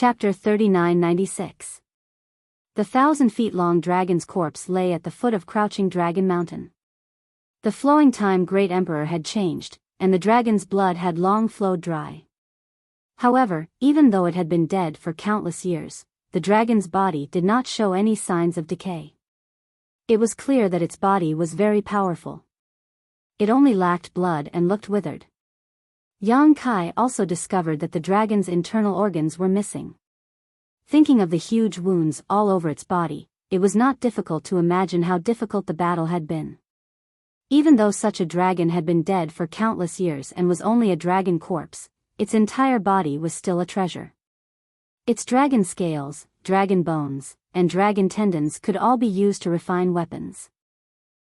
Chapter 3996. The 1,000-feet-long dragon's corpse lay at the foot of Crouching Dragon Mountain. The flowing time Great Emperor had changed, and the dragon's blood had long flowed dry. However, even though it had been dead for countless years, the dragon's body did not show any signs of decay. It was clear that its body was very powerful. It only lacked blood and looked withered. Yang Kai also discovered that the dragon's internal organs were missing. Thinking of the huge wounds all over its body, it was not difficult to imagine how difficult the battle had been. Even though such a dragon had been dead for countless years and was only a dragon corpse, its entire body was still a treasure. Its dragon scales, dragon bones, and dragon tendons could all be used to refine weapons.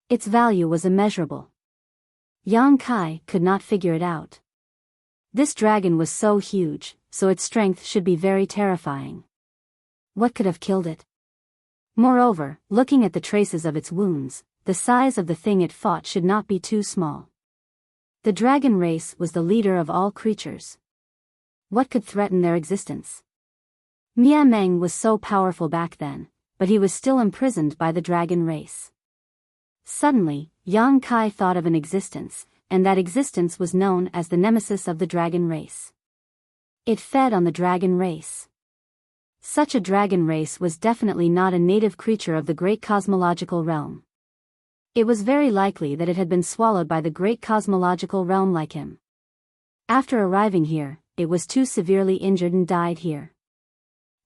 Its value was immeasurable. Yang Kai could not figure it out. This dragon was so huge, so its strength should be very terrifying. What could have killed it? Moreover, looking at the traces of its wounds, the size of the thing it fought should not be too small. The dragon race was the leader of all creatures. What could threaten their existence? Mia Meng was so powerful back then, but he was still imprisoned by the dragon race. Suddenly, Yang Kai thought of an existence, and that existence was known as the nemesis of the dragon race. It fed on the dragon race. Such a dragon race was definitely not a native creature of the great cosmological realm. It was very likely that it had been swallowed by the great cosmological realm like him. After arriving here, it was too severely injured and died here.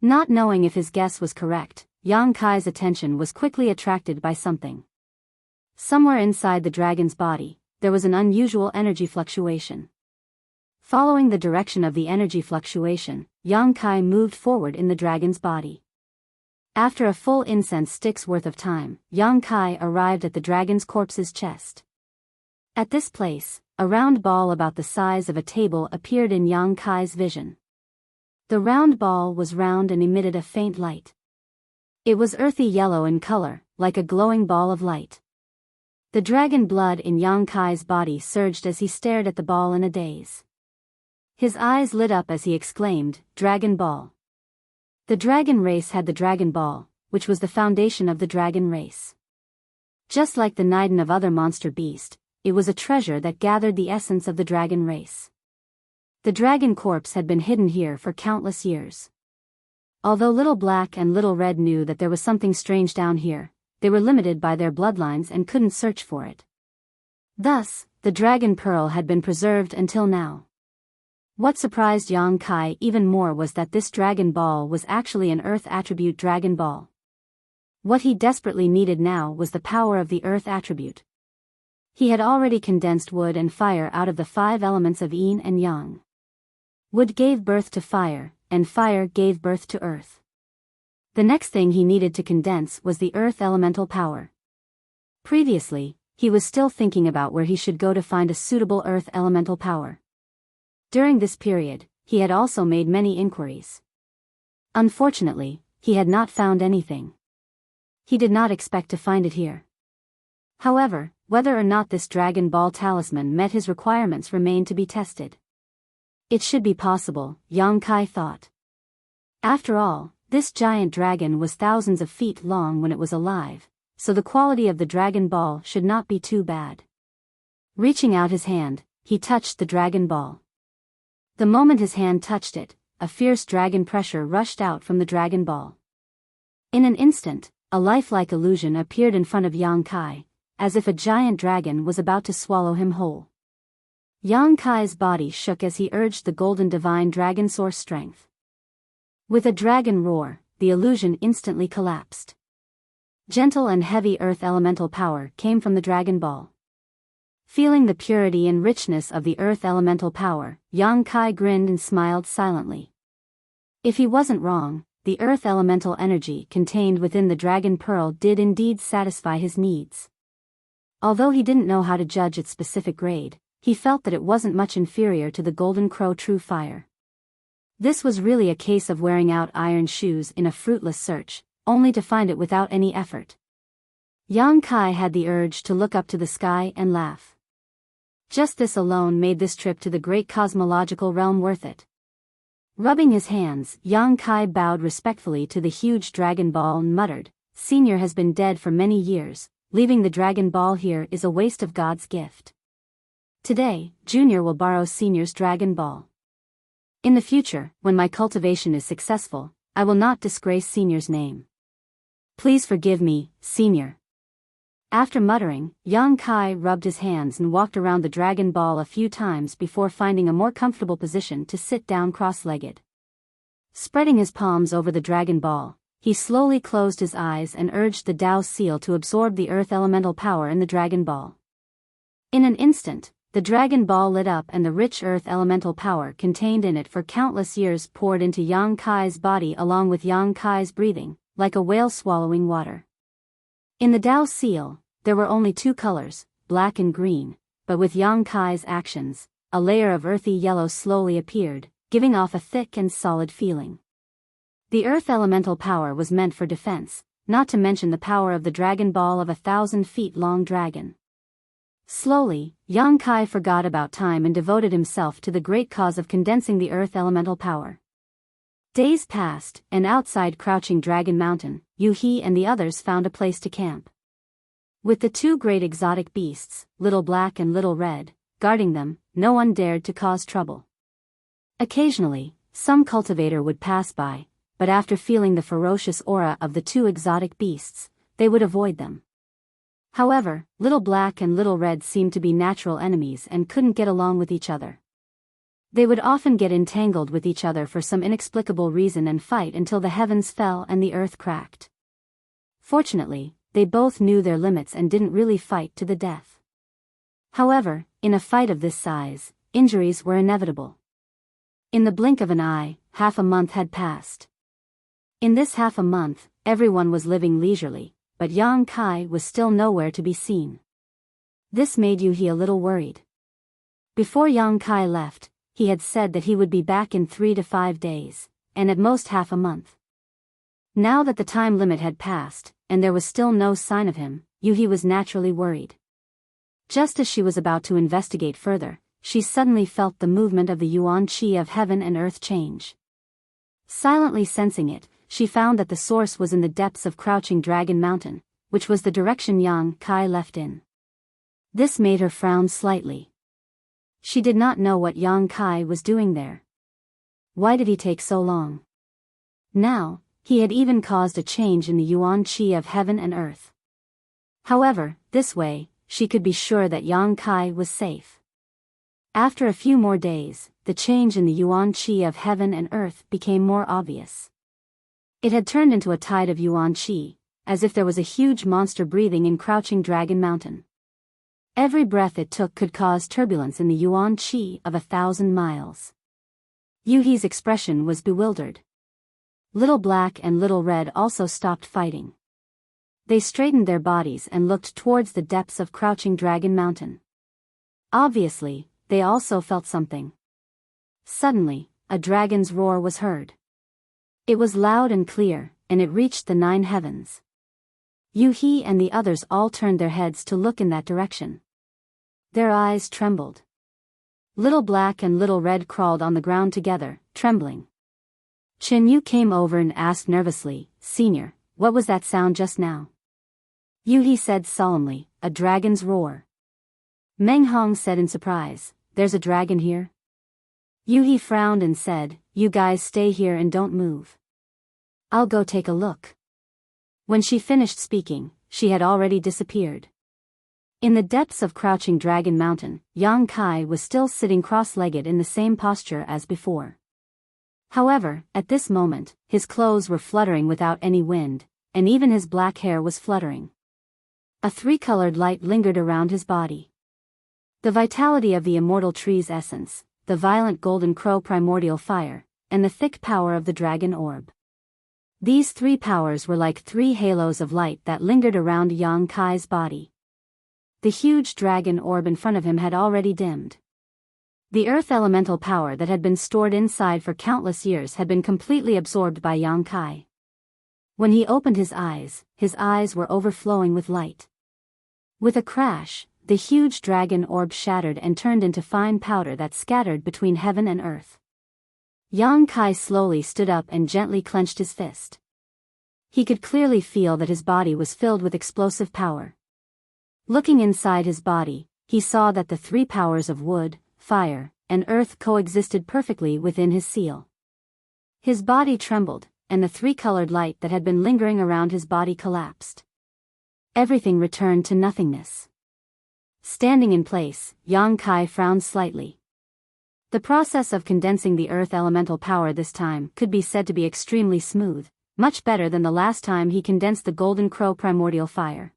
Not knowing if his guess was correct, Yang Kai's attention was quickly attracted by something. Somewhere inside the dragon's body, there was an unusual energy fluctuation. Following the direction of the energy fluctuation, Yang Kai moved forward in the dragon's body. After a full incense stick's worth of time, Yang Kai arrived at the dragon's corpse's chest. At this place, a round ball about the size of a table appeared in Yang Kai's vision. The round ball was round and emitted a faint light. It was earthy yellow in color, like a glowing ball of light. The dragon blood in Yang Kai's body surged as he stared at the ball in a daze. His eyes lit up as he exclaimed, "Dragon Ball." The dragon race had the Dragon Ball, which was the foundation of the dragon race. Just like the Niden of other monster beast, it was a treasure that gathered the essence of the dragon race. The dragon corpse had been hidden here for countless years. Although Little Black and Little Red knew that there was something strange down here, they were limited by their bloodlines and couldn't search for it. Thus, the dragon pearl had been preserved until now. What surprised Yang Kai even more was that this dragon ball was actually an earth attribute dragon ball. What he desperately needed now was the power of the earth attribute. He had already condensed wood and fire out of the 5 elements of yin and yang. Wood gave birth to fire, and fire gave birth to earth. The next thing he needed to condense was the earth elemental power. Previously, he was still thinking about where he should go to find a suitable earth elemental power. During this period, he had also made many inquiries. Unfortunately, he had not found anything. He did not expect to find it here. However, whether or not this Dragon Ball talisman met his requirements remained to be tested. It should be possible, Yang Kai thought. After all, this giant dragon was thousands of feet long when it was alive, so the quality of the Dragon Ball should not be too bad. Reaching out his hand, he touched the Dragon Ball. The moment his hand touched it, a fierce dragon pressure rushed out from the Dragon Ball. In an instant, a lifelike illusion appeared in front of Yang Kai, as if a giant dragon was about to swallow him whole. Yang Kai's body shook as he urged the golden divine dragon source strength. With a dragon roar, the illusion instantly collapsed. Gentle and heavy earth elemental power came from the Dragon Ball. Feeling the purity and richness of the earth elemental power, Yang Kai grinned and smiled silently. If he wasn't wrong, the earth elemental energy contained within the dragon pearl did indeed satisfy his needs. Although he didn't know how to judge its specific grade, he felt that it wasn't much inferior to the Golden Crow True Fire. This was really a case of wearing out iron shoes in a fruitless search, only to find it without any effort. Yang Kai had the urge to look up to the sky and laugh. Just this alone made this trip to the great cosmological realm worth it. Rubbing his hands, Yang Kai bowed respectfully to the huge Dragon Ball and muttered, "Senior has been dead for many years, leaving the Dragon Ball here is a waste of God's gift. Today, Junior will borrow Senior's Dragon Ball. In the future, when my cultivation is successful, I will not disgrace Senior's name. Please forgive me, Senior." After muttering, Yang Kai rubbed his hands and walked around the Dragon Ball a few times before finding a more comfortable position to sit down cross-legged. Spreading his palms over the Dragon Ball, he slowly closed his eyes and urged the Tao Seal to absorb the earth elemental power in the Dragon Ball. In an instant, the Dragon Ball lit up and the rich earth elemental power contained in it for countless years poured into Yang Kai's body along with Yang Kai's breathing, like a whale swallowing water. In the Tao Seal, there were only two colors, black and green, but with Yang Kai's actions, a layer of earthy yellow slowly appeared, giving off a thick and solid feeling. The earth elemental power was meant for defense, not to mention the power of the Dragon Ball of 1,000 feet long dragon. Slowly, Yang Kai forgot about time and devoted himself to the great cause of condensing the earth elemental power. Days passed, and outside Crouching Dragon Mountain, Yu-He and the others found a place to camp. With the two great exotic beasts, Little Black and Little Red, guarding them, no one dared to cause trouble. Occasionally, some cultivator would pass by, but after feeling the ferocious aura of the two exotic beasts, they would avoid them. However, Little Black and Little Red seemed to be natural enemies and couldn't get along with each other. They would often get entangled with each other for some inexplicable reason and fight until the heavens fell and the earth cracked. Fortunately, they both knew their limits and didn't really fight to the death. However, in a fight of this size, injuries were inevitable. In the blink of an eye, half a month had passed. In this half a month, everyone was living leisurely, but Yang Kai was still nowhere to be seen. This made Yu-He a little worried. Before Yang Kai left, he had said that he would be back in 3 to 5 days, and at most half a month. Now that the time limit had passed, and there was still no sign of him, Yu-He was naturally worried. Just as she was about to investigate further, she suddenly felt the movement of the Yuan Qi of heaven and earth change. Silently sensing it, she found that the source was in the depths of Crouching Dragon Mountain, which was the direction Yang Kai left in. This made her frown slightly. She did not know what Yang Kai was doing there. Why did he take so long? Now, he had even caused a change in the Yuan Qi of heaven and earth. However, this way, she could be sure that Yang Kai was safe. After a few more days, the change in the Yuan Qi of heaven and earth became more obvious. It had turned into a tide of Yuan Qi, as if there was a huge monster breathing in Crouching Dragon Mountain. Every breath it took could cause turbulence in the Yuan Qi of 1,000 miles. Yu-He's expression was bewildered. Little Black and Little Red also stopped fighting. They straightened their bodies and looked towards the depths of Crouching Dragon Mountain. Obviously, they also felt something. Suddenly, a dragon's roar was heard. It was loud and clear, and it reached the 9 heavens. Yu-He and the others all turned their heads to look in that direction. Their eyes trembled. Little Black and Little Red crawled on the ground together, trembling. Chen Yu came over and asked nervously, "Senior, what was that sound just now?" Yu-He said solemnly, "A dragon's roar." Meng Hong said in surprise, "There's a dragon here?" Yu-He frowned and said, "You guys stay here and don't move. I'll go take a look." When she finished speaking, she had already disappeared. In the depths of Crouching Dragon Mountain, Yang Kai was still sitting cross-legged in the same posture as before. However, at this moment, his clothes were fluttering without any wind, and even his black hair was fluttering. A 3-colored light lingered around his body. The vitality of the immortal tree's essence, the violent golden crow primordial fire, and the thick power of the dragon orb. These 3 powers were like 3 halos of light that lingered around Yang Kai's body. The huge dragon orb in front of him had already dimmed. The earth elemental power that had been stored inside for countless years had been completely absorbed by Yang Kai. When he opened his eyes were overflowing with light. With a crash, the huge dragon orb shattered and turned into fine powder that scattered between heaven and earth. Yang Kai slowly stood up and gently clenched his fist. He could clearly feel that his body was filled with explosive power. Looking inside his body, he saw that the three powers of wood, fire, and earth coexisted perfectly within his seal. His body trembled, and the three-colored light that had been lingering around his body collapsed. Everything returned to nothingness. Standing in place, Yang Kai frowned slightly. The process of condensing the earth elemental power this time could be said to be extremely smooth, much better than the last time he condensed the Golden Crow primordial fire.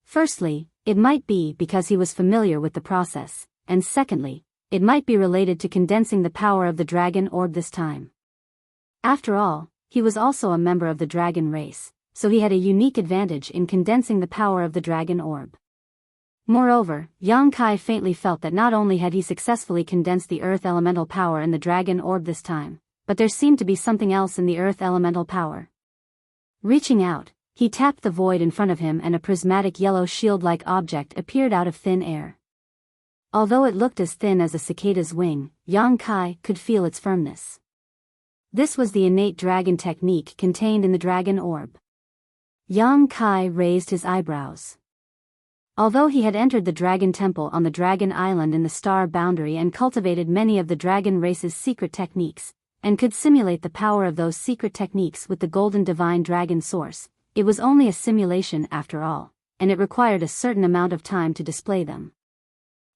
Firstly, it might be because he was familiar with the process, and secondly, it might be related to condensing the power of the dragon orb this time. After all, he was also a member of the dragon race, so he had a unique advantage in condensing the power of the dragon orb. Moreover, Yang Kai faintly felt that not only had he successfully condensed the earth elemental power in the dragon orb this time, but there seemed to be something else in the earth elemental power. Reaching out, he tapped the void in front of him and a prismatic yellow shield-like object appeared out of thin air. Although it looked as thin as a cicada's wing, Yang Kai could feel its firmness. This was the innate dragon technique contained in the dragon orb. Yang Kai raised his eyebrows. Although he had entered the dragon temple on the dragon island in the star boundary and cultivated many of the dragon race's secret techniques, and could simulate the power of those secret techniques with the golden divine dragon source, it was only a simulation after all, and it required a certain amount of time to display them.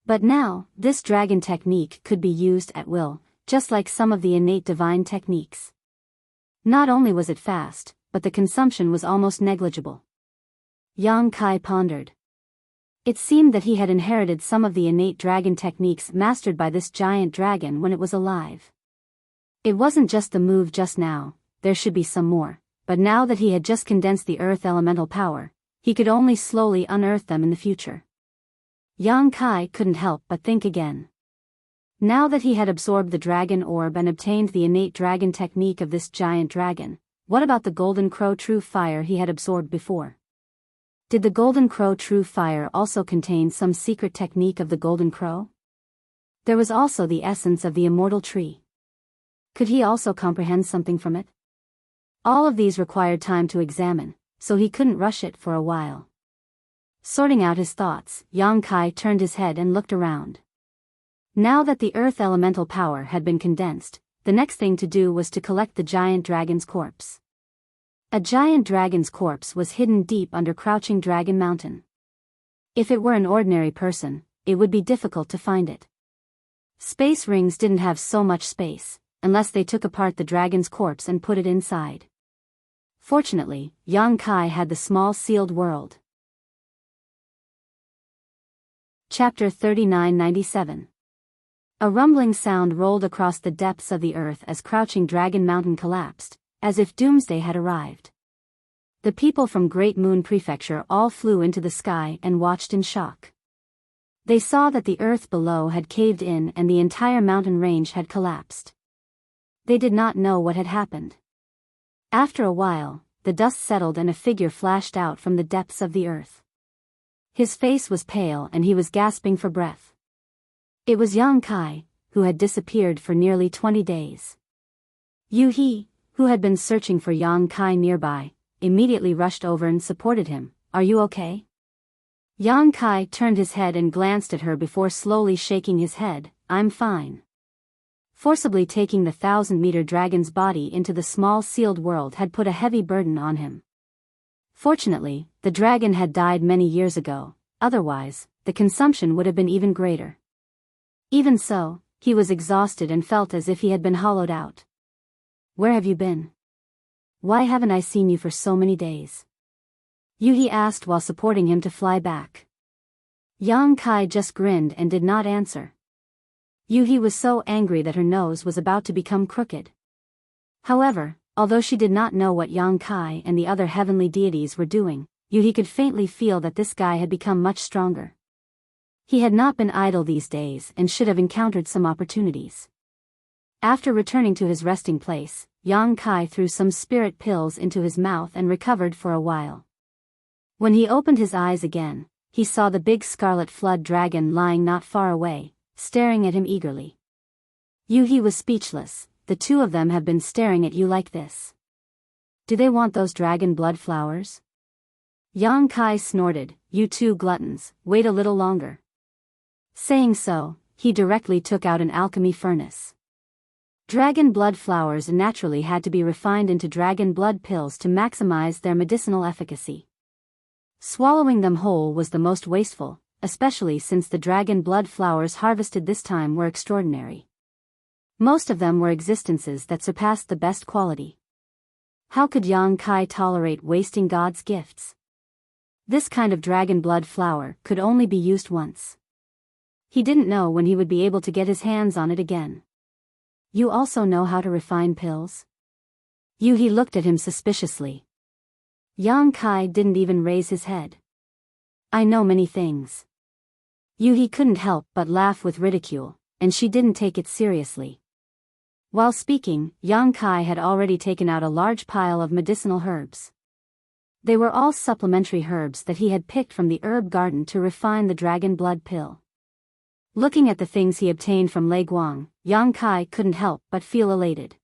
But now, this dragon technique could be used at will, just like some of the innate divine techniques. Not only was it fast, but the consumption was almost negligible. Yang Kai pondered. It seemed that he had inherited some of the innate dragon techniques mastered by this giant dragon when it was alive. It wasn't just the move just now, there should be some more, but now that he had just condensed the earth elemental power, he could only slowly unearth them in the future. Yang Kai couldn't help but think again. Now that he had absorbed the dragon orb and obtained the innate dragon technique of this giant dragon, what about the Golden Crow True Fire he had absorbed before? Did the Golden Crow True Fire also contain some secret technique of the Golden Crow? There was also the essence of the immortal tree. Could he also comprehend something from it? All of these required time to examine, so he couldn't rush it for a while. Sorting out his thoughts, Yang Kai turned his head and looked around. Now that the earth elemental power had been condensed, the next thing to do was to collect the giant dragon's corpse. A giant dragon's corpse was hidden deep under Crouching Dragon Mountain. If it were an ordinary person, it would be difficult to find it. Space rings didn't have so much space, unless they took apart the dragon's corpse and put it inside. Fortunately, Yang Kai had the small sealed world. Chapter 3997. A rumbling sound rolled across the depths of the earth as Crouching Dragon Mountain collapsed, as if doomsday had arrived. The people from Great Moon Prefecture all flew into the sky and watched in shock. They saw that the earth below had caved in and the entire mountain range had collapsed. They did not know what had happened. After a while, the dust settled and a figure flashed out from the depths of the earth. His face was pale and he was gasping for breath. It was Yang Kai, who had disappeared for nearly 20 days. Yu He, who had been searching for Yang Kai nearby, immediately rushed over and supported him. "Are you okay?" Yang Kai turned his head and glanced at her before slowly shaking his head. "I'm fine." Forcibly taking the 1,000-meter dragon's body into the small sealed world had put a heavy burden on him. Fortunately, the dragon had died many years ago, otherwise, the consumption would have been even greater. Even so, he was exhausted and felt as if he had been hollowed out. "Where have you been? Why haven't I seen you for so many days?" Yuhi asked while supporting him to fly back. Yang Kai just grinned and did not answer. Yuhi was so angry that her nose was about to become crooked. However, although she did not know what Yang Kai and the other heavenly deities were doing, Yuhi could faintly feel that this guy had become much stronger. He had not been idle these days and should have encountered some opportunities. After returning to his resting place, Yang Kai threw some spirit pills into his mouth and recovered for a while. When he opened his eyes again, he saw the big scarlet flood dragon lying not far away, staring at him eagerly. Yuhi was speechless, the two of them have been staring at you like this. Do they want those dragon blood flowers? Yang Kai snorted, you two gluttons, wait a little longer. Saying so, he directly took out an alchemy furnace. Dragon blood flowers naturally had to be refined into dragon blood pills to maximize their medicinal efficacy. Swallowing them whole was the most wasteful, especially since the dragon blood flowers harvested this time were extraordinary. Most of them were existences that surpassed the best quality. How could Yang Kai tolerate wasting God's gifts? This kind of dragon blood flower could only be used once. He didn't know when he would be able to get his hands on it again. You also know how to refine pills? He looked at him suspiciously. Yang Kai didn't even raise his head. I know many things. He couldn't help but laugh with ridicule, and she didn't take it seriously. While speaking, Yang Kai had already taken out a large pile of medicinal herbs. They were all supplementary herbs that he had picked from the herb garden to refine the dragon blood pill. Looking at the things he obtained from Lei Guang, Yang Kai couldn't help but feel elated.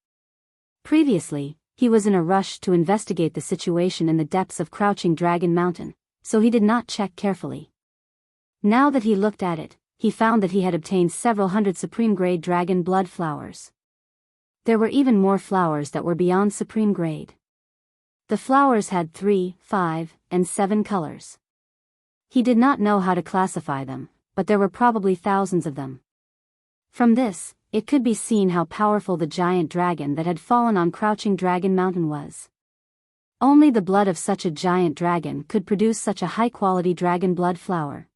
Previously, he was in a rush to investigate the situation in the depths of Crouching Dragon Mountain, so he did not check carefully. Now that he looked at it, he found that he had obtained several hundred supreme-grade dragon blood flowers. There were even more flowers that were beyond supreme grade. The flowers had 3, 5, and 7 colors. He did not know how to classify them, but there were probably thousands of them. From this, it could be seen how powerful the giant dragon that had fallen on Crouching Dragon Mountain was. Only the blood of such a giant dragon could produce such a high-quality dragon blood flower.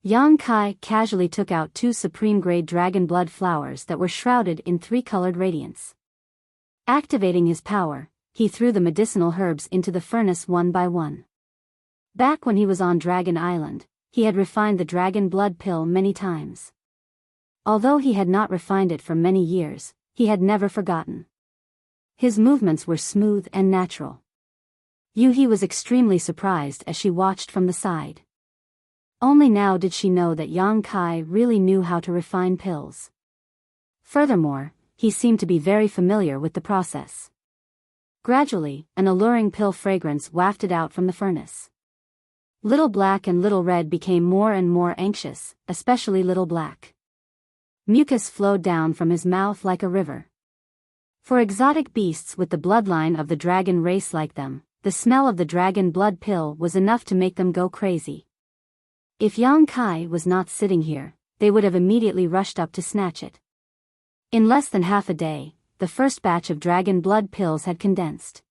Yang Kai casually took out 2 supreme-grade dragon blood flowers that were shrouded in 3-colored radiance. Activating his power, he threw the medicinal herbs into the furnace one by one. Back when he was on Dragon Island, he had refined the dragon blood pill many times. Although he had not refined it for many years, he had never forgotten. His movements were smooth and natural. He was extremely surprised as she watched from the side. Only now did she know that Yang Kai really knew how to refine pills. Furthermore, he seemed to be very familiar with the process. Gradually, an alluring pill fragrance wafted out from the furnace. Little Black and Little Red became more and more anxious, especially Little Black. Mucus flowed down from his mouth like a river. For exotic beasts with the bloodline of the dragon race like them, the smell of the dragon blood pill was enough to make them go crazy. If Yang Kai was not sitting here, they would have immediately rushed up to snatch it. In less than half a day, the first batch of dragon blood pills had condensed.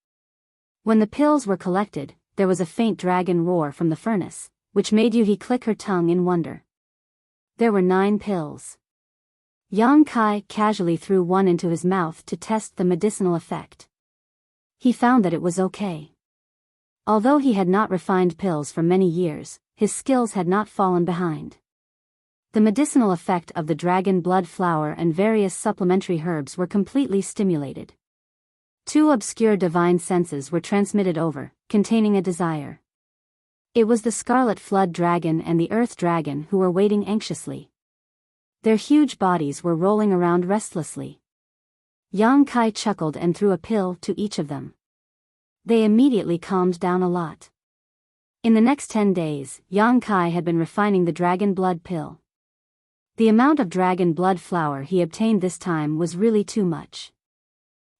When the pills were collected, there was a faint dragon roar from the furnace, which made Yuhi click her tongue in wonder. There were 9 pills. Yang Kai casually threw one into his mouth to test the medicinal effect. He found that it was okay. Although he had not refined pills for many years, his skills had not fallen behind. The medicinal effect of the dragon blood flower and various supplementary herbs were completely stimulated. 2 obscure divine senses were transmitted over, containing a desire. It was the Scarlet Flood Dragon and the Earth Dragon who were waiting anxiously. Their huge bodies were rolling around restlessly. Yang Kai chuckled and threw a pill to each of them. They immediately calmed down a lot. In the next 10 days, Yang Kai had been refining the dragon blood pill. The amount of dragon blood flower he obtained this time was really too much.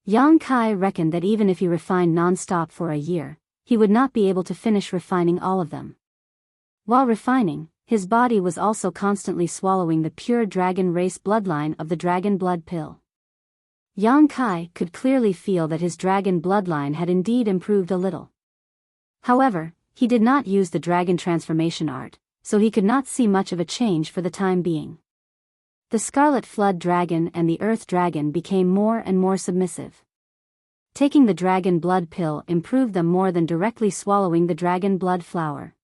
Yang Kai reckoned that even if he refined non-stop for a year, he would not be able to finish refining all of them. While refining, his body was also constantly swallowing the pure dragon race bloodline of the dragon blood pill. Yang Kai could clearly feel that his dragon bloodline had indeed improved a little. However, he did not use the dragon transformation art, so he could not see much of a change for the time being. The Scarlet Flood Dragon and the Earth Dragon became more and more submissive. Taking the dragon blood pill improved them more than directly swallowing the dragon blood flower.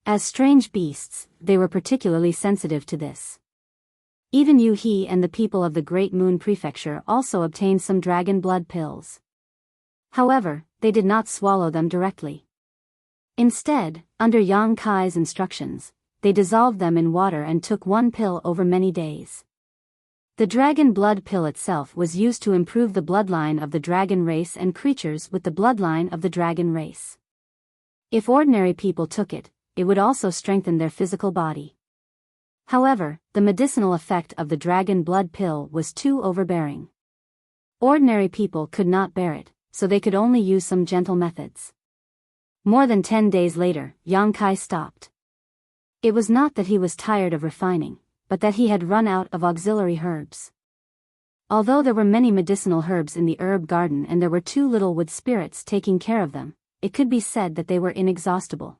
As strange beasts, they were particularly sensitive to this. Even Yuhi and the people of the Great Moon Prefecture also obtained some dragon blood pills. However, they did not swallow them directly. Instead, under Yang Kai's instructions, they dissolved them in water and took 1 pill over many days. The dragon blood pill itself was used to improve the bloodline of the dragon race and creatures with the bloodline of the dragon race. If ordinary people took it, it would also strengthen their physical body. However, the medicinal effect of the dragon blood pill was too overbearing. Ordinary people could not bear it, so they could only use some gentle methods. More than 10 days later, Yang Kai stopped. It was not that he was tired of refining, but that he had run out of auxiliary herbs. Although there were many medicinal herbs in the herb garden and there were 2 little wood spirits taking care of them, it could be said that they were inexhaustible.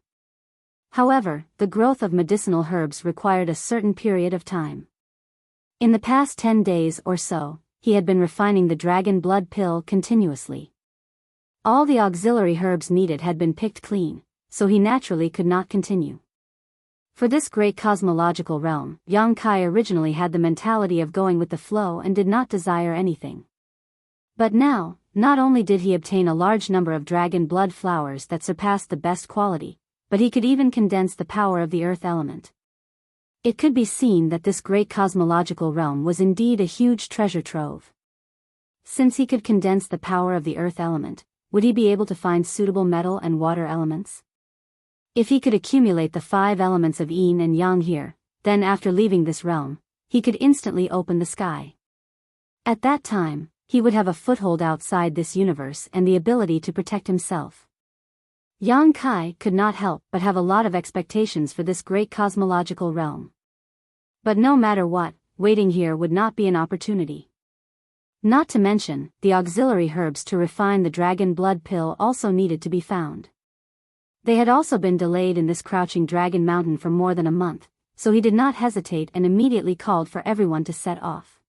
However, the growth of medicinal herbs required a certain period of time. In the past 10 days or so, he had been refining the dragon blood pill continuously. All the auxiliary herbs needed had been picked clean, so he naturally could not continue. For this great cosmological realm, Yang Kai originally had the mentality of going with the flow and did not desire anything. But now, not only did he obtain a large number of dragon blood flowers that surpassed the best quality, but he could even condense the power of the earth element. It could be seen that this great cosmological realm was indeed a huge treasure trove. Since he could condense the power of the earth element, would he be able to find suitable metal and water elements? If he could accumulate the 5 elements of yin and yang here, then after leaving this realm, he could instantly open the sky. At that time, he would have a foothold outside this universe and the ability to protect himself. Yang Kai could not help but have a lot of expectations for this great cosmological realm. But no matter what, waiting here would not be an opportunity. Not to mention, the auxiliary herbs to refine the dragon blood pill also needed to be found. They had also been delayed in this crouching dragon mountain for more than a month, so he did not hesitate and immediately called for everyone to set off.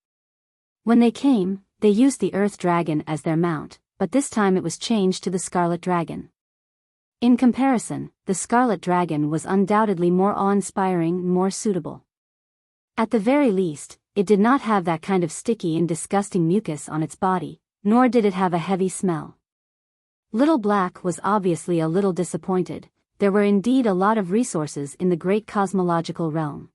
When they came, they used the earth dragon as their mount, but this time it was changed to the scarlet dragon. In comparison, the scarlet dragon was undoubtedly more awe-inspiring and more suitable. At the very least, it did not have that kind of sticky and disgusting mucus on its body, nor did it have a heavy smell. Little Black was obviously a little disappointed. There were indeed a lot of resources in the great cosmological realm.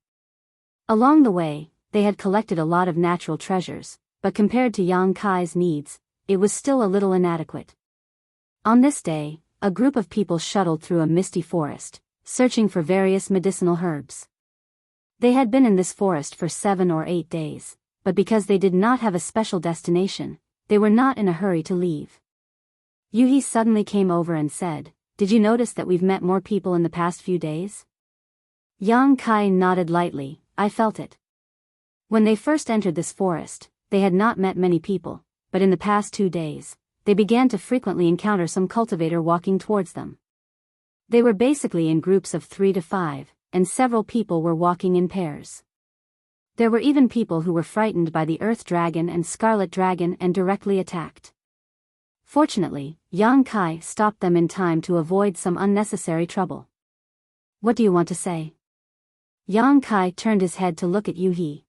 Along the way, they had collected a lot of natural treasures, but compared to Yang Kai's needs, it was still a little inadequate. On this day, a group of people shuttled through a misty forest, searching for various medicinal herbs. They had been in this forest for 7 or 8 days, but because they did not have a special destination, they were not in a hurry to leave. Yuhi suddenly came over and said, "Did you notice that we've met more people in the past few days?" Yang Kai nodded lightly. "I felt it." When they first entered this forest, they had not met many people, but in the past 2 days, they began to frequently encounter some cultivator walking towards them. They were basically in groups of 3 to 5, and several people were walking in pairs. There were even people who were frightened by the earth dragon and scarlet dragon and directly attacked. Fortunately, Yang Kai stopped them in time to avoid some unnecessary trouble. "What do you want to say?" Yang Kai turned his head to look at Yuhi.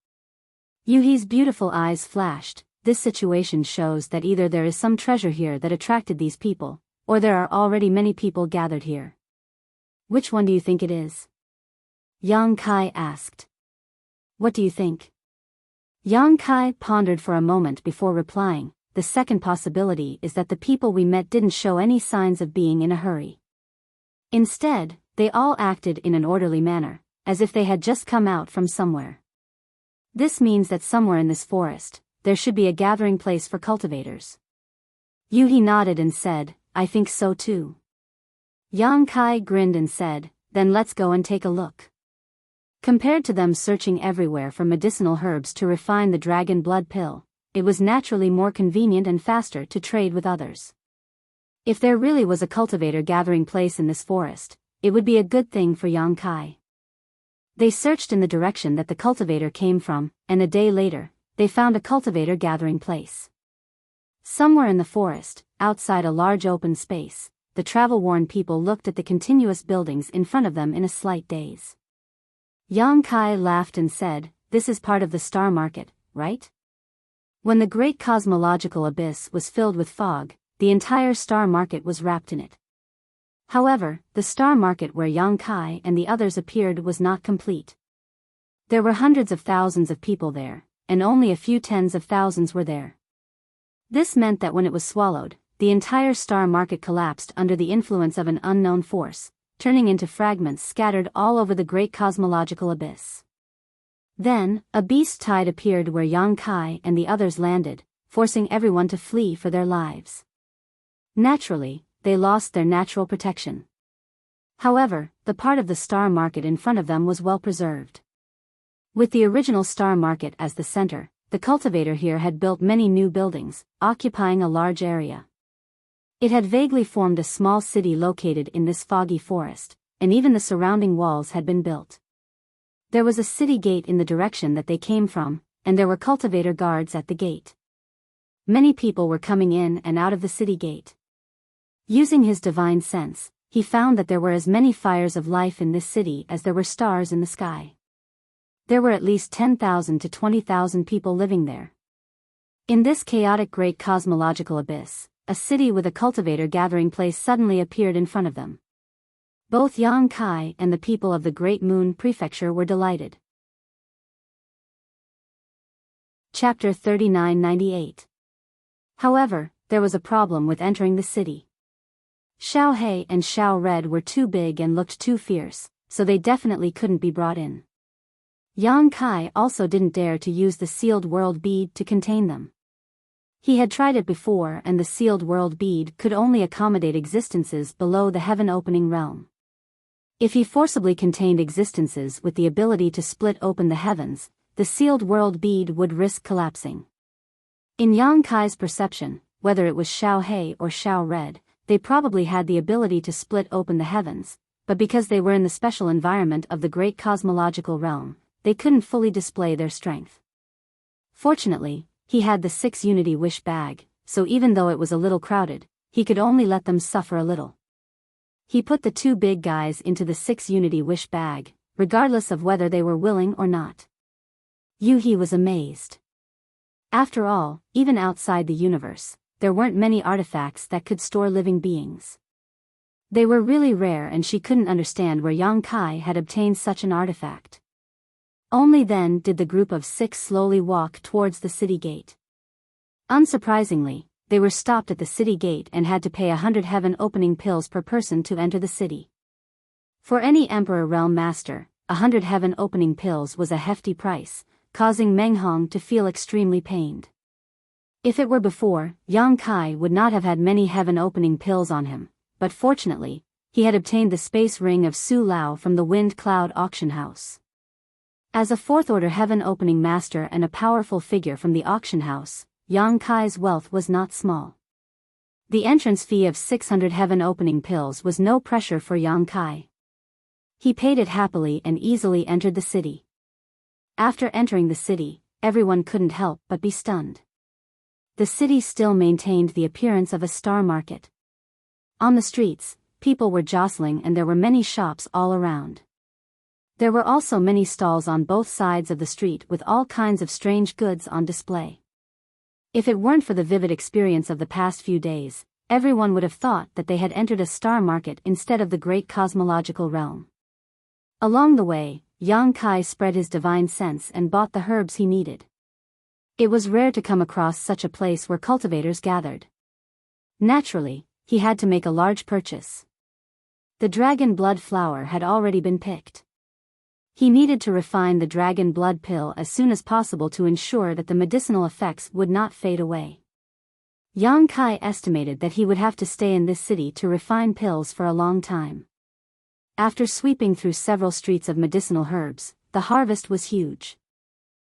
Yuhi's beautiful eyes flashed. This situation shows that either there is some treasure here that attracted these people, or there are already many people gathered here. "Which one do you think it is?" Yang Kai asked. "What do you think?" Yang Kai pondered for a moment before replying. "The second possibility is that the people we met didn't show any signs of being in a hurry. Instead, they all acted in an orderly manner, as if they had just come out from somewhere. This means that somewhere in this forest, there should be a gathering place for cultivators." Yuhi nodded and said, "I think so too." Yang Kai grinned and said, "Then let's go and take a look." Compared to them searching everywhere for medicinal herbs to refine the dragon blood pill, it was naturally more convenient and faster to trade with others. If there really was a cultivator gathering place in this forest, it would be a good thing for Yang Kai. They searched in the direction that the cultivator came from, and a day later, they found a cultivator gathering place. Somewhere in the forest, outside a large open space, the travel-worn people looked at the continuous buildings in front of them in a slight daze. Yang Kai laughed and said, "This is part of the star market, right?" When the great cosmological abyss was filled with fog, the entire star market was wrapped in it. However, the star market where Yang Kai and the others appeared was not complete. There were hundreds of thousands of people there, and only a few tens of thousands were there. This meant that when it was swallowed, the entire star market collapsed under the influence of an unknown force, turning into fragments scattered all over the great cosmological abyss. Then, a beast tide appeared where Yang Kai and the others landed, forcing everyone to flee for their lives. Naturally, they lost their natural protection. However, the part of the star market in front of them was well preserved. With the original star market as the center, the cultivator here had built many new buildings, occupying a large area. It had vaguely formed a small city located in this foggy forest, and even the surrounding walls had been built. There was a city gate in the direction that they came from, and there were cultivator guards at the gate. Many people were coming in and out of the city gate. Using his divine sense, he found that there were as many fires of life in this city as there were stars in the sky. There were at least 10,000 to 20,000 people living there. In this chaotic great cosmological abyss, a city with a cultivator gathering place suddenly appeared in front of them. Both Yang Kai and the people of the Great Moon Prefecture were delighted. Chapter 3998. However, there was a problem with entering the city. Xiao He and Xiao Red were too big and looked too fierce, so they definitely couldn't be brought in. Yang Kai also didn't dare to use the sealed world bead to contain them. He had tried it before and the sealed world bead could only accommodate existences below the heaven-opening realm. If he forcibly contained existences with the ability to split open the heavens, the sealed world bead would risk collapsing. In Yang Kai's perception, whether it was Xiao He or Xiao Red, they probably had the ability to split open the heavens, but because they were in the special environment of the great cosmological realm, they couldn't fully display their strength. Fortunately, he had the 6 Unity Wish bag, so even though it was a little crowded, he could only let them suffer a little. He put the 2 big guys into the 6 Unity Wish bag, regardless of whether they were willing or not. Yu He was amazed. After all, even outside the universe, there weren't many artifacts that could store living beings. They were really rare and she couldn't understand where Yang Kai had obtained such an artifact. Only then did the group of 6 slowly walk towards the city gate. Unsurprisingly, they were stopped at the city gate and had to pay 100 heaven-opening pills per person to enter the city. For any Emperor Realm Master, 100 heaven-opening pills was a hefty price, causing Meng Hong to feel extremely pained. If it were before, Yang Kai would not have had many heaven-opening pills on him, but fortunately, he had obtained the space ring of Su Lao from the Wind Cloud auction house. As a 4th-order heaven-opening master and a powerful figure from the auction house, Yang Kai's wealth was not small. The entrance fee of 600 heaven-opening pills was no pressure for Yang Kai. He paid it happily and easily entered the city. After entering the city, everyone couldn't help but be stunned. The city still maintained the appearance of a star market. On the streets, people were jostling and there were many shops all around. There were also many stalls on both sides of the street with all kinds of strange goods on display. If it weren't for the vivid experience of the past few days, everyone would have thought that they had entered a star market instead of the great cosmological realm. Along the way, Yang Kai spread his divine sense and bought the herbs he needed. It was rare to come across such a place where cultivators gathered. Naturally, he had to make a large purchase. The dragon blood flower had already been picked. He needed to refine the dragon blood pill as soon as possible to ensure that the medicinal effects would not fade away. Yang Kai estimated that he would have to stay in this city to refine pills for a long time. After sweeping through several streets of medicinal herbs, the harvest was huge.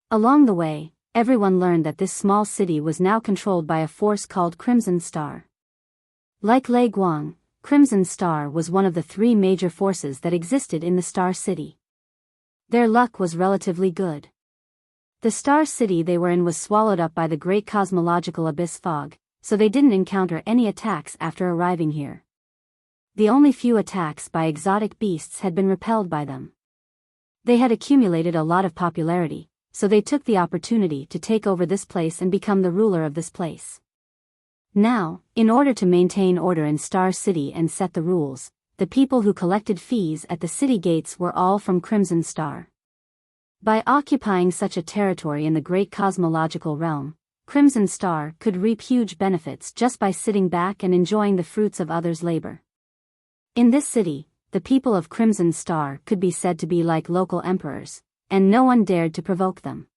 Along the way, everyone learned that this small city was now controlled by a force called Crimson Star. Like Lei Guang, Crimson Star was one of the 3 major forces that existed in the Star City. Their luck was relatively good. The Star City they were in was swallowed up by the great cosmological abyss fog, so they didn't encounter any attacks after arriving here. The only few attacks by exotic beasts had been repelled by them. They had accumulated a lot of popularity, so they took the opportunity to take over this place and become the ruler of this place. Now, in order to maintain order in Star City and set the rules, the people who collected fees at the city gates were all from Crimson Star. By occupying such a territory in the great cosmological realm, Crimson Star could reap huge benefits just by sitting back and enjoying the fruits of others' labor. In this city, the people of Crimson Star could be said to be like local emperors, and no one dared to provoke them.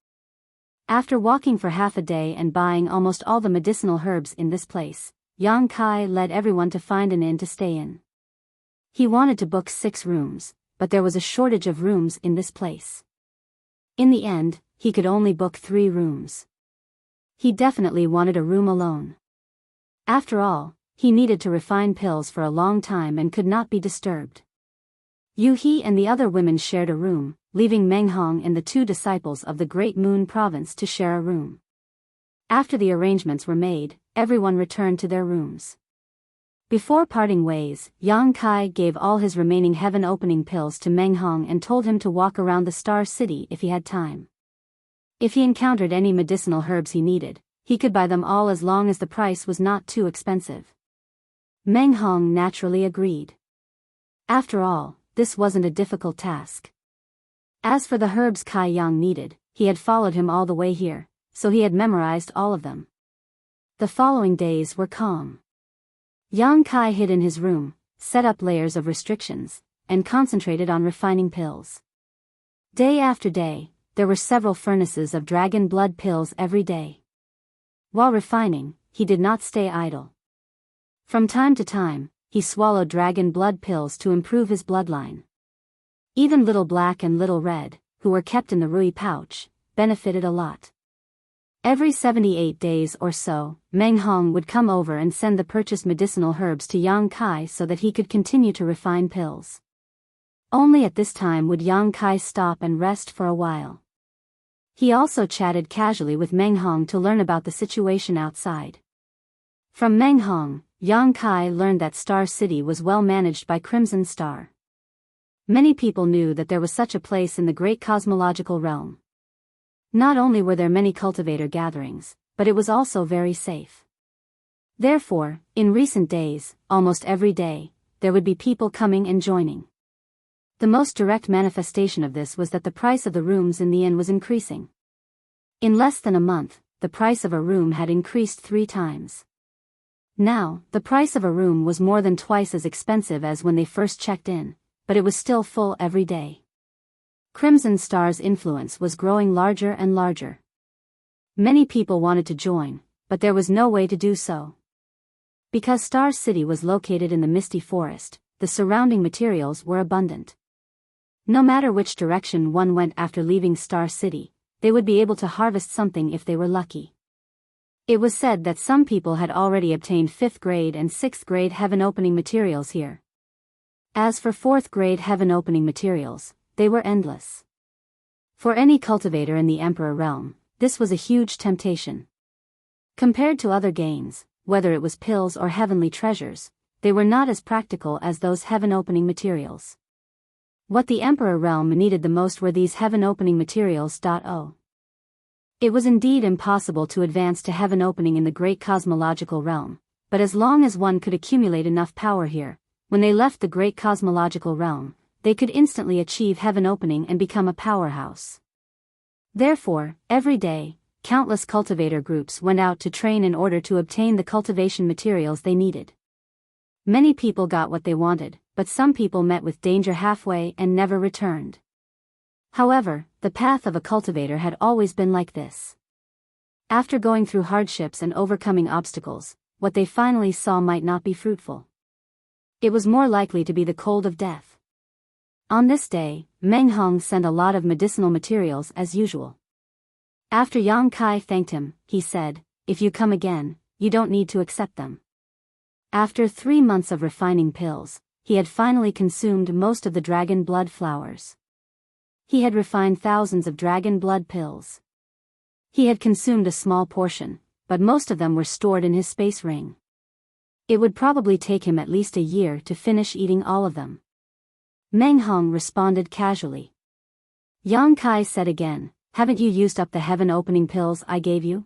After walking for half a day and buying almost all the medicinal herbs in this place, Yang Kai led everyone to find an inn to stay in. He wanted to book 6 rooms, but there was a shortage of rooms in this place. In the end, he could only book 3 rooms. He definitely wanted a room alone. After all, he needed to refine pills for a long time and could not be disturbed. Yu He and the other women shared a room, leaving Meng Hong and the 2 disciples of the Great Moon Province to share a room. After the arrangements were made, everyone returned to their rooms. Before parting ways, Yang Kai gave all his remaining heaven-opening pills to Meng Hong and told him to walk around the Star City if he had time. If he encountered any medicinal herbs he needed, he could buy them all as long as the price was not too expensive. Meng Hong naturally agreed. After all, this wasn't a difficult task. As for the herbs Kai Yang needed, he had followed him all the way here, so he had memorized all of them. The following days were calm. Yang Kai hid in his room, set up layers of restrictions, and concentrated on refining pills. Day after day, there were several furnaces of dragon blood pills every day. While refining, he did not stay idle. From time to time, he swallowed dragon blood pills to improve his bloodline. Even Little Black and Little Red, who were kept in the Rui pouch, benefited a lot. Every 78 days or so, Meng Hong would come over and send the purchased medicinal herbs to Yang Kai so that he could continue to refine pills. Only at this time would Yang Kai stop and rest for a while. He also chatted casually with Meng Hong to learn about the situation outside. From Meng Hong, Yang Kai learned that Star City was well managed by Crimson Star. Many people knew that there was such a place in the great cosmological realm. Not only were there many cultivator gatherings, but it was also very safe. Therefore, in recent days, almost every day, there would be people coming and joining. The most direct manifestation of this was that the price of the rooms in the inn was increasing. In less than a month, the price of a room had increased 3 times. Now, the price of a room was more than twice as expensive as when they first checked in, but it was still full every day. Crimson Star's influence was growing larger and larger. Many people wanted to join, but there was no way to do so. Because Star City was located in the misty forest, the surrounding materials were abundant. No matter which direction one went after leaving Star City, they would be able to harvest something if they were lucky. It was said that some people had already obtained 5th grade and 6th grade heaven-opening materials here. As for 4th grade heaven-opening materials, they were endless. For any cultivator in the Emperor realm, this was a huge temptation. Compared to other gains, whether it was pills or heavenly treasures, they were not as practical as those heaven-opening materials. What the Emperor realm needed the most were these heaven-opening materials. It was indeed impossible to advance to heaven opening in the great cosmological realm, but as long as one could accumulate enough power here, when they left the great cosmological realm, they could instantly achieve heaven opening and become a powerhouse. Therefore, every day, countless cultivator groups went out to train in order to obtain the cultivation materials they needed. Many people got what they wanted, but some people met with danger halfway and never returned. However, the path of a cultivator had always been like this. After going through hardships and overcoming obstacles, what they finally saw might not be fruitful. It was more likely to be the cold of death. On this day, Meng Hong sent a lot of medicinal materials as usual. After Yang Kai thanked him, he said, "If you come again, you don't need to accept them." After 3 months of refining pills, he had finally consumed most of the dragon blood flowers. He had refined thousands of dragon blood pills. He had consumed a small portion, but most of them were stored in his space ring. It would probably take him at least a year to finish eating all of them. Meng Hong responded casually. Yang Kai said again, "Haven't you used up the heaven-opening pills I gave you?"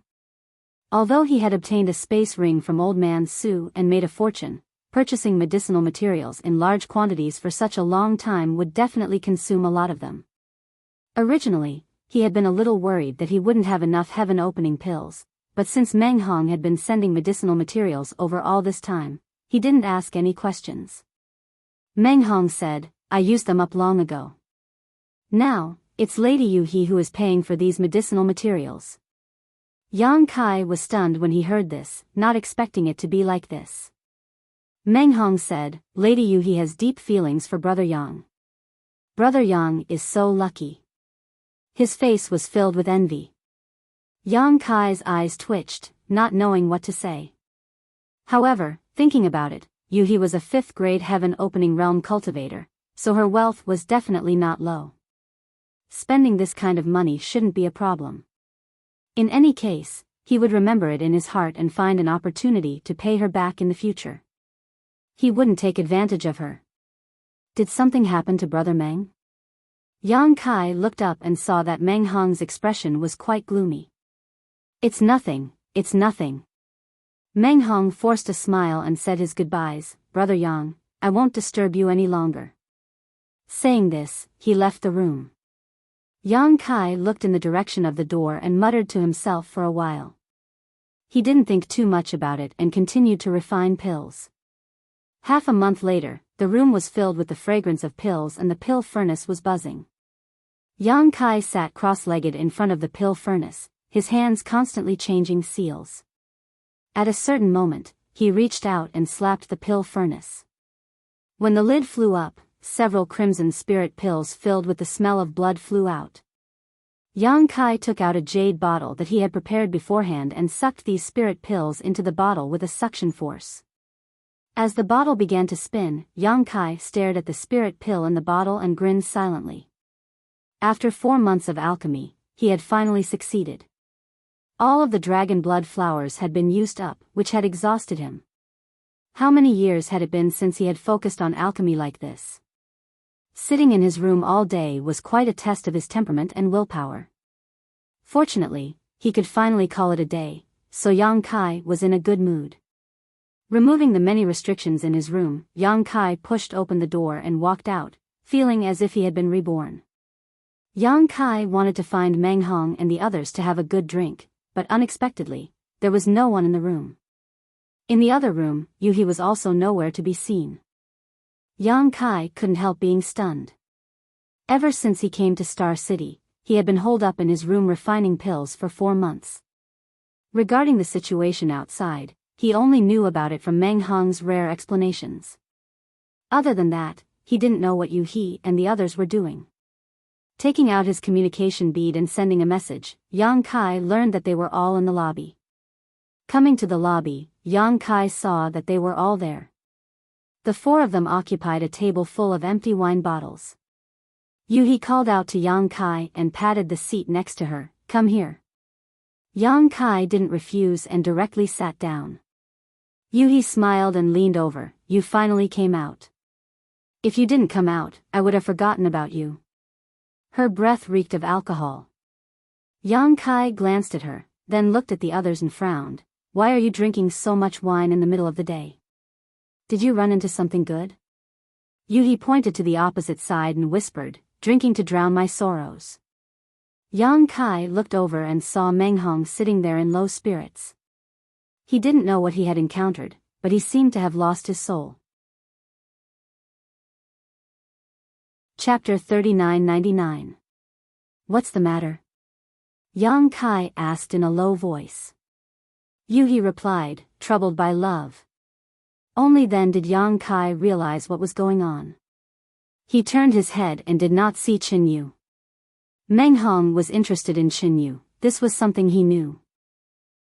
Although he had obtained a space ring from Old Man Su and made a fortune, purchasing medicinal materials in large quantities for such a long time would definitely consume a lot of them. Originally, he had been a little worried that he wouldn't have enough heaven-opening pills, but since Meng Hong had been sending medicinal materials over all this time, he didn't ask any questions. Meng Hong said, "I used them up long ago. Now, it's Lady Yu He who is paying for these medicinal materials." Yang Kai was stunned when he heard this, not expecting it to be like this. Meng Hong said, "Lady Yu He has deep feelings for Brother Yang. Brother Yang is so lucky." His face was filled with envy. Yang Kai's eyes twitched, not knowing what to say. However, thinking about it, Yu He was a 5th-grade heaven-opening realm cultivator, so her wealth was definitely not low. Spending this kind of money shouldn't be a problem. In any case, he would remember it in his heart and find an opportunity to pay her back in the future. He wouldn't take advantage of her. Did something happen to Brother Meng? Yang Kai looked up and saw that Meng Hong's expression was quite gloomy. It's nothing. Meng Hong forced a smile and said his goodbyes. "Brother Yang, I won't disturb you any longer." Saying this, he left the room. Yang Kai looked in the direction of the door and muttered to himself for a while. He didn't think too much about it and continued to refine pills. Half a month later, the room was filled with the fragrance of pills and the pill furnace was buzzing. Yang Kai sat cross-legged in front of the pill furnace, his hands constantly changing seals. At a certain moment, he reached out and slapped the pill furnace. When the lid flew up, several crimson spirit pills filled with the smell of blood flew out. Yang Kai took out a jade bottle that he had prepared beforehand and sucked these spirit pills into the bottle with a suction force. As the bottle began to spin, Yang Kai stared at the spirit pill in the bottle and grinned silently. After 4 months of alchemy, he had finally succeeded. All of the dragon blood flowers had been used up, which had exhausted him. How many years had it been since he had focused on alchemy like this? Sitting in his room all day was quite a test of his temperament and willpower. Fortunately, he could finally call it a day, so Yang Kai was in a good mood. Removing the many restrictions in his room, Yang Kai pushed open the door and walked out, feeling as if he had been reborn. Yang Kai wanted to find Meng Hong and the others to have a good drink, but unexpectedly, there was no one in the room. In the other room, Yu He was also nowhere to be seen. Yang Kai couldn't help being stunned. Ever since he came to Star City, he had been holed up in his room refining pills for 4 months. Regarding the situation outside, he only knew about it from Meng Hong's rare explanations. Other than that, he didn't know what Yu He and the others were doing. Taking out his communication bead and sending a message, Yang Kai learned that they were all in the lobby. Coming to the lobby, Yang Kai saw that they were all there. The 4 of them occupied a table full of empty wine bottles. Yu He called out to Yang Kai and patted the seat next to her, "Come here." Yang Kai didn't refuse and directly sat down. Yu He smiled and leaned over. "You finally came out. If you didn't come out, I would have forgotten about you." Her breath reeked of alcohol. Yang Kai glanced at her, then looked at the others and frowned. "Why are you drinking so much wine in the middle of the day? Did you run into something good?" Yu He pointed to the opposite side and whispered, "Drinking to drown my sorrows." Yang Kai looked over and saw Meng Hong sitting there in low spirits. He didn't know what he had encountered, but he seemed to have lost his soul. Chapter 3999. What's the matter? Yang Kai asked in a low voice. Yu He replied, "Troubled by love." Only then did Yang Kai realize what was going on. He turned his head and did not see Qin Yu. Meng Hong was interested in Qin Yu, this was something he knew.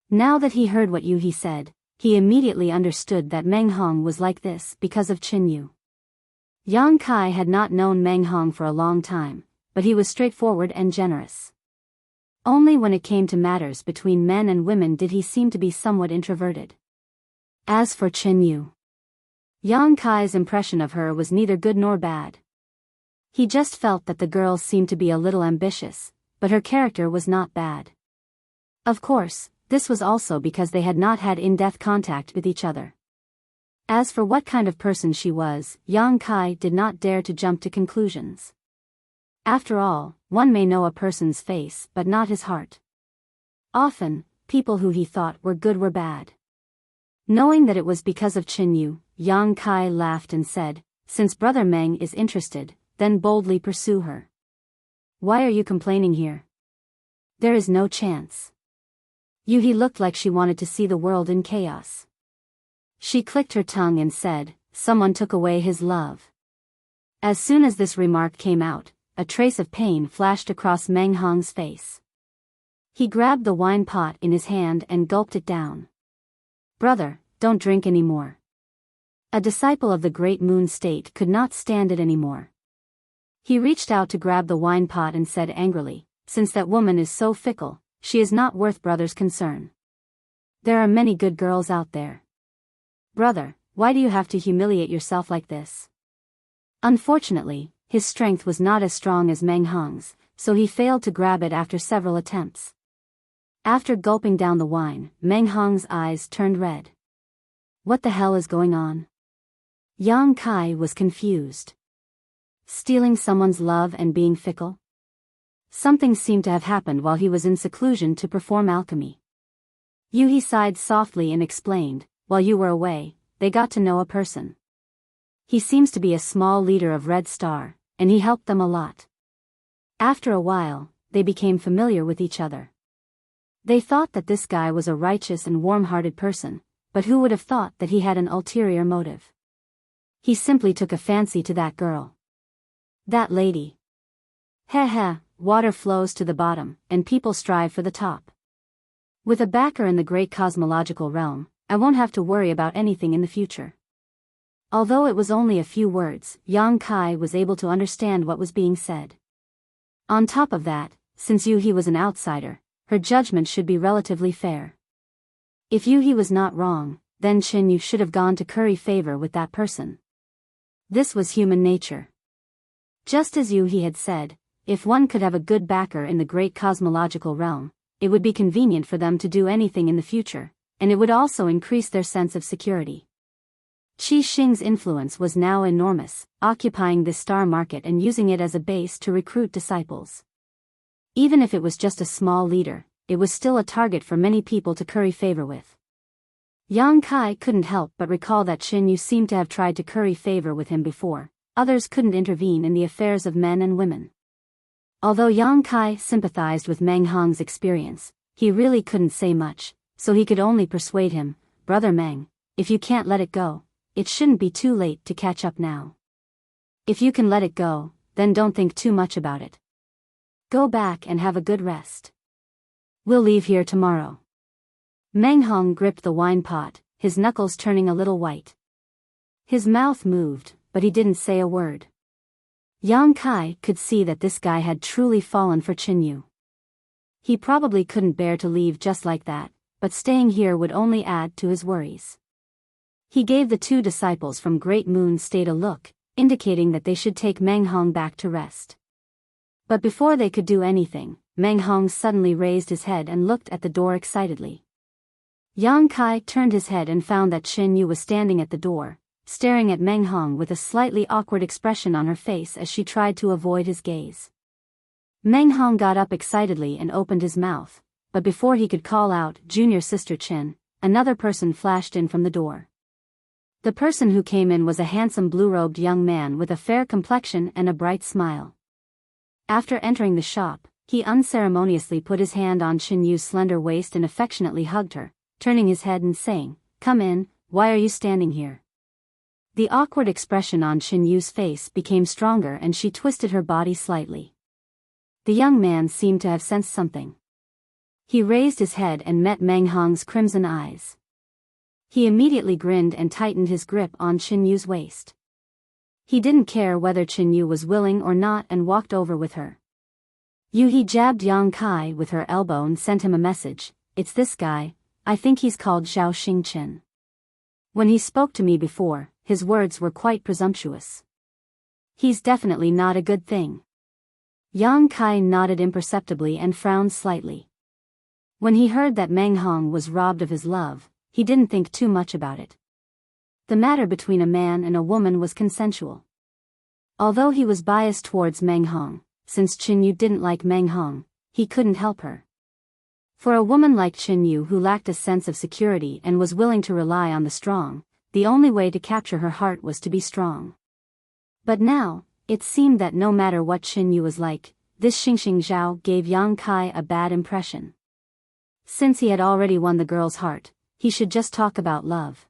Now that he heard what Yu He said, he immediately understood that Meng Hong was like this because of Qin Yu. Yang Kai had not known Meng Hong for a long time, but he was straightforward and generous. Only when it came to matters between men and women did he seem to be somewhat introverted. As for Qin Yu, Yang Kai's impression of her was neither good nor bad. He just felt that the girl seemed to be a little ambitious, but her character was not bad. Of course, this was also because they had not had in-depth contact with each other. As for what kind of person she was, Yang Kai did not dare to jump to conclusions. After all, one may know a person's face but not his heart. Often, people who he thought were good were bad. Knowing that it was because of Qin Yu, Yang Kai laughed and said, "Since Brother Meng is interested, then boldly pursue her. Why are you complaining here? There is no chance." Yuhi looked like she wanted to see the world in chaos. She clicked her tongue and said, "Someone took away his love." As soon as this remark came out, a trace of pain flashed across Meng Hong's face. He grabbed the wine pot in his hand and gulped it down. "Brother, don't drink anymore." A disciple of the Great Moon State could not stand it anymore. He reached out to grab the wine pot and said angrily, "Since that woman is so fickle, she is not worth brother's concern. There are many good girls out there. Brother, why do you have to humiliate yourself like this?" Unfortunately, his strength was not as strong as Meng Hong's, so he failed to grab it after several attempts. After gulping down the wine, Meng Hong's eyes turned red. What the hell is going on? Yang Kai was confused. Stealing someone's love and being fickle? Something seemed to have happened while he was in seclusion to perform alchemy. Yuhi sighed softly and explained, "While you were away, they got to know a person. He seems to be a small leader of Red Star, and he helped them a lot. After a while, they became familiar with each other. They thought that this guy was a righteous and warm-hearted person, but who would have thought that he had an ulterior motive? He simply took a fancy to that girl. That lady. Heh heh, water flows to the bottom, and people strive for the top. With a backer in the great cosmological realm, I won't have to worry about anything in the future." Although it was only a few words, Yang Kai was able to understand what was being said. On top of that, since Yuhi was an outsider, her judgment should be relatively fair. If Yuhi was not wrong, then Qin Yu should have gone to curry favor with that person. This was human nature. Just as Yuhi had said, if one could have a good backer in the great cosmological realm, it would be convenient for them to do anything in the future, and it would also increase their sense of security. Qi Xing's influence was now enormous, occupying this star market and using it as a base to recruit disciples. Even if it was just a small leader, it was still a target for many people to curry favor with. Yang Kai couldn't help but recall that Qin Yu seemed to have tried to curry favor with him before. Others couldn't intervene in the affairs of men and women. Although Yang Kai sympathized with Meng Hong's experience, he really couldn't say much, so he could only persuade him, "Brother Meng, if you can't let it go, it shouldn't be too late to catch up now. If you can let it go, then don't think too much about it. Go back and have a good rest. We'll leave here tomorrow." Meng Hong gripped the wine pot, his knuckles turning a little white. His mouth moved, but he didn't say a word. Yang Kai could see that this guy had truly fallen for Qin Yu. He probably couldn't bear to leave just like that, but staying here would only add to his worries. He gave the two disciples from Great Moon State a look, indicating that they should take Meng Hong back to rest. But before they could do anything, Meng Hong suddenly raised his head and looked at the door excitedly. Yang Kai turned his head and found that Qin Yu was standing at the door, staring at Meng Hong with a slightly awkward expression on her face as she tried to avoid his gaze. Meng Hong got up excitedly and opened his mouth, but before he could call out, "Junior Sister Qin," another person flashed in from the door. The person who came in was a handsome blue-robed young man with a fair complexion and a bright smile. After entering the shop, he unceremoniously put his hand on Qin Yu's slender waist and affectionately hugged her, turning his head and saying, "Come in, why are you standing here?" The awkward expression on Qin Yu's face became stronger and she twisted her body slightly. The young man seemed to have sensed something. He raised his head and met Meng Hong's crimson eyes. He immediately grinned and tightened his grip on Qin Yu's waist. He didn't care whether Qin Yu was willing or not and walked over with her. Yuhi jabbed Yang Kai with her elbow and sent him a message, "It's this guy, I think he's called Zhao Xingchen. When he spoke to me before, his words were quite presumptuous. He's definitely not a good thing." Yang Kai nodded imperceptibly and frowned slightly. When he heard that Meng Hong was robbed of his love, he didn't think too much about it. The matter between a man and a woman was consensual. Although he was biased towards Meng Hong, since Qin Yu didn't like Meng Hong, he couldn't help her. For a woman like Qin Yu who lacked a sense of security and was willing to rely on the strong, the only way to capture her heart was to be strong. But now, it seemed that no matter what Qin Yu was like, this Xingxing Zhao gave Yang Kai a bad impression. Since he had already won the girl's heart, he should just talk about love.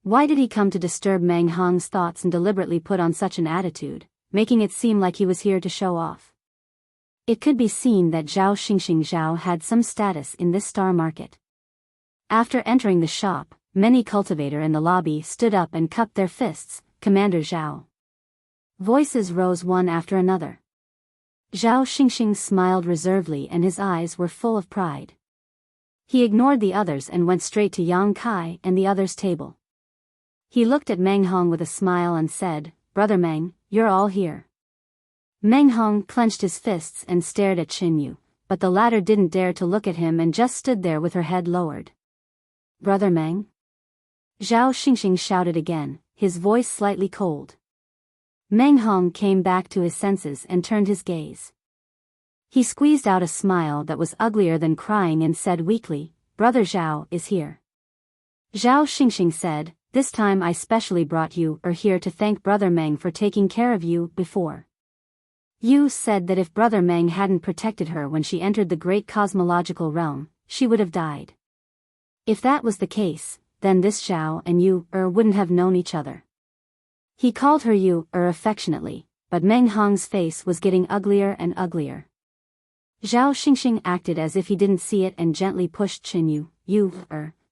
Why did he come to disturb Meng Hong's thoughts and deliberately put on such an attitude, making it seem like he was here to show off? It could be seen that Zhao Xingxing Zhao had some status in this star market. After entering the shop, many cultivators in the lobby stood up and cupped their fists. Commander Zhao. Voices rose one after another. Zhao Xingxing smiled reservedly and his eyes were full of pride. He ignored the others and went straight to Yang Kai and the others' table. He looked at Meng Hong with a smile and said, "Brother Meng, you're all here." Meng Hong clenched his fists and stared at Qin Yu, but the latter didn't dare to look at him and just stood there with her head lowered. "Brother Meng?" Zhao Xingxing shouted again, his voice slightly cold. Meng Hong came back to his senses and turned his gaze. He squeezed out a smile that was uglier than crying and said weakly, "Brother Zhao is here." Zhao Xingxing said, "This time I specially brought you here to thank Brother Meng for taking care of you before. You said that if Brother Meng hadn't protected her when she entered the great cosmological realm, she would have died. If that was the case, then this Zhao and you wouldn't have known each other." He called her you affectionately, but Meng Hong's face was getting uglier and uglier. Zhao Xingxing acted as if he didn't see it and gently pushed Qin Yu.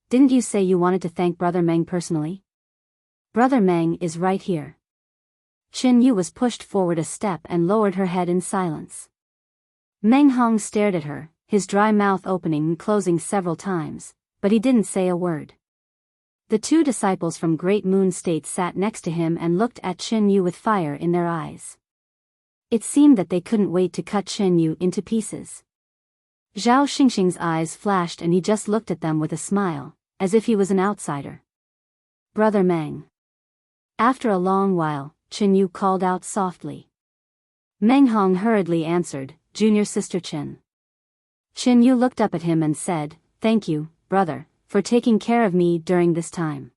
Didn't you say you wanted to thank Brother Meng personally? Brother Meng is right here." Qin Yu was pushed forward a step and lowered her head in silence. Meng Hong stared at her, his dry mouth opening and closing several times, but he didn't say a word. The two disciples from Great Moon State sat next to him and looked at Qin Yu with fire in their eyes. It seemed that they couldn't wait to cut Qin Yu into pieces. Zhao Xingxing's eyes flashed and he just looked at them with a smile, as if he was an outsider. "Brother Meng." After a long while, Qin Yu called out softly. Meng Hong hurriedly answered, "Junior Sister Qin." Qin Yu looked up at him and said, "Thank you, brother, for taking care of me during this time.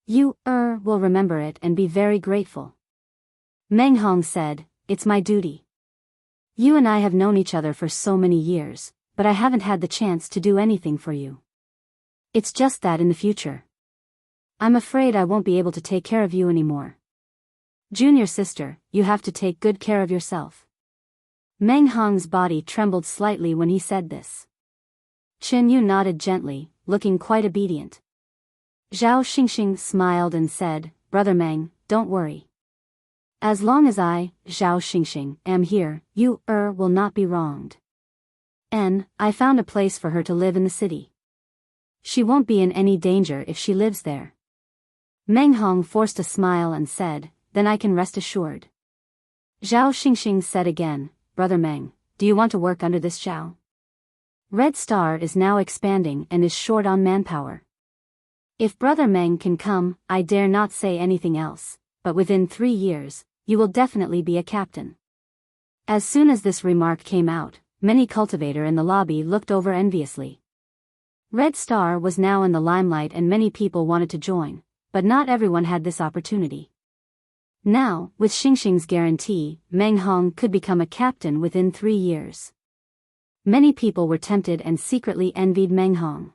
You, will remember it and be very grateful." Meng Hong said, "It's my duty. You and I have known each other for so many years, but I haven't had the chance to do anything for you. It's just that in the future, I'm afraid I won't be able to take care of you anymore. Junior sister, you have to take good care of yourself." Meng Hong's body trembled slightly when he said this. Qin Yu nodded gently, looking quite obedient. Zhao Xingxing smiled and said, "Brother Meng, don't worry. As long as I, Zhao Xingxing, am here, you, will not be wronged. And I found a place for her to live in the city. She won't be in any danger if she lives there." Meng Hong forced a smile and said, "Then I can rest assured." Zhao Xingxing said again, "Brother Meng, do you want to work under this Zhao? Red Star is now expanding and is short on manpower. If Brother Meng can come, I dare not say anything else, but within 3 years, you will definitely be a captain." As soon as this remark came out, many cultivators in the lobby looked over enviously. Red Star was now in the limelight and many people wanted to join, but not everyone had this opportunity. Now, with Xingxing's guarantee, Meng Hong could become a captain within 3 years. Many people were tempted and secretly envied Meng Hong.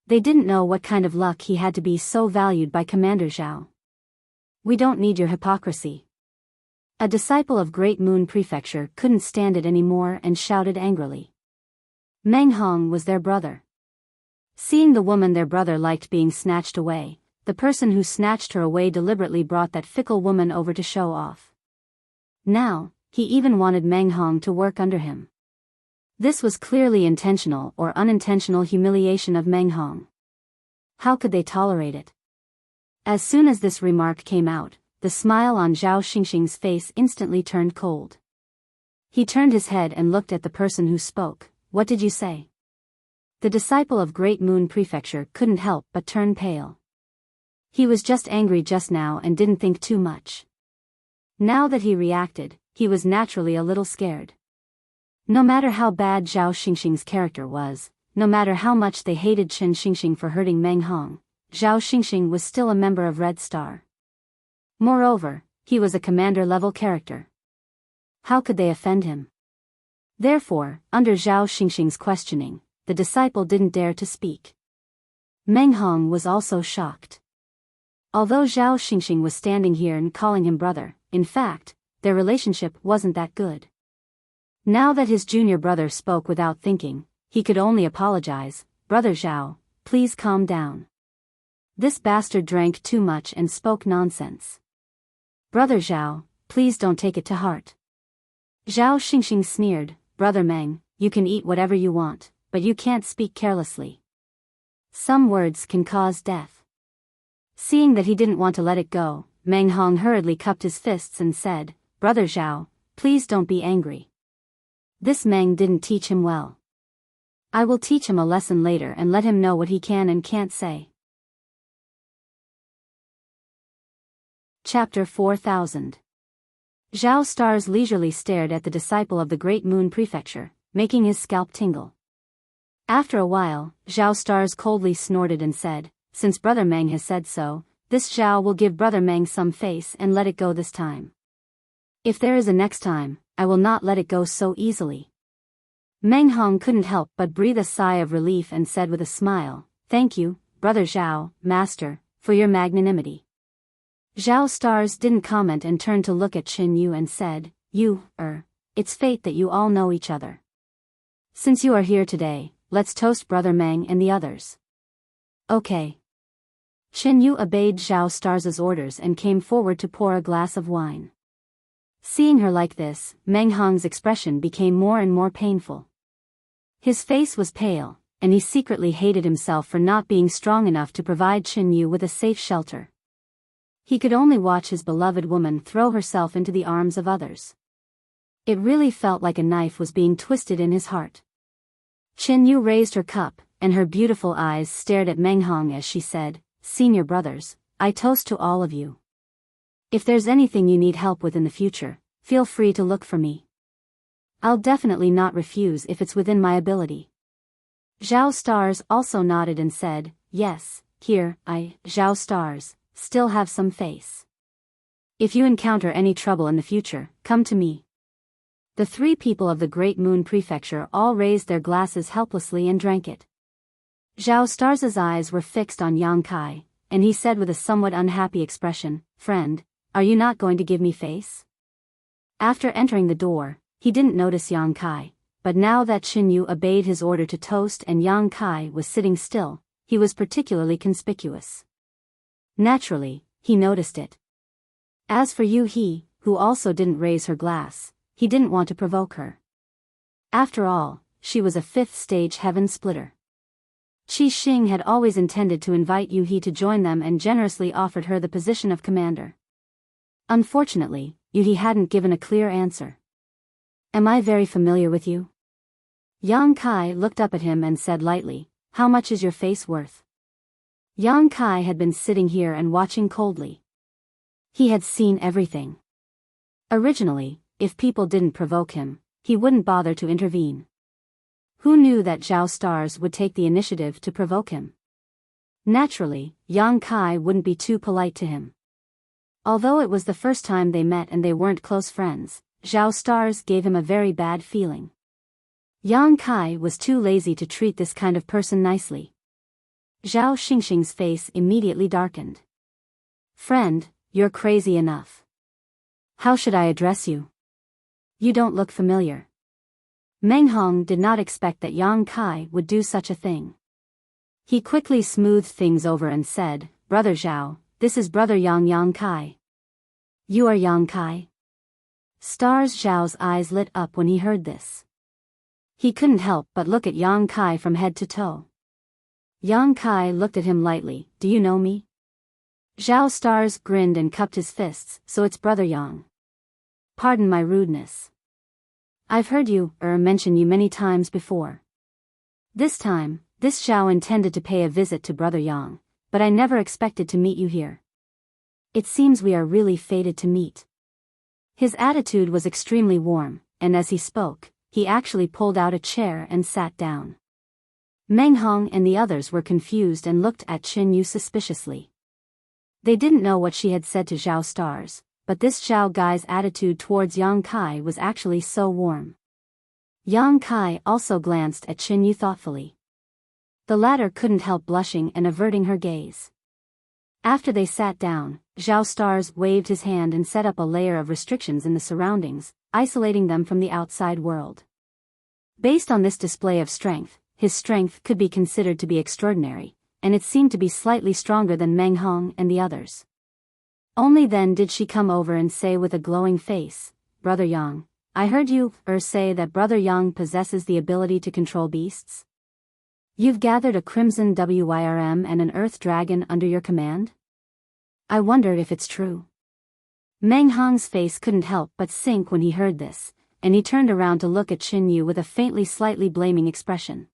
They didn't know what kind of luck he had to be so valued by Commander Zhao. "We don't need your hypocrisy." A disciple of Great Moon Prefecture couldn't stand it anymore and shouted angrily. Meng Hong was their brother. Seeing the woman their brother liked being snatched away, the person who snatched her away deliberately brought that fickle woman over to show off. Now, he even wanted Meng Hong to work under him. This was clearly intentional or unintentional humiliation of Meng Hong. How could they tolerate it? As soon as this remark came out, the smile on Zhao Xingxing's face instantly turned cold. He turned his head and looked at the person who spoke. "What did you say?" The disciple of Great Moon Prefecture couldn't help but turn pale. He was just angry just now and didn't think too much. Now that he reacted, he was naturally a little scared. No matter how bad Zhao Xingxing's character was, no matter how much they hated Chen Xingxing for hurting Meng Hong, Zhao Xingxing was still a member of Red Star. Moreover, he was a commander-level character. How could they offend him? Therefore, under Zhao Xingxing's questioning, the disciple didn't dare to speak. Meng Hong was also shocked. Although Zhao Xingxing was standing here and calling him brother, in fact, their relationship wasn't that good. Now that his junior brother spoke without thinking, he could only apologize. Brother Zhao, please calm down. This bastard drank too much and spoke nonsense. Brother Zhao, please don't take it to heart. Zhao Xingxing sneered, Brother Meng, you can eat whatever you want, but you can't speak carelessly. Some words can cause death. Seeing that he didn't want to let it go, Meng Hong hurriedly cupped his fists and said, Brother Zhao, please don't be angry. This Meng didn't teach him well. I will teach him a lesson later and let him know what he can and can't say. Chapter 4000. Zhao Stars leisurely stared at the disciple of the Great Moon Prefecture, making his scalp tingle. After a while, Zhao Stars coldly snorted and said, Since Brother Meng has said so, this Zhao will give Brother Meng some face and let it go this time. If there is a next time, I will not let it go so easily. Meng Hong couldn't help but breathe a sigh of relief and said with a smile, Thank you, Brother Zhao, Master, for your magnanimity. Zhao Stars didn't comment and turned to look at Qin Yu and said, It's fate that you all know each other. Since you are here today, let's toast Brother Meng and the others. Okay. Qin Yu obeyed Zhao Stars' orders and came forward to pour a glass of wine. Seeing her like this, Meng Hong's expression became more and more painful. His face was pale, and he secretly hated himself for not being strong enough to provide Qin Yu with a safe shelter. He could only watch his beloved woman throw herself into the arms of others. It really felt like a knife was being twisted in his heart. Qin Yu raised her cup, and her beautiful eyes stared at Meng Hong as she said, Senior brothers, I toast to all of you. If there's anything you need help with in the future, feel free to look for me. I'll definitely not refuse if it's within my ability. Zhao Stars also nodded and said, Yes, here, Zhao Stars, still have some face. If you encounter any trouble in the future, come to me. The three people of the Great Moon Prefecture all raised their glasses helplessly and drank it. Zhao Stars' eyes were fixed on Yang Kai, and he said with a somewhat unhappy expression, Friend, are you not going to give me face? After entering the door, he didn't notice Yang Kai, but now that Qin Yu obeyed his order to toast and Yang Kai was sitting still, he was particularly conspicuous. Naturally, he noticed it. As for Yu He, who also didn't raise her glass, he didn't want to provoke her. After all, she was a fifth-stage heaven splitter. Qi Xing had always intended to invite Yu He to join them and generously offered her the position of commander. Unfortunately, Yu He hadn't given a clear answer. Am I very familiar with you? Yang Kai looked up at him and said lightly, How much is your face worth? Yang Kai had been sitting here and watching coldly. He had seen everything. Originally, if people didn't provoke him, he wouldn't bother to intervene. Who knew that Zhao Stars would take the initiative to provoke him? Naturally, Yang Kai wouldn't be too polite to him. Although it was the first time they met and they weren't close friends, Zhao Stars gave him a very bad feeling. Yang Kai was too lazy to treat this kind of person nicely. Zhao Xingxing's face immediately darkened. Friend, you're crazy enough. How should I address you? You don't look familiar. Meng Hong did not expect that Yang Kai would do such a thing. He quickly smoothed things over and said, Brother Zhao, this is Brother Yang Kai. You are Yang Kai? Stars Zhao's eyes lit up when he heard this. He couldn't help but look at Yang Kai from head to toe. Yang Kai looked at him lightly, Do you know me? Zhao Stars grinned and cupped his fists, So it's Brother Yang. Pardon my rudeness. I've heard you, mention you many times before. This time, this Zhao intended to pay a visit to Brother Yang, but I never expected to meet you here. It seems we are really fated to meet. His attitude was extremely warm, and as he spoke, he actually pulled out a chair and sat down. Meng Hong and the others were confused and looked at Qin Yu suspiciously. They didn't know what she had said to Zhao Stars, but this Zhao guy's attitude towards Yang Kai was actually so warm. Yang Kai also glanced at Qin Yu thoughtfully. The latter couldn't help blushing and averting her gaze. After they sat down, Zhao Stars waved his hand and set up a layer of restrictions in the surroundings, isolating them from the outside world. Based on this display of strength, his strength could be considered to be extraordinary, and it seemed to be slightly stronger than Meng Hong and the others. Only then did she come over and say with a glowing face, "Brother Yang, I heard you say that Brother Yang possesses the ability to control beasts. You've gathered a crimson wyrm and an earth dragon under your command? I wonder if it's true." Meng Hong's face couldn't help but sink when he heard this, and he turned around to look at Qin Yu with a faintly slightly blaming expression.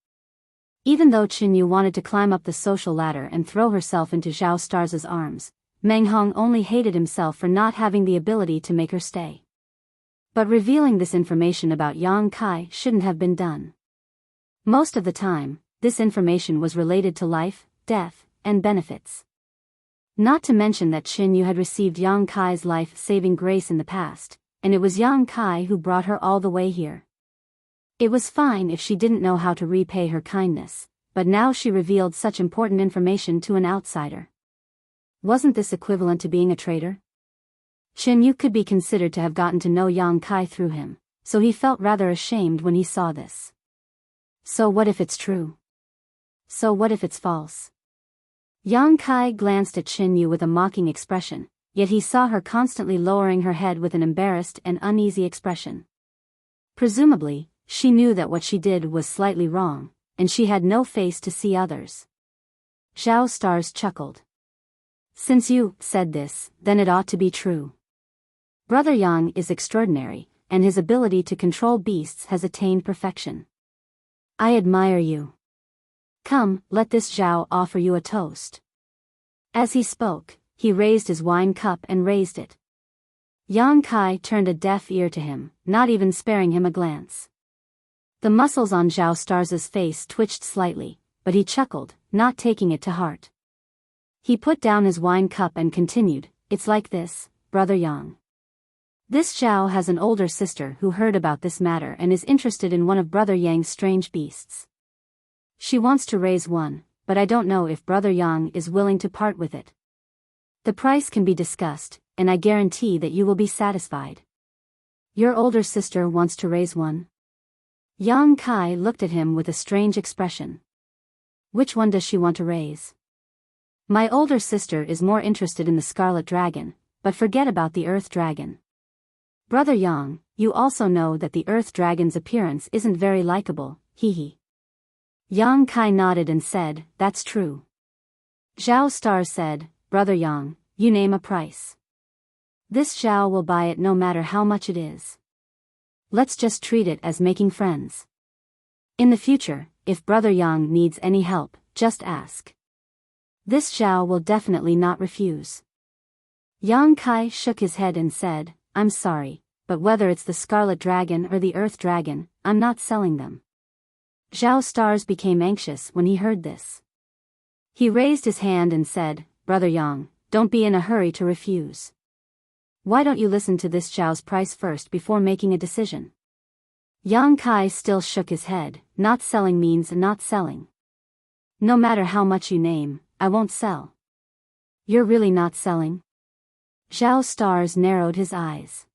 Even though Qin Yu wanted to climb up the social ladder and throw herself into Zhao Stars' arms, Meng Hong only hated himself for not having the ability to make her stay. But revealing this information about Yang Kai shouldn't have been done. Most of the time, this information was related to life, death, and benefits. Not to mention that Qin Yu had received Yang Kai's life-saving grace in the past, and it was Yang Kai who brought her all the way here. It was fine if she didn't know how to repay her kindness, but now she revealed such important information to an outsider. Wasn't this equivalent to being a traitor? Qin Yu could be considered to have gotten to know Yang Kai through him, so he felt rather ashamed when he saw this. So what if it's true? So what if it's false? Yang Kai glanced at Qin Yu with a mocking expression, yet he saw her constantly lowering her head with an embarrassed and uneasy expression. Presumably, she knew that what she did was slightly wrong, and she had no face to see others. Zhao Stars chuckled. "Since you said this, then it ought to be true. Brother Yang is extraordinary, and his ability to control beasts has attained perfection. I admire you. Come, let this Zhao offer you a toast." As he spoke, he raised his wine cup and raised it. Yang Kai turned a deaf ear to him, not even sparing him a glance. The muscles on Zhao Stars' face twitched slightly, but he chuckled, not taking it to heart. He put down his wine cup and continued, "It's like this, Brother Yang. This Zhao has an older sister who heard about this matter and is interested in one of Brother Yang's strange beasts. She wants to raise one, but I don't know if Brother Yang is willing to part with it. The price can be discussed, and I guarantee that you will be satisfied. Your older sister wants to raise one?" Yang Kai looked at him with a strange expression. "Which one does she want to raise?" "My older sister is more interested in the Scarlet Dragon, but forget about the Earth Dragon. Brother Yang, you also know that the Earth Dragon's appearance isn't very likable, hee." Yang Kai nodded and said, "That's true." Zhao Star said, "Brother Yang, you name a price. This Zhao will buy it no matter how much it is. Let's just treat it as making friends. In the future, if Brother Yang needs any help, just ask. This Zhao will definitely not refuse." Yang Kai shook his head and said, "I'm sorry, but whether it's the Scarlet Dragon or the Earth Dragon, I'm not selling them." Zhao Stars became anxious when he heard this. He raised his hand and said, "Brother Yang, don't be in a hurry to refuse. Why don't you listen to this Zhao's price first before making a decision?" Yang Kai still shook his head. "Not selling means not selling. No matter how much you name, I won't sell." "You're really not selling?" Zhao Stars narrowed his eyes.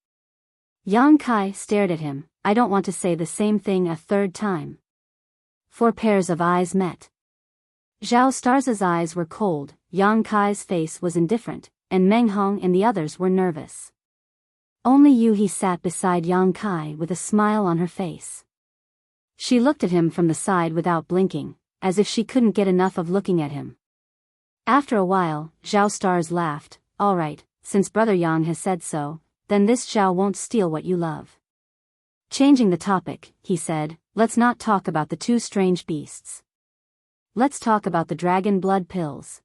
Yang Kai stared at him. "I don't want to say the same thing a third time." 4 pairs of eyes met. Zhao Stars' eyes were cold, Yang Kai's face was indifferent, and Meng Hong and the others were nervous. Only Yu-He sat beside Yang Kai with a smile on her face. She looked at him from the side without blinking, as if she couldn't get enough of looking at him. After a while, Zhao Stars laughed. "All right, since Brother Yang has said so, then this Zhao won't steal what you love." Changing the topic, he said, "Let's not talk about the 2 strange beasts. Let's talk about the dragon blood pills."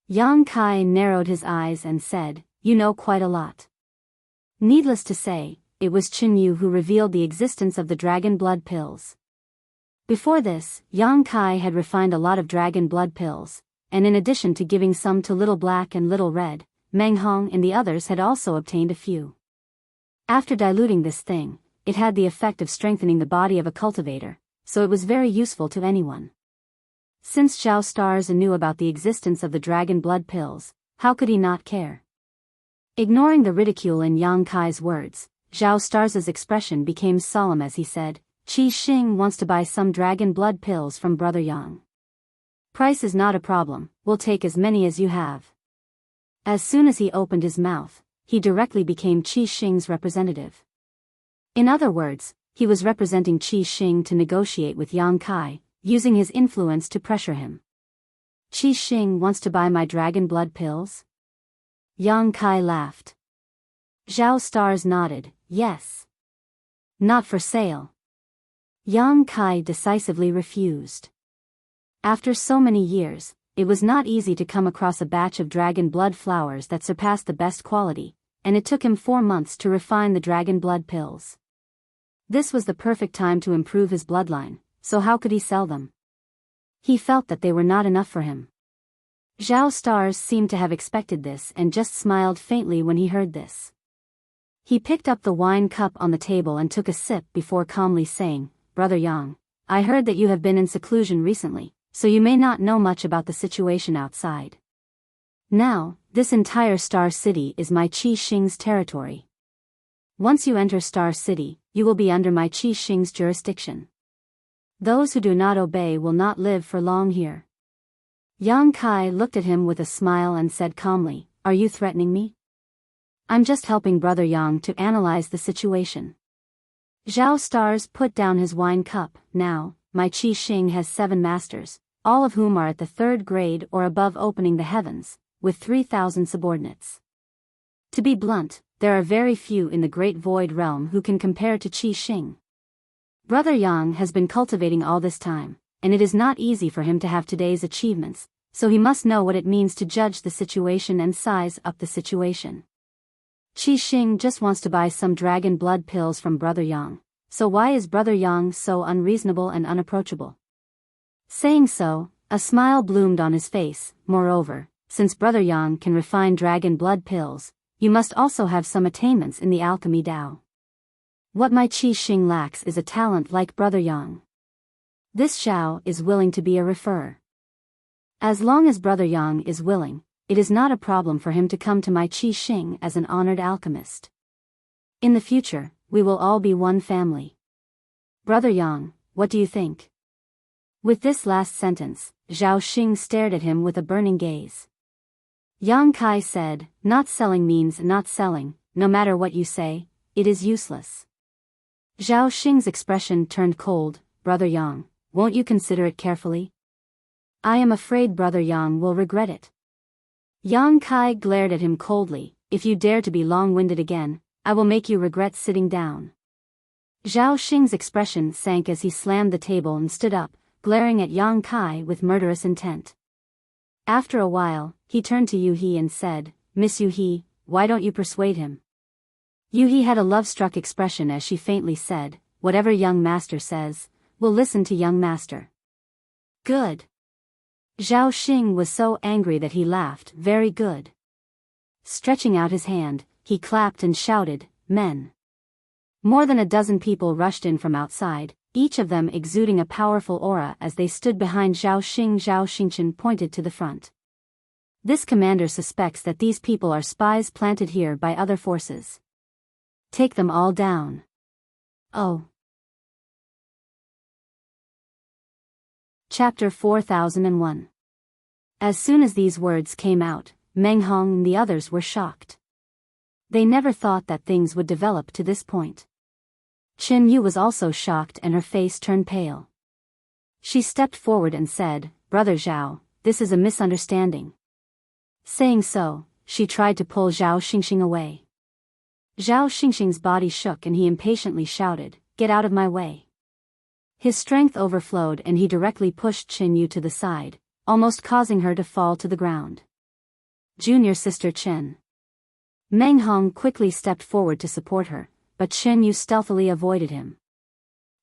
Yang Kai narrowed his eyes and said, "You know quite a lot. Needless to say, it was Qin Yu who revealed the existence of the dragon blood pills. Before this, Yang Kai had refined a lot of dragon blood pills, and in addition to giving some to Little Black and Little Red, Meng Hong and the others had also obtained a few. After diluting this thing, it had the effect of strengthening the body of a cultivator, so it was very useful to anyone. Since Zhao Stars knew about the existence of the dragon blood pills, how could he not care? Ignoring the ridicule in Yang Kai's words, Zhao Stars' expression became solemn as he said, Qi Xing wants to buy some dragon blood pills from Brother Yang. Price is not a problem, we'll take as many as you have. As soon as he opened his mouth, he directly became Qi Xing's representative. In other words, he was representing Qi Xing to negotiate with Yang Kai, using his influence to pressure him. Qi Xing wants to buy my dragon blood pills? Yang Kai laughed. Zhao Stars nodded, yes. Not for sale. Yang Kai decisively refused. After so many years, it was not easy to come across a batch of dragon blood flowers that surpassed the best quality, and it took him 4 months to refine the dragon blood pills. This was the perfect time to improve his bloodline, so how could he sell them? He felt that they were not enough for him. Zhao Stars seemed to have expected this and just smiled faintly when he heard this. He picked up the wine cup on the table and took a sip before calmly saying, Brother Yang, I heard that you have been in seclusion recently, so you may not know much about the situation outside. Now, this entire Star City is my Qi Xing's territory. Once you enter Star City, you will be under my Qi Xing's jurisdiction. Those who do not obey will not live for long here. Yang Kai looked at him with a smile and said calmly, Are you threatening me? I'm just helping Brother Yang to analyze the situation. Zhao Stars put down his wine cup. Now, my Qi Xing has 7 masters, all of whom are at the 3rd grade or above opening the heavens, with 3,000 subordinates. To be blunt, there are very few in the Great Void Realm who can compare to Qi Xing. Brother Yang has been cultivating all this time, and it is not easy for him to have today's achievements, so he must know what it means to judge the situation and size up the situation. Qi Xing just wants to buy some dragon blood pills from Brother Yang, so why is Brother Yang so unreasonable and unapproachable? Saying so, a smile bloomed on his face. Moreover, since Brother Yang can refine dragon blood pills, you must also have some attainments in the alchemy Dao. What my Qi Xing lacks is a talent like Brother Yang. This Xiao is willing to be a referrer. As long as Brother Yang is willing, it is not a problem for him to come to my Qi Xing as an honored alchemist. In the future, we will all be one family. Brother Yang, what do you think? With this last sentence, Zhao Xing stared at him with a burning gaze. Yang Kai said, Not selling means not selling, no matter what you say, it is useless. Zhao Xing's expression turned cold. Brother Yang, won't you consider it carefully? I am afraid Brother Yang will regret it. Yang Kai glared at him coldly. If you dare to be long-winded again, I will make you regret sitting down. Zhao Xing's expression sank as he slammed the table and stood up, glaring at Yang Kai with murderous intent. After a while, he turned to Yu He and said, Miss Yu He, why don't you persuade him? Yu He had a love-struck expression as she faintly said, Whatever young master says, we'll listen to young master. Good. Zhao Xing was so angry that he laughed. Very good. Stretching out his hand, he clapped and shouted, Men. More than a dozen people rushed in from outside, each of them exuding a powerful aura as they stood behind Zhao Xing. Zhao Xingchen pointed to the front. This commander suspects that these people are spies planted here by other forces. Take them all down. Oh. Chapter 4001. As soon as these words came out, Meng Hong and the others were shocked. They never thought that things would develop to this point. Qin Yu was also shocked and her face turned pale. She stepped forward and said, Brother Zhao, this is a misunderstanding. Saying so, she tried to pull Zhao Xingxing away. Zhao Xingxing's body shook and he impatiently shouted, Get out of my way. His strength overflowed and he directly pushed Qin Yu to the side, almost causing her to fall to the ground. Junior sister Chen. Meng Hong quickly stepped forward to support her, but Chen Yu stealthily avoided him.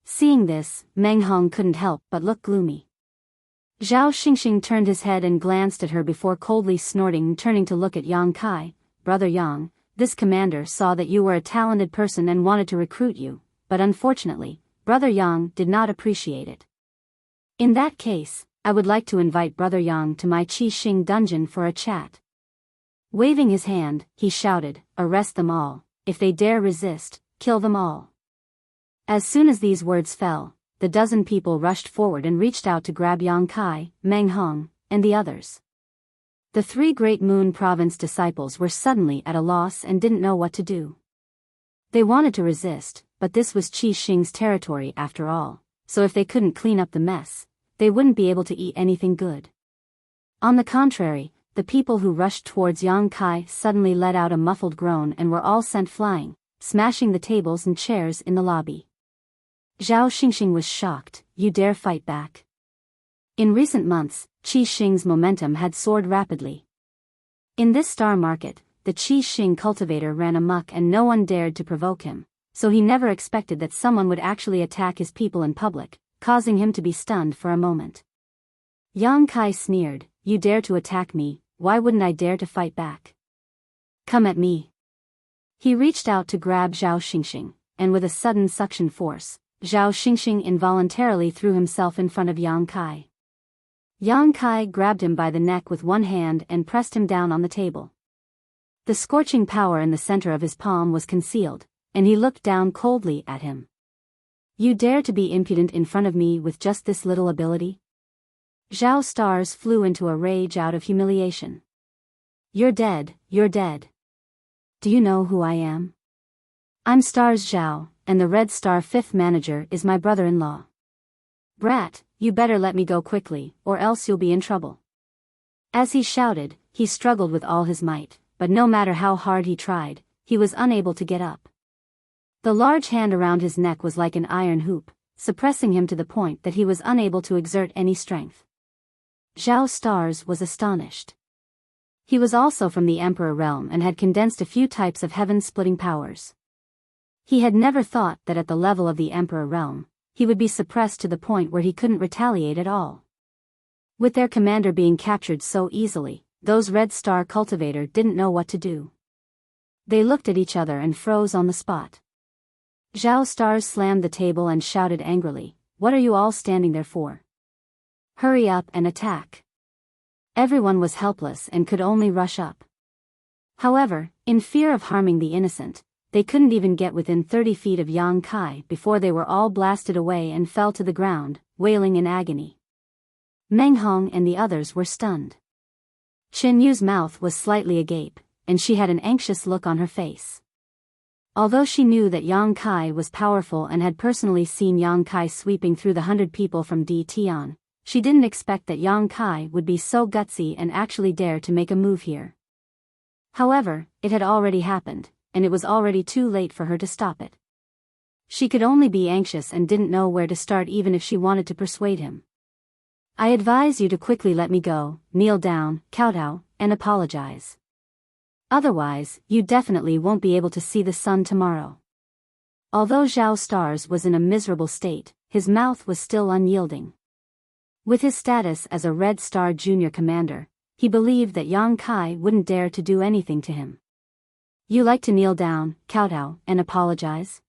Seeing this, Meng Hong couldn't help but look gloomy. Zhao Xingxing turned his head and glanced at her before coldly snorting and turning to look at Yang Kai. Brother Yang, this commander saw that you were a talented person and wanted to recruit you, but unfortunately, Brother Yang did not appreciate it. In that case, I would like to invite Brother Yang to my Qi Xing dungeon for a chat. Waving his hand, he shouted, arrest them all. If they dare resist, kill them all. As soon as these words fell, the dozen people rushed forward and reached out to grab Yang Kai, Meng Hong, and the others. The three Great Moon Province disciples were suddenly at a loss and didn't know what to do. They wanted to resist, but this was Qi Xing's territory after all, so if they couldn't clean up the mess, they wouldn't be able to eat anything good. On the contrary, the people who rushed towards Yang Kai suddenly let out a muffled groan and were all sent flying, smashing the tables and chairs in the lobby. Zhao Xingxing was shocked. You dare fight back? In recent months, Qi Xing's momentum had soared rapidly. In this star market, the Qi Xing cultivator ran amok and no one dared to provoke him, so he never expected that someone would actually attack his people in public, causing him to be stunned for a moment. Yang Kai sneered, you dare to attack me, why wouldn't I dare to fight back? Come at me. He reached out to grab Zhao Xingxing, and with a sudden suction force, Zhao Xingxing involuntarily threw himself in front of Yang Kai. Yang Kai grabbed him by the neck with one hand and pressed him down on the table. The scorching power in the center of his palm was concealed, and he looked down coldly at him. You dare to be impudent in front of me with just this little ability? Zhao Stars flew into a rage out of humiliation. You're dead, you're dead. Do you know who I am? I'm Stars Zhao, and the Red Star 5th manager is my brother-in-law. Brat, you better let me go quickly, or else you'll be in trouble. As he shouted, he struggled with all his might, but no matter how hard he tried, he was unable to get up. The large hand around his neck was like an iron hoop, suppressing him to the point that he was unable to exert any strength. Zhao Stars was astonished. He was also from the Emperor realm and had condensed a few types of heaven-splitting powers. He had never thought that at the level of the Emperor realm, he would be suppressed to the point where he couldn't retaliate at all. With their commander being captured so easily, those Red Star cultivator didn't know what to do. They looked at each other and froze on the spot. Zhao Stars slammed the table and shouted angrily, what are you all standing there for? Hurry up and attack. Everyone was helpless and could only rush up. However, in fear of harming the innocent, they couldn't even get within 30 feet of Yang Kai before they were all blasted away and fell to the ground, wailing in agony. Meng Hong and the others were stunned. Chen Yu's mouth was slightly agape, and she had an anxious look on her face. Although she knew that Yang Kai was powerful and had personally seen Yang Kai sweeping through the 100 people from Di Tian, she didn't expect that Yang Kai would be so gutsy and actually dare to make a move here. However, it had already happened, and it was already too late for her to stop it. She could only be anxious and didn't know where to start even if she wanted to persuade him. I advise you to quickly let me go, kneel down, kowtow, and apologize. Otherwise, you definitely won't be able to see the sun tomorrow. Although Zhao Stars was in a miserable state, his mouth was still unyielding. With his status as a Red Star Junior Commander, he believed that Yang Kai wouldn't dare to do anything to him. You like to kneel down, kowtow, and apologize?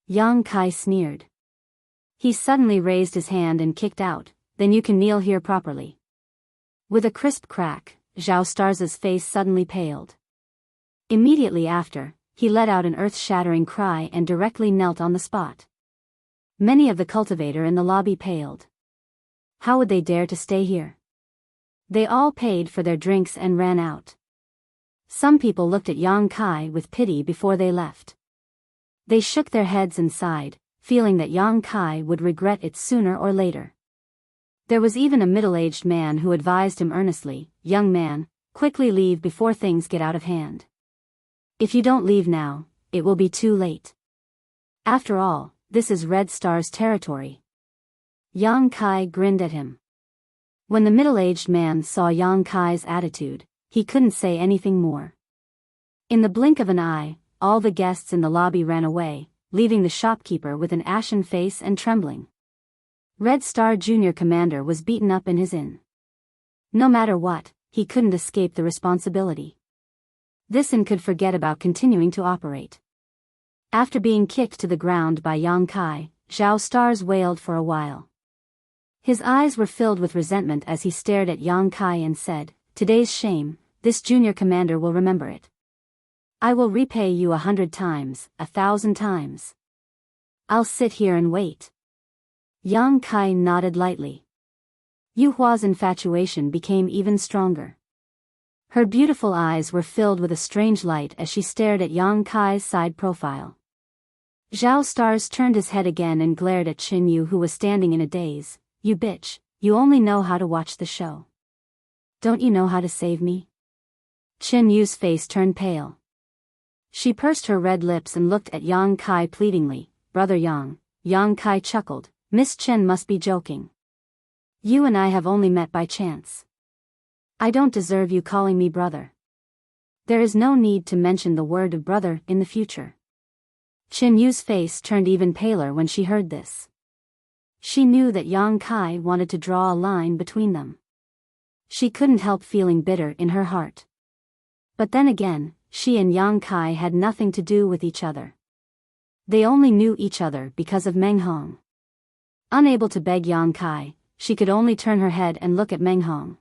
Yang Kai sneered. He suddenly raised his hand and kicked out, then you can kneel here properly. With a crisp crack, Zhao Stars' face suddenly paled. Immediately after, he let out an earth-shattering cry and directly knelt on the spot. Many of the cultivator in the lobby paled. How would they dare to stay here? They all paid for their drinks and ran out. Some people looked at Yang Kai with pity before they left. They shook their heads and sighed, feeling that Yang Kai would regret it sooner or later. There was even a middle-aged man who advised him earnestly, young man, quickly leave before things get out of hand. If you don't leave now, it will be too late. After all, this is Red Star's territory. Yang Kai grinned at him. When the middle-aged man saw Yang Kai's attitude, he couldn't say anything more. In the blink of an eye, all the guests in the lobby ran away, leaving the shopkeeper with an ashen face and trembling. Red Star Junior Commander was beaten up in his inn. No matter what, he couldn't escape the responsibility. This inn could forget about continuing to operate. After being kicked to the ground by Yang Kai, Zhao Stars wailed for a while. His eyes were filled with resentment as he stared at Yang Kai and said, "Today's shame, this junior commander will remember it. I will repay you 100 times, 1,000 times. I'll sit here and wait." Yang Kai nodded lightly. Yu Hua's infatuation became even stronger. Her beautiful eyes were filled with a strange light as she stared at Yang Kai's side profile. Zhao Stars turned his head again and glared at Qin Yu, who was standing in a daze. "You bitch, you only know how to watch the show. Don't you know how to save me?" Qin Yu's face turned pale. She pursed her red lips and looked at Yang Kai pleadingly. "Brother Yang." Yang Kai chuckled. "Miss Chen must be joking. You and I have only met by chance. I don't deserve you calling me brother. There is no need to mention the word of brother in the future." Qin Yu's face turned even paler when she heard this. She knew that Yang Kai wanted to draw a line between them. She couldn't help feeling bitter in her heart. But then again, she and Yang Kai had nothing to do with each other. They only knew each other because of Meng Hong. Unable to beg Yang Kai, she could only turn her head and look at Meng Hong.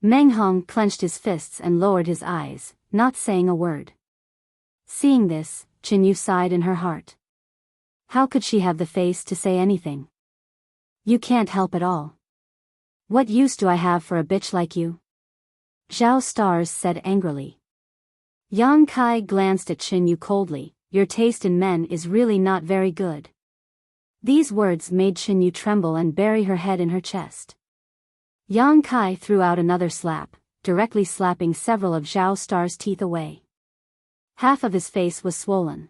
Meng Hong clenched his fists and lowered his eyes, not saying a word. Seeing this, Qin Yu sighed in her heart. How could she have the face to say anything? "You can't help at all. What use do I have for a bitch like you?" Zhao Stars said angrily. Yang Kai glanced at Qin Yu coldly. "Your taste in men is really not very good." These words made Qin Yu tremble and bury her head in her chest. Yang Kai threw out another slap, directly slapping several of Zhao Star's teeth away. Half of his face was swollen.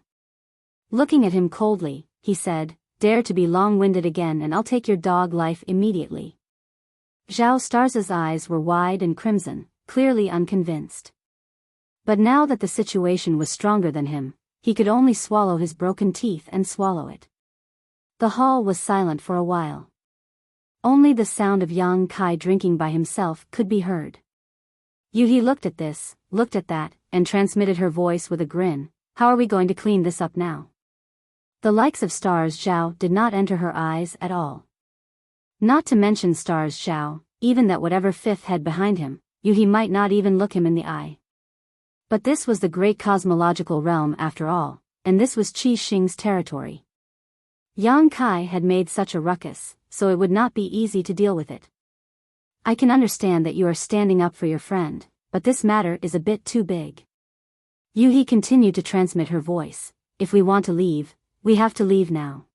Looking at him coldly, he said, "Dare to be long-winded again and I'll take your dog life immediately." Zhao Star's eyes were wide and crimson, clearly unconvinced. But now that the situation was stronger than him, he could only swallow his broken teeth and swallow it. The hall was silent for a while. Only the sound of Yang Kai drinking by himself could be heard. Yuhi looked at this, looked at that, and transmitted her voice with a grin. "How are we going to clean this up now?" The likes of Stars Zhao did not enter her eyes at all. Not to mention Stars Zhao, even that whatever fifth head behind him, Yuhi might not even look him in the eye. But this was the great cosmological realm after all, and this was Qi Xing's territory. Yang Kai had made such a ruckus, so it would not be easy to deal with it. "I can understand that you are standing up for your friend, but this matter is a bit too big." Yuhi continued to transmit her voice. "If we want to leave, we have to leave now.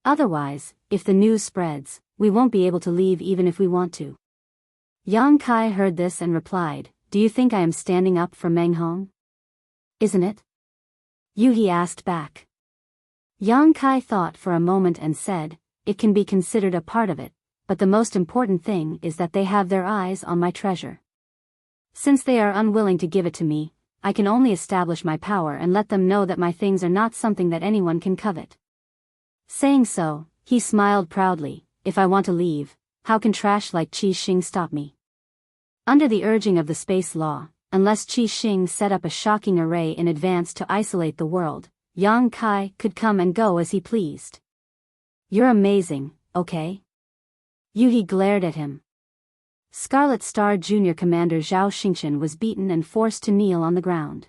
Otherwise, if the news spreads, we won't be able to leave even if we want to." Yang Kai heard this and replied, "Do you think I am standing up for Meng Hong? Isn't it?" Yuhi asked back. Yang Kai thought for a moment and said, "It can be considered a part of it, but the most important thing is that they have their eyes on my treasure. Since they are unwilling to give it to me, I can only establish my power and let them know that my things are not something that anyone can covet." Saying so, he smiled proudly. "If I want to leave, how can trash like Qi Xing stop me? Under the urging of the space law, unless Qi Xing set up a shocking array in advance to isolate the world, Yang Kai could come and go as he pleased." "You're amazing, okay?" Yuhi glared at him. Scarlet Star Junior Commander Zhao Xingchen was beaten and forced to kneel on the ground.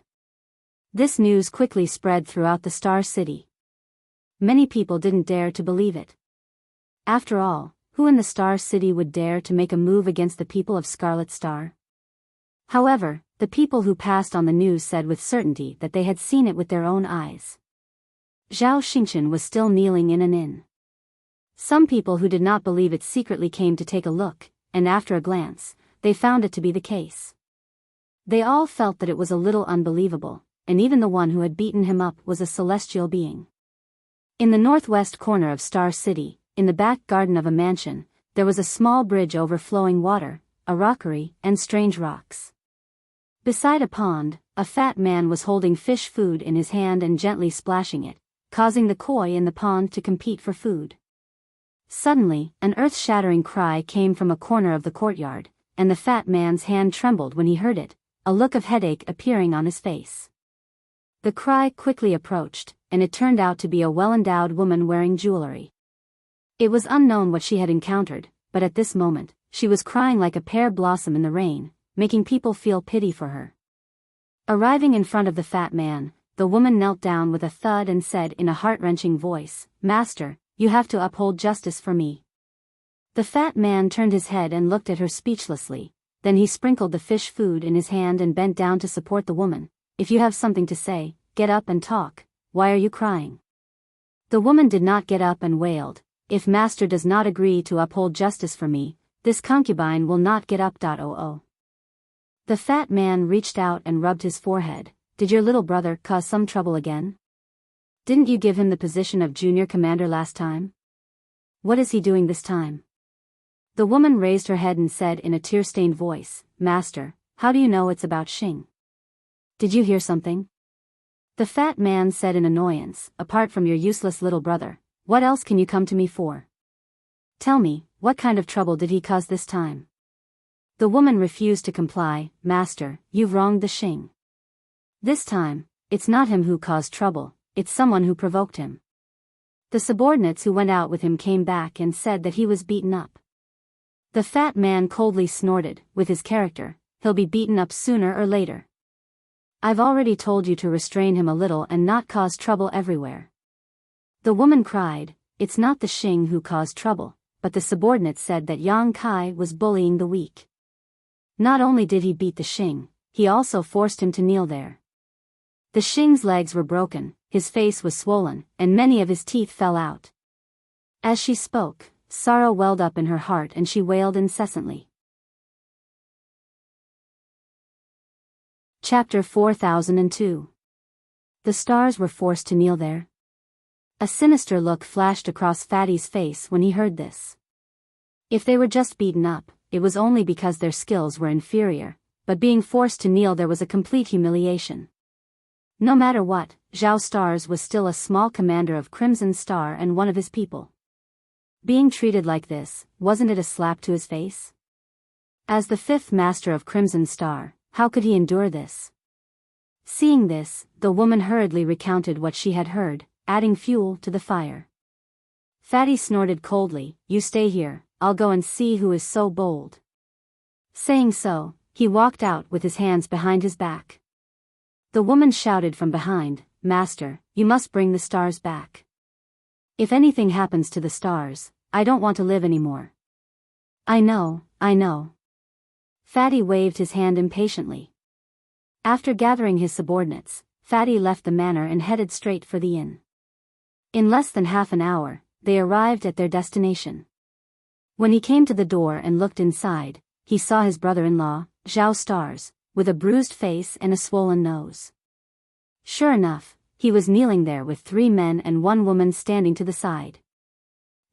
This news quickly spread throughout the Star City. Many people didn't dare to believe it. After all, who in the Star City would dare to make a move against the people of Scarlet Star? However, the people who passed on the news said with certainty that they had seen it with their own eyes. Zhao Xingchen was still kneeling in an inn. Some people who did not believe it secretly came to take a look, and after a glance, they found it to be the case. They all felt that it was a little unbelievable, and even the one who had beaten him up was a celestial being. In the northwest corner of Star City, in the back garden of a mansion, there was a small bridge over flowing water, a rockery, and strange rocks. Beside a pond, a fat man was holding fish food in his hand and gently splashing it, causing the koi in the pond to compete for food. Suddenly, an earth-shattering cry came from a corner of the courtyard, and the fat man's hand trembled when he heard it, a look of headache appearing on his face. The cry quickly approached, and it turned out to be a well-endowed woman wearing jewelry. It was unknown what she had encountered, but at this moment, she was crying like a pear blossom in the rain, making people feel pity for her. Arriving in front of the fat man, the woman knelt down with a thud and said in a heart-wrenching voice, "Master, you have to uphold justice for me." The fat man turned his head and looked at her speechlessly, then he sprinkled the fish food in his hand and bent down to support the woman. "If you have something to say, get up and talk. Why are you crying?" The woman did not get up and wailed, "If master does not agree to uphold justice for me, this concubine will not get up. The fat man reached out and rubbed his forehead. "Did your little brother cause some trouble again? Didn't you give him the position of junior commander last time? What is he doing this time?" The woman raised her head and said in a tear-stained voice, "Master, how do you know it's about Xing? Did you hear something?" The fat man said in annoyance, "Apart from your useless little brother, what else can you come to me for? Tell me, what kind of trouble did he cause this time?" The woman refused to comply. "Master, you've wronged the Xing. This time, it's not him who caused trouble, it's someone who provoked him." The subordinates who went out with him came back and said that he was beaten up. The fat man coldly snorted, "With his character, he'll be beaten up sooner or later. I've already told you to restrain him a little and not cause trouble everywhere." The woman cried, "It's not the Xing who caused trouble," but the subordinates said that Yang Kai was bullying the weak. Not only did he beat the Xing, he also forced him to kneel there. The Xing's legs were broken, his face was swollen, and many of his teeth fell out. As she spoke, sorrow welled up in her heart and she wailed incessantly. Chapter 4002. The stars were forced to kneel there. A sinister look flashed across Fatty's face when he heard this. If they were just beaten up, it was only because their skills were inferior, but being forced to kneel there was a complete humiliation. No matter what, Zhao Stars was still a small commander of Crimson Star and one of his people. Being treated like this, wasn't it a slap to his face? As the fifth master of Crimson Star, how could he endure this? Seeing this, the woman hurriedly recounted what she had heard, adding fuel to the fire. Fatty snorted coldly, "You stay here, I'll go and see who is so bold." Saying so, he walked out with his hands behind his back. The woman shouted from behind, "Master, you must bring the stars back. If anything happens to the stars, I don't want to live anymore." I know. Fatty waved his hand impatiently. After gathering his subordinates, Fatty left the manor and headed straight for the inn. In less than half an hour, they arrived at their destination. When he came to the door and looked inside, he saw his brother-in-law, Zhao Stars, with a bruised face and a swollen nose. Sure enough, he was kneeling there with 3 men and 1 woman standing to the side.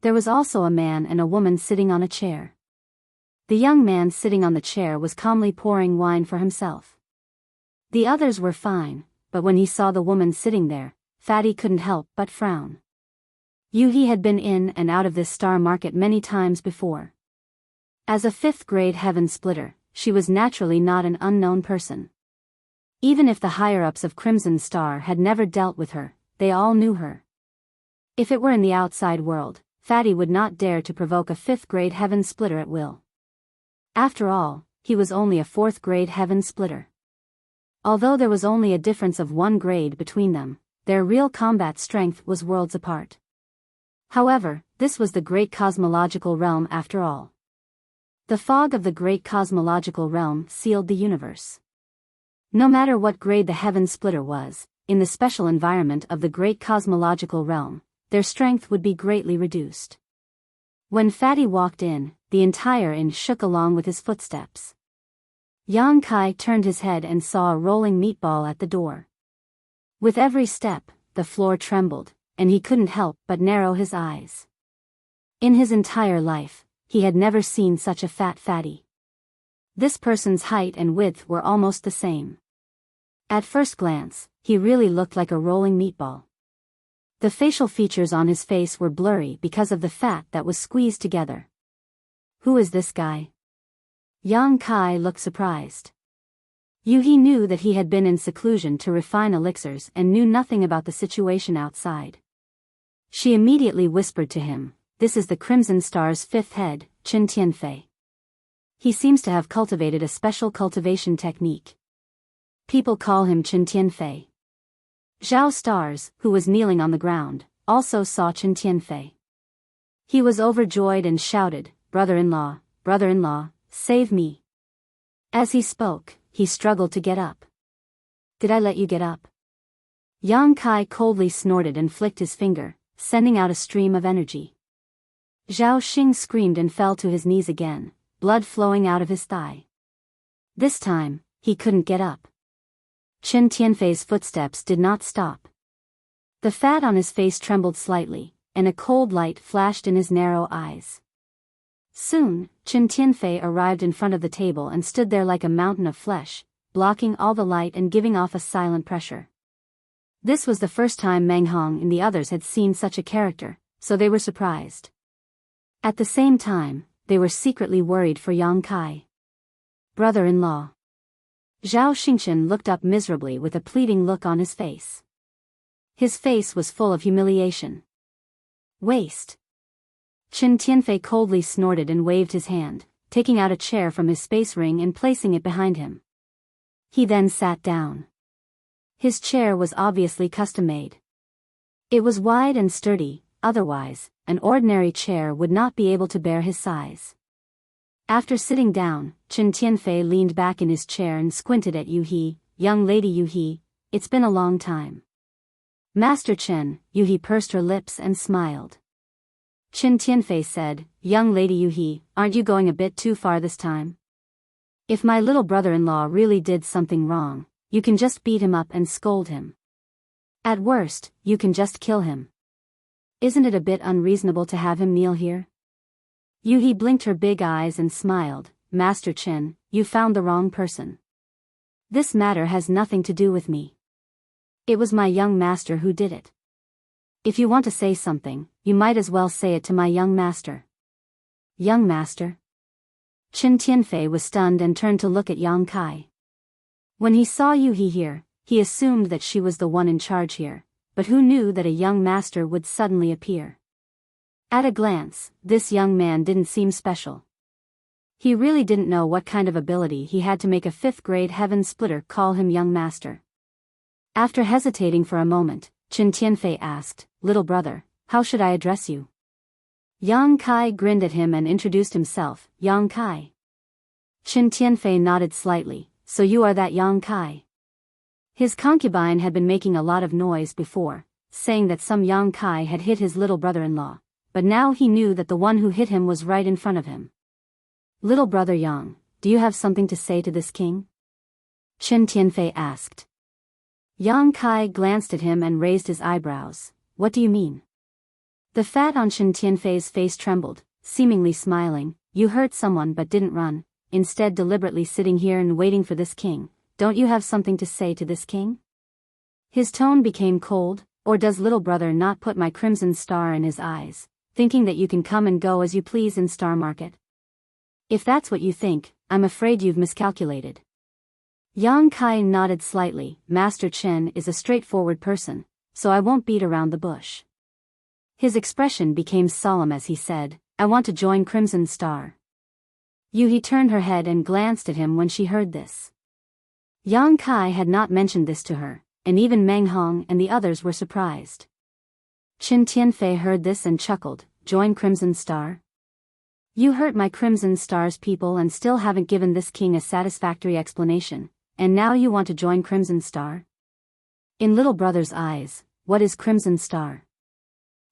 There was also a man and a woman sitting on a chair. The young man sitting on the chair was calmly pouring wine for himself. The others were fine, but when he saw the woman sitting there, Fatty couldn't help but frown. He had been in and out of this star market many times before. As a 5th grade heaven splitter, she was naturally not an unknown person. Even if the higher-ups of Crimson Star had never dealt with her, they all knew her. If it were in the outside world, Fatty would not dare to provoke a 5th grade heaven splitter at will. After all, he was only a 4th grade heaven splitter. Although there was only a difference of 1 grade between them, their real combat strength was worlds apart. However, this was the great cosmological realm after all. The fog of the great cosmological realm sealed the universe. No matter what grade the heaven splitter was, in the special environment of the great cosmological realm, their strength would be greatly reduced. When Fatty walked in, the entire inn shook along with his footsteps. Yang Kai turned his head and saw a rolling meatball at the door. With every step, the floor trembled, and he couldn't help but narrow his eyes. In his entire life, he had never seen such a fat Fatty. This person's height and width were almost the same. At first glance, he really looked like a rolling meatball. The facial features on his face were blurry because of the fat that was squeezed together. Who is this guy? Yang Kai looked surprised. Yuhi knew that he had been in seclusion to refine elixirs and knew nothing about the situation outside. She immediately whispered to him, "This is the Crimson Star's fifth head, Qin Tianfei. He seems to have cultivated a special cultivation technique. People call him Qin Tianfei." Zhao Stars, who was kneeling on the ground, also saw Qin Tianfei. He was overjoyed and shouted, brother-in-law, save me." As he spoke, he struggled to get up. "Did I let you get up?" Yang Kai coldly snorted and flicked his finger, sending out a stream of energy. Zhao Xing screamed and fell to his knees again, blood flowing out of his thigh. This time, he couldn't get up. Qin Tianfei's footsteps did not stop. The fat on his face trembled slightly, and a cold light flashed in his narrow eyes. Soon, Qin Tianfei arrived in front of the table and stood there like a mountain of flesh, blocking all the light and giving off a silent pressure. This was the first time Meng Hong and the others had seen such a character, so they were surprised. At the same time, they were secretly worried for Yang Kai. "Brother-in-law." Zhao Xingchen looked up miserably with a pleading look on his face. His face was full of humiliation. "Waste." Qin Tianfei coldly snorted and waved his hand, taking out a chair from his space ring and placing it behind him. He then sat down. His chair was obviously custom-made. It was wide and sturdy, otherwise, an ordinary chair would not be able to bear his size. After sitting down, Qin Tianfei leaned back in his chair and squinted at Yuhi. "Young lady Yuhi, it's been a long time." "Master Qin," Yuhi pursed her lips and smiled. Qin Tianfei said, "Young lady Yuhi, aren't you going a bit too far this time? If my little brother-in-law really did something wrong, you can just beat him up and scold him. At worst, you can just kill him. Isn't it a bit unreasonable to have him kneel here?" Yuhi blinked her big eyes and smiled. "Master Qin, you found the wrong person. This matter has nothing to do with me. It was my young master who did it. If you want to say something, you might as well say it to my young master." "Young master?" Qin Tianfei was stunned and turned to look at Yang Kai. When he saw Yuhi here, he assumed that she was the one in charge here, but who knew that a young master would suddenly appear? At a glance, this young man didn't seem special. He really didn't know what kind of ability he had to make a fifth-grade heaven splitter call him young master. After hesitating for a moment, Qin Tianfei asked, "Little brother, how should I address you?" Yang Kai grinned at him and introduced himself, "Yang Kai." Qin Tianfei nodded slightly, "So you are that Yang Kai?" His concubine had been making a lot of noise before, saying that some Yang Kai had hit his little brother-in-law, but now he knew that the one who hit him was right in front of him. "Little brother Yang, do you have something to say to this king?" Qin Tianfei asked. Yang Kai glanced at him and raised his eyebrows. "What do you mean?" The fat on Qin Tianfei's face trembled, seemingly smiling. "You hurt someone but didn't run, instead deliberately sitting here and waiting for this king. Don't you have something to say to this king?" His tone became cold. "Or does little brother not put my crimson star in his eyes, thinking that you can come and go as you please in Star Market? If that's what you think, I'm afraid you've miscalculated." Yang Kai nodded slightly. "Master Qin is a straightforward person, so I won't beat around the bush." His expression became solemn as he said, "I want to join Crimson Star." Yuhi turned her head and glanced at him when she heard this. Yang Kai had not mentioned this to her, and even Meng Hong and the others were surprised. Qin Tianfei heard this and chuckled. "Join Crimson Star? You hurt my Crimson Star's people and still haven't given this king a satisfactory explanation, and now you want to join Crimson Star? In little brother's eyes, what is Crimson Star?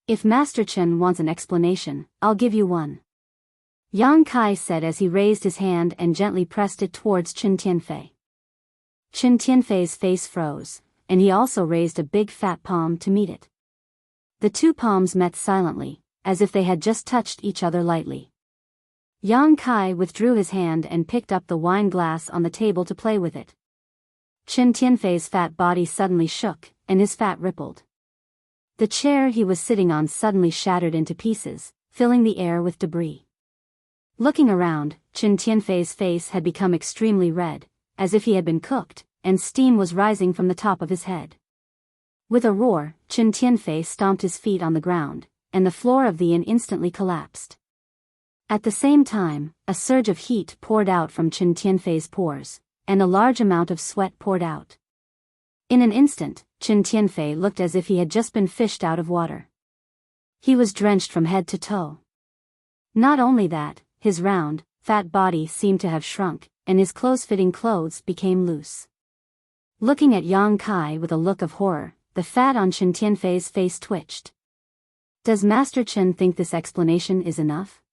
If Master Qin wants an explanation, I'll give you one." Yang Kai said as he raised his hand and gently pressed it towards Qin Tianfei. Qin Tianfei's face froze, and he also raised a big fat palm to meet it. The two palms met silently, as if they had just touched each other lightly. Yang Kai withdrew his hand and picked up the wine glass on the table to play with it. Qin Tianfei's fat body suddenly shook, and his fat rippled. The chair he was sitting on suddenly shattered into pieces, filling the air with debris. Looking around, Qin Tianfei's face had become extremely red, as if he had been cooked, and steam was rising from the top of his head. With a roar, Qin Tianfei stomped his feet on the ground, and the floor of the inn instantly collapsed. At the same time, a surge of heat poured out from Qin Tianfei's pores, and a large amount of sweat poured out. In an instant, Qin Tianfei looked as if he had just been fished out of water. He was drenched from head to toe. Not only that, his round, fat body seemed to have shrunk, and his close-fitting clothes became loose. Looking at Yang Kai with a look of horror, the fat on Qin Tianfei's face twitched. Does Master Qin think this explanation is enough?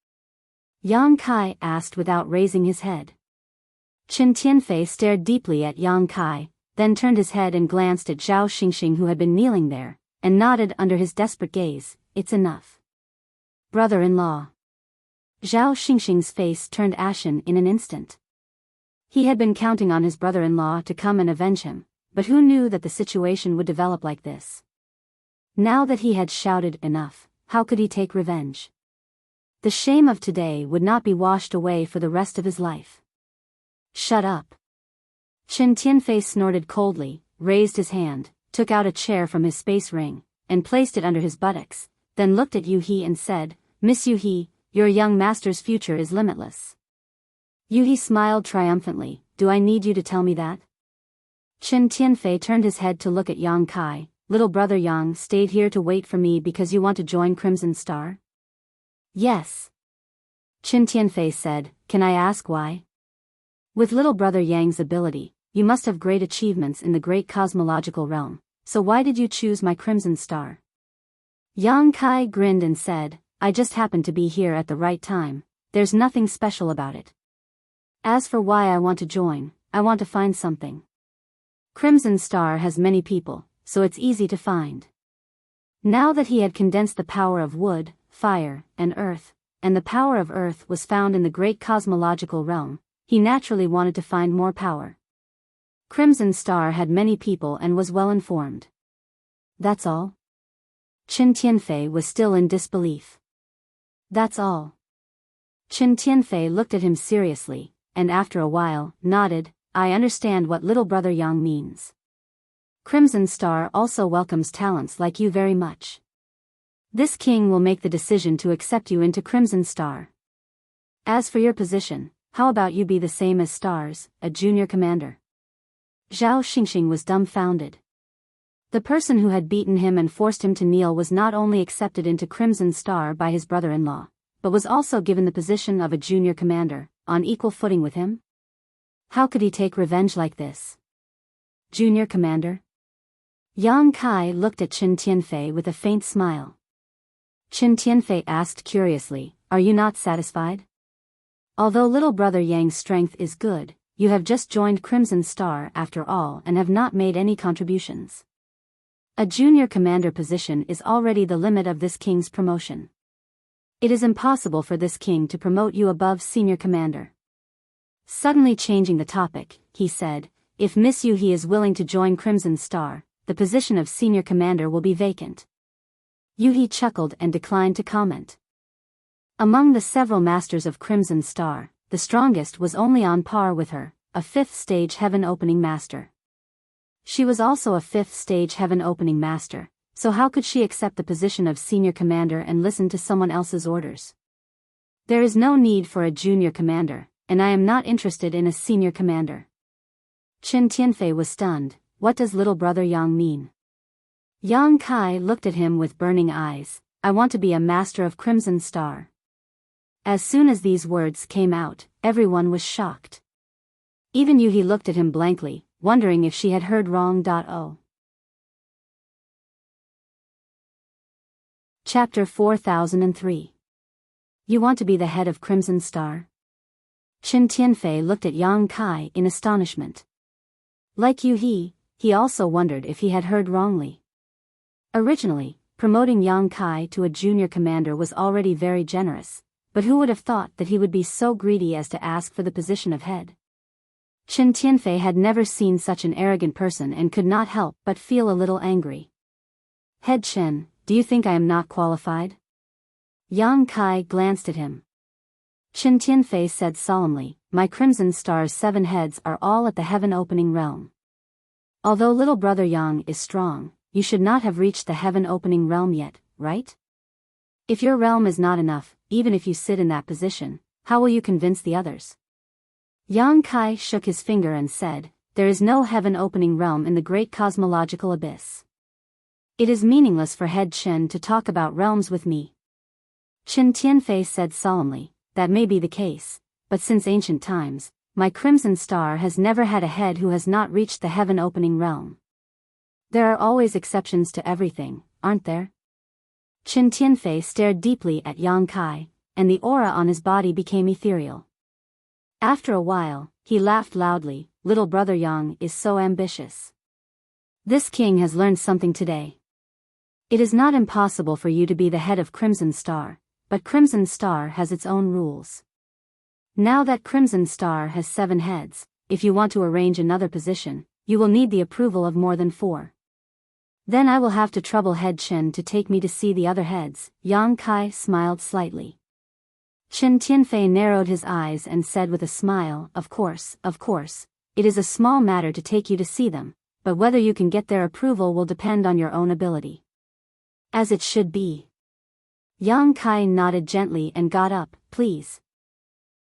Yang Kai asked without raising his head. Qin Tianfei stared deeply at Yang Kai, then turned his head and glanced at Zhao Xingxing who had been kneeling there, and nodded under his desperate gaze, "It's enough." Brother-in-law. Zhao Xingxing's face turned ashen in an instant. He had been counting on his brother-in-law to come and avenge him, but who knew that the situation would develop like this? Now that he had shouted enough, how could he take revenge? The shame of today would not be washed away for the rest of his life. Shut up. Qin Tianfei snorted coldly, raised his hand, took out a chair from his space ring, and placed it under his buttocks, then looked at Yu He and said, "Miss Yu He, your young master's future is limitless." Yu He smiled triumphantly. "Do I need you to tell me that?" Qin Tianfei turned his head to look at Yang Kai. "Little brother Yang stayed here to wait for me because you want to join Crimson Star?" "Yes." Qin Tianfei said, "Can I ask why?" "With little brother Yang's ability, you must have great achievements in the great cosmological realm, so why did you choose my Crimson Star?" Yang Kai grinned and said, "I just happened to be here at the right time, there's nothing special about it. As for why I want to join, I want to find something. Crimson Star has many people, so it's easy to find." Now that he had condensed the power of wood, fire, and earth, and the power of earth was found in the great cosmological realm, he naturally wanted to find more power. Crimson Star had many people and was well informed. "That's all?" Qin Tianfei was still in disbelief. "That's all." Qin Tianfei looked at him seriously, and after a while, nodded. "I understand what little brother Yang means. Crimson Star also welcomes talents like you very much. This king will make the decision to accept you into Crimson Star. As for your position, how about you be the same as Stars, a junior commander?" Zhao Xingxing was dumbfounded. The person who had beaten him and forced him to kneel was not only accepted into Crimson Star by his brother-in-law, but was also given the position of a junior commander, on equal footing with him? How could he take revenge like this? Junior commander? Yang Kai looked at Qin Tianfei with a faint smile. Qin Tianfei asked curiously, "Are you not satisfied? Although little brother Yang's strength is good, you have just joined Crimson Star after all and have not made any contributions. A junior commander position is already the limit of this king's promotion. It is impossible for this king to promote you above senior commander." Suddenly changing the topic, he said, "If Miss Yu He is willing to join Crimson Star, the position of senior commander will be vacant." Yu He chuckled and declined to comment. Among the several masters of Crimson Star, the strongest was only on par with her, a 5th stage heaven opening master. She was also a 5th stage heaven opening master, so how could she accept the position of senior commander and listen to someone else's orders? There is no need for a junior commander, and I am not interested in a senior commander. Qin Tianfei was stunned. What does little brother Yang mean? Yang Kai looked at him with burning eyes. "I want to be a master of Crimson Star." As soon as these words came out, everyone was shocked. Even Yu He looked at him blankly, wondering if she had heard wrong. Chapter 4003. You want to be the head of Crimson Star? Qin Tianfei looked at Yang Kai in astonishment. Like Yu He, he also wondered if he had heard wrongly. Originally, promoting Yang Kai to a junior commander was already very generous, but who would have thought that he would be so greedy as to ask for the position of head? Chen Tianfei had never seen such an arrogant person and could not help but feel a little angry. Head Chen, do you think I am not qualified? Yang Kai glanced at him. Chen Tianfei said solemnly, my Crimson Star's 7 heads are all at the heaven-opening realm. Although little brother Yang is strong, you should not have reached the heaven-opening realm yet, right? If your realm is not enough, even if you sit in that position, how will you convince the others? Yang Kai shook his finger and said, there is no heaven-opening realm in the great cosmological abyss. It is meaningless for head Chen to talk about realms with me. Chen Tianfei said solemnly, that may be the case, but since ancient times, my Crimson Star has never had a head who has not reached the heaven-opening realm. There are always exceptions to everything, aren't there? Chen Tianfei stared deeply at Yang Kai, and the aura on his body became ethereal. After a while, he laughed loudly, little brother Yang is so ambitious. This king has learned something today. It is not impossible for you to be the head of Crimson Star, but Crimson Star has its own rules. Now that Crimson Star has 7 heads, if you want to arrange another position, you will need the approval of more than 4. Then I will have to trouble head Chen to take me to see the other heads. Yang Kai smiled slightly. Chen Tianfei narrowed his eyes and said with a smile, of course, it is a small matter to take you to see them, but whether you can get their approval will depend on your own ability. As it should be. Yang Kai nodded gently and got up, please.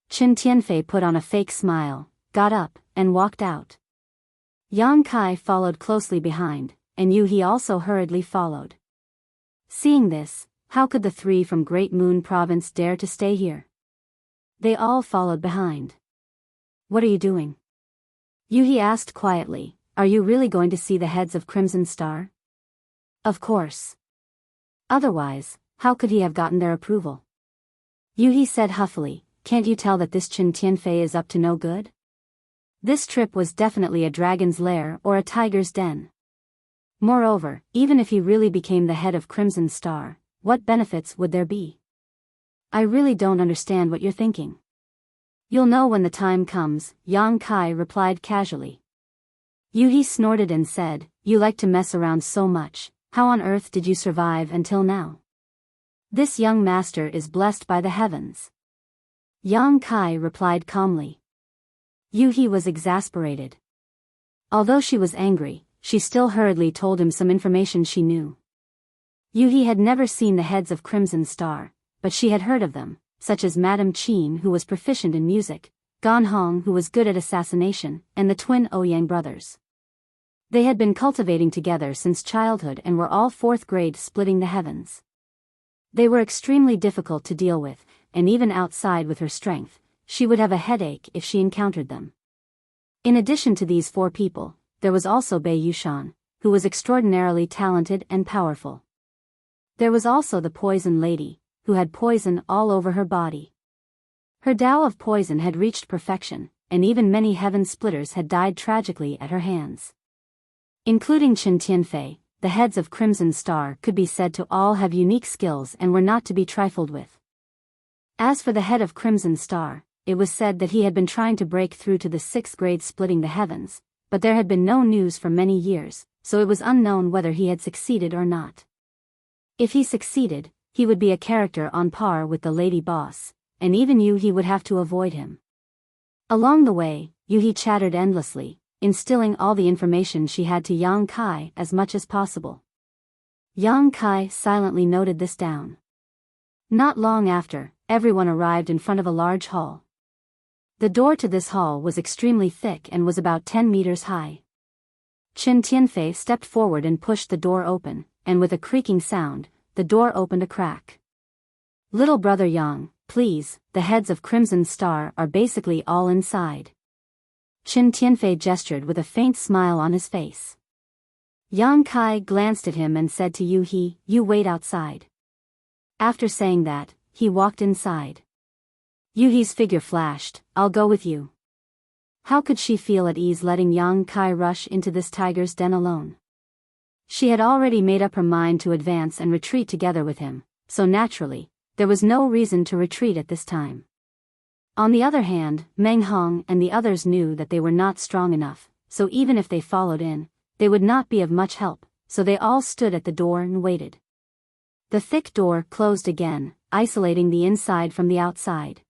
Chen Tianfei put on a fake smile, got up, and walked out. Yang Kai followed closely behind, and He also hurriedly followed. Seeing this, how could the 3 from Great Moon Province dare to stay here? They all followed behind. What are you doing? He asked quietly, are you really going to see the heads of Crimson Star? Of course. Otherwise, how could he have gotten their approval? He said huffily, can't you tell that this Chen Tianfei is up to no good? This trip was definitely a dragon's lair or a tiger's den. Moreover, even if he really became the head of Crimson Star, what benefits would there be? I really don't understand what you're thinking. You'll know when the time comes, Yang Kai replied casually. He snorted and said, you like to mess around so much, how on earth did you survive until now? This young master is blessed by the heavens. Yang Kai replied calmly. He was exasperated. Although she was angry, she still hurriedly told him some information she knew. He had never seen the heads of Crimson Star, but she had heard of them, such as Madame Qin who was proficient in music, Gan Hong who was good at assassination, and the twin Ouyang brothers. They had been cultivating together since childhood and were all 4th grade splitting the heavens. They were extremely difficult to deal with, and even outside with her strength, she would have a headache if she encountered them. In addition to these 4 people, there was also Bei Yushan, who was extraordinarily talented and powerful. There was also the Poison Lady, who had poison all over her body. Her Tao of poison had reached perfection, and even many heaven splitters had died tragically at her hands. Including Chen Tianfei, the heads of Crimson Star could be said to all have unique skills and were not to be trifled with. As for the head of Crimson Star, it was said that he had been trying to break through to the 6th grade splitting the heavens, but there had been no news for many years, so it was unknown whether he had succeeded or not. If he succeeded, he would be a character on par with the lady boss, and even he would have to avoid him. Along the way, he chattered endlessly, instilling all the information she had to Yang Kai as much as possible. Yang Kai silently noted this down. Not long after, everyone arrived in front of a large hall. The door to this hall was extremely thick and was about 10 meters high. Chen Tianfei stepped forward and pushed the door open, and with a creaking sound, the door opened a crack. Little brother Yang, please, the heads of Crimson Star are basically all inside. Chen Tianfei gestured with a faint smile on his face. Yang Kai glanced at him and said to you wait outside. After saying that, he walked inside. Yuhi's figure flashed, I'll go with you. How could she feel at ease letting Yang Kai rush into this tiger's den alone? She had already made up her mind to advance and retreat together with him, so naturally, there was no reason to retreat at this time. On the other hand, Meng Hong and the others knew that they were not strong enough, so even if they followed in, they would not be of much help, so they all stood at the door and waited. The thick door closed again, isolating the inside from the outside.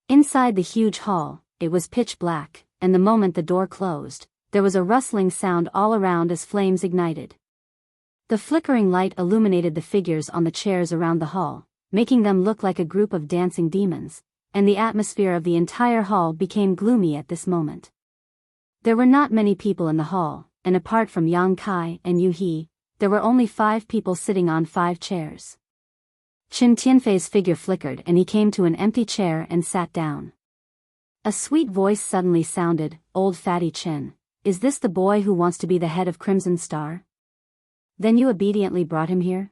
Inside the huge hall, it was pitch black, and the moment the door closed, there was a rustling sound all around as flames ignited. The flickering light illuminated the figures on the chairs around the hall, making them look like a group of dancing demons, and the atmosphere of the entire hall became gloomy at this moment. There were not many people in the hall, and apart from Yang Kai and Yu He, there were only 5 people sitting on 5 chairs. Qin Tianfei's figure flickered and he came to an empty chair and sat down. A sweet voice suddenly sounded, "Old fatty Qin, is this the boy who wants to be the head of Crimson Star? Then you obediently brought him here?"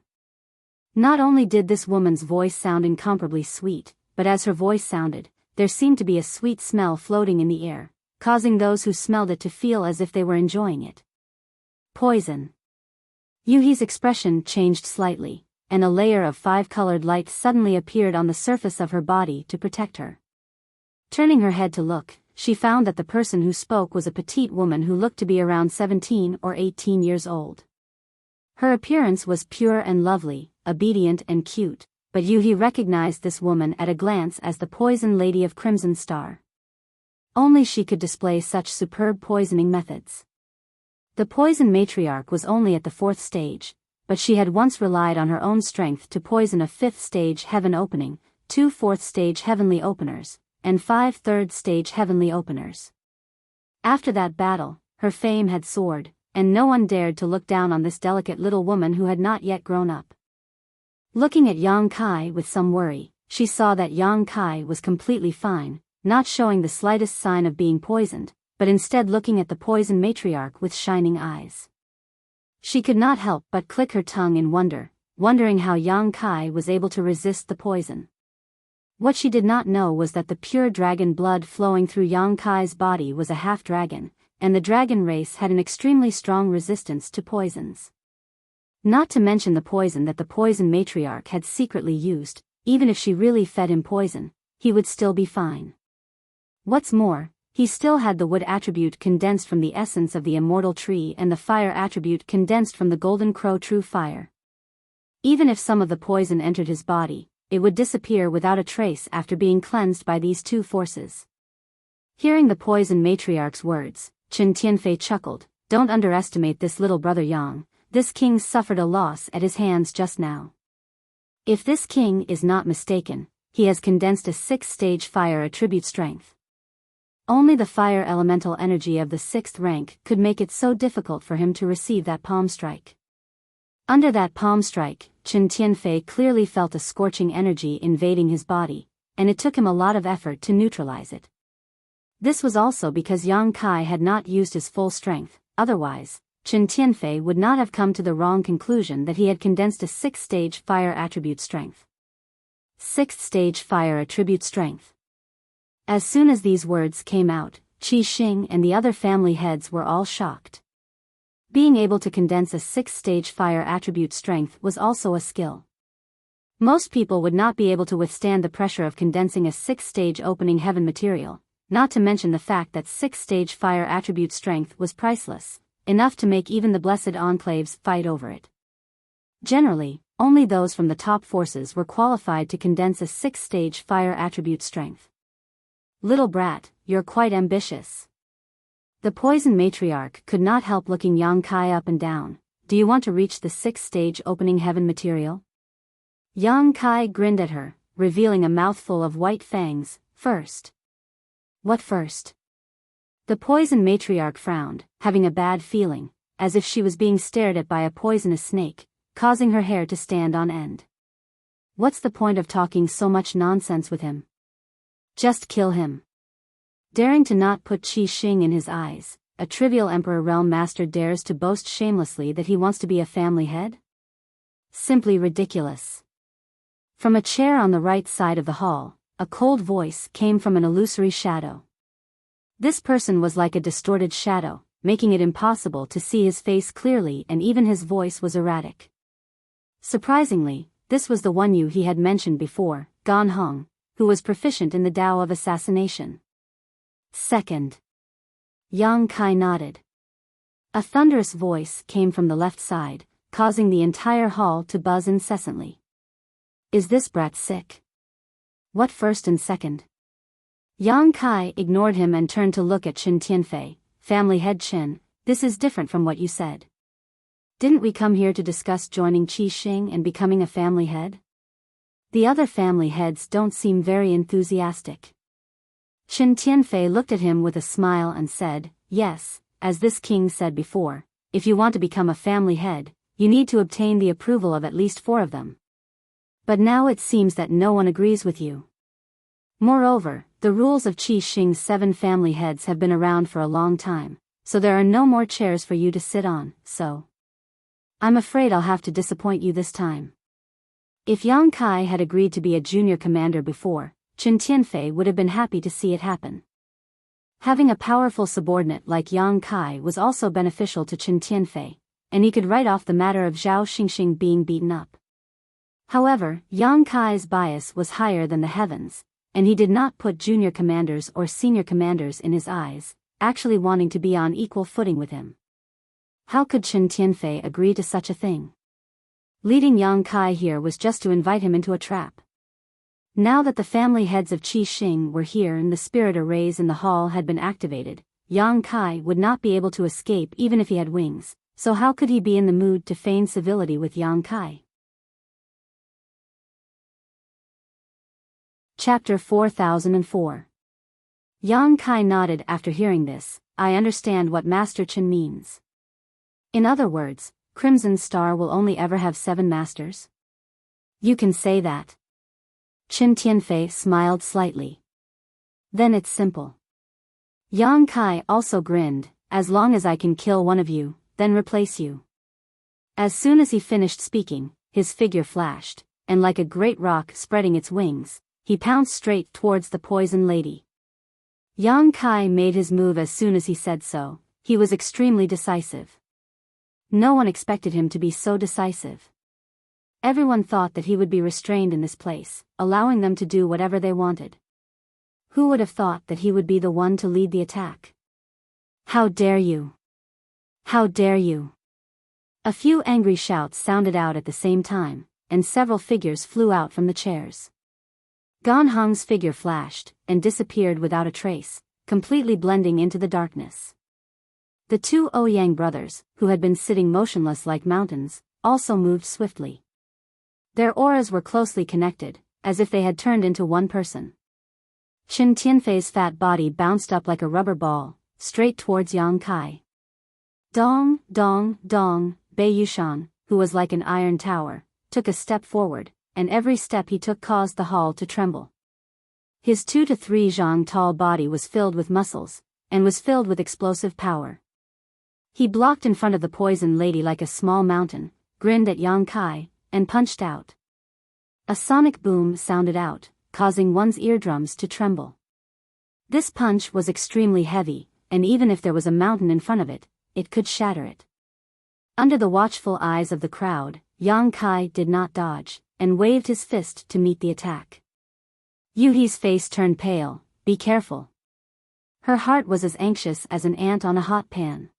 Not only did this woman's voice sound incomparably sweet, but as her voice sounded, there seemed to be a sweet smell floating in the air, causing those who smelled it to feel as if they were enjoying it. Poison. Yu He's expression changed slightly, and a layer of 5-colored light suddenly appeared on the surface of her body to protect her. Turning her head to look, she found that the person who spoke was a petite woman who looked to be around 17 or 18 years old. Her appearance was pure and lovely, obedient and cute, but Yu He recognized this woman at a glance as the Poison Lady of Crimson Star. Only she could display such superb poisoning methods. The poison matriarch was only at the 4th stage, but she had once relied on her own strength to poison a 5th stage heaven opening, 2 4th stage heavenly openers, and 5 3rd stage heavenly openers. After that battle, her fame had soared, and no one dared to look down on this delicate little woman who had not yet grown up. Looking at Yang Kai with some worry, she saw that Yang Kai was completely fine, not showing the slightest sign of being poisoned, but instead looking at the poison matriarch with shining eyes. She could not help but click her tongue in wonder, wondering how Yang Kai was able to resist the poison. What she did not know was that the pure dragon blood flowing through Yang Kai's body was a half-dragon, and the dragon race had an extremely strong resistance to poisons. Not to mention the poison that the poison matriarch had secretly used, even if she really fed him poison, he would still be fine. What's more, he still had the wood attribute condensed from the essence of the immortal tree and the fire attribute condensed from the golden crow true fire. Even if some of the poison entered his body, it would disappear without a trace after being cleansed by these 2 forces. Hearing the poison matriarch's words, Qin Tianfei chuckled, "Don't underestimate this little brother Yang, this king suffered a loss at his hands just now. If this king is not mistaken, he has condensed a 6th stage fire attribute strength. Only the fire elemental energy of the 6th rank could make it so difficult for him to receive that palm strike." Under that palm strike, Qin Tianfei clearly felt a scorching energy invading his body, and it took him a lot of effort to neutralize it. This was also because Yang Kai had not used his full strength, otherwise, Qin Tianfei would not have come to the wrong conclusion that he had condensed a 6th stage fire attribute strength. 6th stage fire attribute strength. As soon as these words came out, Qi Xing and the other family heads were all shocked. Being able to condense a 6th stage fire attribute strength was also a skill. Most people would not be able to withstand the pressure of condensing a 6th stage opening heaven material, not to mention the fact that 6th stage fire attribute strength was priceless, enough to make even the blessed enclaves fight over it. Generally, only those from the top forces were qualified to condense a 6th stage fire attribute strength. "Little brat, you're quite ambitious." The poison matriarch could not help looking Yang Kai up and down. "Do you want to reach the 6th stage opening heaven material?" Yang Kai grinned at her, revealing a mouthful of white fangs. "First." "What first?" The poison matriarch frowned, having a bad feeling, as if she was being stared at by a poisonous snake, causing her hair to stand on end. What's the point of talking so much nonsense with him? Just kill him. Daring to not put Qi Xing in his eyes, a trivial Emperor Realm Master dares to boast shamelessly that he wants to be a family head? Simply ridiculous. From a chair on the right side of the hall, a cold voice came from an illusory shadow. This person was like a distorted shadow, making it impossible to see his face clearly, and even his voice was erratic. Surprisingly, this was the one Yu he had mentioned before, Gan Hong, who was proficient in the Tao of assassination. Second. Yang Kai nodded. A thunderous voice came from the left side, causing the entire hall to buzz incessantly. Is this brat sick? What first and second? Yang Kai ignored him and turned to look at Qin Tianfei. Family head Qin, this is different from what you said. Didn't we come here to discuss joining Qi Xing and becoming a family head? The other family heads don't seem very enthusiastic. Qin Tianfei looked at him with a smile and said, yes, as this king said before, if you want to become a family head, you need to obtain the approval of at least 4 of them. But now it seems that no one agrees with you. Moreover, the rules of Qi Xing's 7 family heads have been around for a long time, so there are no more chairs for you to sit on, so I'm afraid I'll have to disappoint you this time. If Yang Kai had agreed to be a junior commander before, Qin Tianfei would have been happy to see it happen. Having a powerful subordinate like Yang Kai was also beneficial to Qin Tianfei, and he could write off the matter of Zhao Xingxing being beaten up. However, Yang Kai's bias was higher than the heavens, and he did not put junior commanders or senior commanders in his eyes, actually wanting to be on equal footing with him. How could Qin Tianfei agree to such a thing? Leading Yang Kai here was just to invite him into a trap. Now that the family heads of Qi Xing were here and the spirit arrays in the hall had been activated, Yang Kai would not be able to escape even if he had wings, so how could he be in the mood to feign civility with Yang Kai? Chapter 4004. Yang Kai nodded after hearing this. I understand what Master Qin means. In other words, Crimson Star will only ever have 7 masters? You can say that. Qin Tianfei smiled slightly. Then it's simple. Yang Kai also grinned, as long as I can kill one of you, then replace you. As soon as he finished speaking, his figure flashed, and like a great rock spreading its wings, he pounced straight towards the poison lady. Yang Kai made his move as soon as he said so. He was extremely decisive. No one expected him to be so decisive. Everyone thought that he would be restrained in this place, allowing them to do whatever they wanted. Who would have thought that he would be the one to lead the attack? How dare you! How dare you! A few angry shouts sounded out at the same time, and several figures flew out from the chairs. Gan Hong's figure flashed, and disappeared without a trace, completely blending into the darkness. The 2 Ouyang brothers, who had been sitting motionless like mountains, also moved swiftly. Their auras were closely connected, as if they had turned into one person. Qin Tianfei's fat body bounced up like a rubber ball, straight towards Yang Kai. Dong, dong, dong, Bei Yushan, who was like an iron tower, took a step forward, and every step he took caused the hall to tremble. His 2 to 3 zhang tall body was filled with muscles, and was filled with explosive power. He blocked in front of the poison lady like a small mountain, grinned at Yang Kai, and punched out. A sonic boom sounded out, causing one's eardrums to tremble. This punch was extremely heavy, and even if there was a mountain in front of it, it could shatter it. Under the watchful eyes of the crowd, Yang Kai did not dodge, and waved his fist to meet the attack. Yuhi's face turned pale. Be careful. Her heart was as anxious as an ant on a hot pan.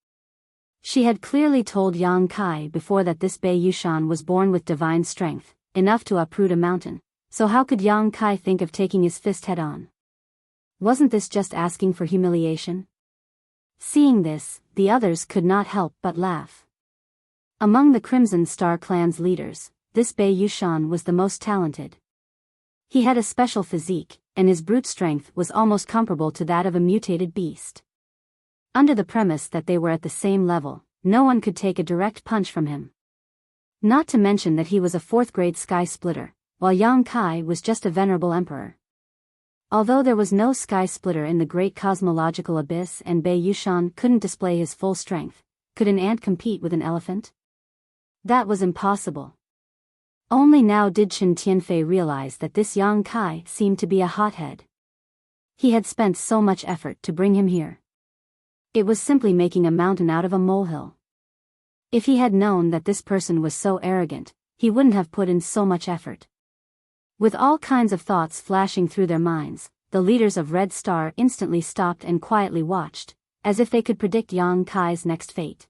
She had clearly told Yang Kai before that this Bei Yushan was born with divine strength, enough to uproot a mountain, so how could Yang Kai think of taking his fist head-on? Wasn't this just asking for humiliation? Seeing this, the others could not help but laugh. Among the Crimson Star clan's leaders, this Bei Yushan was the most talented. He had a special physique, and his brute strength was almost comparable to that of a mutated beast. Under the premise that they were at the same level, no one could take a direct punch from him. Not to mention that he was a 4th-grade sky splitter, while Yang Kai was just a venerable emperor. Although there was no sky splitter in the great cosmological abyss and Bei Yushan couldn't display his full strength, could an ant compete with an elephant? That was impossible. Only now did Qin Tianfei realize that this Yang Kai seemed to be a hothead. He had spent so much effort to bring him here. It was simply making a mountain out of a molehill. If he had known that this person was so arrogant, he wouldn't have put in so much effort. With all kinds of thoughts flashing through their minds, the leaders of Red Star instantly stopped and quietly watched, as if they could predict Yang Kai's next fate.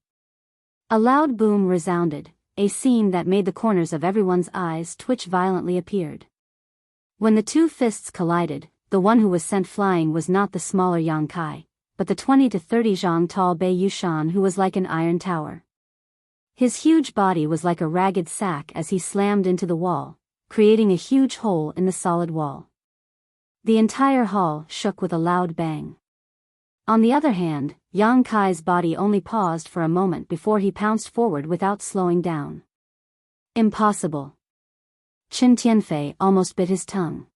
A loud boom resounded, a scene that made the corners of everyone's eyes twitch violently appeared. When the two fists collided, the one who was sent flying was not the smaller Yang Kai, but the 20 to 30 zhang tall Bei Yushan who was like an iron tower. His huge body was like a ragged sack as he slammed into the wall, creating a huge hole in the solid wall. The entire hall shook with a loud bang. On the other hand, Yang Kai's body only paused for a moment before he pounced forward without slowing down. Impossible. Qin Tianfei almost bit his tongue.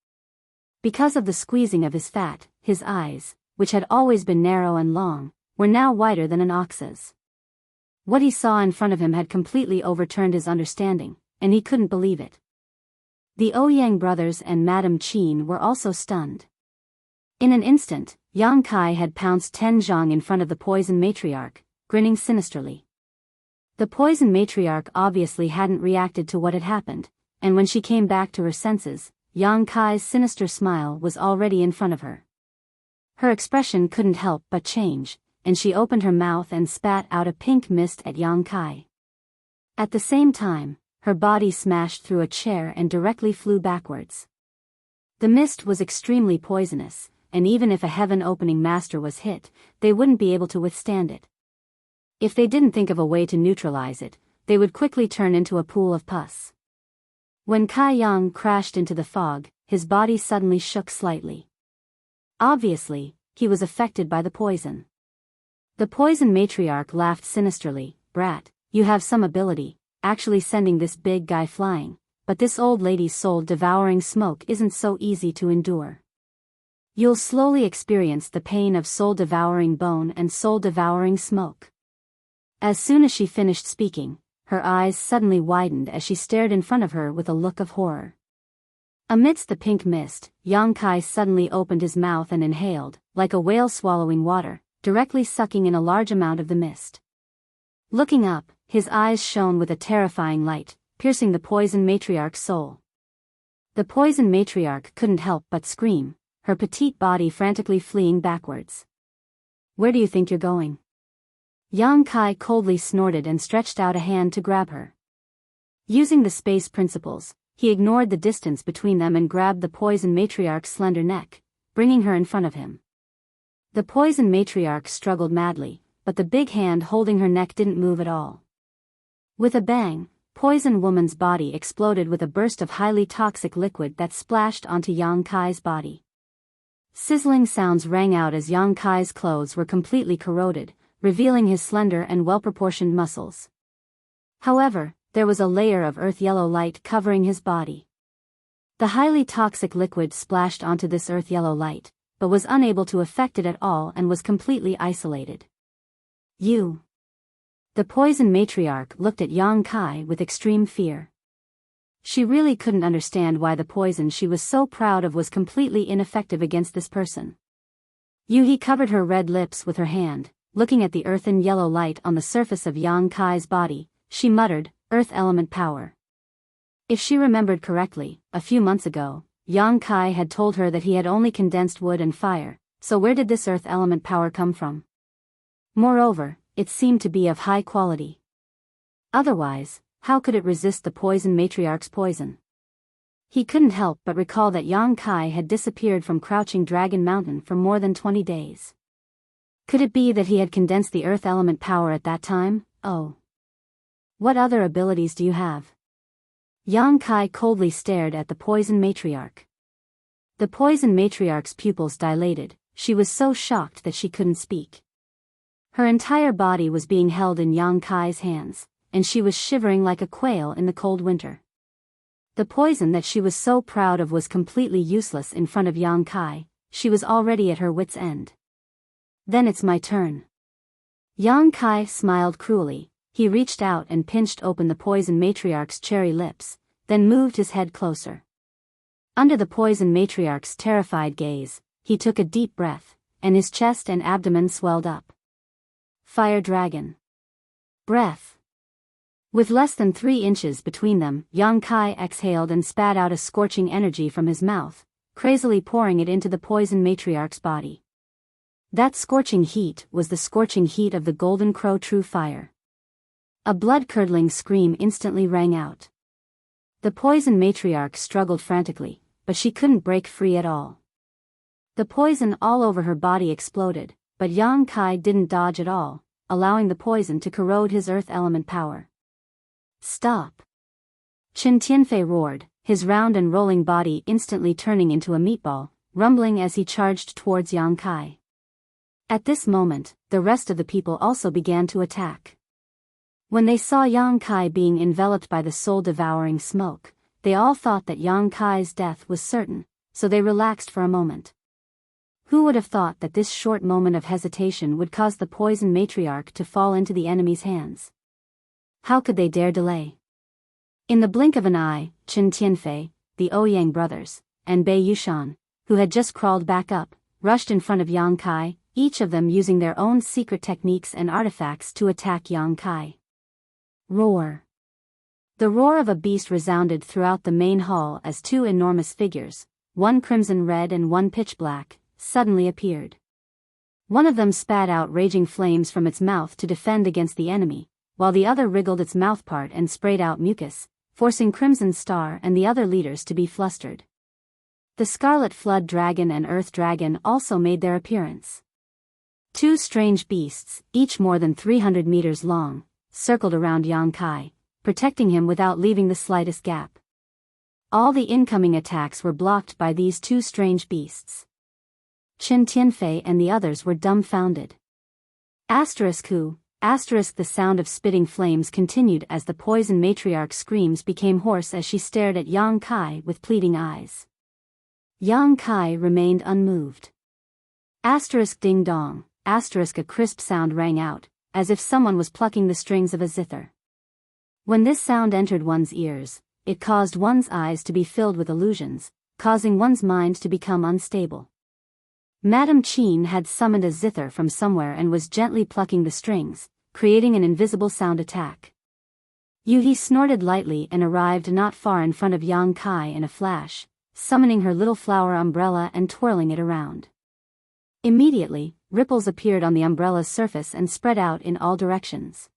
Because of the squeezing of his fat, his eyes, which had always been narrow and long, were now wider than an ox's. What he saw in front of him had completely overturned his understanding, and he couldn't believe it. The Ouyang brothers and Madame Qin were also stunned. In an instant, Yang Kai had pounced 10 zhang in front of the poison matriarch, grinning sinisterly. The poison matriarch obviously hadn't reacted to what had happened, and when she came back to her senses, Yang Kai's sinister smile was already in front of her. Her expression couldn't help but change, and she opened her mouth and spat out a pink mist at Yang Kai. At the same time, her body smashed through a chair and directly flew backwards. The mist was extremely poisonous, and even if a heaven-opening master was hit, they wouldn't be able to withstand it. If they didn't think of a way to neutralize it, they would quickly turn into a pool of pus. When Kai Yang crashed into the fog, his body suddenly shook slightly. Obviously, he was affected by the poison. The poison matriarch laughed sinisterly. "Brat, you have some ability, actually sending this big guy flying, but this old lady's soul-devouring smoke isn't so easy to endure. You'll slowly experience the pain of soul-devouring bone and soul-devouring smoke." As soon as she finished speaking, her eyes suddenly widened as she stared in front of her with a look of horror. Amidst the pink mist, Yang Kai suddenly opened his mouth and inhaled, like a whale swallowing water, directly sucking in a large amount of the mist. Looking up, his eyes shone with a terrifying light, piercing the poison matriarch's soul. The poison matriarch couldn't help but scream, her petite body frantically fleeing backwards. "Where do you think you're going?" Yang Kai coldly snorted and stretched out a hand to grab her. Using the space principles, he ignored the distance between them and grabbed the poison matriarch's slender neck, bringing her in front of him. The poison matriarch struggled madly, but the big hand holding her neck didn't move at all. With a bang, Poison Woman's body exploded with a burst of highly toxic liquid that splashed onto Yang Kai's body. Sizzling sounds rang out as Yang Kai's clothes were completely corroded, revealing his slender and well-proportioned muscles. However, there was a layer of earth-yellow light covering his body. The highly toxic liquid splashed onto this earth-yellow light, but was unable to affect it at all and was completely isolated. "You." The poison matriarch looked at Yang Kai with extreme fear. She really couldn't understand why the poison she was so proud of was completely ineffective against this person. He covered her red lips with her hand, looking at the earthen yellow light on the surface of Yang Kai's body. She muttered, "Earth element power." If she remembered correctly, a few months ago, Yang Kai had told her that he had only condensed wood and fire, so where did this earth element power come from? Moreover, it seemed to be of high quality. Otherwise, how could it resist the poison matriarch's poison? He couldn't help but recall that Yang Kai had disappeared from Crouching Dragon Mountain for more than 20 days. Could it be that he had condensed the earth element power at that time? Oh. What other abilities do you have? Yang Kai coldly stared at the poison matriarch. The poison matriarch's pupils dilated. She was so shocked that she couldn't speak. Her entire body was being held in Yang Kai's hands, and she was shivering like a quail in the cold winter. The poison that she was so proud of was completely useless in front of Yang Kai. She was already at her wit's end. "Then it's my turn." Yang Kai smiled cruelly. He reached out and pinched open the poison matriarch's cherry lips, then moved his head closer. Under the poison matriarch's terrified gaze, he took a deep breath, and his chest and abdomen swelled up. Fire Dragon. Breath. With less than 3 inches between them, Yang Kai exhaled and spat out a scorching energy from his mouth, crazily pouring it into the poison matriarch's body. That scorching heat was the scorching heat of the golden crow true fire. A blood-curdling scream instantly rang out. The poison matriarch struggled frantically, but she couldn't break free at all. The poison all over her body exploded, but Yang Kai didn't dodge at all, allowing the poison to corrode his earth element power. Stop! Qin Tianfei roared, his round and rolling body instantly turning into a meatball, rumbling as he charged towards Yang Kai. At this moment, the rest of the people also began to attack. When they saw Yang Kai being enveloped by the soul-devouring smoke, they all thought that Yang Kai's death was certain, so they relaxed for a moment. Who would have thought that this short moment of hesitation would cause the poison matriarch to fall into the enemy's hands? How could they dare delay? In the blink of an eye, Qin Tianfei, the Ouyang brothers, and Bei Yushan, who had just crawled back up, rushed in front of Yang Kai, each of them using their own secret techniques and artifacts to attack Yang Kai. Roar! The roar of a beast resounded throughout the main hall as 2 enormous figures, one crimson red and one pitch black, suddenly appeared. One of them spat out raging flames from its mouth to defend against the enemy, while the other wriggled its mouthpart and sprayed out mucus, forcing Crimson Star and the other leaders to be flustered. The Scarlet Flood Dragon and Earth Dragon also made their appearance. 2 strange beasts, each more than 300 meters long, circled around Yang Kai, protecting him without leaving the slightest gap. All the incoming attacks were blocked by these 2 strange beasts. Qin Tianfei and the others were dumbfounded. Who? The sound of spitting flames continued as the poison matriarch's screams became hoarse as she stared at Yang Kai with pleading eyes. Yang Kai remained unmoved. Ding dong, a crisp sound rang out, as if someone was plucking the strings of a zither. When this sound entered one's ears, it caused one's eyes to be filled with illusions, causing one's mind to become unstable. Madame Qin had summoned a zither from somewhere and was gently plucking the strings, creating an invisible sound attack. Yuhi snorted lightly and arrived not far in front of Yang Kai in a flash, summoning her little flower umbrella and twirling it around. Immediately, ripples appeared on the umbrella's surface and spread out in all directions.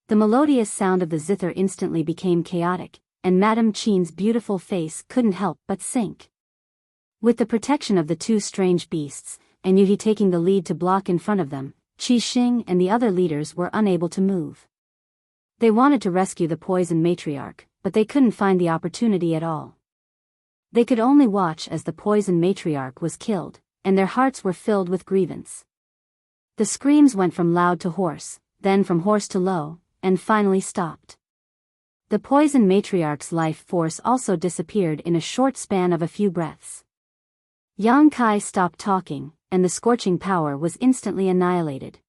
The melodious sound of the zither instantly became chaotic, and Madame Qin's beautiful face couldn't help but sink. With the protection of the 2 strange beasts, and Yuhi taking the lead to block in front of them, Qi Xing and the other leaders were unable to move. They wanted to rescue the poison matriarch, but they couldn't find the opportunity at all. They could only watch as the poison matriarch was killed, and their hearts were filled with grievance. The screams went from loud to hoarse, then from hoarse to low, and finally stopped. The poison matriarch's life force also disappeared in a short span of a few breaths. Yang Kai stopped talking, and the scorching power was instantly annihilated.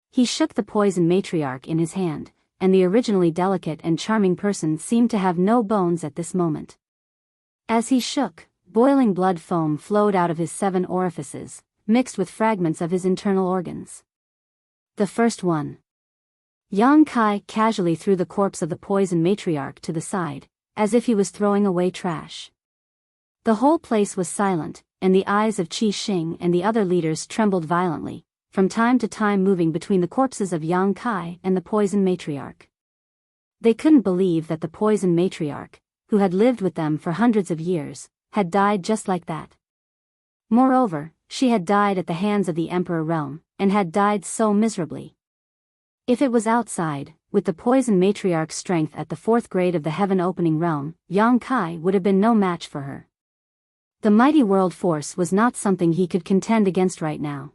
He shook the poison matriarch in his hand, and the originally delicate and charming person seemed to have no bones at this moment. As he shook, boiling blood foam flowed out of his 7 orifices, mixed with fragments of his internal organs. The first one. Yang Kai casually threw the corpse of the poison matriarch to the side, as if he was throwing away trash. The whole place was silent, and the eyes of Qi Xing and the other leaders trembled violently, from time to time moving between the corpses of Yang Kai and the poison matriarch. They couldn't believe that the poison matriarch, who had lived with them for hundreds of years, had died just like that. Moreover, she had died at the hands of the Emperor Realm, and had died so miserably. If it was outside, with the poison matriarch's strength at the 4th grade of the heaven-opening realm, Yang Kai would have been no match for her. The mighty world force was not something he could contend against right now.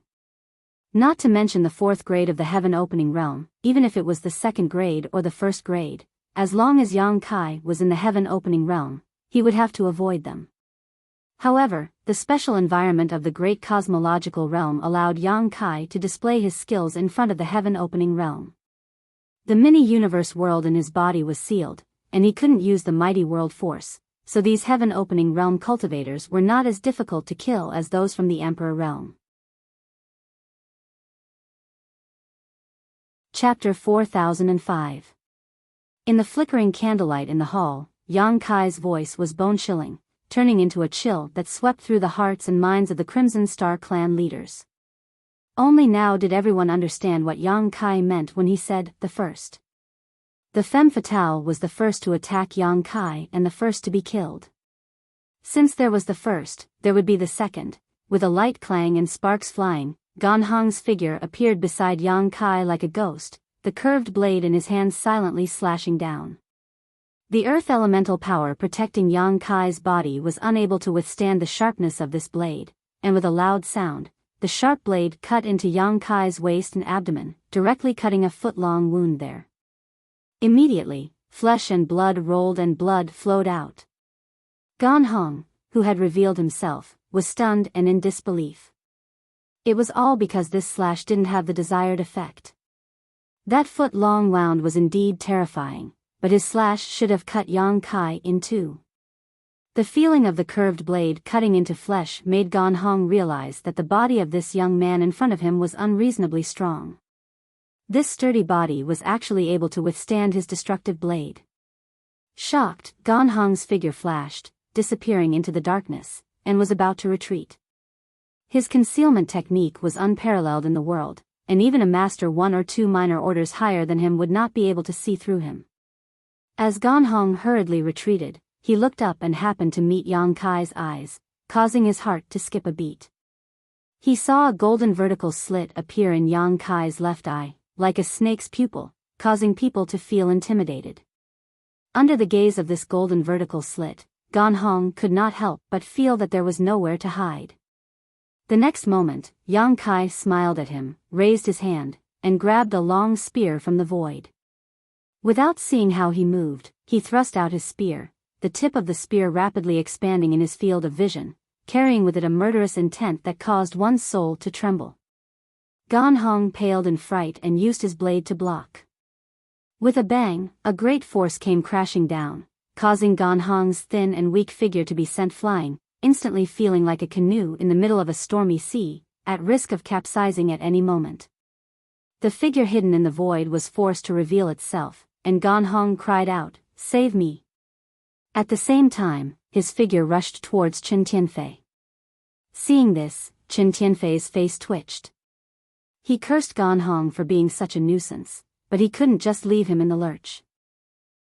Not to mention the 4th grade of the heaven-opening realm, even if it was the 2nd grade or the 1st grade, as long as Yang Kai was in the heaven-opening realm, he would have to avoid them. However, the special environment of the great cosmological realm allowed Yang Kai to display his skills in front of the heaven-opening realm. The mini-universe world in his body was sealed, and he couldn't use the mighty world force, so these heaven-opening realm cultivators were not as difficult to kill as those from the Emperor realm. Chapter 4005. In the flickering candlelight in the hall, Yang Kai's voice was bone-chilling, turning into a chill that swept through the hearts and minds of the Crimson Star clan leaders. Only now did everyone understand what Yang Kai meant when he said, "the first." The femme fatale was the first to attack Yang Kai and the first to be killed. Since there was the first, there would be the second. With a light clang and sparks flying, Ganhong's figure appeared beside Yang Kai like a ghost, the curved blade in his hands silently slashing down. The earth elemental power protecting Yang Kai's body was unable to withstand the sharpness of this blade, and with a loud sound, the sharp blade cut into Yang Kai's waist and abdomen, directly cutting a foot-long wound there. Immediately, flesh and blood rolled and blood flowed out. Ganhong, who had revealed himself, was stunned and in disbelief. It was all because this slash didn't have the desired effect. That foot-long wound was indeed terrifying, but his slash should have cut Yang Kai in two. The feeling of the curved blade cutting into flesh made Ganhong realize that the body of this young man in front of him was unreasonably strong. This sturdy body was actually able to withstand his destructive blade. Shocked, Ganhong's figure flashed, disappearing into the darkness, and was about to retreat. His concealment technique was unparalleled in the world, and even a master one or two minor orders higher than him would not be able to see through him. As Ganhong hurriedly retreated, he looked up and happened to meet Yang Kai's eyes, causing his heart to skip a beat. He saw a golden vertical slit appear in Yang Kai's left eye, like a snake's pupil, causing people to feel intimidated. Under the gaze of this golden vertical slit, Ganhong could not help but feel that there was nowhere to hide. The next moment, Yang Kai smiled at him, raised his hand, and grabbed a long spear from the void. Without seeing how he moved, he thrust out his spear, the tip of the spear rapidly expanding in his field of vision, carrying with it a murderous intent that caused one's soul to tremble. Ganhong paled in fright and used his blade to block. With a bang, a great force came crashing down, causing Ganhong's thin and weak figure to be sent flying, instantly feeling like a canoe in the middle of a stormy sea, at risk of capsizing at any moment. The figure hidden in the void was forced to reveal itself, and Ganhong cried out, "Save me!" At the same time, his figure rushed towards Chen Tianfei. Seeing this, Chen Tianfei's face twitched. He cursed Ganhong for being such a nuisance, but he couldn't just leave him in the lurch.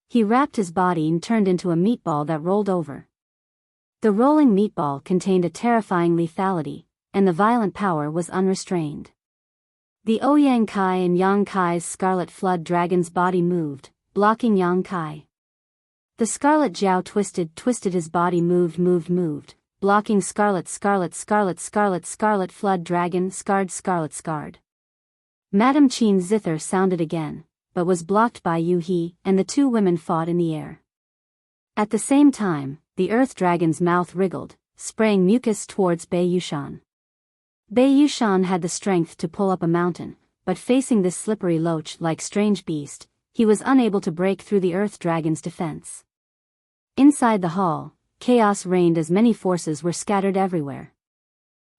He wrapped his body and turned into a meatball that rolled over. The rolling meatball contained a terrifying lethality, and the violent power was unrestrained. The Ouyang Kai and Yang Kai's scarlet flood dragon's body moved, blocking Yang Kai. The scarlet Jiao twisted his body moved, blocking scarlet flood dragon scarred. Madame Qin's zither sounded again, but was blocked by Yu He, and the two women fought in the air. At the same time, the earth dragon's mouth wriggled, spraying mucus towards Bei Yushan. Bei Yushan had the strength to pull up a mountain, but facing this slippery loach-like strange beast, he was unable to break through the earth dragon's defense. Inside the hall, chaos reigned as many forces were scattered everywhere.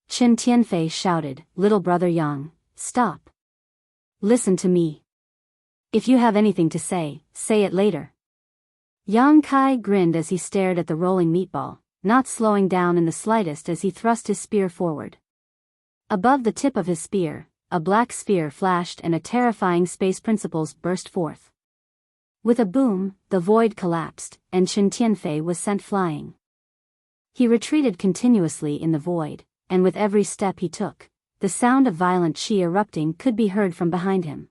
Chen Tianfei shouted, "Little brother Yang, stop. Listen to me. If you have anything to say, say it later." Yang Kai grinned as he stared at the rolling meatball, not slowing down in the slightest as he thrust his spear forward. Above the tip of his spear, a black sphere flashed and a terrifying space principles burst forth. With a boom, the void collapsed, and Chen Tianfei was sent flying. He retreated continuously in the void, and with every step he took, the sound of violent qi erupting could be heard from behind him.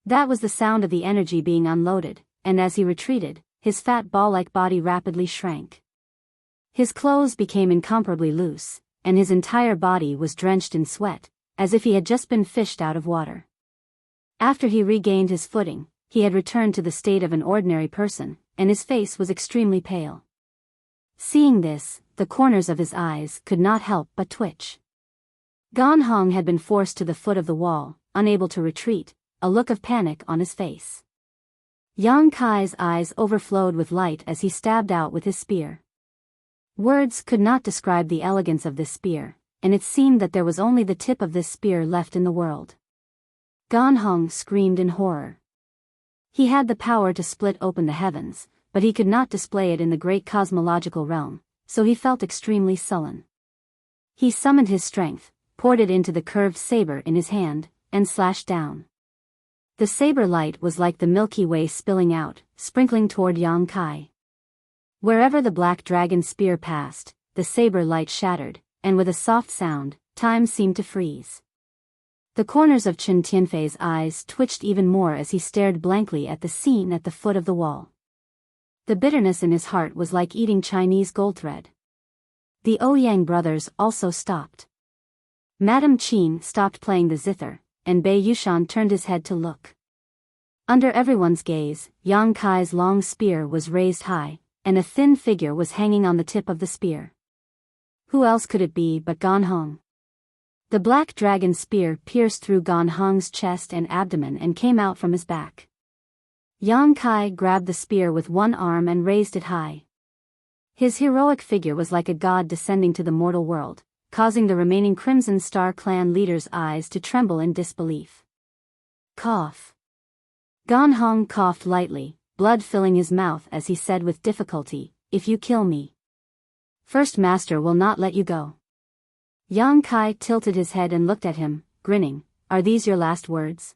That was the sound of the energy being unloaded, and as he retreated, his fat ball-like body rapidly shrank. His clothes became incomparably loose, and his entire body was drenched in sweat, as if he had just been fished out of water. After he regained his footing, he had returned to the state of an ordinary person, and his face was extremely pale. Seeing this, the corners of his eyes could not help but twitch. Ganhong had been forced to the foot of the wall, unable to retreat, a look of panic on his face. Yang Kai's eyes overflowed with light as he stabbed out with his spear. Words could not describe the elegance of this spear, and it seemed that there was only the tip of this spear left in the world. Ganhong screamed in horror. He had the power to split open the heavens, but he could not display it in the great cosmological realm, so he felt extremely sullen. He summoned his strength, poured it into the curved saber in his hand, and slashed down. The saber light was like the Milky Way spilling out, sprinkling toward Yang Kai. Wherever the black dragon spear passed, the saber light shattered, and with a soft sound, time seemed to freeze. The corners of Chen Tianfei's eyes twitched even more as he stared blankly at the scene at the foot of the wall. The bitterness in his heart was like eating Chinese gold thread. The Ouyang brothers also stopped. Madame Qin stopped playing the zither, and Bei Yushan turned his head to look. Under everyone's gaze, Yang Kai's long spear was raised high, and a thin figure was hanging on the tip of the spear. Who else could it be but Gan Hong? The black dragon spear pierced through Gan Hong's chest and abdomen and came out from his back. Yang Kai grabbed the spear with one arm and raised it high. His heroic figure was like a god descending to the mortal world, causing the remaining Crimson Star clan leader's eyes to tremble in disbelief. Cough. Gan Hong coughed lightly, blood filling his mouth as he said with difficulty, "If you kill me, First Master will not let you go." Yang Kai tilted his head and looked at him, grinning. "Are these your last words?"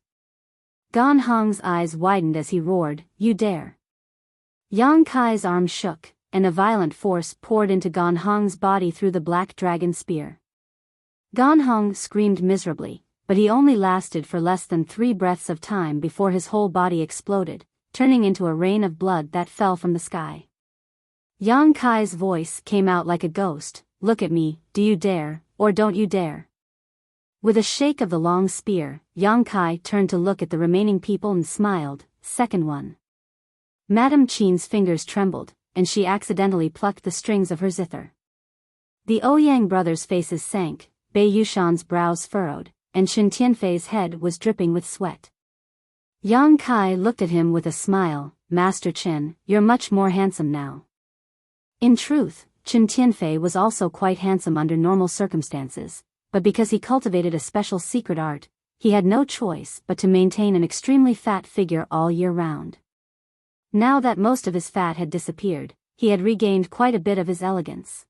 Gan Hong's eyes widened as he roared, "You dare!" Yang Kai's arm shook, and a violent force poured into Gan Hong's body through the black dragon spear. Gan Hong screamed miserably, but he only lasted for less than 3 breaths of time before his whole body exploded, turning into a rain of blood that fell from the sky. Yang Kai's voice came out like a ghost, "Look at me, do you dare, or don't you dare?" With a shake of the long spear, Yang Kai turned to look at the remaining people and smiled, "Second one." Madame Qin's fingers trembled, and she accidentally plucked the strings of her zither. The Ouyang brothers' faces sank, Bei Yushan's brows furrowed, and Chen Tianfei's head was dripping with sweat. Yang Kai looked at him with a smile, "Master Chen, you're much more handsome now." In truth, Chen Tianfei was also quite handsome under normal circumstances, but because he cultivated a special secret art, he had no choice but to maintain an extremely fat figure all year round. Now that most of his fat had disappeared, he had regained quite a bit of his elegance.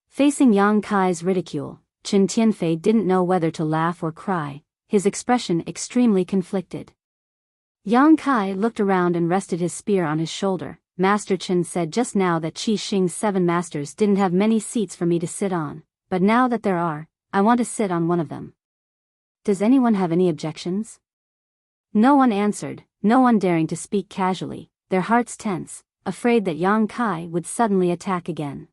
Facing Yang Kai's ridicule, Chen Tianfei didn't know whether to laugh or cry, his expression extremely conflicted. Yang Kai looked around and rested his spear on his shoulder. "Master Chen said just now that Qi Xing's 7 masters didn't have many seats for me to sit on, but now that there are, I want to sit on one of them. Does anyone have any objections?" No one answered, no one daring to speak casually, their hearts tense, afraid that Yang Kai would suddenly attack again.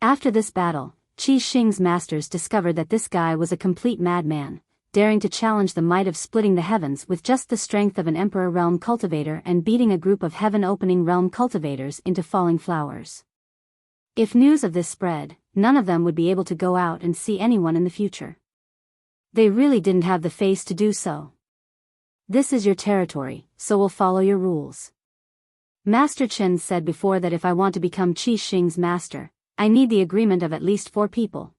After this battle, Qi Xing's masters discovered that this guy was a complete madman, daring to challenge the might of splitting the heavens with just the strength of an Emperor Realm cultivator and beating a group of heaven-opening realm cultivators into falling flowers. If news of this spread, none of them would be able to go out and see anyone in the future. They really didn't have the face to do so. "This is your territory, so we'll follow your rules." Master Chen said before that if I want to become Qi Xing's master, I need the agreement of at least 4 people.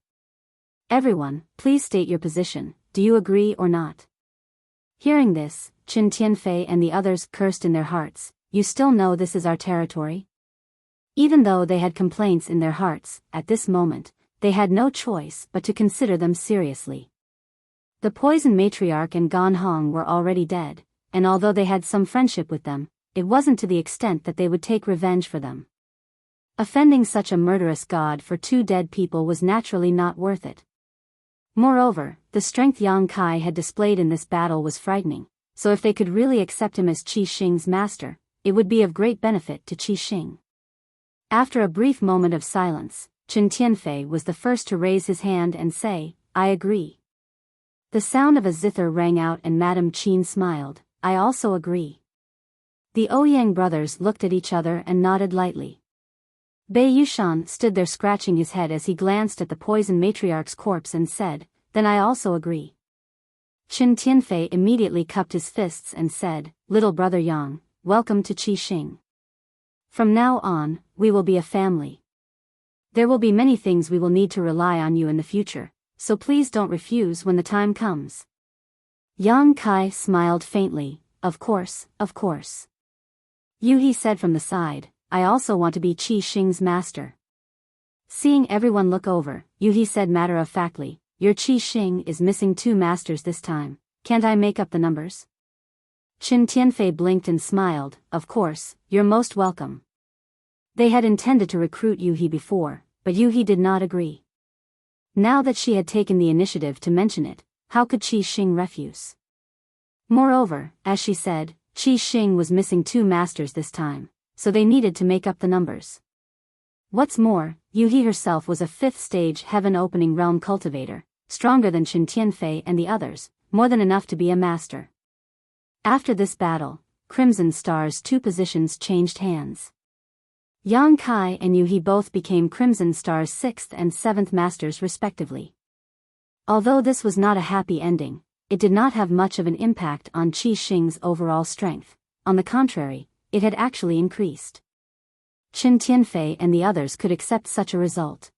Everyone, please state your position. Do you agree or not? Hearing this, Chen Tianfei and the others cursed in their hearts. "You still know this is our territory?" Even though they had complaints in their hearts, at this moment, they had no choice but to consider them seriously. The poison matriarch and Gan Hong were already dead, and although they had some friendship with them, it wasn't to the extent that they would take revenge for them. Offending such a murderous god for 2 dead people was naturally not worth it. Moreover, the strength Yang Kai had displayed in this battle was frightening, so if they could really accept him as Qi Xing's master, it would be of great benefit to Qi Xing. After a brief moment of silence, Chen Tianfei was the first to raise his hand and say, "I agree." The sound of a zither rang out and Madame Qin smiled, "I also agree." The Ouyang brothers looked at each other and nodded lightly. Bei Yushan stood there scratching his head as he glanced at the poison matriarch's corpse and said, "Then I also agree." Chen Tianfei immediately cupped his fists and said, "Little brother Yang, welcome to Qi Xing. From now on, we will be a family. There will be many things we will need to rely on you in the future, so please don't refuse when the time comes." Yang Kai smiled faintly, of course, of course. Yu-He said from the side, I also want to be Qi Xing's master. Seeing everyone look over, Yu-He said matter-of-factly, your Qi Xing is missing 2 masters this time, can't I make up the numbers? Qin Tianfei blinked and smiled, of course, you're most welcome. They had intended to recruit Yu-He before, but Yu-He did not agree. Now that she had taken the initiative to mention it, how could Qi Xing refuse? Moreover, as she said, Qi Xing was missing 2 masters this time, so they needed to make up the numbers. What's more, Yu-He herself was a 5th stage heaven-opening realm cultivator, stronger than Qin Tianfei and the others, more than enough to be a master. After this battle, Crimson Star's 2 positions changed hands. Yang Kai and Yu-He both became Crimson Star's 6th and 7th masters respectively. Although this was not a happy ending, it did not have much of an impact on Qi Xing's overall strength. On the contrary, it had actually increased. Qin Tianfei and the others could accept such a result.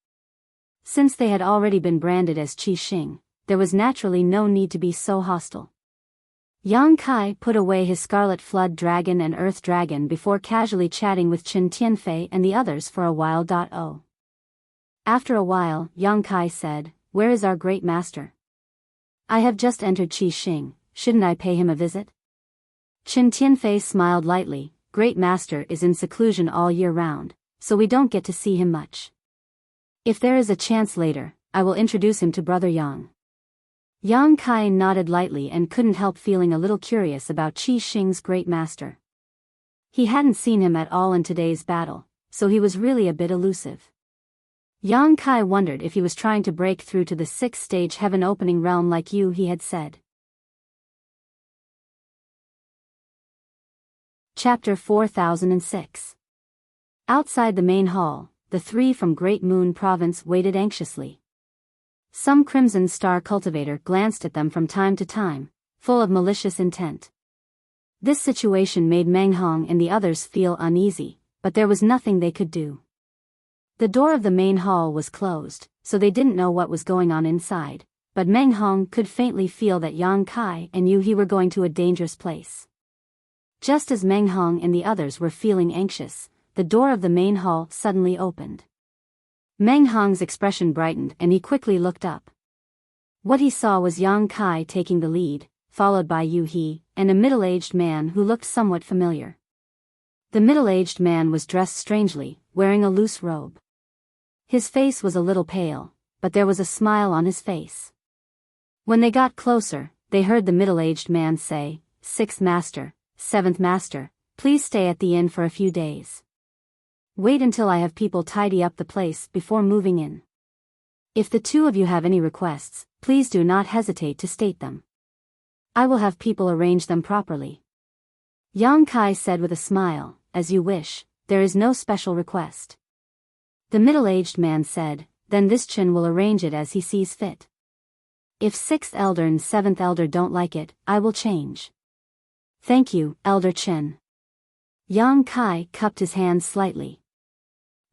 Since they had already been branded as Qi Xing, there was naturally no need to be so hostile. Yang Kai put away his Scarlet Flood Dragon and Earth Dragon before casually chatting with Qin Tianfei and the others for a while. After a while, Yang Kai said, where is our great master? I have just entered Qi Xing, shouldn't I pay him a visit? Qin Tianfei smiled lightly, Great Master is in seclusion all year round, so we don't get to see him much. If there is a chance later, I will introduce him to Brother Yang. Yang Kai nodded lightly and couldn't help feeling a little curious about Qi Xing's Great Master. He hadn't seen him at all in today's battle, so he was really a bit elusive. Yang Kai wondered if he was trying to break through to the 6th stage heaven-opening realm like Yu-He had said. Chapter 4006. Outside the main hall, the 3 from Great Moon Province waited anxiously. Some Crimson Star cultivator glanced at them from time to time, full of malicious intent. This situation made Meng Hong and the others feel uneasy, but there was nothing they could do. The door of the main hall was closed, so they didn't know what was going on inside, but Meng Hong could faintly feel that Yang Kai and Yu-He were going to a dangerous place. Just as Meng Hong and the others were feeling anxious, the door of the main hall suddenly opened. Meng Hong's expression brightened and he quickly looked up. What he saw was Yang Kai taking the lead, followed by Yu-He, and a middle-aged man who looked somewhat familiar. The middle-aged man was dressed strangely, wearing a loose robe. His face was a little pale, but there was a smile on his face. When they got closer, they heard the middle-aged man say, 6th Master, 7th Master, please stay at the inn for a few days. Wait until I have people tidy up the place before moving in. If the 2 of you have any requests, please do not hesitate to state them. I will have people arrange them properly. Yang Kai said with a smile, as you wish, there is no special request. The middle-aged man said, then this Qin will arrange it as he sees fit. If 6th Elder and 7th Elder don't like it, I will change. Thank you, Elder Qin. Yang Kai cupped his hands slightly.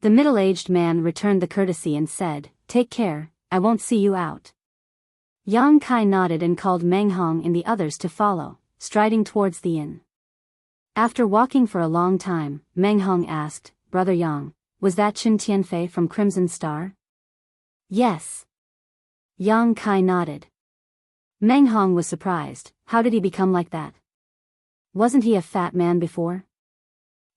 The middle-aged man returned the courtesy and said, take care, I won't see you out. Yang Kai nodded and called Meng Hong and the others to follow, striding towards the inn. After walking for a long time, Meng Hong asked, Brother Yang, was that Qin Tianfei from Crimson Star? Yes. Yang Kai nodded. Meng Hong was surprised, how did he become like that? Wasn't he a fat man before?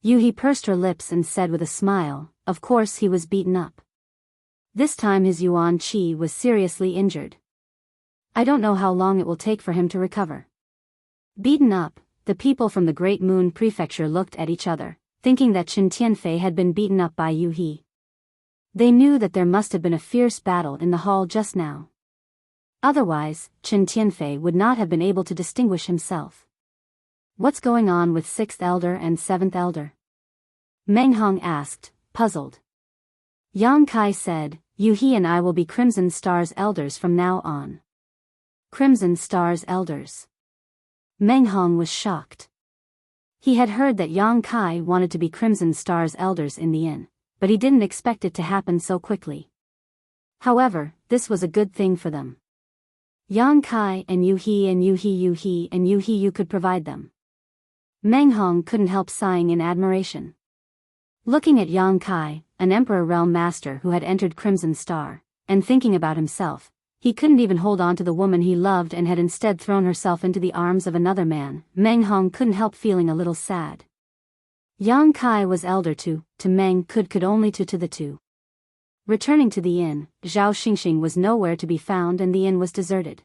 Yu-He pursed her lips and said with a smile, of course he was beaten up. This time his Yuan Qi was seriously injured. I don't know how long it will take for him to recover. Beaten up, the people from the Great Moon Prefecture looked at each other, thinking that Qin Tianfei had been beaten up by Yu-He. They knew that there must have been a fierce battle in the hall just now. Otherwise, Qin Tianfei would not have been able to distinguish himself. What's going on with 6th Elder and 7th Elder? Meng Hong asked, puzzled. Yang Kai said, Yu-He and I will be Crimson Star's elders from now on. Crimson Star's elders. Meng Hong was shocked. He had heard that Yang Kai wanted to be Crimson Star's elders in the inn, but he didn't expect it to happen so quickly. However, this was a good thing for them. Yang Kai and Yu-He and Yu-He you could provide them. Meng Hong couldn't help sighing in admiration. Looking at Yang Kai, an Emperor Realm Master who had entered Crimson Star, and thinking about himself, he couldn't even hold on to the woman he loved and had instead thrown herself into the arms of another man. Meng Hong couldn't help feeling a little sad. Yang Kai was elder to Meng could only to the two. Returning to the inn, Zhao Xingxing was nowhere to be found and the inn was deserted.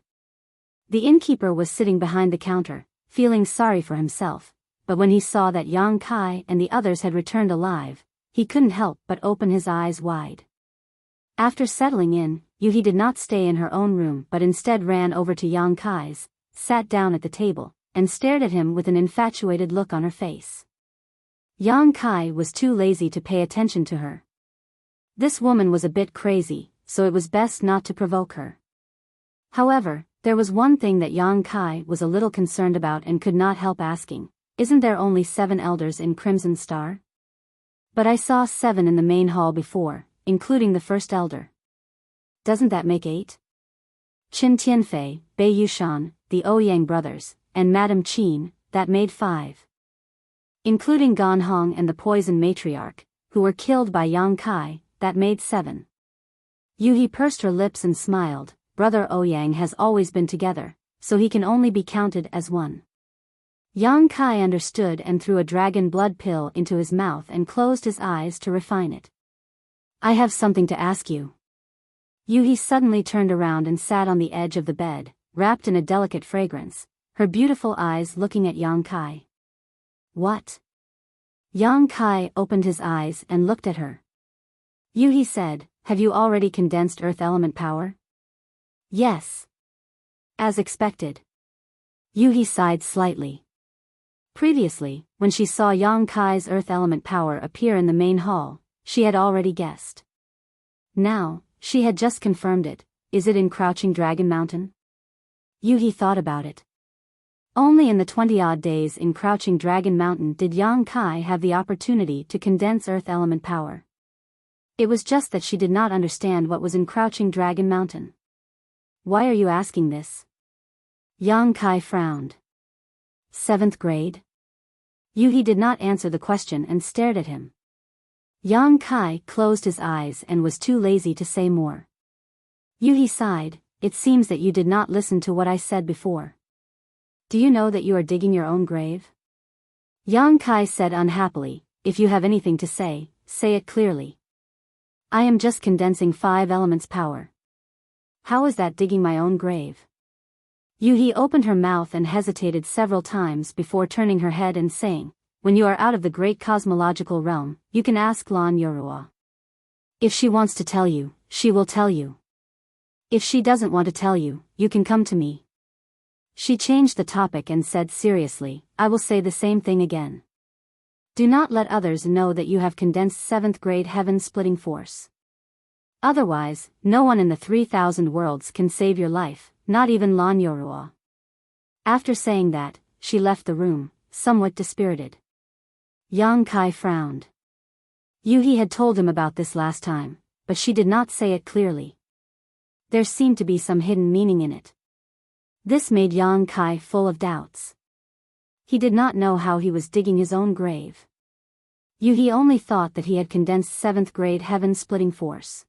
The innkeeper was sitting behind the counter, feeling sorry for himself, but when he saw that Yang Kai and the others had returned alive, he couldn't help but open his eyes wide. After settling in, Yuhi did not stay in her own room but instead ran over to Yang Kai's, sat down at the table, and stared at him with an infatuated look on her face. Yang Kai was too lazy to pay attention to her. This woman was a bit crazy, so it was best not to provoke her. However, there was one thing that Yang Kai was a little concerned about and could not help asking, isn't there only 7 elders in Crimson Star? But I saw 7 in the main hall before, including the first elder. Doesn't that make 8? Qin Tianfei, Bei Yushan, the Ouyang brothers, and Madame Qin, that made 5. Including Gan Hong and the poison matriarch, who were killed by Yang Kai, that made 7. Yuhi pursed her lips and smiled. Brother Ouyang has always been together, so he can only be counted as 1. Yang Kai understood and threw a dragon blood pill into his mouth and closed his eyes to refine it. I have something to ask you. Yuhi suddenly turned around and sat on the edge of the bed, wrapped in a delicate fragrance, her beautiful eyes looking at Yang Kai. What? Yang Kai opened his eyes and looked at her. Yuhi said, have you already condensed earth element power? Yes. As expected. Yuhi sighed slightly. Previously, when she saw Yang Kai's earth element power appear in the main hall, she had already guessed. Now, she had just confirmed it. Is it in Crouching Dragon Mountain? Yuhi thought about it. Only in the 20-odd days in Crouching Dragon Mountain did Yang Kai have the opportunity to condense earth element power. It was just that she did not understand what was in Crouching Dragon Mountain. Why are you asking this? Yang Kai frowned. 7th grade? Yuhi did not answer the question and stared at him. Yang Kai closed his eyes and was too lazy to say more. Yuhi sighed, it seems that you did not listen to what I said before. Do you know that you are digging your own grave? Yang Kai said unhappily, if you have anything to say it clearly. I am just condensing 5 elements power. How is that digging my own grave? Yuhi opened her mouth and hesitated several times before turning her head and saying, when you are out of the great cosmological realm, you can ask Lan Yorua. If she wants to tell you, she will tell you. If she doesn't want to tell you, you can come to me. She changed the topic and said seriously, I will say the same thing again. Do not let others know that you have condensed 7th grade heaven-splitting force. Otherwise, no one in the 3,000 worlds can save your life, not even Lan Yorua. After saying that, she left the room, somewhat dispirited. Yang Kai frowned. Yuhi had told him about this last time, but she did not say it clearly. There seemed to be some hidden meaning in it. This made Yang Kai full of doubts. He did not know how he was digging his own grave. Yuhi only thought that he had condensed 7th grade heaven-splitting force.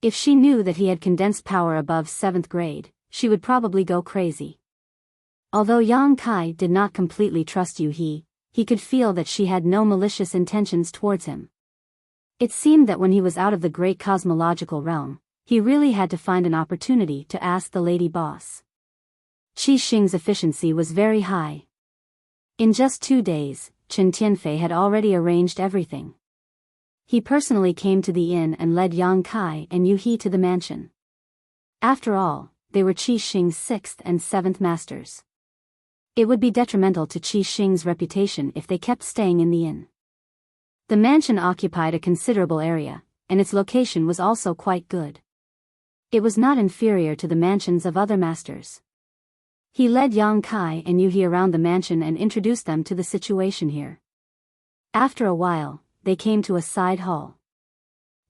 If she knew that he had condensed power above 7th grade, she would probably go crazy. Although Yang Kai did not completely trust Yuhi, he could feel that she had no malicious intentions towards him. It seemed that when he was out of the great cosmological realm, he really had to find an opportunity to ask the lady boss. Qi Xing's efficiency was very high. In just 2 days, Qin Tianfei had already arranged everything. He personally came to the inn and led Yang Kai and Yuhi to the mansion. After all, they were Qi Xing's 6th and 7th masters. It would be detrimental to Qi Xing's reputation if they kept staying in the inn. The mansion occupied a considerable area, and its location was also quite good. It was not inferior to the mansions of other masters. He led Yang Kai and Yuhi around the mansion and introduced them to the situation here. After a while, they came to a side hall.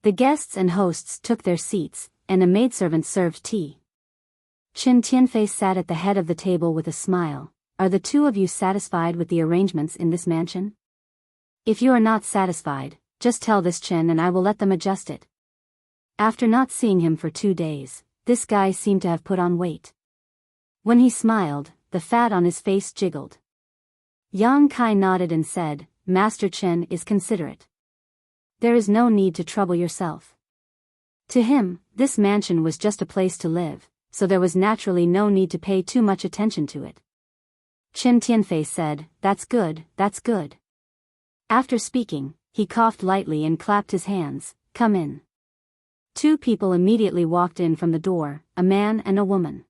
The guests and hosts took their seats, and a maidservant served tea. Qin Tianfei sat at the head of the table with a smile, are the two of you satisfied with the arrangements in this mansion? If you are not satisfied, just tell this Chen and I will let them adjust it. After not seeing him for 2 days, this guy seemed to have put on weight. When he smiled, the fat on his face jiggled. Yang Kai nodded and said, Master Chen is considerate. There is no need to trouble yourself. To him, this mansion was just a place to live, so there was naturally no need to pay too much attention to it. Chen Tianfei said, That's good, that's good. After speaking, he coughed lightly and clapped his hands, Come in. 2 people immediately walked in from the door, a man and a woman.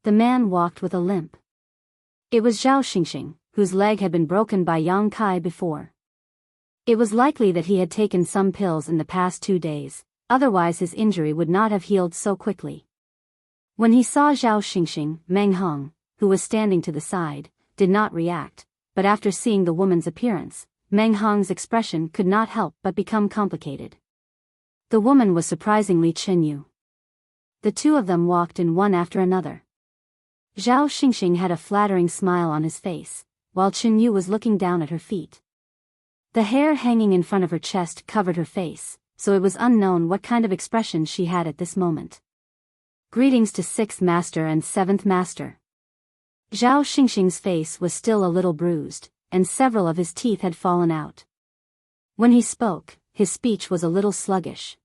The man walked with a limp. It was Zhao Xingxing, whose leg had been broken by Yang Kai before. It was likely that he had taken some pills in the past 2 days, otherwise his injury would not have healed so quickly. When he saw Zhao Xingxing, Meng Hong, who was standing to the side, did not react, but after seeing the woman's appearance, Meng Hong's expression could not help but become complicated. The woman was surprisingly Chen Yu. The 2 of them walked in one after another. Zhao Xingxing had a flattering smile on his face, while Chen Yu was looking down at her feet. The hair hanging in front of her chest covered her face, so it was unknown what kind of expression she had at this moment. Greetings to 6th Master and 7th Master. Zhao Xingxing's face was still a little bruised, and several of his teeth had fallen out. When he spoke, his speech was a little sluggish.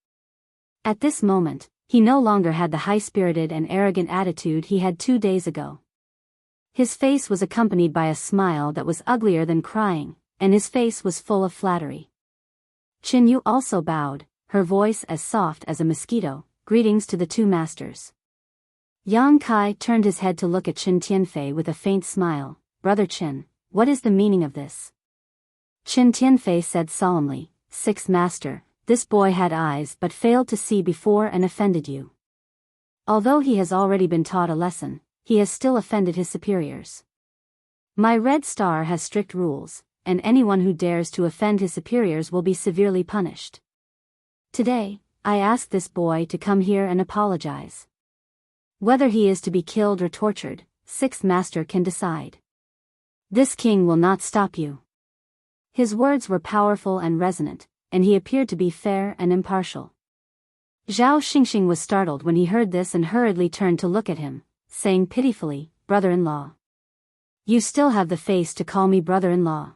At this moment, he no longer had the high-spirited and arrogant attitude he had 2 days ago. His face was accompanied by a smile that was uglier than crying, and his face was full of flattery. Chen Yu also bowed, her voice as soft as a mosquito, Greetings to the 2 masters. Yang Kai turned his head to look at Chen Tianfei with a faint smile, Brother Chen, what is the meaning of this? Chen Tianfei said solemnly, 6th Master, this boy had eyes but failed to see before and offended you. Although he has already been taught a lesson, he has still offended his superiors. My Red Star has strict rules, and anyone who dares to offend his superiors will be severely punished. Today, I ask this boy to come here and apologize. Whether he is to be killed or tortured, 6th Master can decide. This king will not stop you. His words were powerful and resonant, and he appeared to be fair and impartial. Zhao Xingxing was startled when he heard this and hurriedly turned to look at him, saying pitifully, Brother-in-law. You still have the face to call me brother-in-law.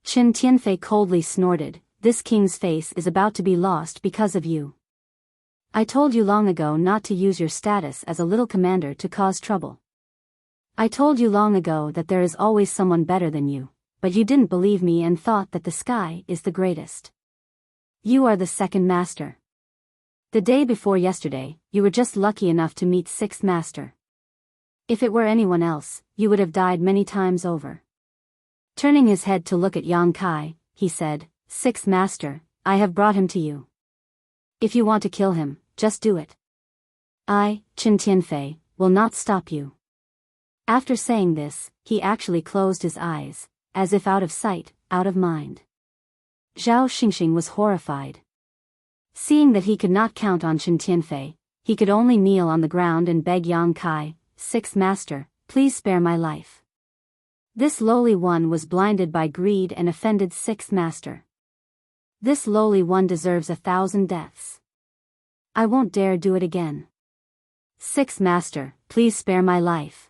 Chen Tianfei coldly snorted, This king's face is about to be lost because of you. I told you long ago not to use your status as a little commander to cause trouble. I told you long ago that there is always someone better than you, but you didn't believe me and thought that the sky is the greatest. You are the 2nd Master. The day before yesterday, you were just lucky enough to meet 6th Master. If it were anyone else, you would have died many times over. Turning his head to look at Yang Kai, he said, 6th Master, I have brought him to you. If you want to kill him, just do it. I, Chen Tianfei, will not stop you. After saying this, he actually closed his eyes, as if out of sight, out of mind. Zhao Xingxing was horrified. Seeing that he could not count on Chen Tianfei, he could only kneel on the ground and beg Yang Kai, 6th Master, please spare my life. This lowly one was blinded by greed and offended 6th Master. This lowly one deserves 1,000 deaths. I won't dare do it again. 6th Master, please spare my life.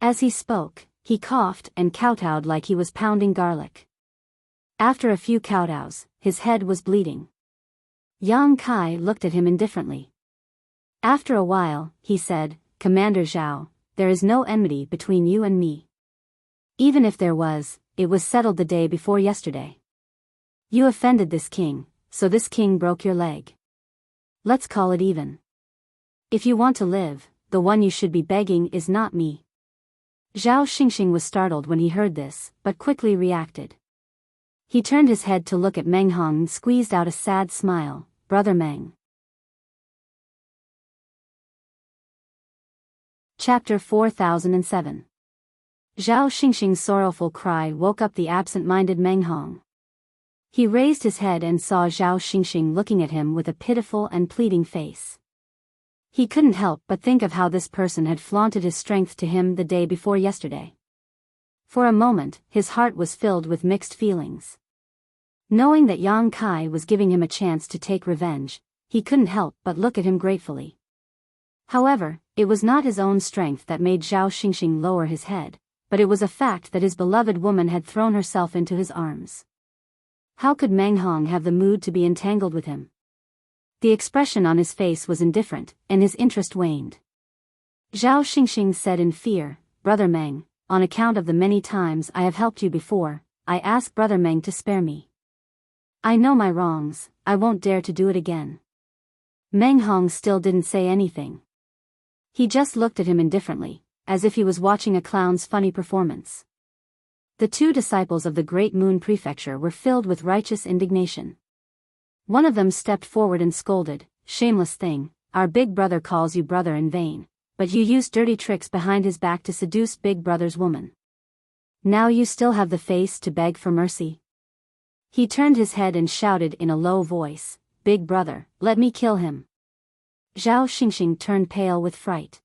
As he spoke, he coughed and kowtowed like he was pounding garlic. After a few kowtows, his head was bleeding. Yang Kai looked at him indifferently. After a while, he said, Commander Zhao, there is no enmity between you and me. Even if there was, it was settled the day before yesterday. You offended this king, so this king broke your leg. Let's call it even. If you want to live, the one you should be begging is not me. Zhao Xingxing was startled when he heard this, but quickly reacted. He turned his head to look at Meng Hong and squeezed out a sad smile, Brother Meng. Chapter 4007. Zhao Xingxing's sorrowful cry woke up the absent-minded Meng Hong. He raised his head and saw Zhao Xingxing looking at him with a pitiful and pleading face. He couldn't help but think of how this person had flaunted his strength to him the day before yesterday. For a moment, his heart was filled with mixed feelings. Knowing that Yang Kai was giving him a chance to take revenge, he couldn't help but look at him gratefully. However, it was not his own strength that made Zhao Xingxing lower his head, but it was a fact that his beloved woman had thrown herself into his arms. How could Meng Hong have the mood to be entangled with him? The expression on his face was indifferent, and his interest waned. Zhao Xingxing said in fear, "Brother Meng, on account of the many times I have helped you before, I ask Brother Meng to spare me. I know my wrongs, I won't dare to do it again." Meng Hong still didn't say anything. He just looked at him indifferently, as if he was watching a clown's funny performance. The two disciples of the Great Moon Prefecture were filled with righteous indignation. One of them stepped forward and scolded, "Shameless thing, our big brother calls you brother in vain, but you used dirty tricks behind his back to seduce big brother's woman. Now you still have the face to beg for mercy?" He turned his head and shouted in a low voice, "Big brother, let me kill him." Zhao Xingxing turned pale with fright.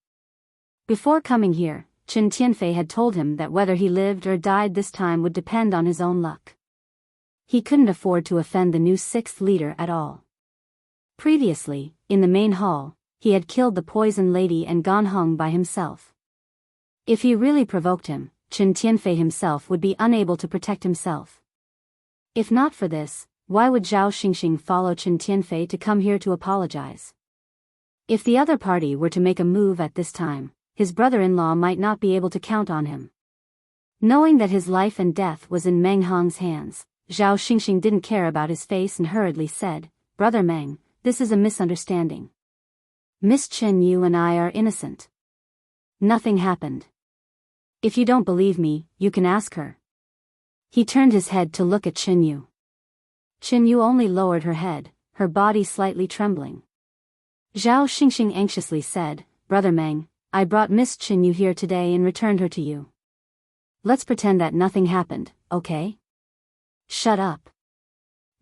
Before coming here, Chen Tianfei had told him that whether he lived or died this time would depend on his own luck. He couldn't afford to offend the new sixth leader at all. Previously, in the main hall, he had killed the poison lady and gone home by himself. If he really provoked him, Chen Tianfei himself would be unable to protect himself. If not for this, why would Zhao Xingxing follow Chen Tianfei to come here to apologize? If the other party were to make a move at this time, his brother-in-law might not be able to count on him. Knowing that his life and death was in Meng Hong's hands, Zhao Xingxing didn't care about his face and hurriedly said, "Brother Meng, this is a misunderstanding. Miss Chen Yu and I are innocent. Nothing happened. If you don't believe me, you can ask her." He turned his head to look at Chen Yu. Chen Yu only lowered her head, her body slightly trembling. Zhao Xingxing anxiously said, "Brother Meng, I brought Miss Chen Yu here today and returned her to you. Let's pretend that nothing happened, okay?" "Shut up."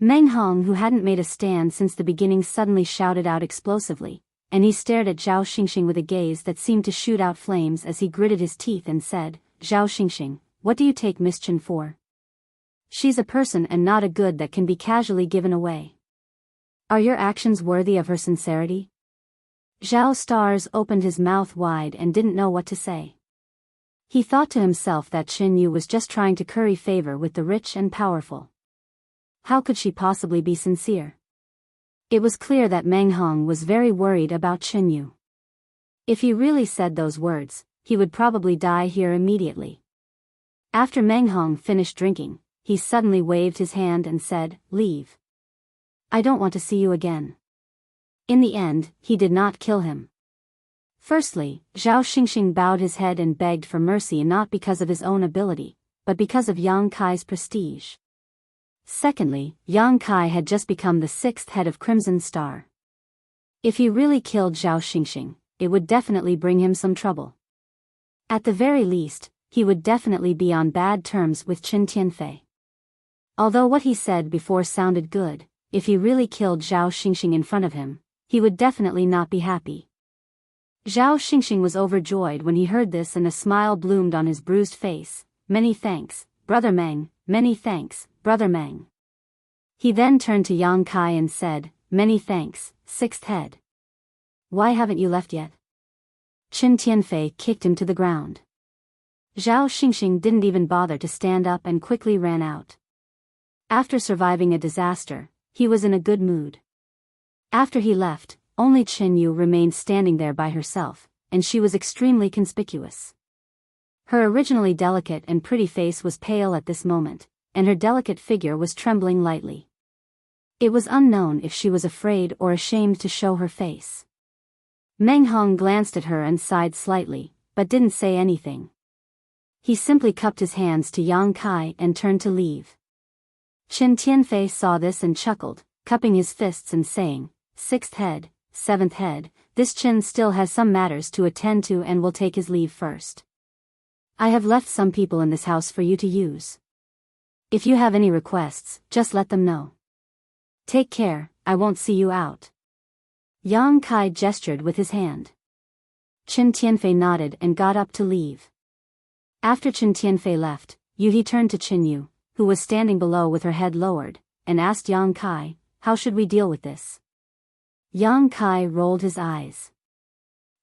Meng Hong, who hadn't made a stand since the beginning, suddenly shouted out explosively, and he stared at Zhao Xingxing with a gaze that seemed to shoot out flames as he gritted his teeth and said, "Zhao Xingxing, what do you take Miss Chen for? She's a person and not a good that can be casually given away. Are your actions worthy of her sincerity?" Zhao Stars opened his mouth wide and didn't know what to say. He thought to himself that Chen Yu was just trying to curry favor with the rich and powerful. How could she possibly be sincere? It was clear that Meng Hong was very worried about Chen Yu. If he really said those words, he would probably die here immediately. After Meng Hong finished drinking, he suddenly waved his hand and said, "Leave. I don't want to see you again." In the end, he did not kill him. Firstly, Zhao Xingxing bowed his head and begged for mercy not because of his own ability, but because of Yang Kai's prestige. Secondly, Yang Kai had just become the sixth head of Crimson Star. If he really killed Zhao Xingxing, it would definitely bring him some trouble. At the very least, he would definitely be on bad terms with Chen Tianfei. Although what he said before sounded good, if he really killed Zhao Xingxing in front of him, he would definitely not be happy. Zhao Xingxing was overjoyed when he heard this and a smile bloomed on his bruised face. "Many thanks, Brother Meng, many thanks, Brother Meng." He then turned to Yang Kai and said, "Many thanks, sixth head. Why haven't you left yet?" Chen Tianfei kicked him to the ground. Zhao Xingxing didn't even bother to stand up and quickly ran out. After surviving a disaster, he was in a good mood. After he left, only Chen Yu remained standing there by herself, and she was extremely conspicuous. Her originally delicate and pretty face was pale at this moment, and her delicate figure was trembling lightly. It was unknown if she was afraid or ashamed to show her face. Meng Hong glanced at her and sighed slightly, but didn't say anything. He simply cupped his hands to Yang Kai and turned to leave. Chen Tianfei saw this and chuckled, cupping his fists and saying, "Sixth head, seventh head, this Chen still has some matters to attend to and will take his leave first. I have left some people in this house for you to use. If you have any requests, just let them know. Take care, I won't see you out." Yang Kai gestured with his hand. Chen Tianfei nodded and got up to leave. After Chen Tianfei left, Yuhi turned to Qin Yu, who was standing below with her head lowered, and asked Yang Kai, "How should we deal with this?" Yang Kai rolled his eyes.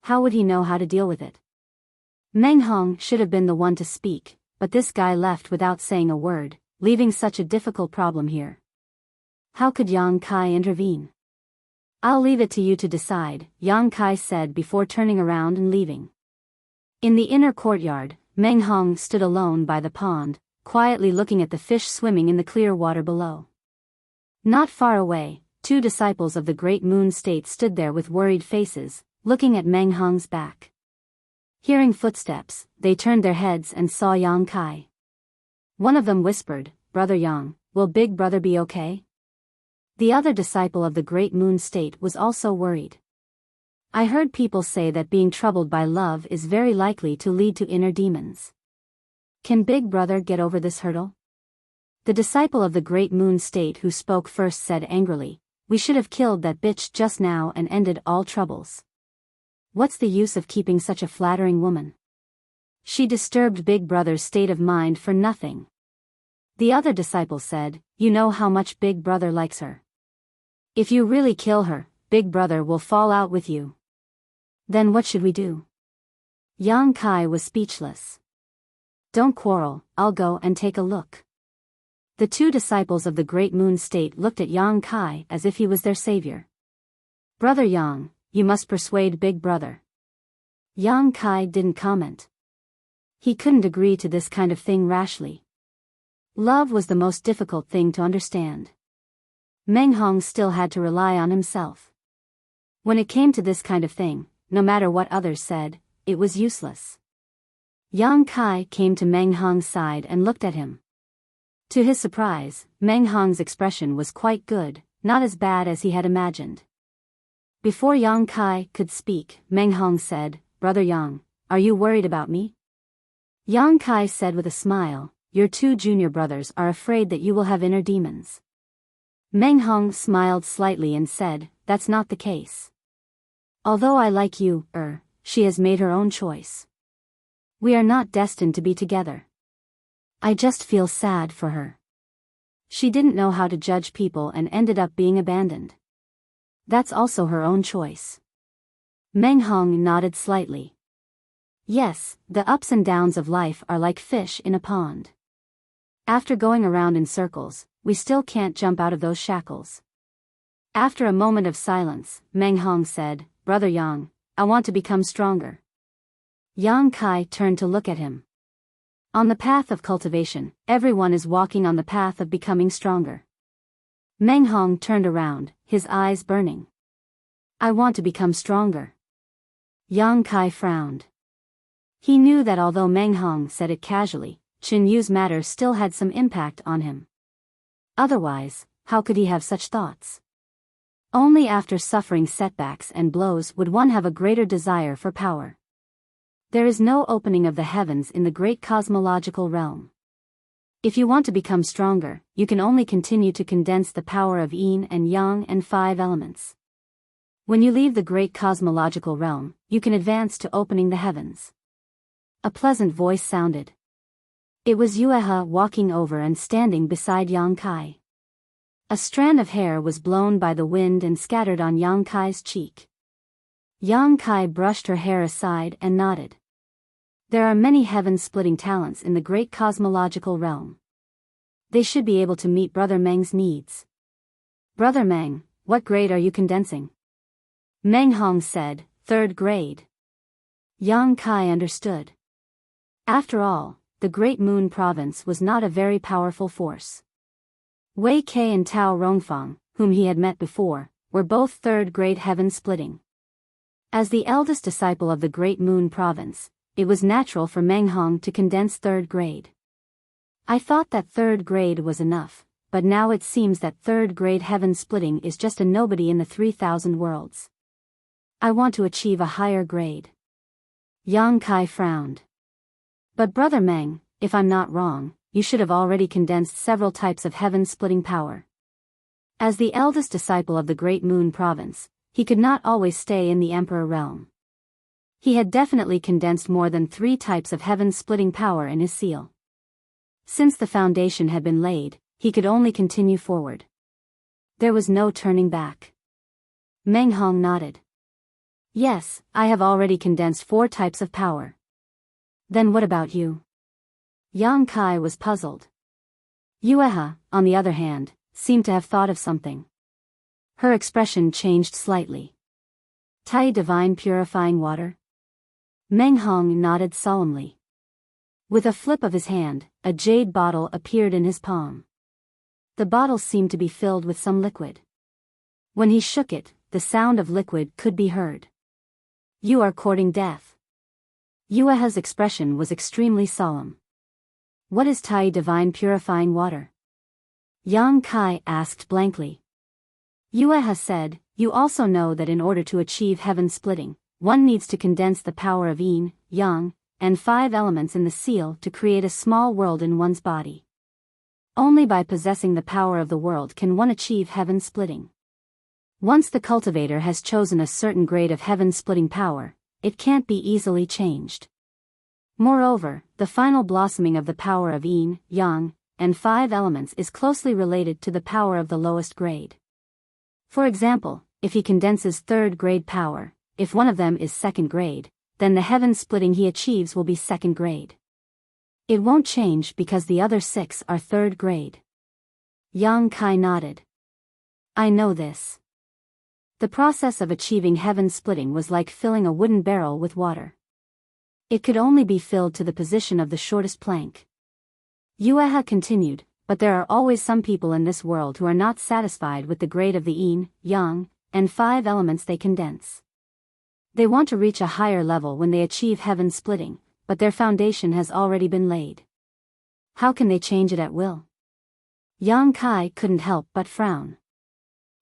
How would he know how to deal with it? Meng Hong should have been the one to speak, but this guy left without saying a word, leaving such a difficult problem here. How could Yang Kai intervene? "I'll leave it to you to decide," Yang Kai said before turning around and leaving. In the inner courtyard, Meng Hong stood alone by the pond, quietly looking at the fish swimming in the clear water below. Not far away, two disciples of the Great Moon State stood there with worried faces, looking at Meng Hong's back. Hearing footsteps, they turned their heads and saw Yang Kai. One of them whispered, "Brother Yang, will Big Brother be okay?" The other disciple of the Great Moon State was also worried. "I heard people say that being troubled by love is very likely to lead to inner demons. Can Big Brother get over this hurdle?" The disciple of the Great Moon State who spoke first said angrily, "We should have killed that bitch just now and ended all troubles. What's the use of keeping such a flattering woman? She disturbed Big Brother's state of mind for nothing." The other disciple said, "You know how much Big Brother likes her. If you really kill her, Big Brother will fall out with you. Then what should we do?" Yang Kai was speechless. "Don't quarrel, I'll go and take a look." The two disciples of the Great Moon State looked at Yang Kai as if he was their savior. "Brother Yang, you must persuade Big Brother." Yang Kai didn't comment. He couldn't agree to this kind of thing rashly. Love was the most difficult thing to understand. Meng Hong still had to rely on himself. When it came to this kind of thing, no matter what others said, it was useless. Yang Kai came to Meng Hong's side and looked at him. To his surprise, Meng Hong's expression was quite good, not as bad as he had imagined. Before Yang Kai could speak, Meng Hong said, "Brother Yang, are you worried about me?" Yang Kai said with a smile, "Your two junior brothers are afraid that you will have inner demons." Meng Hong smiled slightly and said, "That's not the case. Although I like you, she has made her own choice. We are not destined to be together. I just feel sad for her. She didn't know how to judge people and ended up being abandoned. That's also her own choice." Meng Hong nodded slightly. Yes, the ups and downs of life are like fish in a pond. After going around in circles, we still can't jump out of those shackles. After a moment of silence, Meng Hong said, "Brother Yang, I want to become stronger." Yang Kai turned to look at him. On the path of cultivation, everyone is walking on the path of becoming stronger. Meng Hong turned around, his eyes burning. "I want to become stronger." Yang Kai frowned. He knew that although Meng Hong said it casually, Qin Yu's matter still had some impact on him. Otherwise, how could he have such thoughts? Only after suffering setbacks and blows would one have a greater desire for power. There is no opening of the heavens in the great cosmological realm. If you want to become stronger, you can only continue to condense the power of yin and yang and 5 elements. When you leave the great cosmological realm, you can advance to opening the heavens. A pleasant voice sounded. It was Yuehe walking over and standing beside Yang Kai. A strand of hair was blown by the wind and scattered on Yang Kai's cheek. Yang Kai brushed her hair aside and nodded. There are many heaven-splitting talents in the great cosmological realm. They should be able to meet Brother Meng's needs. "Brother Meng, what grade are you condensing?" Meng Hong said, "3rd grade." Yang Kai understood. After all, the Great Moon Province was not a very powerful force. Wei Kei and Tao Rongfang, whom he had met before, were both 3rd grade heaven-splitting. As the eldest disciple of the Great Moon Province, it was natural for Meng Hong to condense 3rd grade. "I thought that 3rd grade was enough, but now it seems that 3rd grade heaven-splitting is just a nobody in the 3,000 worlds. I want to achieve a higher grade." Yang Kai frowned. "But Brother Meng, if I'm not wrong, you should have already condensed several types of heaven-splitting power." As the eldest disciple of the Great Moon Province, he could not always stay in the Emperor realm. He had definitely condensed more than 3 types of heaven-splitting power in his seal. Since the foundation had been laid, he could only continue forward. There was no turning back. Meng Hong nodded. Yes, I have already condensed 4 types of power. Then what about you? Yang Kai was puzzled. Yueha, on the other hand, seemed to have thought of something. Her expression changed slightly. Tai divine purifying water? Meng Hong nodded solemnly. With a flip of his hand, a jade bottle appeared in his palm. The bottle seemed to be filled with some liquid. When he shook it, the sound of liquid could be heard. You are courting death. Yueha's expression was extremely solemn. What is Tai divine purifying water? Yang Kai asked blankly. Yueha said, you also know that in order to achieve heaven splitting, one needs to condense the power of yin, yang, and 5 elements in the seal to create a small world in one's body. Only by possessing the power of the world can one achieve heaven splitting. Once the cultivator has chosen a certain grade of heaven splitting power, it can't be easily changed. Moreover, the final blossoming of the power of yin, yang, and 5 elements is closely related to the power of the lowest grade. For example, if he condenses 3rd grade power, if one of them is 2nd grade, then the heaven splitting he achieves will be 2nd grade. It won't change because the other 6 are 3rd grade. Yang Kai nodded. I know this. The process of achieving heaven splitting was like filling a wooden barrel with water. It could only be filled to the position of the shortest plank. Yueha continued, but there are always some people in this world who are not satisfied with the grade of the yin, yang, and 5 elements they condense. They want to reach a higher level when they achieve heaven splitting, but their foundation has already been laid. How can they change it at will? Yang Kai couldn't help but frown.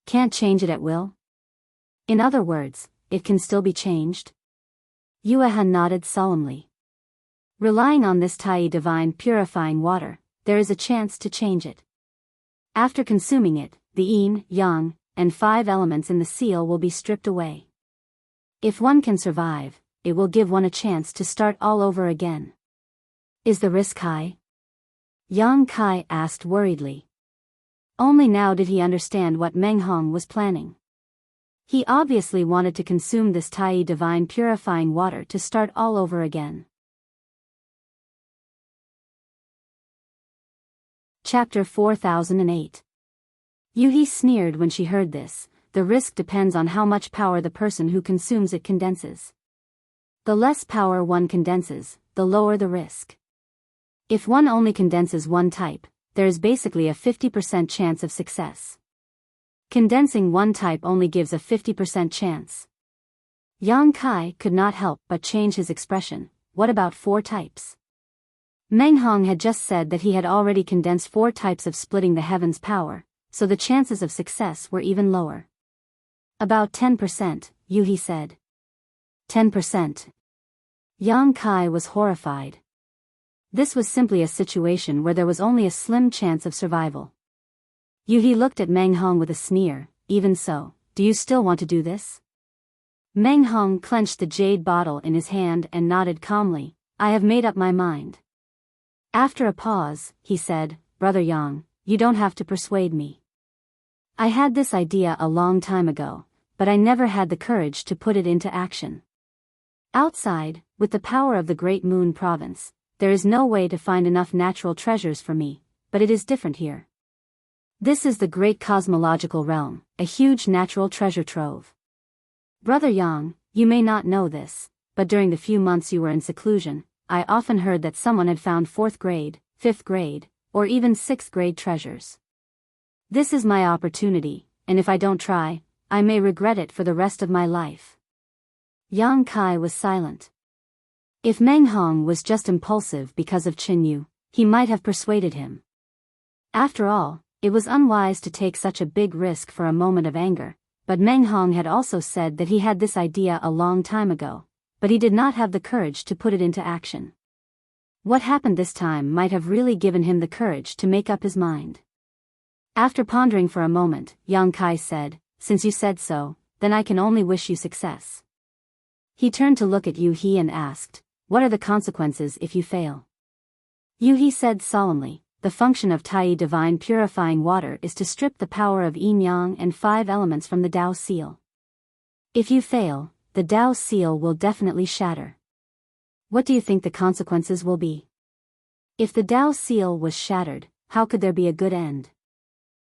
Can't change it at will? In other words, it can still be changed? Yueha nodded solemnly. Relying on this Tai divine purifying water, there is a chance to change it. After consuming it, the yin, yang, and 5 elements in the seal will be stripped away. If one can survive, it will give one a chance to start all over again. Is the risk high? Yang Kai asked worriedly. Only now did he understand what Meng Hong was planning. He obviously wanted to consume this Tai divine purifying water to start all over again. Chapter 4008. Yuhi sneered when she heard this. The risk depends on how much power the person who consumes it condenses. The less power one condenses, the lower the risk. If one only condenses one type, there is basically a 50% chance of success. Condensing one type only gives a 50% chance. Yang Kai could not help but change his expression. What about 4 types? Meng Hong had just said that he had already condensed 4 types of splitting the heavens power, so the chances of success were even lower. About 10%, Yuhi said. 10%. Yang Kai was horrified. This was simply a situation where there was only a slim chance of survival. Yuhi looked at Meng Hong with a sneer. Even so, do you still want to do this? Meng Hong clenched the jade bottle in his hand and nodded calmly. I have made up my mind. After a pause, he said, Brother Yang, you don't have to persuade me. I had this idea a long time ago, but I never had the courage to put it into action. Outside, with the power of the Great Moon Province, there is no way to find enough natural treasures for me, but it is different here. This is the great cosmological realm, a huge natural treasure trove. Brother Yang, you may not know this, but during the few months you were in seclusion, I often heard that someone had found 4th grade, 5th grade, or even 6th grade treasures. This is my opportunity, and if I don't try, I may regret it for the rest of my life. Yang Kai was silent. If Meng Hong was just impulsive because of Qin Yu, he might have persuaded him. After all, it was unwise to take such a big risk for a moment of anger, but Meng Hong had also said that he had this idea a long time ago, but he did not have the courage to put it into action. What happened this time might have really given him the courage to make up his mind. After pondering for a moment, Yang Kai said, Since you said so, then I can only wish you success. He turned to look at Yu He and asked, what are the consequences if you fail? Yu He said solemnly, the function of Tai divine purifying water is to strip the power of yin yang and 5 elements from the Tao seal. If you fail, the Tao seal will definitely shatter. What do you think the consequences will be? If the Tao seal was shattered, how could there be a good end?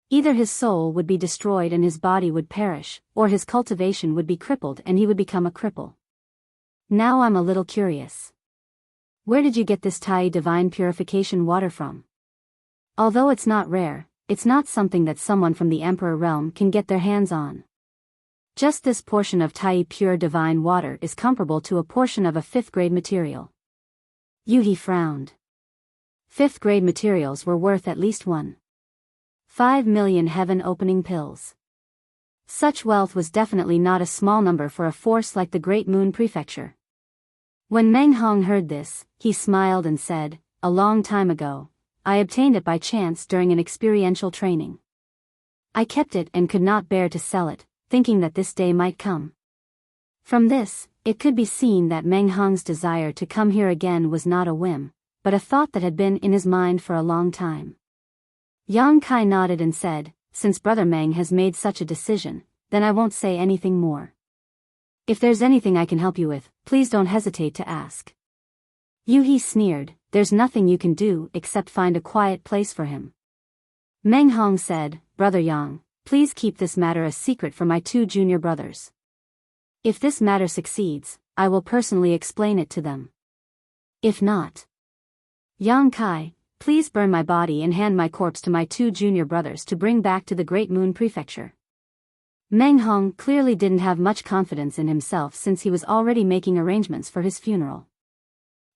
Either his soul would be destroyed and his body would perish, or his cultivation would be crippled and he would become a cripple. Now I'm a little curious. Where did you get this Tai divine purification water from? Although it's not rare, it's not something that someone from the Emperor realm can get their hands on. Just this portion of Tai pure divine water is comparable to a portion of a 5th grade material. Yu He frowned. 5th grade materials were worth at least 1.5 million heaven opening pills. Such wealth was definitely not a small number for a force like the Great Moon Prefecture. When Meng Hong heard this, he smiled and said, a long time ago, I obtained it by chance during an experiential training. I kept it and could not bear to sell it, thinking that this day might come. From this, it could be seen that Meng Hong's desire to come here again was not a whim, but a thought that had been in his mind for a long time. Yang Kai nodded and said, since Brother Meng has made such a decision, then I won't say anything more. If there's anything I can help you with, please don't hesitate to ask. Yu He sneered, there's nothing you can do except find a quiet place for him. Meng Hong said, Brother Yang, please keep this matter a secret from my 2 junior brothers. If this matter succeeds, I will personally explain it to them. If not, Yang Kai, please burn my body and hand my corpse to my 2 junior brothers to bring back to the Great Moon Prefecture. Meng Hong clearly didn't have much confidence in himself since he was already making arrangements for his funeral.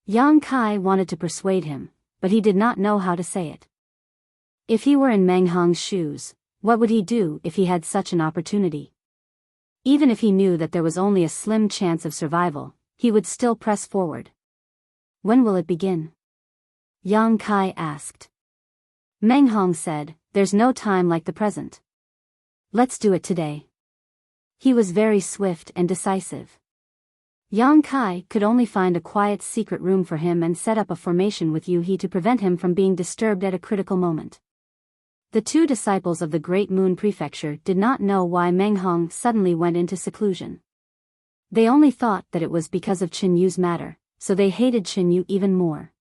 Yang Kai wanted to persuade him, but he did not know how to say it. If he were in Meng Hong's shoes, what would he do if he had such an opportunity? Even if he knew that there was only a slim chance of survival, he would still press forward. When will it begin? Yang Kai asked. Meng Hong said, there's no time like the present. Let's do it today. He was very swift and decisive. Yang Kai could only find a quiet secret room for him and set up a formation with Yu He to prevent him from being disturbed at a critical moment. The 2 disciples of the Great Moon Prefecture did not know why Meng Hong suddenly went into seclusion. They only thought that it was because of Qin Yu's matter, so they hated Qin Yu even more.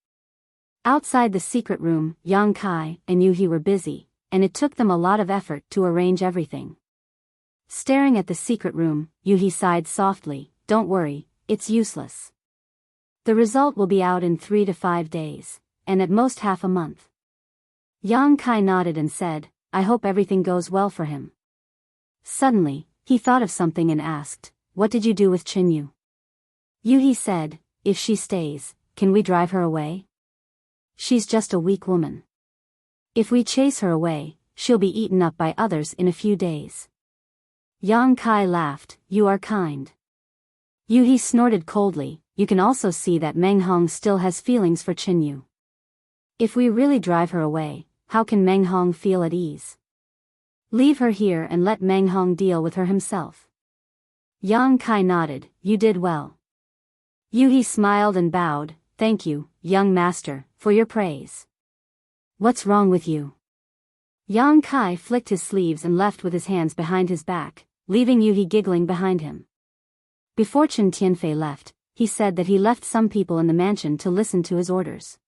Outside the secret room, Yang Kai and Yu He were busy, and it took them a lot of effort to arrange everything. Staring at the secret room, Yu He sighed softly, don't worry, it's useless. The result will be out in 3 to 5 days, and at most half a month. Yang Kai nodded and said, I hope everything goes well for him. Suddenly, he thought of something and asked, what did you do with Qin Yu? Yu He said, if she stays, can we drive her away? She's just a weak woman. If we chase her away, she'll be eaten up by others in a few days. Yang Kai laughed, you are kind. Yu He snorted coldly, you can also see that Meng Hong still has feelings for Qin Yu. If we really drive her away, how can Meng Hong feel at ease? Leave her here and let Meng Hong deal with her himself. Yang Kai nodded, you did well. Yu He smiled and bowed, thank you, young master, for your praise. What's wrong with you? Yang Kai flicked his sleeves and left with his hands behind his back, leaving Yu He giggling behind him. Before Chen Tianfei left, he said that he left some people in the mansion to listen to his orders.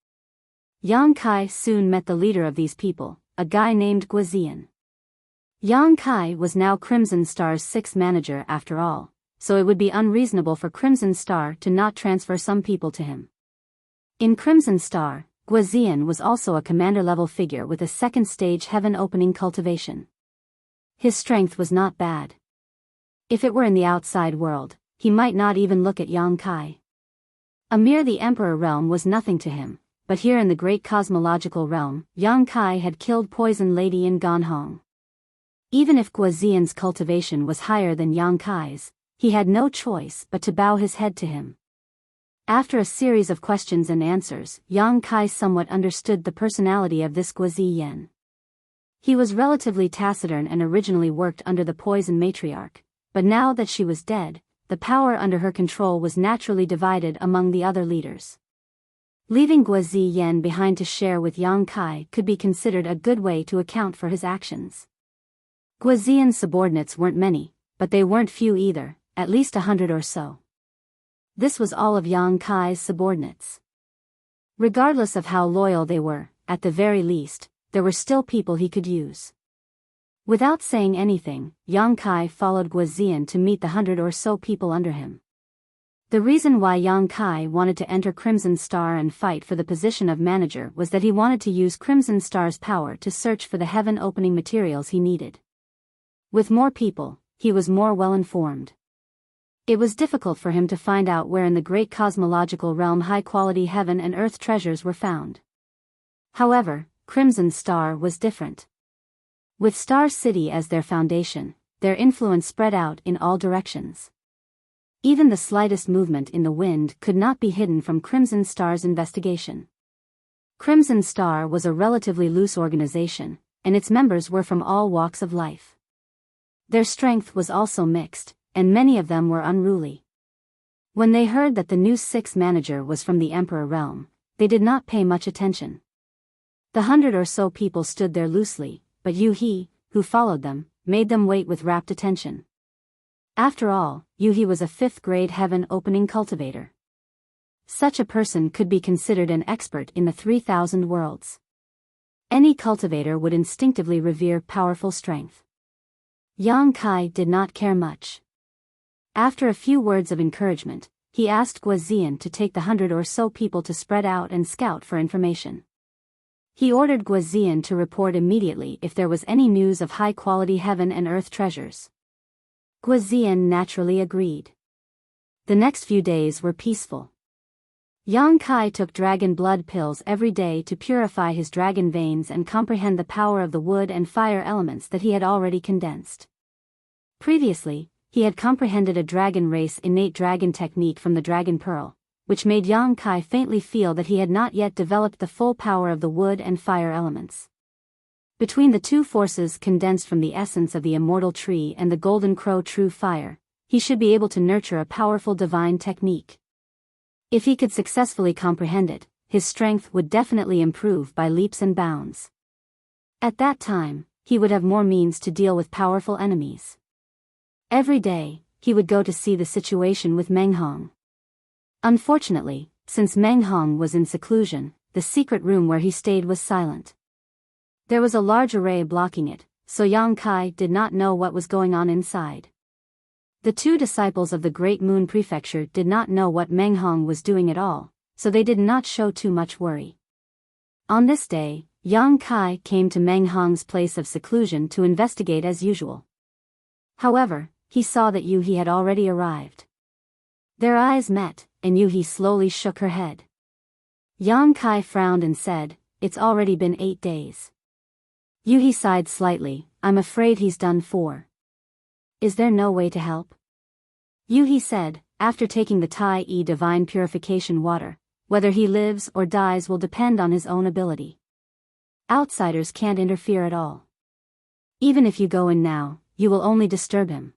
Yang Kai soon met the leader of these people, a guy named Guazian. Yang Kai was now Crimson Star's 6th manager after all, so it would be unreasonable for Crimson Star to not transfer some people to him. In Crimson Star, Guazian was also a commander-level figure with a 2nd stage heaven-opening cultivation. His strength was not bad. If it were in the outside world, he might not even look at Yang Kai. Amir the Emperor realm was nothing to him, but here in the great cosmological realm, Yang Kai had killed Poison Lady in Ganhong. Even if Guazian's cultivation was higher than Yang Kai's, he had no choice but to bow his head to him. After a series of questions and answers, Yang Kai somewhat understood the personality of this Guaziyan. He was relatively taciturn and originally worked under the Poison Matriarch, but now that she was dead, the power under her control was naturally divided among the other leaders. Leaving Guo Ziyan behind to share with Yang Kai could be considered a good way to account for his actions. Guo Ziyan's subordinates weren't many, but they weren't few either, at least 100 or so. This was all of Yang Kai's subordinates. Regardless of how loyal they were, at the very least, there were still people he could use. Without saying anything, Yang Kai followed Guo Ziyan to meet the 100 or so people under him. The reason why Yang Kai wanted to enter Crimson Star and fight for the position of manager was that he wanted to use Crimson Star's power to search for the heaven-opening materials he needed. With more people, he was more well-informed. It was difficult for him to find out where in the great cosmological realm high-quality heaven and earth treasures were found. However, Crimson Star was different. With Star City as their foundation, their influence spread out in all directions. Even the slightest movement in the wind could not be hidden from Crimson Star's investigation. Crimson Star was a relatively loose organization, and its members were from all walks of life. Their strength was also mixed, and many of them were unruly. When they heard that the new sixth manager was from the Emperor realm, they did not pay much attention. The 100 or so people stood there loosely, but Yu He, who followed them, made them wait with rapt attention. After all, Yu He was a 5th-grade heaven-opening cultivator. Such a person could be considered an expert in the 3,000 worlds. Any cultivator would instinctively revere powerful strength. Yang Kai did not care much. After a few words of encouragement, he asked Guo Ziyan to take the 100 or so people to spread out and scout for information. He ordered Guo Ziyan to report immediately if there was any news of high-quality heaven and earth treasures. Guo Ziyan naturally agreed. The next few days were peaceful. Yang Kai took dragon blood pills every day to purify his dragon veins and comprehend the power of the wood and fire elements that he had already condensed. Previously, he had comprehended a dragon race innate dragon technique from the Dragon Pearl, which made Yang Kai faintly feel that he had not yet developed the full power of the wood and fire elements. Between the two forces condensed from the essence of the immortal tree and the golden crow true fire, he should be able to nurture a powerful divine technique. If he could successfully comprehend it, his strength would definitely improve by leaps and bounds. At that time, he would have more means to deal with powerful enemies. Every day, he would go to see the situation with Meng Hong. Unfortunately, since Meng Hong was in seclusion, the secret room where he stayed was silent. There was a large array blocking it, so Yang Kai did not know what was going on inside. The two disciples of the Great Moon Prefecture did not know what Meng Hong was doing at all, so they did not show too much worry. On this day, Yang Kai came to Meng Hong's place of seclusion to investigate as usual. However, he saw that Yu He had already arrived. Their eyes met, and Yu He slowly shook her head. Yang Kai frowned and said, "It's already been 8 days." Yu He sighed slightly, "I'm afraid he's done for. Is there no way to help?" Yu He said, "After taking the Tai-E divine purification water, whether he lives or dies will depend on his own ability. Outsiders can't interfere at all. Even if you go in now, you will only disturb him."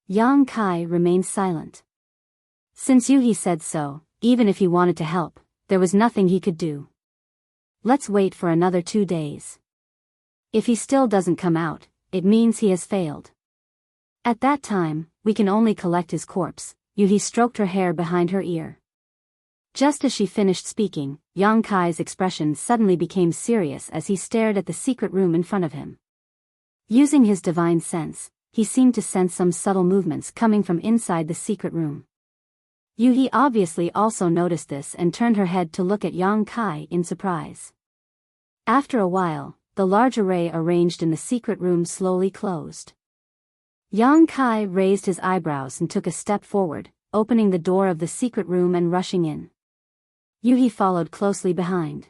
Yang Kai remained silent. Since Yu He said so, even if he wanted to help, there was nothing he could do. "Let's wait for another 2 days. If he still doesn't come out, it means he has failed. At that time, we can only collect his corpse." Yu He stroked her hair behind her ear. Just as she finished speaking, Yang Kai's expression suddenly became serious as he stared at the secret room in front of him. Using his divine sense, he seemed to sense some subtle movements coming from inside the secret room. Yu He obviously also noticed this and turned her head to look at Yang Kai in surprise. After a while, the large array arranged in the secret room slowly closed. Yang Kai raised his eyebrows and took a step forward, opening the door of the secret room and rushing in. Yu He followed closely behind.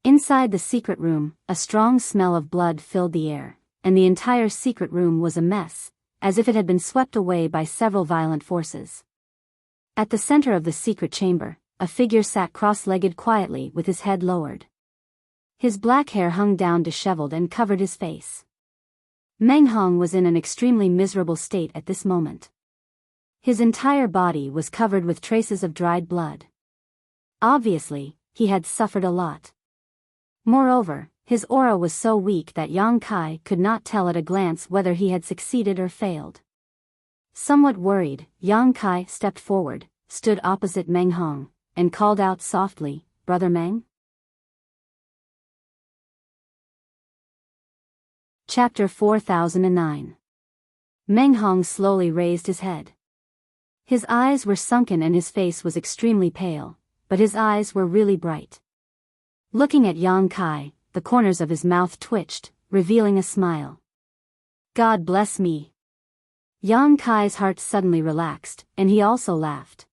Inside the secret room, a strong smell of blood filled the air, and the entire secret room was a mess, as if it had been swept away by several violent forces. At the center of the secret chamber, a figure sat cross-legged quietly with his head lowered. His black hair hung down disheveled and covered his face. Meng Hong was in an extremely miserable state at this moment. His entire body was covered with traces of dried blood. Obviously, he had suffered a lot. Moreover, his aura was so weak that Yang Kai could not tell at a glance whether he had succeeded or failed. Somewhat worried, Yang Kai stepped forward, stood opposite Meng Hong, and called out softly, "Brother Meng?" Chapter 4009. Meng Hong slowly raised his head. His eyes were sunken and his face was extremely pale, but his eyes were really bright. Looking at Yang Kai, the corners of his mouth twitched, revealing a smile. "God bless me." Yang Kai's heart suddenly relaxed, and he also laughed.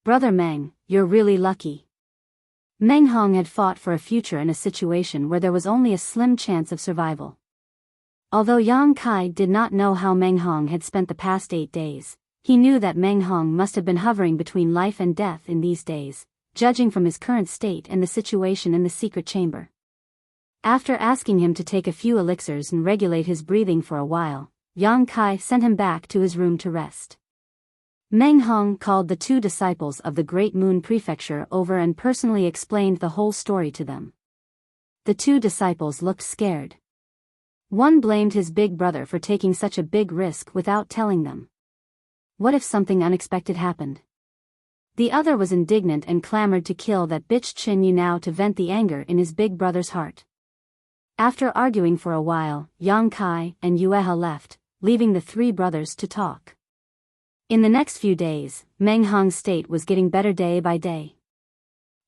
"Brother Meng, you're really lucky." Meng Hong had fought for a future in a situation where there was only a slim chance of survival. Although Yang Kai did not know how Meng Hong had spent the past 8 days, he knew that Meng Hong must have been hovering between life and death in these days, judging from his current state and the situation in the secret chamber. After asking him to take a few elixirs and regulate his breathing for a while, Yang Kai sent him back to his room to rest. Meng Hong called the 2 disciples of the Great Moon Prefecture over and personally explained the whole story to them. The 2 disciples looked scared. One blamed his big brother for taking such a big risk without telling them. What if something unexpected happened? The other was indignant and clamored to kill that bitch Chin Yu now to vent the anger in his big brother's heart. After arguing for a while, Yang Kai and Yueha left, leaving the 3 brothers to talk. In the next few days, Meng Hong's state was getting better day by day.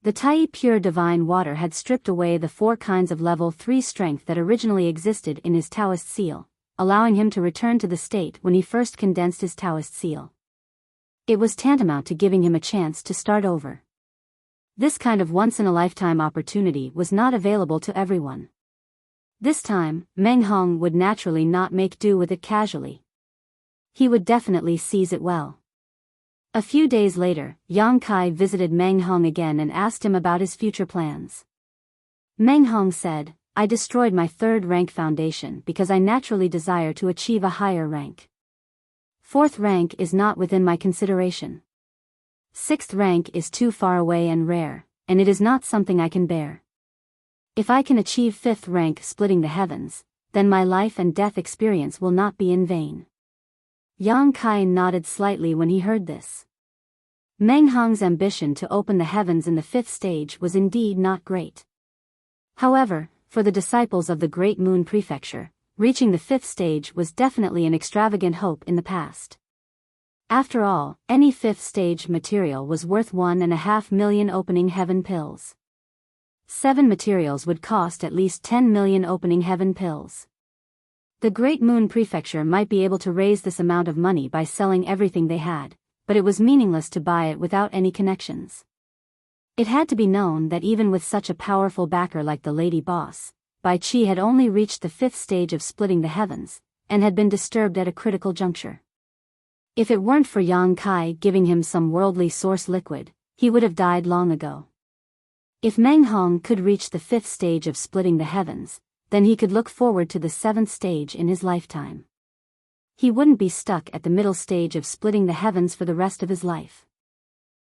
The Tai pure divine water had stripped away the 4 kinds of level 3 strength that originally existed in his Taoist seal, allowing him to return to the state when he first condensed his Taoist seal. It was tantamount to giving him a chance to start over. This kind of once-in-a-lifetime opportunity was not available to everyone. This time, Meng Hong would naturally not make do with it casually. He would definitely seize it well. A few days later, Yang Kai visited Meng Hong again and asked him about his future plans. Meng Hong said, "I destroyed my 3rd rank foundation because I naturally desire to achieve a higher rank. 4th rank is not within my consideration. 6th rank is too far away and rare, and it is not something I can bear. If I can achieve 5th rank splitting the heavens, then my life and death experience will not be in vain." Yang Kai nodded slightly when he heard this. Meng Hong's ambition to open the heavens in the 5th stage was indeed not great. However, for the disciples of the Great Moon Prefecture, reaching the 5th stage was definitely an extravagant hope in the past. After all, any 5th stage material was worth 1.5 million opening heaven pills. 7 materials would cost at least 10 million opening heaven pills. The Great Moon Prefecture might be able to raise this amount of money by selling everything they had, but it was meaningless to buy it without any connections. It had to be known that even with such a powerful backer like the Lady Boss, Bai Qi had only reached the 5th stage of splitting the heavens, and had been disturbed at a critical juncture. If it weren't for Yang Kai giving him some worldly source liquid, he would have died long ago. If Meng Hong could reach the 5th stage of splitting the heavens, then he could look forward to the 7th stage in his lifetime. He wouldn't be stuck at the middle stage of splitting the heavens for the rest of his life.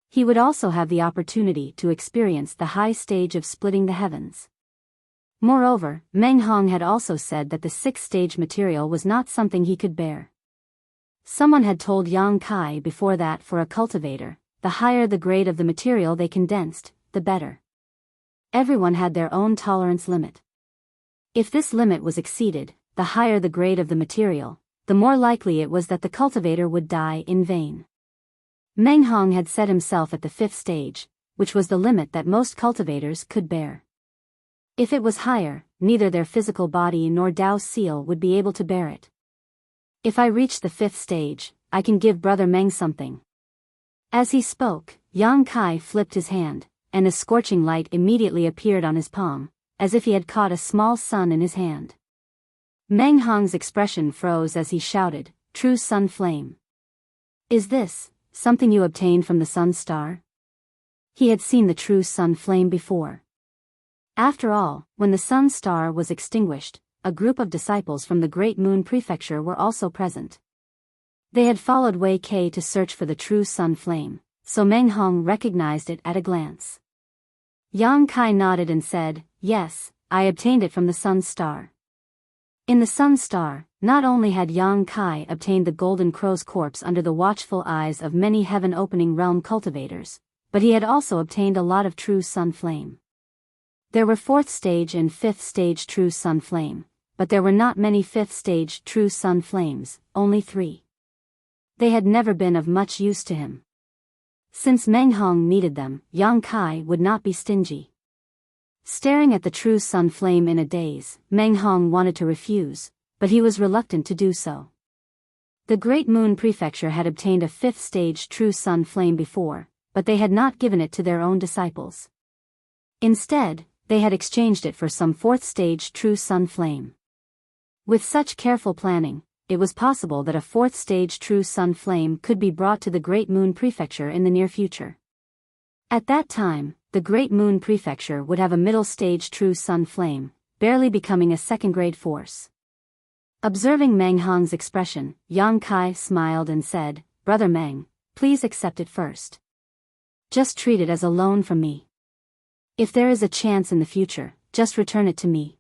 He would also have the opportunity to experience the high stage of splitting the heavens. Moreover, Meng Hong had also said that the 6th stage material was not something he could bear. Someone had told Yang Kai before that for a cultivator, the higher the grade of the material they condensed, the better. Everyone had their own tolerance limit. If this limit was exceeded, the higher the grade of the material, the more likely it was that the cultivator would die in vain. Meng Hong had set himself at the 5th stage, which was the limit that most cultivators could bear. If it was higher, neither their physical body nor Dao seal would be able to bear it. "If I reach the 5th stage, I can give Brother Meng something." As he spoke, Yang Kai flipped his hand, and a scorching light immediately appeared on his palm, as if he had caught a small sun in his hand. Meng Hong's expression froze as he shouted, "True sun flame. Is this something you obtained from the sun star?" He had seen the true sun flame before. After all, when the sun star was extinguished, a group of disciples from the Great Moon Prefecture were also present. They had followed Wei Kei to search for the true sun flame, so Meng Hong recognized it at a glance. Yang Kai nodded and said, "Yes, I obtained it from the sun's star." In the sun's star, not only had Yang Kai obtained the golden crow's corpse under the watchful eyes of many heaven-opening realm cultivators, but he had also obtained a lot of true sun flame. There were 4th stage and 5th stage true sun flame, but there were not many 5th stage true sun flames, only 3. They had never been of much use to him. Since Meng Hong needed them, Yang Kai would not be stingy. Staring at the true sun flame in a daze, Meng Hong wanted to refuse, but he was reluctant to do so. The Great Moon Prefecture had obtained a 5th stage true sun flame before, but they had not given it to their own disciples. Instead, they had exchanged it for some 4th stage true sun flame. With such careful planning, it was possible that a 4th stage true sun flame could be brought to the Great Moon Prefecture in the near future. At that time, the Great Moon Prefecture would have a middle stage true sun flame, barely becoming a second-grade force. Observing Meng Hong's expression, Yang Kai smiled and said, "Brother Meng, please accept it first. Just treat it as a loan from me. If there is a chance in the future, just return it to me."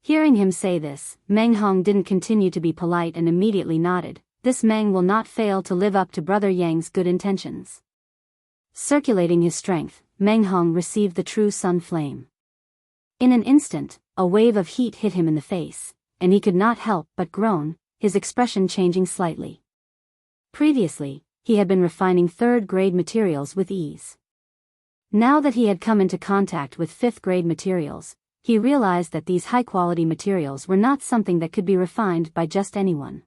Hearing him say this, Meng Hong didn't continue to be polite and immediately nodded. This Meng will not fail to live up to Brother Yang's good intentions. Circulating his strength, Meng Hong received the true sun flame. In an instant, a wave of heat hit him in the face, and he could not help but groan, his expression changing slightly. Previously, he had been refining 3rd-grade materials with ease. Now that he had come into contact with 5th-grade materials, he realized that these high-quality materials were not something that could be refined by just anyone.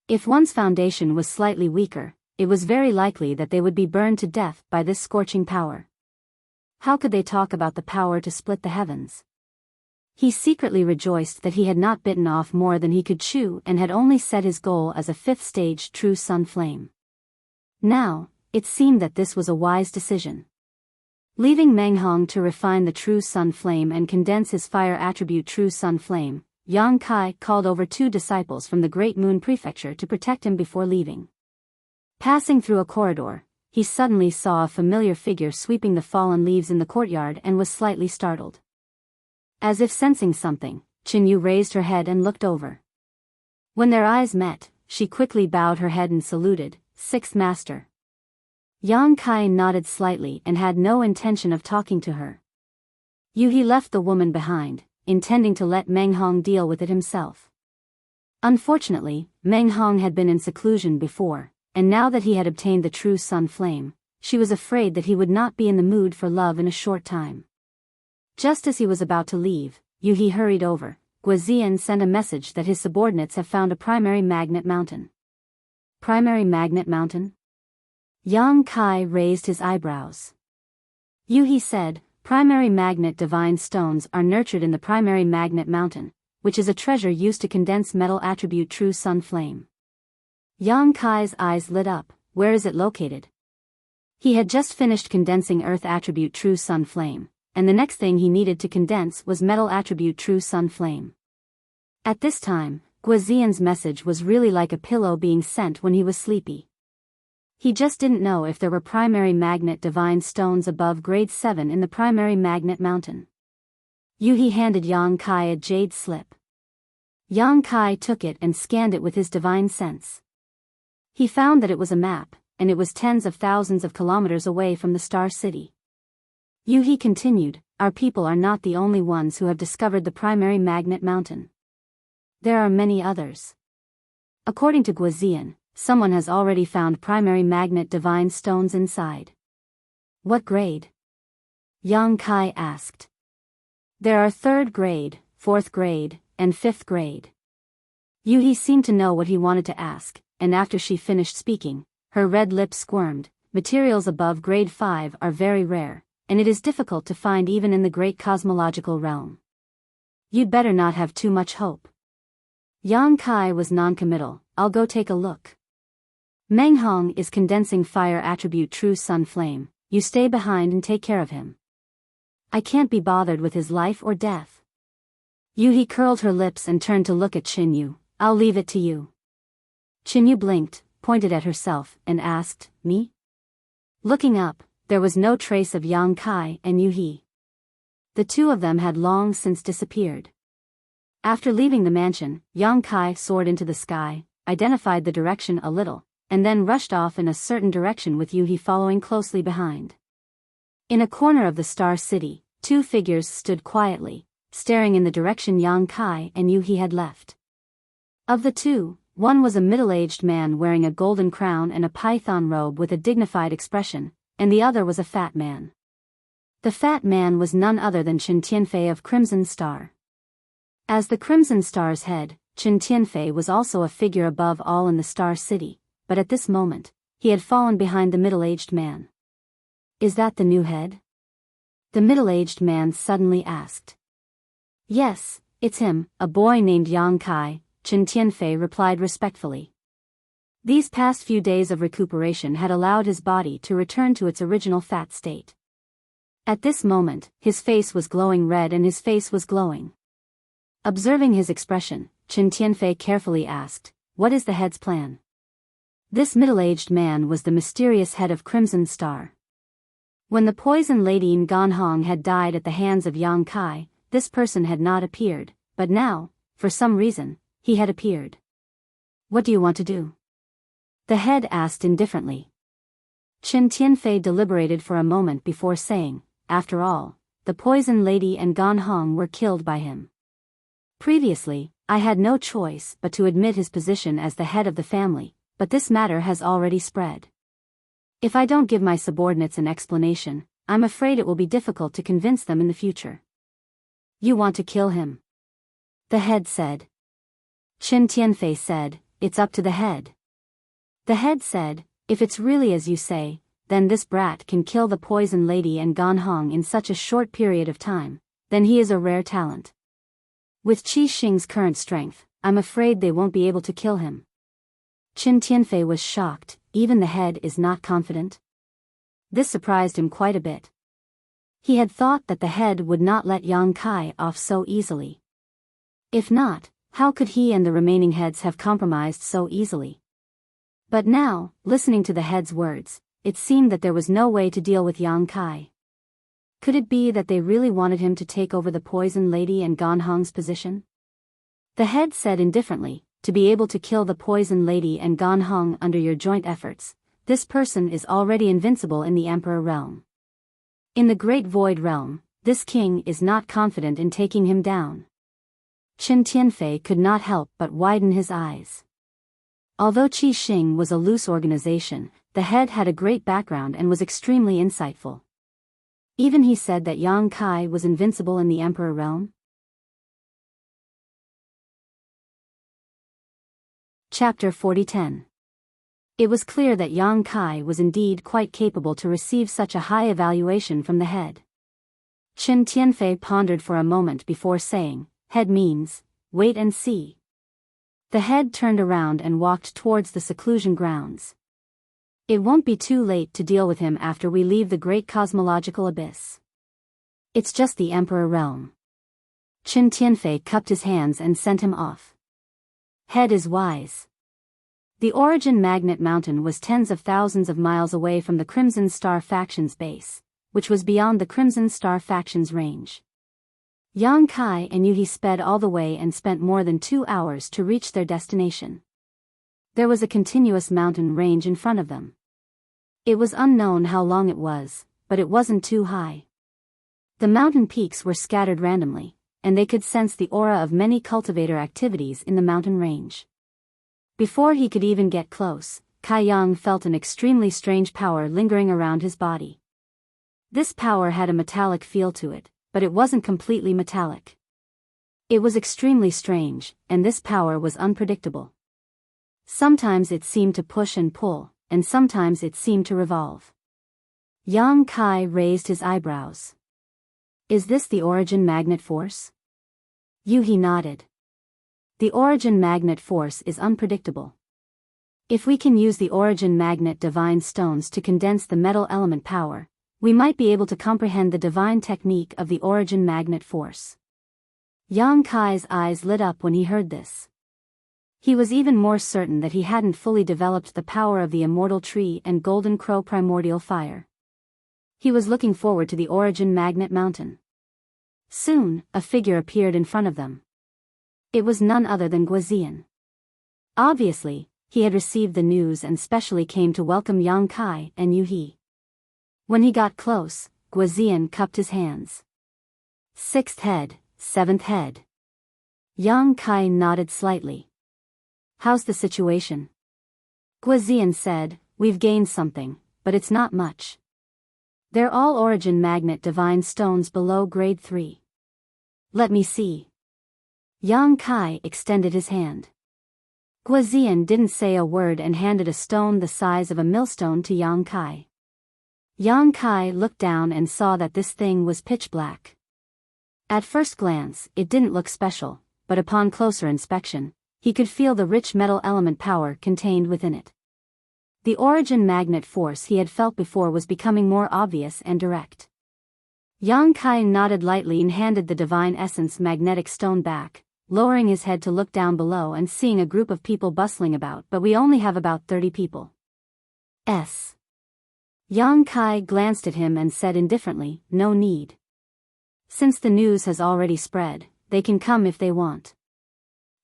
If one's foundation was slightly weaker, it was very likely that they would be burned to death by this scorching power. How could they talk about the power to split the heavens? He secretly rejoiced that he had not bitten off more than he could chew and had only set his goal as a 5th stage true sun flame. Now, it seemed that this was a wise decision. Leaving Meng Hong to refine the true sun flame and condense his fire attribute true sun flame, Yang Kai called over 2 disciples from the Great Moon Prefecture to protect him before leaving. Passing through a corridor, he suddenly saw a familiar figure sweeping the fallen leaves in the courtyard and was slightly startled. As if sensing something, Qinyu raised her head and looked over. When their eyes met, she quickly bowed her head and saluted, "Sixth Master." Yang Kai nodded slightly and had no intention of talking to her. He left the woman behind, intending to let Meng Hong deal with it himself. Unfortunately, Meng Hong had been in seclusion before, and now that he had obtained the true sun flame, she was afraid that he would not be in the mood for love in a short time. Just as he was about to leave, He hurried over. Guizian sent a message that his subordinates have found a primary magnet mountain. Primary magnet mountain? Yang Kai raised his eyebrows. He said, primary magnet divine stones are nurtured in the primary magnet mountain, which is a treasure used to condense metal attribute true sun flame. Yang Kai's eyes lit up. Where is it located? He had just finished condensing earth attribute true sun flame, and the next thing he needed to condense was metal attribute true sun flame. At this time, Guizian's message was really like a pillow being sent when he was sleepy. He just didn't know if there were primary magnet divine stones above grade 7 in the primary magnet mountain. He handed Yang Kai a jade slip. Yang Kai took it and scanned it with his divine sense. He found that it was a map, and it was tens of thousands of kilometers away from the Star City. He continued, our people are not the only ones who have discovered the primary magnet mountain. There are many others. According to Guizian, someone has already found primary magnet divine stones inside. What grade? Yang Kai asked. There are 3rd grade, 4th grade, and 5th grade. He seemed to know what he wanted to ask, and after she finished speaking, her red lips squirmed. Materials above grade 5 are very rare, and it is difficult to find even in the great cosmological realm. You'd better not have too much hope. Yang Kai was non-committal. I'll go take a look. Meng Hong is condensing fire attribute true sun flame. You stay behind and take care of him. I can't be bothered with his life or death. Yuhi curled her lips and turned to look at Qinyu. I'll leave it to you. Qinyu blinked, pointed at herself, and asked, me? Looking up, there was no trace of Yang Kai and Yuhi. The two of them had long since disappeared. After leaving the mansion, Yang Kai soared into the sky, identified the direction a little, and then rushed off in a certain direction with Yuhi following closely behind. In a corner of the Star City, two figures stood quietly, staring in the direction Yang Kai and Yuhi had left. Of the two, one was a middle-aged man wearing a golden crown and a python robe with a dignified expression, and the other was a fat man. The fat man was none other than Chen Tianfei of Crimson Star. As the Crimson Star's head, Chen Tianfei was also a figure above all in the Star City, but at this moment, he had fallen behind the middle-aged man. Is that the new head? The middle-aged man suddenly asked. Yes, it's him, a boy named Yang Kai, Chen Tianfei replied respectfully. These past few days of recuperation had allowed his body to return to its original fat state. At this moment, his face was glowing red and his face was glowing. Observing his expression, Chen Tianfei carefully asked, what is the head's plan? This middle-aged man was the mysterious head of Crimson Star. When the poison lady Ngan Hong had died at the hands of Yang Kai, this person had not appeared, but now, for some reason, he had appeared. What do you want to do? The head asked indifferently. Chen Tianfei deliberated for a moment before saying, after all, the poison lady and Ngan Hong were killed by him. Previously, I had no choice but to admit his position as the head of the family, but this matter has already spread. If I don't give my subordinates an explanation, I'm afraid it will be difficult to convince them in the future. You want to kill him? The head said. Chen Tianfei said, it's up to the head. The head said, if it's really as you say, then this brat can kill the poison lady and Ngan Hong in such a short period of time, then he is a rare talent. With Qi Xing's current strength, I'm afraid they won't be able to kill him. Chen Tianfei was shocked, even the head is not confident. This surprised him quite a bit. He had thought that the head would not let Yang Kai off so easily. If not, how could he and the remaining heads have compromised so easily? But now, listening to the head's words, it seemed that there was no way to deal with Yang Kai. Could it be that they really wanted him to take over the poison lady and Ngan Hong's position? The head said indifferently, to be able to kill the poison lady and Ngan Hong under your joint efforts, this person is already invincible in the Emperor realm. In the Great Void realm, this king is not confident in taking him down. Chen Tianfei could not help but widen his eyes. Although Qi Xing was a loose organization, the head had a great background and was extremely insightful. Even he said that Yang Kai was invincible in the Emperor realm. Chapter 40:10. It was clear that Yang Kai was indeed quite capable to receive such a high evaluation from the head. Chen Tianfei pondered for a moment before saying, head means, wait and see. The head turned around and walked towards the seclusion grounds. It won't be too late to deal with him after we leave the great cosmological abyss. It's just the Emperor realm. Chen Tianfei cupped his hands and sent him off. Head is wise. The Origin Magnet Mountain was tens of thousands of miles away from the Crimson Star faction's base, which was beyond the Crimson Star faction's range. Yang Kai and Yuhi sped all the way and spent more than 2 hours to reach their destination. There was a continuous mountain range in front of them. It was unknown how long it was, but it wasn't too high. The mountain peaks were scattered randomly, and they could sense the aura of many cultivator activities in the mountain range. Before he could even get close, Kai Yang felt an extremely strange power lingering around his body. This power had a metallic feel to it, but it wasn't completely metallic. It was extremely strange, and this power was unpredictable. Sometimes it seemed to push and pull, and sometimes it seemed to revolve. Yang Kai raised his eyebrows. Is this the Origin Magnet Force? Yuhi nodded. The Origin Magnet Force is unpredictable. If we can use the Origin Magnet Divine Stones to condense the metal element power, we might be able to comprehend the divine technique of the Origin Magnet Force. Yang Kai's eyes lit up when he heard this. He was even more certain that he hadn't fully developed the power of the immortal tree and golden crow primordial fire. He was looking forward to the origin magnet mountain. Soon, a figure appeared in front of them. It was none other than Guazian. Obviously, he had received the news and specially came to welcome Yang Kai and Yuhi. When he got close, Guazian cupped his hands. Sixth head, seventh head. Yang Kai nodded slightly. How's the situation? Guazian said, we've gained something, but it's not much. They're all origin magnet divine stones below grade 3. Let me see. Yang Kai extended his hand. Guazian didn't say a word and handed a stone the size of a millstone to Yang Kai. Yang Kai looked down and saw that this thing was pitch black. At first glance, it didn't look special, but upon closer inspection, he could feel the rich metal element power contained within it. The origin magnet force he had felt before was becoming more obvious and direct. Yang Kai nodded lightly and handed the divine essence magnetic stone back, lowering his head to look down below and seeing a group of people bustling about, but we only have about 30 people. Yang Kai glanced at him and said indifferently, no need. Since the news has already spread, they can come if they want.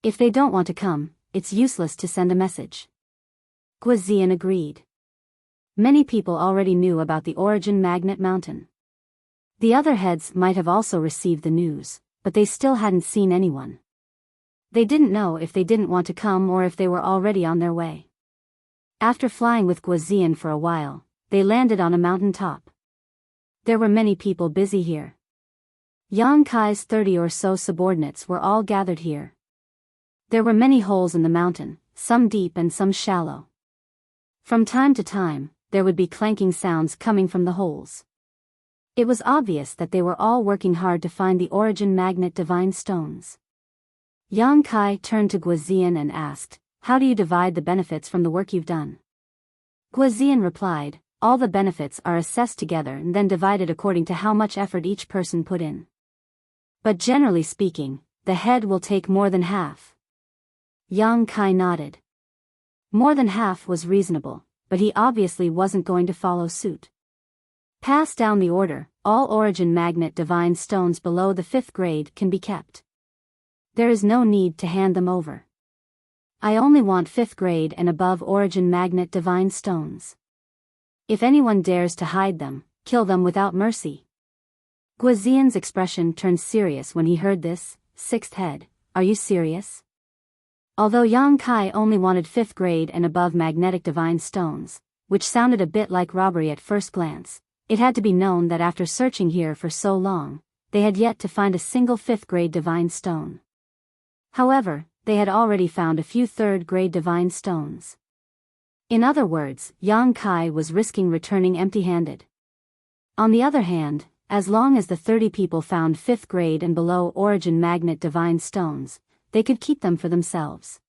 If they don't want to come, it's useless to send a message. Guazian agreed. Many people already knew about the origin magnet mountain. The other heads might have also received the news, but they still hadn't seen anyone. They didn't know if they didn't want to come or if they were already on their way. After flying with Guazian for a while, they landed on a mountain top. There were many people busy here. Yang Kai's 30 or so subordinates were all gathered here. There were many holes in the mountain, some deep and some shallow. From time to time, there would be clanking sounds coming from the holes. It was obvious that they were all working hard to find the origin magnet divine stones. Yang Kai turned to Guazian and asked, how do you divide the benefits from the work you've done? Guazian replied, all the benefits are assessed together and then divided according to how much effort each person put in. But generally speaking, the head will take more than half. Yang Kai nodded. More than half was reasonable, but he obviously wasn't going to follow suit. Pass down the order, all origin magnet divine stones below the 5th grade can be kept. There is no need to hand them over. I only want 5th grade and above origin magnet divine stones. If anyone dares to hide them, kill them without mercy. Guazian's expression turned serious when he heard this. 6th head, are you serious? Although Yang Kai only wanted 5th grade and above magnetic divine stones, which sounded a bit like robbery at first glance, it had to be known that after searching here for so long, they had yet to find a single 5th grade divine stone. However, they had already found a few 3rd grade divine stones. In other words, Yang Kai was risking returning empty-handed. On the other hand, as long as the 30 people found 5th grade and below origin magnet divine stones, they could keep them for themselves.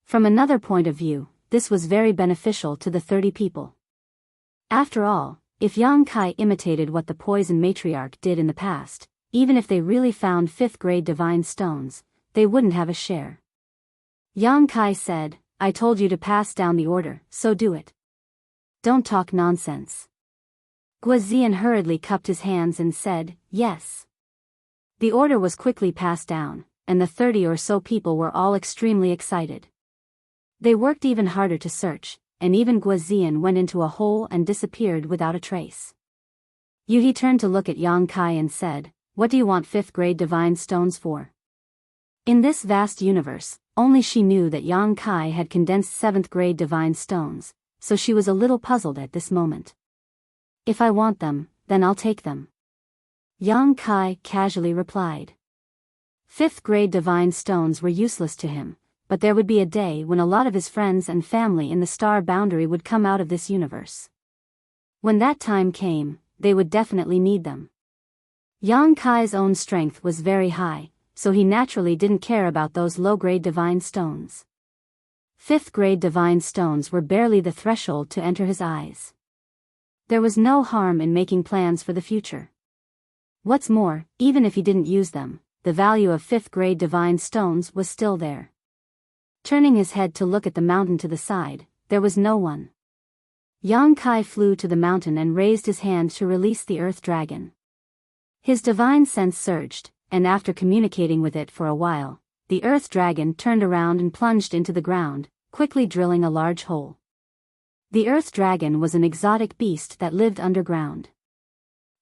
From another point of view, this was very beneficial to the 30 people. After all, if Yang Kai imitated what the poison matriarch did in the past, even if they really found 5th grade divine stones, they wouldn't have a share. Yang Kai said, I told you to pass down the order, so do it. Don't talk nonsense. Guazian hurriedly cupped his hands and said, yes. The order was quickly passed down, and the 30 or so people were all extremely excited. They worked even harder to search, and even Guazian went into a hole and disappeared without a trace. Yuhi turned to look at Yang Kai and said, what do you want 5th grade divine stones for? In this vast universe, only she knew that Yang Kai had condensed 7th grade divine stones, so she was a little puzzled at this moment. If I want them, then I'll take them. Yang Kai casually replied. 5th grade divine stones were useless to him, but there would be a day when a lot of his friends and family in the star boundary would come out of this universe. When that time came, they would definitely need them. Yang Kai's own strength was very high, so he naturally didn't care about those low-grade divine stones. 5th grade divine stones were barely the threshold to enter his eyes. There was no harm in making plans for the future. What's more, even if he didn't use them, the value of 5th grade divine stones was still there. Turning his head to look at the mountain to the side, there was no one. Yang Kai flew to the mountain and raised his hand to release the earth dragon. His divine sense surged, and after communicating with it for a while, the earth dragon turned around and plunged into the ground, quickly drilling a large hole. The earth dragon was an exotic beast that lived underground.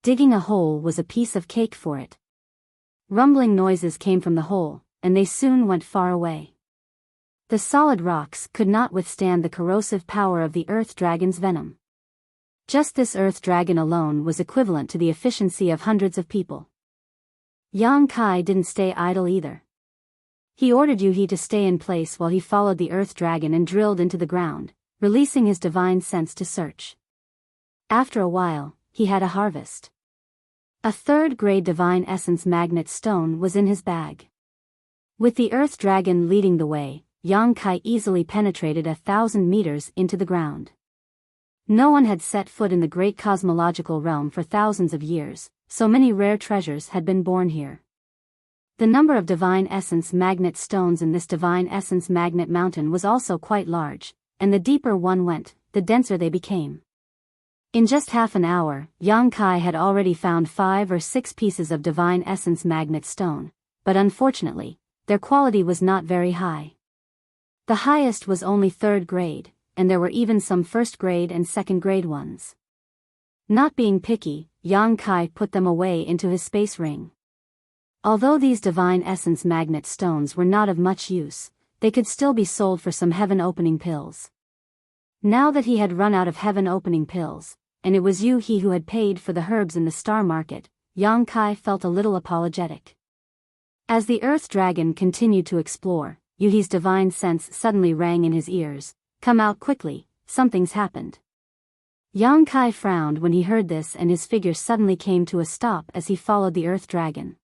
Digging a hole was a piece of cake for it. Rumbling noises came from the hole, and they soon went far away. The solid rocks could not withstand the corrosive power of the earth dragon's venom. Just this earth dragon alone was equivalent to the efficiency of hundreds of people. Yang Kai didn't stay idle either. He ordered Yu He to stay in place while he followed the earth dragon and drilled into the ground, releasing his divine sense to search. After a while, he had a harvest. A 3rd grade divine essence magnet stone was in his bag. With the earth dragon leading the way, Yang Kai easily penetrated 1,000 meters into the ground. No one had set foot in the great cosmological realm for thousands of years, so many rare treasures had been born here. The number of divine essence magnet stones in this divine essence magnet mountain was also quite large, and the deeper one went, the denser they became. In just half an hour, Yang Kai had already found 5 or 6 pieces of divine essence magnet stone, but unfortunately, their quality was not very high. The highest was only 3rd grade, and there were even some 1st grade and 2nd grade ones. Not being picky, Yang Kai put them away into his space ring. Although these divine essence magnet stones were not of much use, they could still be sold for some heaven-opening pills. Now that he had run out of heaven-opening pills, and it was Yu He who had paid for the herbs in the star market, Yang Kai felt a little apologetic. As the earth dragon continued to explore, Yu He's divine sense suddenly rang in his ears, "Come out quickly, something's happened." Yang Kai frowned when he heard this, and his figure suddenly came to a stop as he followed the earth dragon.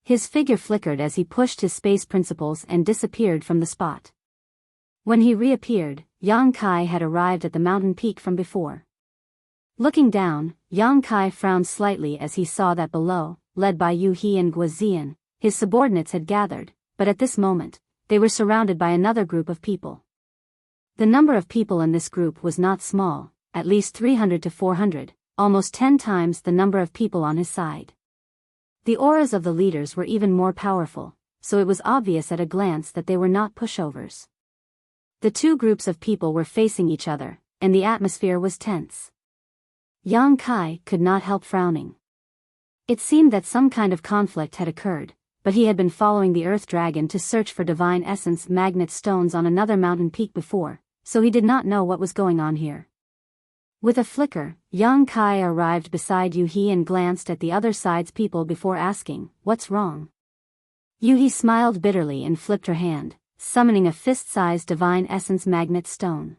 His figure flickered as he pushed his space principles and disappeared from the spot. When he reappeared, Yang Kai had arrived at the mountain peak from before. Looking down, Yang Kai frowned slightly as he saw that below, led by Yu He and Guozian, his subordinates had gathered, but at this moment, they were surrounded by another group of people. The number of people in this group was not small, at least 300 to 400, almost 10 times the number of people on his side. The auras of the leaders were even more powerful, so it was obvious at a glance that they were not pushovers. The two groups of people were facing each other, and the atmosphere was tense. Yang Kai could not help frowning. It seemed that some kind of conflict had occurred, but he had been following the earth dragon to search for divine essence magnet stones on another mountain peak before, so he did not know what was going on here. With a flicker, Yang Kai arrived beside Yu He and glanced at the other side's people before asking, "What's wrong?" Yu He smiled bitterly and flipped her hand, summoning a fist-sized divine essence magnet stone.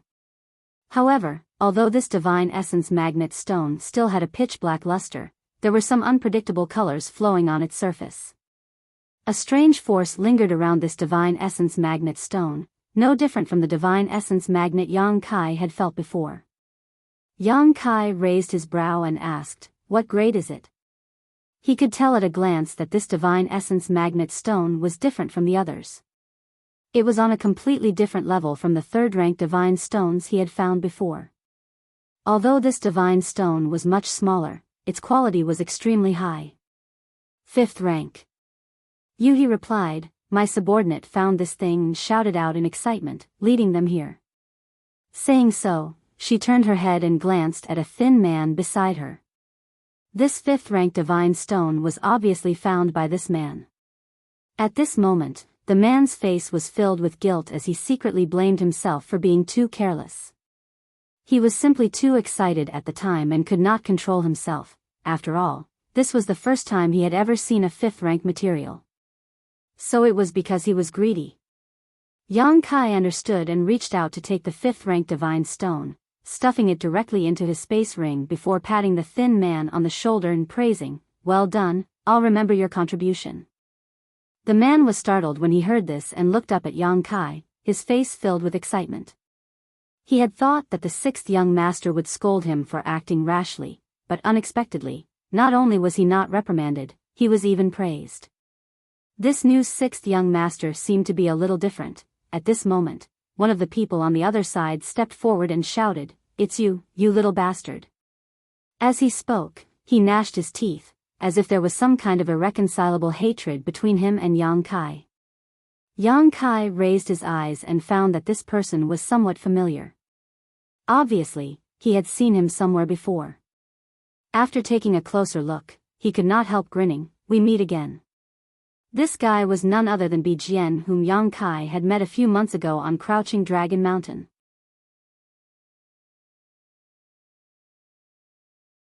However, although this divine essence magnet stone still had a pitch-black luster, there were some unpredictable colors flowing on its surface. A strange force lingered around this divine essence magnet stone, no different from the divine essence magnet Yang Kai had felt before. Yang Kai raised his brow and asked, "What grade is it?" He could tell at a glance that this divine essence magnet stone was different from the others. It was on a completely different level from the 3rd-ranked divine stones he had found before. Although this divine stone was much smaller, its quality was extremely high. 5th rank. Yu He replied, "My subordinate found this thing and shouted out in excitement, leading them here." Saying so, she turned her head and glanced at a thin man beside her. This 5th-ranked divine stone was obviously found by this man. At this moment, the man's face was filled with guilt as he secretly blamed himself for being too careless. He was simply too excited at the time and could not control himself. After all, this was the first time he had ever seen a 5th-rank material. So it was because he was greedy. Yang Kai understood and reached out to take the 5th-ranked divine stone, stuffing it directly into his space ring before patting the thin man on the shoulder and praising, "Well done, I'll remember your contribution." The man was startled when he heard this and looked up at Yang Kai, his face filled with excitement. He had thought that the 6th young master would scold him for acting rashly, but unexpectedly, not only was he not reprimanded, he was even praised. This new sixth young master seemed to be a little different. At this moment, one of the people on the other side stepped forward and shouted, "It's you, you little bastard." As he spoke, he gnashed his teeth, as if there was some kind of irreconcilable hatred between him and Yang Kai. Yang Kai raised his eyes and found that this person was somewhat familiar. Obviously, he had seen him somewhere before. After taking a closer look, he could not help grinning. "We meet again." This guy was none other than Biyao, whom Yang Kai had met a few months ago on Crouching Dragon Mountain.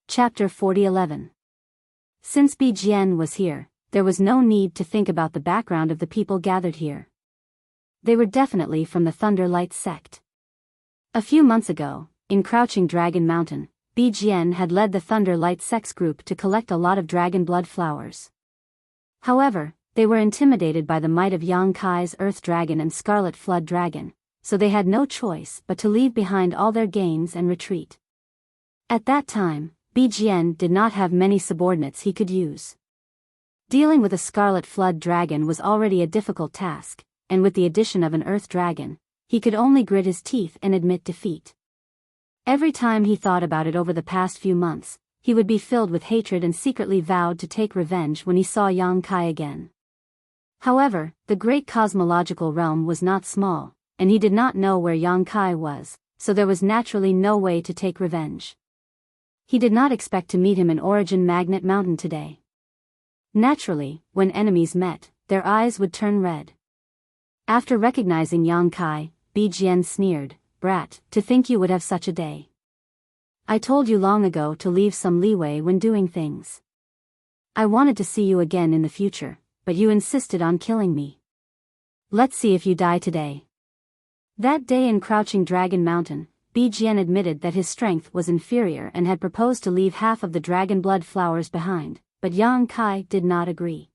Chapter 40:11. Since Biyao was here, there was no need to think about the background of the people gathered here. They were definitely from the Thunder Light sect. A few months ago, in Crouching Dragon Mountain, Biyao had led the Thunder Light sect's group to collect a lot of dragon blood flowers. However, they were intimidated by the might of Yang Kai's Earth Dragon and Scarlet Flood Dragon, so they had no choice but to leave behind all their gains and retreat. At that time, Biyao did not have many subordinates he could use. Dealing with a Scarlet Flood Dragon was already a difficult task, and with the addition of an Earth Dragon, he could only grit his teeth and admit defeat. Every time he thought about it over the past few months, he would be filled with hatred and secretly vowed to take revenge when he saw Yang Kai again. However, the great cosmological realm was not small, and he did not know where Yang Kai was, so there was naturally no way to take revenge. He did not expect to meet him in Origin Magnet Mountain today. Naturally, when enemies met, their eyes would turn red. After recognizing Yang Kai, Biyao sneered, "Brat, to think you would have such a day. I told you long ago to leave some leeway when doing things. I wanted to see you again in the future, but you insisted on killing me. Let's see if you die today." That day in Crouching Dragon Mountain, Biyao admitted that his strength was inferior and had proposed to leave half of the dragon blood flowers behind, but Yang Kai did not agree.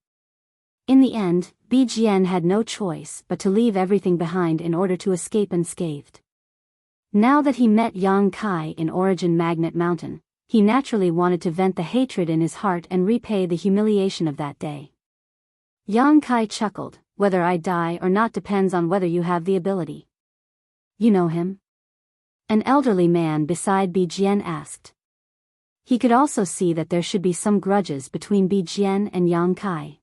In the end, Biyao had no choice but to leave everything behind in order to escape unscathed. Now that he met Yang Kai in Origin Magnet Mountain, he naturally wanted to vent the hatred in his heart and repay the humiliation of that day. Yang Kai chuckled, "Whether I die or not depends on whether you have the ability." "You know him?" An elderly man beside Biyao asked. He could also see that there should be some grudges between Biyao and Yang Kai.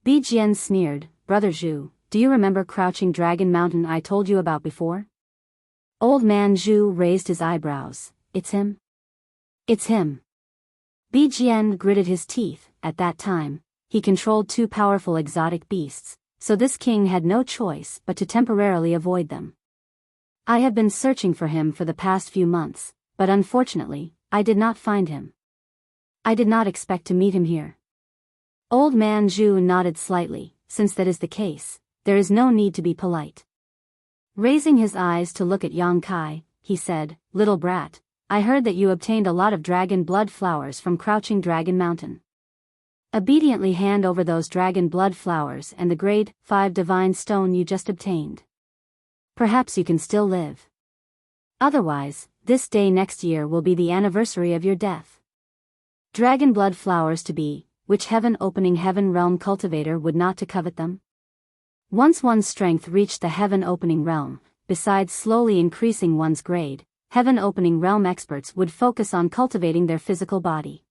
Biyao sneered, "Brother Zhu, do you remember Crouching Dragon Mountain I told you about before?" Old man Zhu raised his eyebrows. "It's him?" "It's him." Biyao gritted his teeth. At that time, he controlled two powerful exotic beasts, so this king had no choice but to temporarily avoid them. "I have been searching for him for the past few months, but unfortunately, I did not find him. I did not expect to meet him here." Old man Zhu nodded slightly. "Since that is the case, there is no need to be polite." Raising his eyes to look at Yang Kai, he said, "Little brat, I heard that you obtained a lot of dragon blood flowers from Crouching Dragon Mountain. Obediently hand over those dragon blood flowers and the grade 5 divine stone you just obtained. Perhaps you can still live. Otherwise, this day next year will be the anniversary of your death. Dragon blood flowers to be, which heaven-opening heaven realm cultivator would not to covet them? Once one's strength reached the heaven-opening realm, besides slowly increasing one's grade, heaven-opening realm experts would focus on cultivating their physical body.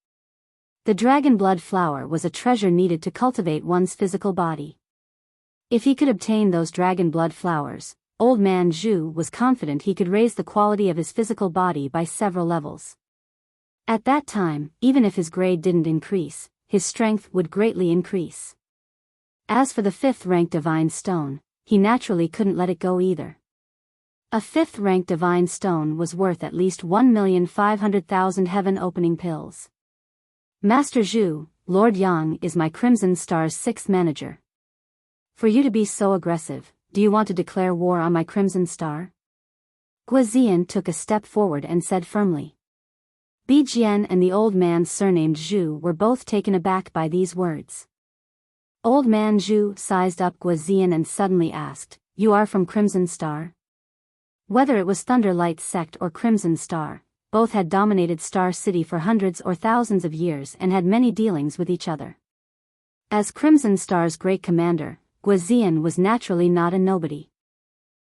The dragon blood flower was a treasure needed to cultivate one's physical body. If he could obtain those dragon blood flowers, old man Zhu was confident he could raise the quality of his physical body by several levels. At that time, even if his grade didn't increase, his strength would greatly increase. As for the 5th-ranked divine stone, he naturally couldn't let it go either. A 5th-ranked divine stone was worth at least 1,500,000 heaven-opening pills. "Master Zhu, Lord Yang is my Crimson Star's 6th manager. For you to be so aggressive, do you want to declare war on my Crimson Star?" Guizian took a step forward and said firmly. Biyao and the old man surnamed Zhu were both taken aback by these words. Old man Zhu sized up Guizian and suddenly asked, "You are from Crimson Star?" Whether it was Thunder Light sect or Crimson Star, both had dominated Star City for hundreds or thousands of years and had many dealings with each other. As Crimson Star's great commander, Guizian was naturally not a nobody.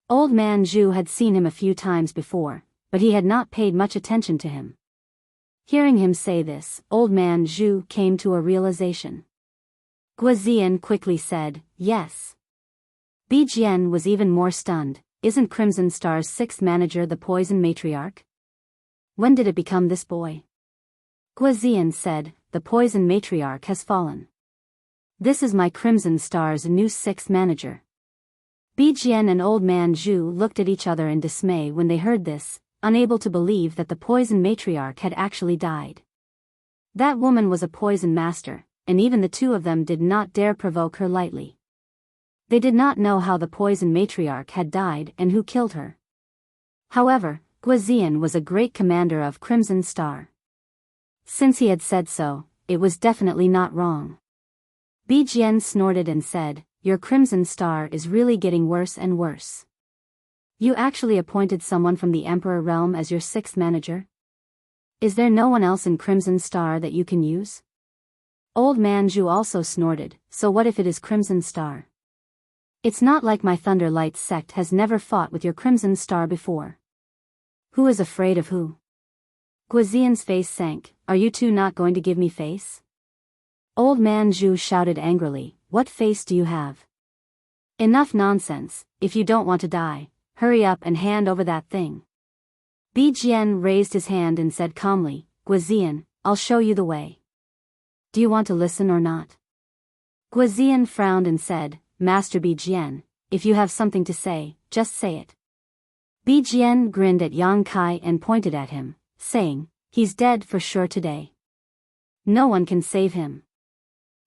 Old Man Zhu had seen him a few times before, but he had not paid much attention to him. Hearing him say this, Old Man Zhu came to a realization. Guizian quickly said, "Yes." Bijian was even more stunned. "Isn't Crimson Star's sixth manager the poison matriarch? When did it become this boy?" Guizian said, "The poison matriarch has fallen. This is my Crimson Star's new sixth manager." Bijian and Old Man Zhu looked at each other in dismay when they heard this, unable to believe that the poison matriarch had actually died. That woman was a poison master, and even the two of them did not dare provoke her lightly. They did not know how the poison matriarch had died and who killed her. However, Guizian was a great commander of Crimson Star. Since he had said so, it was definitely not wrong. Bijian snorted and said, "Your Crimson Star is really getting worse and worse. You actually appointed someone from the Emperor realm as your sixth manager? Is there no one else in Crimson Star that you can use?" Old Man Zhu also snorted, "So what if it is Crimson Star? It's not like my Thunderlight sect has never fought with your Crimson Star before. Who is afraid of who?" Guizian's face sank. "Are you two not going to give me face?" Old Man Zhu shouted angrily, "What face do you have? Enough nonsense. If you don't want to die, hurry up and hand over that thing." Bijian raised his hand and said calmly, "Guizian, I'll show you the way. Do you want to listen or not?" Guizian frowned and said, "Master Bijian, if you have something to say, just say it." Bijian grinned at Yang Kai and pointed at him, saying, "He's dead for sure today. No one can save him.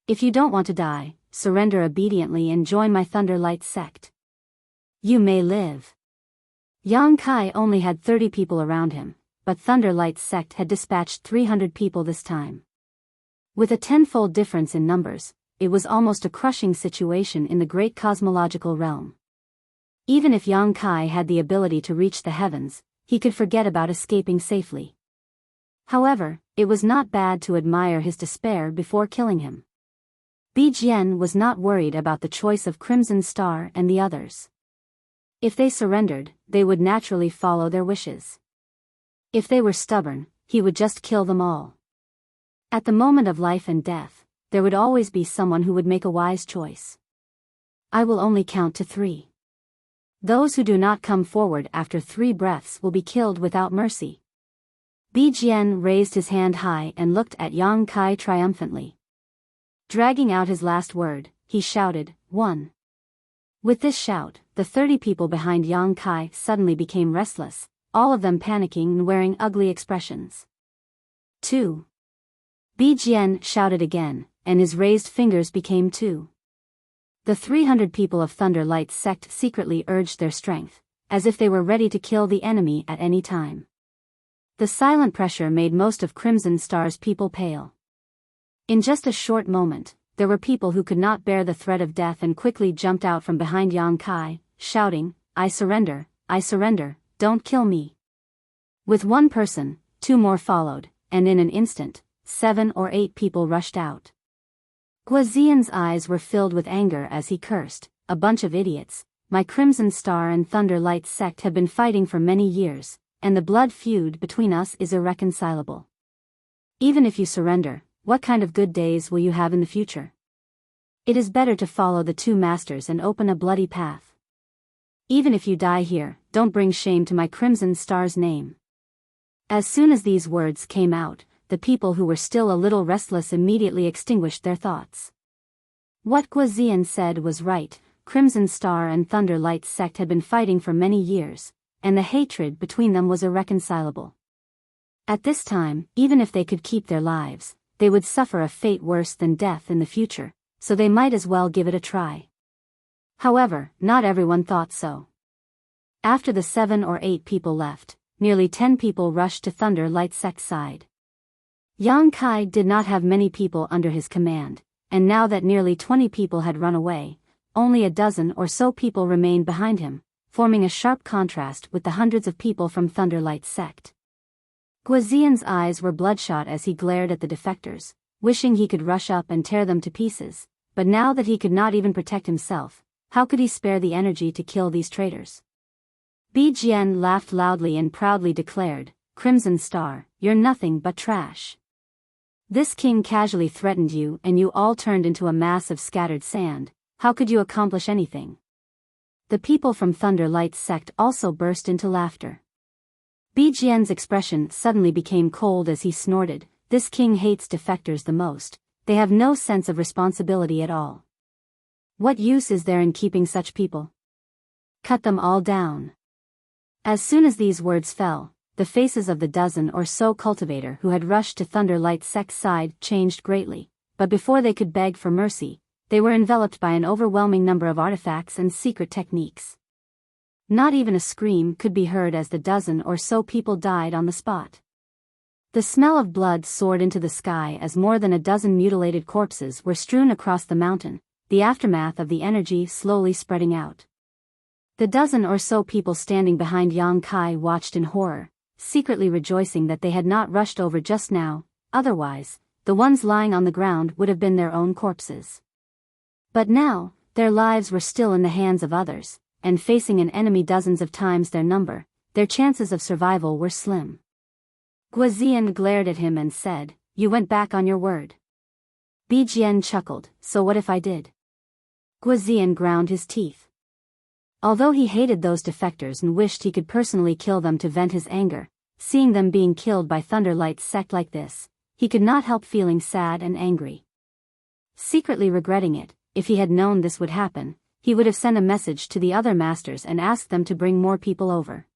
If you don't want to die, surrender obediently and join my Thunderlight sect. You may live." Yang Kai only had 30 people around him, but Thunderlight's sect had dispatched 300 people this time. With a tenfold difference in numbers, it was almost a crushing situation in the great cosmological realm. Even if Yang Kai had the ability to reach the heavens, he could forget about escaping safely. However, it was not bad to admire his despair before killing him. Bijian was not worried about the choice of Crimson Star and the others. If they surrendered, they would naturally follow their wishes. If they were stubborn, he would just kill them all. At the moment of life and death, there would always be someone who would make a wise choice. "I will only count to 3. Those who do not come forward after 3 breaths will be killed without mercy." Bijian raised his hand high and looked at Yang Kai triumphantly. Dragging out his last word, he shouted, "1." With this shout, the 30 people behind Yang Kai suddenly became restless, all of them panicking and wearing ugly expressions. 2. Bijian shouted again, and his raised fingers became 2. The 300 people of Thunderlight's sect secretly urged their strength, as if they were ready to kill the enemy at any time. The silent pressure made most of Crimson Star's people pale. In just a short moment, there were people who could not bear the threat of death and quickly jumped out from behind Yang Kai, shouting, I surrender, don't kill me." With one person, 2 more followed, and in an instant, 7 or 8 people rushed out. Guizian's eyes were filled with anger as he cursed, "A bunch of idiots. My Crimson Star and Thunderlight sect have been fighting for many years, and the blood feud between us is irreconcilable. Even if you surrender, what kind of good days will you have in the future? It is better to follow the 2 masters and open a bloody path. Even if you die here, don't bring shame to my Crimson Star's name." As soon as these words came out, the people who were still a little restless immediately extinguished their thoughts. What Guizian said was right. Crimson Star and Thunderlight sect had been fighting for many years, and the hatred between them was irreconcilable. At this time, even if they could keep their lives, they would suffer a fate worse than death in the future, so they might as well give it a try. However, not everyone thought so. After the 7 or 8 people left, nearly 10 people rushed to Thunderlight sect's side. Yang Kai did not have many people under his command, and now that nearly 20 people had run away, only a dozen or so people remained behind him, forming a sharp contrast with the hundreds of people from Thunderlight sect. Guizian's eyes were bloodshot as he glared at the defectors, wishing he could rush up and tear them to pieces, but now that he could not even protect himself, how could he spare the energy to kill these traitors? Bijian laughed loudly and proudly declared, "Crimson Star, you're nothing but trash. This king casually threatened you and you all turned into a mass of scattered sand. How could you accomplish anything?" The people from Thunder Light's sect also burst into laughter. Bijian's expression suddenly became cold as he snorted, "This king hates defectors the most. They have no sense of responsibility at all. What use is there in keeping such people? Cut them all down." As soon as these words fell, the faces of the dozen or so cultivator who had rushed to Thunder Light's sect's side changed greatly, but before they could beg for mercy, they were enveloped by an overwhelming number of artifacts and secret techniques. Not even a scream could be heard as the dozen or so people died on the spot. The smell of blood soared into the sky as more than a dozen mutilated corpses were strewn across the mountain, the aftermath of the energy slowly spreading out. The dozen or so people standing behind Yang Kai watched in horror, secretly rejoicing that they had not rushed over just now, otherwise, the ones lying on the ground would have been their own corpses. But now, their lives were still in the hands of others, and facing an enemy dozens of times their number, their chances of survival were slim. Guozian glared at him and said, "You went back on your word." Bijian chuckled, "So what if I did?" Guozian ground his teeth. Although he hated those defectors and wished he could personally kill them to vent his anger, seeing them being killed by Thunder Light's sect like this, he could not help feeling sad and angry. Secretly regretting it, if he had known this would happen, he would have sent a message to the other masters and asked them to bring more people over.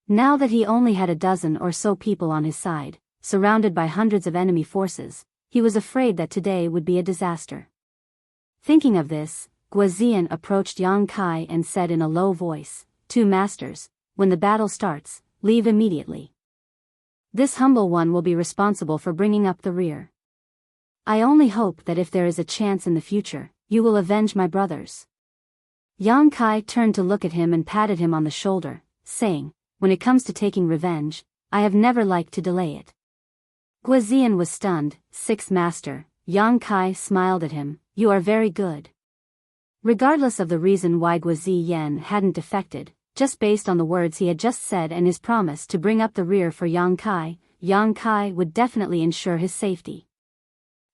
Now that he only had a dozen or so people on his side, surrounded by hundreds of enemy forces, he was afraid that today would be a disaster. Thinking of this, Guozian approached Yang Kai and said in a low voice, "Two masters, when the battle starts, leave immediately. This humble one will be responsible for bringing up the rear. I only hope that if there is a chance in the future, you will avenge my brothers." Yang Kai turned to look at him and patted him on the shoulder, saying, "When it comes to taking revenge, I have never liked to delay it." Guozian was stunned. "Sixth master," Yang Kai smiled at him, "you are very good." Regardless of the reason why Guozian hadn't defected, just based on the words he had just said and his promise to bring up the rear for Yang Kai would definitely ensure his safety.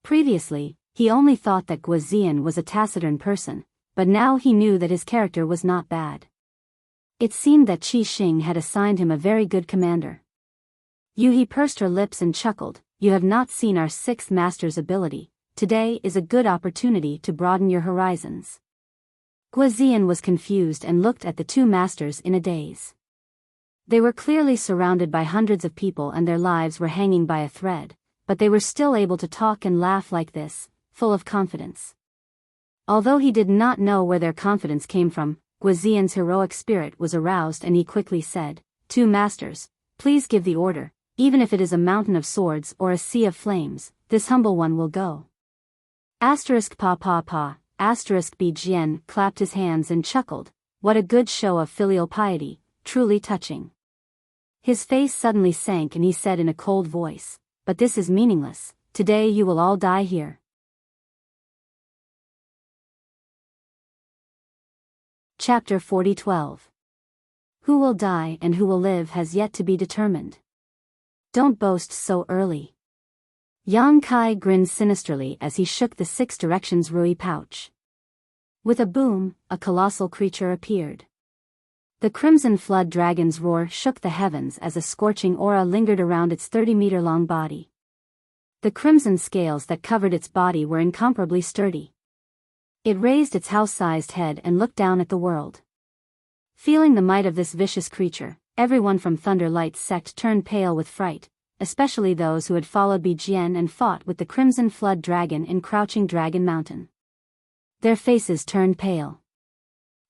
Previously, he only thought that Guozian was a taciturn person, but now he knew that his character was not bad. It seemed that Qi Xing had assigned him a very good commander. He pursed her lips and chuckled, "You have not seen our sixth master's ability. Today is a good opportunity to broaden your horizons." Guozian was confused and looked at the two masters in a daze. They were clearly surrounded by hundreds of people and their lives were hanging by a thread, but they were still able to talk and laugh like this, full of confidence. Although he did not know where their confidence came from, Guozian's heroic spirit was aroused and he quickly said, "Two masters, please give the order, even if it is a mountain of swords or a sea of flames, this humble one will go." *Pa. Bijian clapped his hands and chuckled, "What a good show of filial piety, truly touching." His face suddenly sank and he said in a cold voice, "But this is meaningless, today you will all die here." Chapter 40:12. Who will die and who will live has yet to be determined. Don't boast so early. Yang Kai grinned sinisterly as he shook the Six Directions Rui pouch. With a boom, a colossal creature appeared. The crimson flood dragon's roar shook the heavens as a scorching aura lingered around its 30-meter-long body. The crimson scales that covered its body were incomparably sturdy. It raised its house-sized head and looked down at the world. Feeling the might of this vicious creature, everyone from Thunder Light's sect turned pale with fright, especially those who had followed Bijian and fought with the Crimson Flood Dragon in Crouching Dragon Mountain. Their faces turned pale.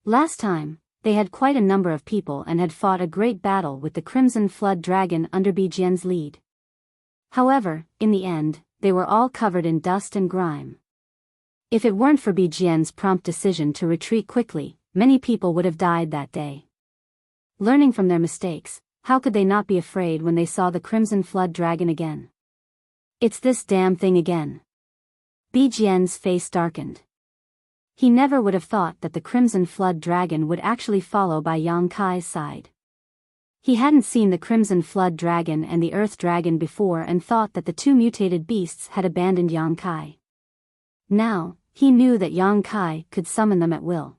Last time, they had quite a number of people and had fought a great battle with the Crimson Flood Dragon under Bijian's lead. However, in the end, they were all covered in dust and grime. If it weren't for Bijian's prompt decision to retreat quickly, many people would have died that day. Learning from their mistakes, how could they not be afraid when they saw the Crimson Flood Dragon again? "It's this damn thing again." Bijian's face darkened. He never would have thought that the Crimson Flood Dragon would actually follow by Yang Kai's side. He hadn't seen the Crimson Flood Dragon and the Earth Dragon before and thought that the two mutated beasts had abandoned Yang Kai. Now, he knew that Yang Kai could summon them at will.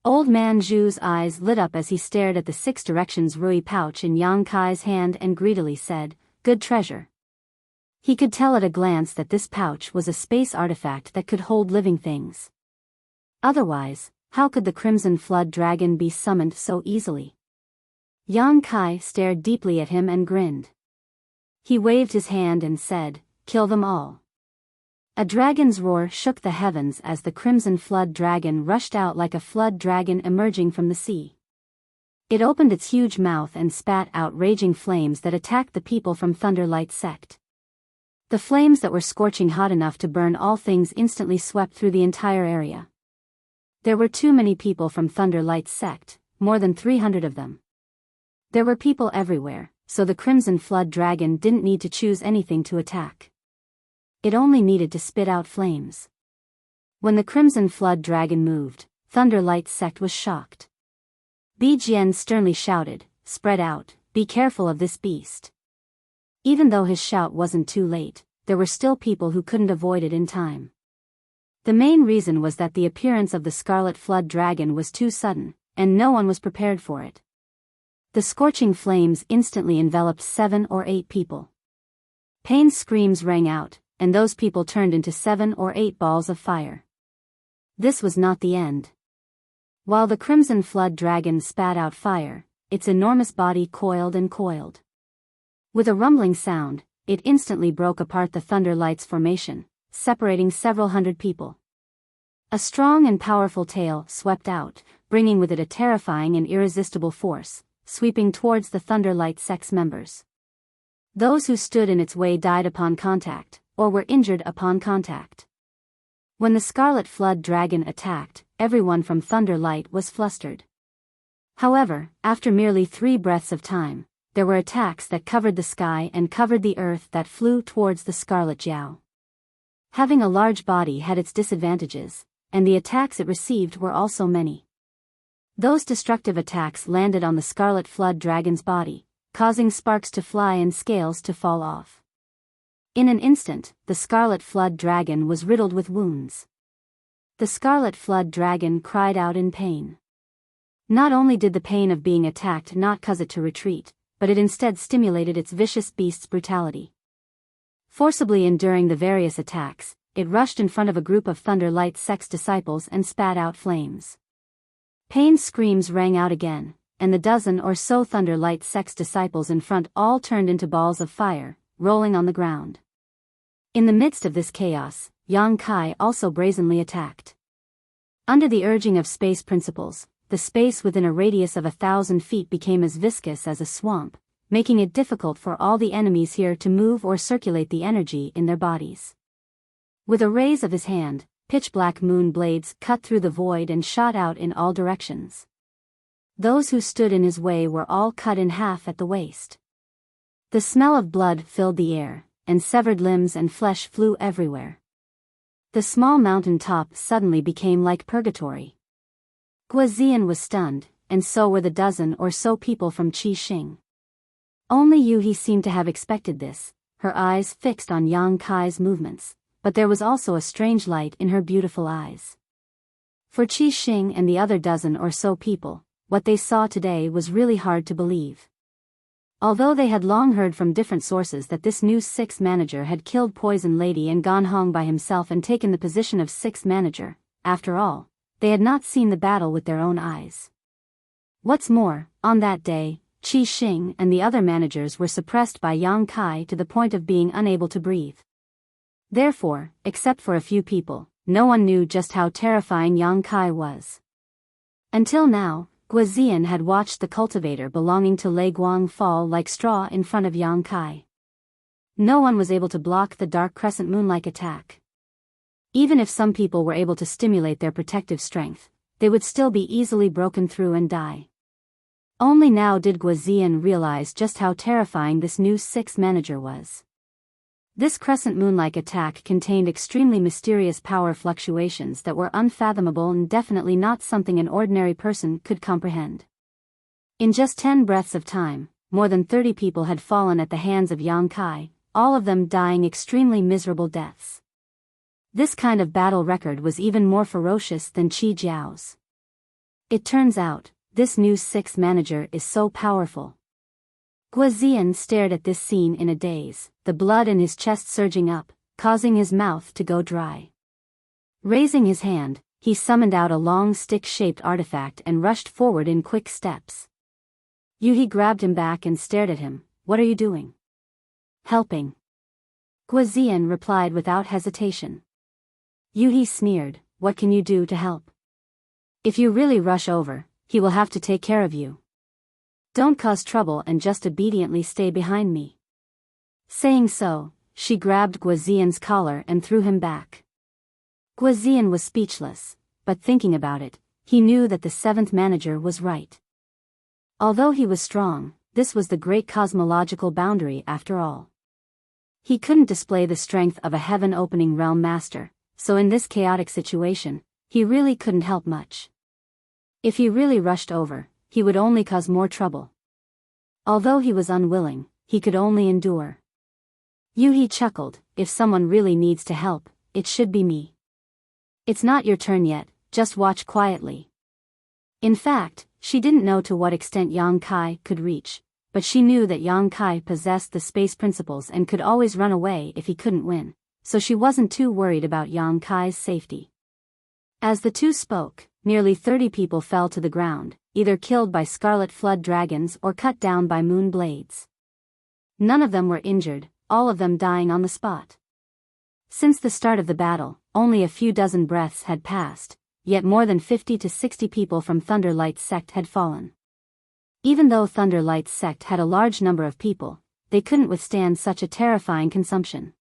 Old Man Zhu's eyes lit up as he stared at the 6 directions Rui pouch in Yang Kai's hand and greedily said, "Good treasure." He could tell at a glance that this pouch was a space artifact that could hold living things. Otherwise, how could the Crimson Flood Dragon be summoned so easily? Yang Kai stared deeply at him and grinned. He waved his hand and said, "Kill them all." A dragon's roar shook the heavens as the Crimson Flood Dragon rushed out like a flood dragon emerging from the sea. It opened its huge mouth and spat out raging flames that attacked the people from Thunderlight sect. The flames that were scorching hot enough to burn all things instantly swept through the entire area. There were too many people from Thunderlight sect, more than 300 of them. There were people everywhere, so the Crimson Flood Dragon didn't need to choose anything to attack. It only needed to spit out flames. When the Crimson Flood Dragon moved, Thunderlight sect was shocked. Bijian sternly shouted, "Spread out, be careful of this beast." Even though his shout wasn't too late, there were still people who couldn't avoid it in time. The main reason was that the appearance of the Scarlet Flood Dragon was too sudden, and no one was prepared for it. The scorching flames instantly enveloped 7 or 8 people. Pain's screams rang out, and those people turned into 7 or 8 balls of fire. This was not the end. While the Crimson Flood Dragon spat out fire, its enormous body coiled and coiled. With a rumbling sound, it instantly broke apart the Thunderlight's formation, separating several hundred people. A strong and powerful tail swept out, bringing with it a terrifying and irresistible force, sweeping towards the Thunderlight sect's members. Those who stood in its way died upon contact, or were injured upon contact. When the Scarlet Flood Dragon attacked, everyone from Thunderlight was flustered. However, after merely 3 breaths of time, there were attacks that covered the sky and covered the earth that flew towards the Scarlet Jiao. Having a large body had its disadvantages, and the attacks it received were also many. Those destructive attacks landed on the Scarlet Flood Dragon's body, causing sparks to fly and scales to fall off. In an instant, the Scarlet Flood Dragon was riddled with wounds. The Scarlet Flood Dragon cried out in pain. Not only did the pain of being attacked not cause it to retreat, but it instead stimulated its vicious beast's brutality. Forcibly enduring the various attacks, it rushed in front of a group of Thunderlight sect's disciples and spat out flames. Pain's screams rang out again, and the dozen or so Thunderlight sect's disciples in front all turned into balls of fire, rolling on the ground. In the midst of this chaos, Yang Kai also brazenly attacked. Under the urging of space principles, the space within a radius of 1,000 feet became as viscous as a swamp, making it difficult for all the enemies here to move or circulate the energy in their bodies. With a raise of his hand, pitch-black moon blades cut through the void and shot out in all directions. Those who stood in his way were all cut in half at the waist. The smell of blood filled the air, and severed limbs and flesh flew everywhere. The small mountain top suddenly became like purgatory. Guozian was stunned, and so were the dozen or so people from Qixing. Only Yuhi seemed to have expected this, her eyes fixed on Yang Kai's movements, but there was also a strange light in her beautiful eyes. For Qixing and the other dozen or so people, what they saw today was really hard to believe. Although they had long heard from different sources that this new 6th manager had killed Poison Lady and gone home by himself and taken the position of 6th manager, after all, they had not seen the battle with their own eyes. What's more, on that day, Qixing and the other managers were suppressed by Yang Kai to the point of being unable to breathe. Therefore, except for a few people, no one knew just how terrifying Yang Kai was. Until now, Guozian had watched the cultivator belonging to Lei Guang fall like straw in front of Yang Kai. No one was able to block the dark crescent moon-like attack. Even if some people were able to stimulate their protective strength, they would still be easily broken through and die. Only now did Guozian realize just how terrifying this new 6th manager was. This crescent moon-like attack contained extremely mysterious power fluctuations that were unfathomable and definitely not something an ordinary person could comprehend. In just 10 breaths of time, more than 30 people had fallen at the hands of Yang Kai, all of them dying extremely miserable deaths. This kind of battle record was even more ferocious than Qi Jiao's. It turns out, this new 6th manager is so powerful. Guozian stared at this scene in a daze, the blood in his chest surging up, causing his mouth to go dry. Raising his hand, he summoned out a long stick-shaped artifact and rushed forward in quick steps. Yuhi grabbed him back and stared at him. "What are you doing?" "Helping." Guozian replied without hesitation. Yuhi sneered, "What can you do to help? If you really rush over, he will have to take care of you. Don't cause trouble and just obediently stay behind me." Saying so, she grabbed Guozian's collar and threw him back. Guozian was speechless, but thinking about it, he knew that the 7th manager was right. Although he was strong, this was the great cosmological boundary after all. He couldn't display the strength of a heaven-opening realm master, so in this chaotic situation, he really couldn't help much. If he really rushed over, he would only cause more trouble. Although he was unwilling, he could only endure. Yuhi chuckled, "If someone really needs to help, it should be me. It's not your turn yet, just watch quietly." In fact, she didn't know to what extent Yang Kai could reach, but she knew that Yang Kai possessed the space principles and could always run away if he couldn't win, so she wasn't too worried about Yang Kai's safety. As the two spoke, nearly 30 people fell to the ground, either killed by scarlet flood dragons or cut down by moon blades. None of them were injured, all of them dying on the spot. Since the start of the battle, only a few dozen breaths had passed, yet more than 50 to 60 people from Thunder Light's sect had fallen. Even though Thunder Light's sect had a large number of people, they couldn't withstand such a terrifying consumption.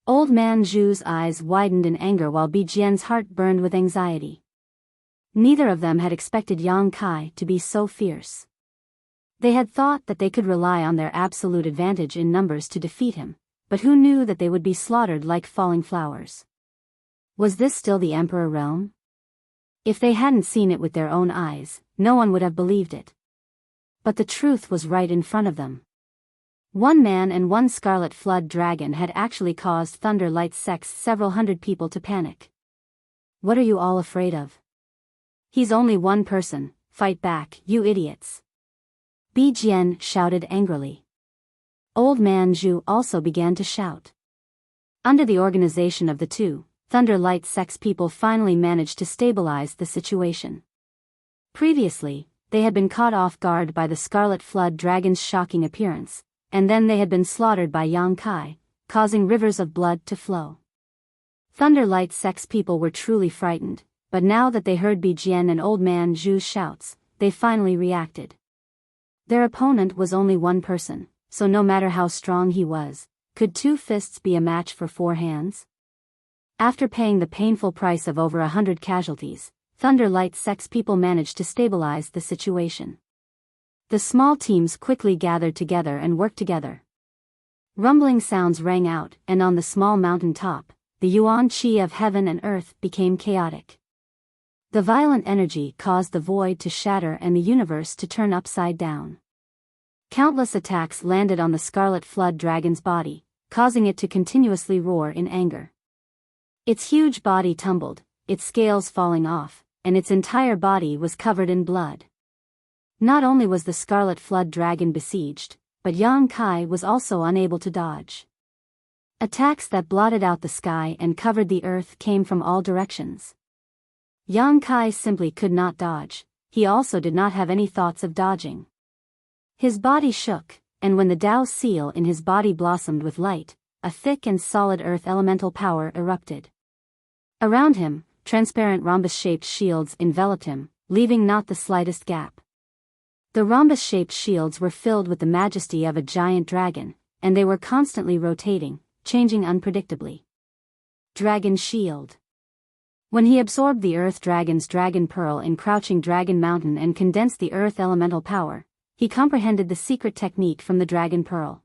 Old Man Zhu's eyes widened in anger while Bijian's heart burned with anxiety. Neither of them had expected Yang Kai to be so fierce. They had thought that they could rely on their absolute advantage in numbers to defeat him, but who knew that they would be slaughtered like falling flowers? Was this still the Emperor realm? If they hadn't seen it with their own eyes, no one would have believed it. But the truth was right in front of them. One man and one scarlet flood dragon had actually caused Thunder Light's sect's several hundred people to panic. "What are you all afraid of? He's only one person, fight back, you idiots!" Bijian shouted angrily. Old Man Zhu also began to shout. Under the organization of the two, Thunder Light sect's people finally managed to stabilize the situation. Previously, they had been caught off guard by the Scarlet Flood Dragon's shocking appearance, and then they had been slaughtered by Yang Kai, causing rivers of blood to flow. Thunder Light sect's people were truly frightened, but now that they heard Bijian and Old Man Zhu's shouts, they finally reacted. Their opponent was only one person, so no matter how strong he was, could 2 fists be a match for 4 hands? After paying the painful price of over 100 casualties, Thunder Light sect's people managed to stabilize the situation. The small teams quickly gathered together and worked together. Rumbling sounds rang out, and on the small mountain top, the yuan qi of heaven and earth became chaotic. The violent energy caused the void to shatter and the universe to turn upside down. Countless attacks landed on the Scarlet Flood Dragon's body, causing it to continuously roar in anger. Its huge body tumbled, its scales falling off, and its entire body was covered in blood. Not only was the Scarlet Flood Dragon besieged, but Yang Kai was also unable to dodge. Attacks that blotted out the sky and covered the earth came from all directions. Yang Kai simply could not dodge, he also did not have any thoughts of dodging. His body shook, and when the Tao seal in his body blossomed with light, a thick and solid earth elemental power erupted. Around him, transparent rhombus-shaped shields enveloped him, leaving not the slightest gap. The rhombus-shaped shields were filled with the majesty of a giant dragon, and they were constantly rotating, changing unpredictably. Dragon Shield. When he absorbed the Earth Dragon's Dragon Pearl in Crouching Dragon Mountain and condensed the Earth elemental power, he comprehended the secret technique from the Dragon Pearl.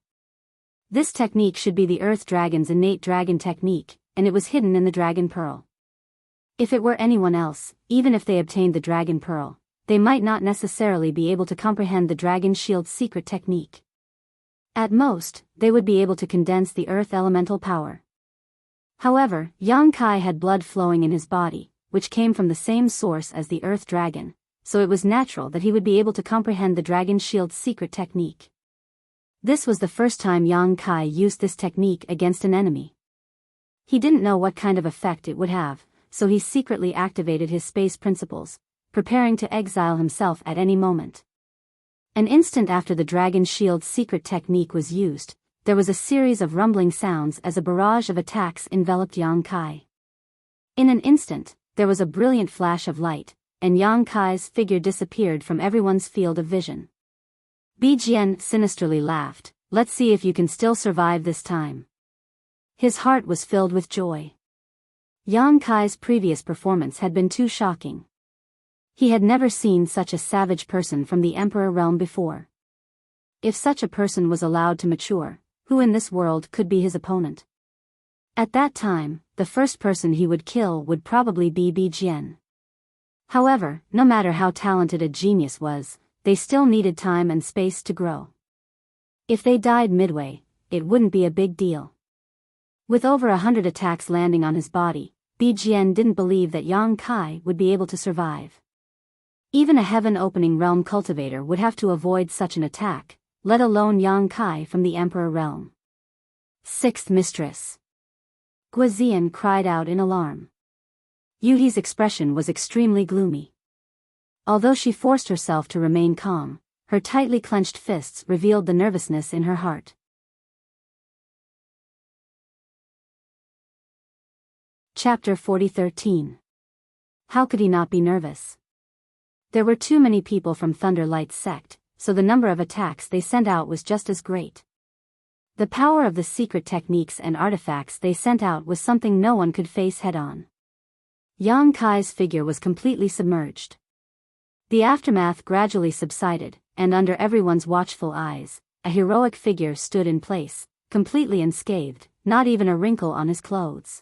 This technique should be the Earth Dragon's innate dragon technique, and it was hidden in the Dragon Pearl. If it were anyone else, even if they obtained the Dragon Pearl, they might not necessarily be able to comprehend the Dragon Shield's secret technique. At most, they would be able to condense the Earth elemental power. However, Yang Kai had blood flowing in his body, which came from the same source as the Earth Dragon, so it was natural that he would be able to comprehend the Dragon Shield's secret technique. This was the first time Yang Kai used this technique against an enemy. He didn't know what kind of effect it would have, so he secretly activated his space principles, preparing to exile himself at any moment. An instant after the Dragon Shield's secret technique was used, there was a series of rumbling sounds as a barrage of attacks enveloped Yang Kai. In an instant, there was a brilliant flash of light, and Yang Kai's figure disappeared from everyone's field of vision. Bijian sinisterly laughed, "Let's see if you can still survive this time." His heart was filled with joy. Yang Kai's previous performance had been too shocking. He had never seen such a savage person from the Emperor realm before. If such a person was allowed to mature, who in this world could be his opponent? At that time, the first person he would kill would probably be Bijian. However, no matter how talented a genius was, they still needed time and space to grow. If they died midway, it wouldn't be a big deal. With over 100 attacks landing on his body, Bijian didn't believe that Yang Kai would be able to survive. Even a heaven-opening realm cultivator would have to avoid such an attack, let alone Yang Kai from the Emperor realm. Sixth Mistress. Guizian cried out in alarm. Yuhi's expression was extremely gloomy. Although she forced herself to remain calm, her tightly clenched fists revealed the nervousness in her heart. Chapter 40:13. How could he not be nervous? There were too many people from Thunder Light's sect, so the number of attacks they sent out was just as great. The power of the secret techniques and artifacts they sent out was something no one could face head-on. Yang Kai's figure was completely submerged. The aftermath gradually subsided, and under everyone's watchful eyes, a heroic figure stood in place, completely unscathed, not even a wrinkle on his clothes.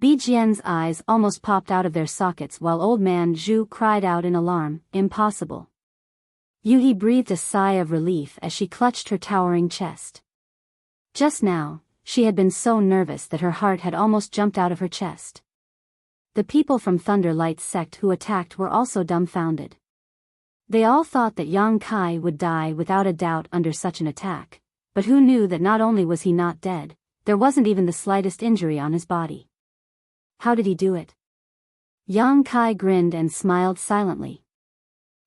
Bijian's eyes almost popped out of their sockets while old man Zhu cried out in alarm, "Impossible." Yuhi breathed a sigh of relief as she clutched her towering chest. Just now, she had been so nervous that her heart had almost jumped out of her chest. The people from Thunder Light's sect who attacked were also dumbfounded. They all thought that Yang Kai would die without a doubt under such an attack, but who knew that not only was he not dead, there wasn't even the slightest injury on his body. How did he do it? Yang Kai grinned and smiled silently.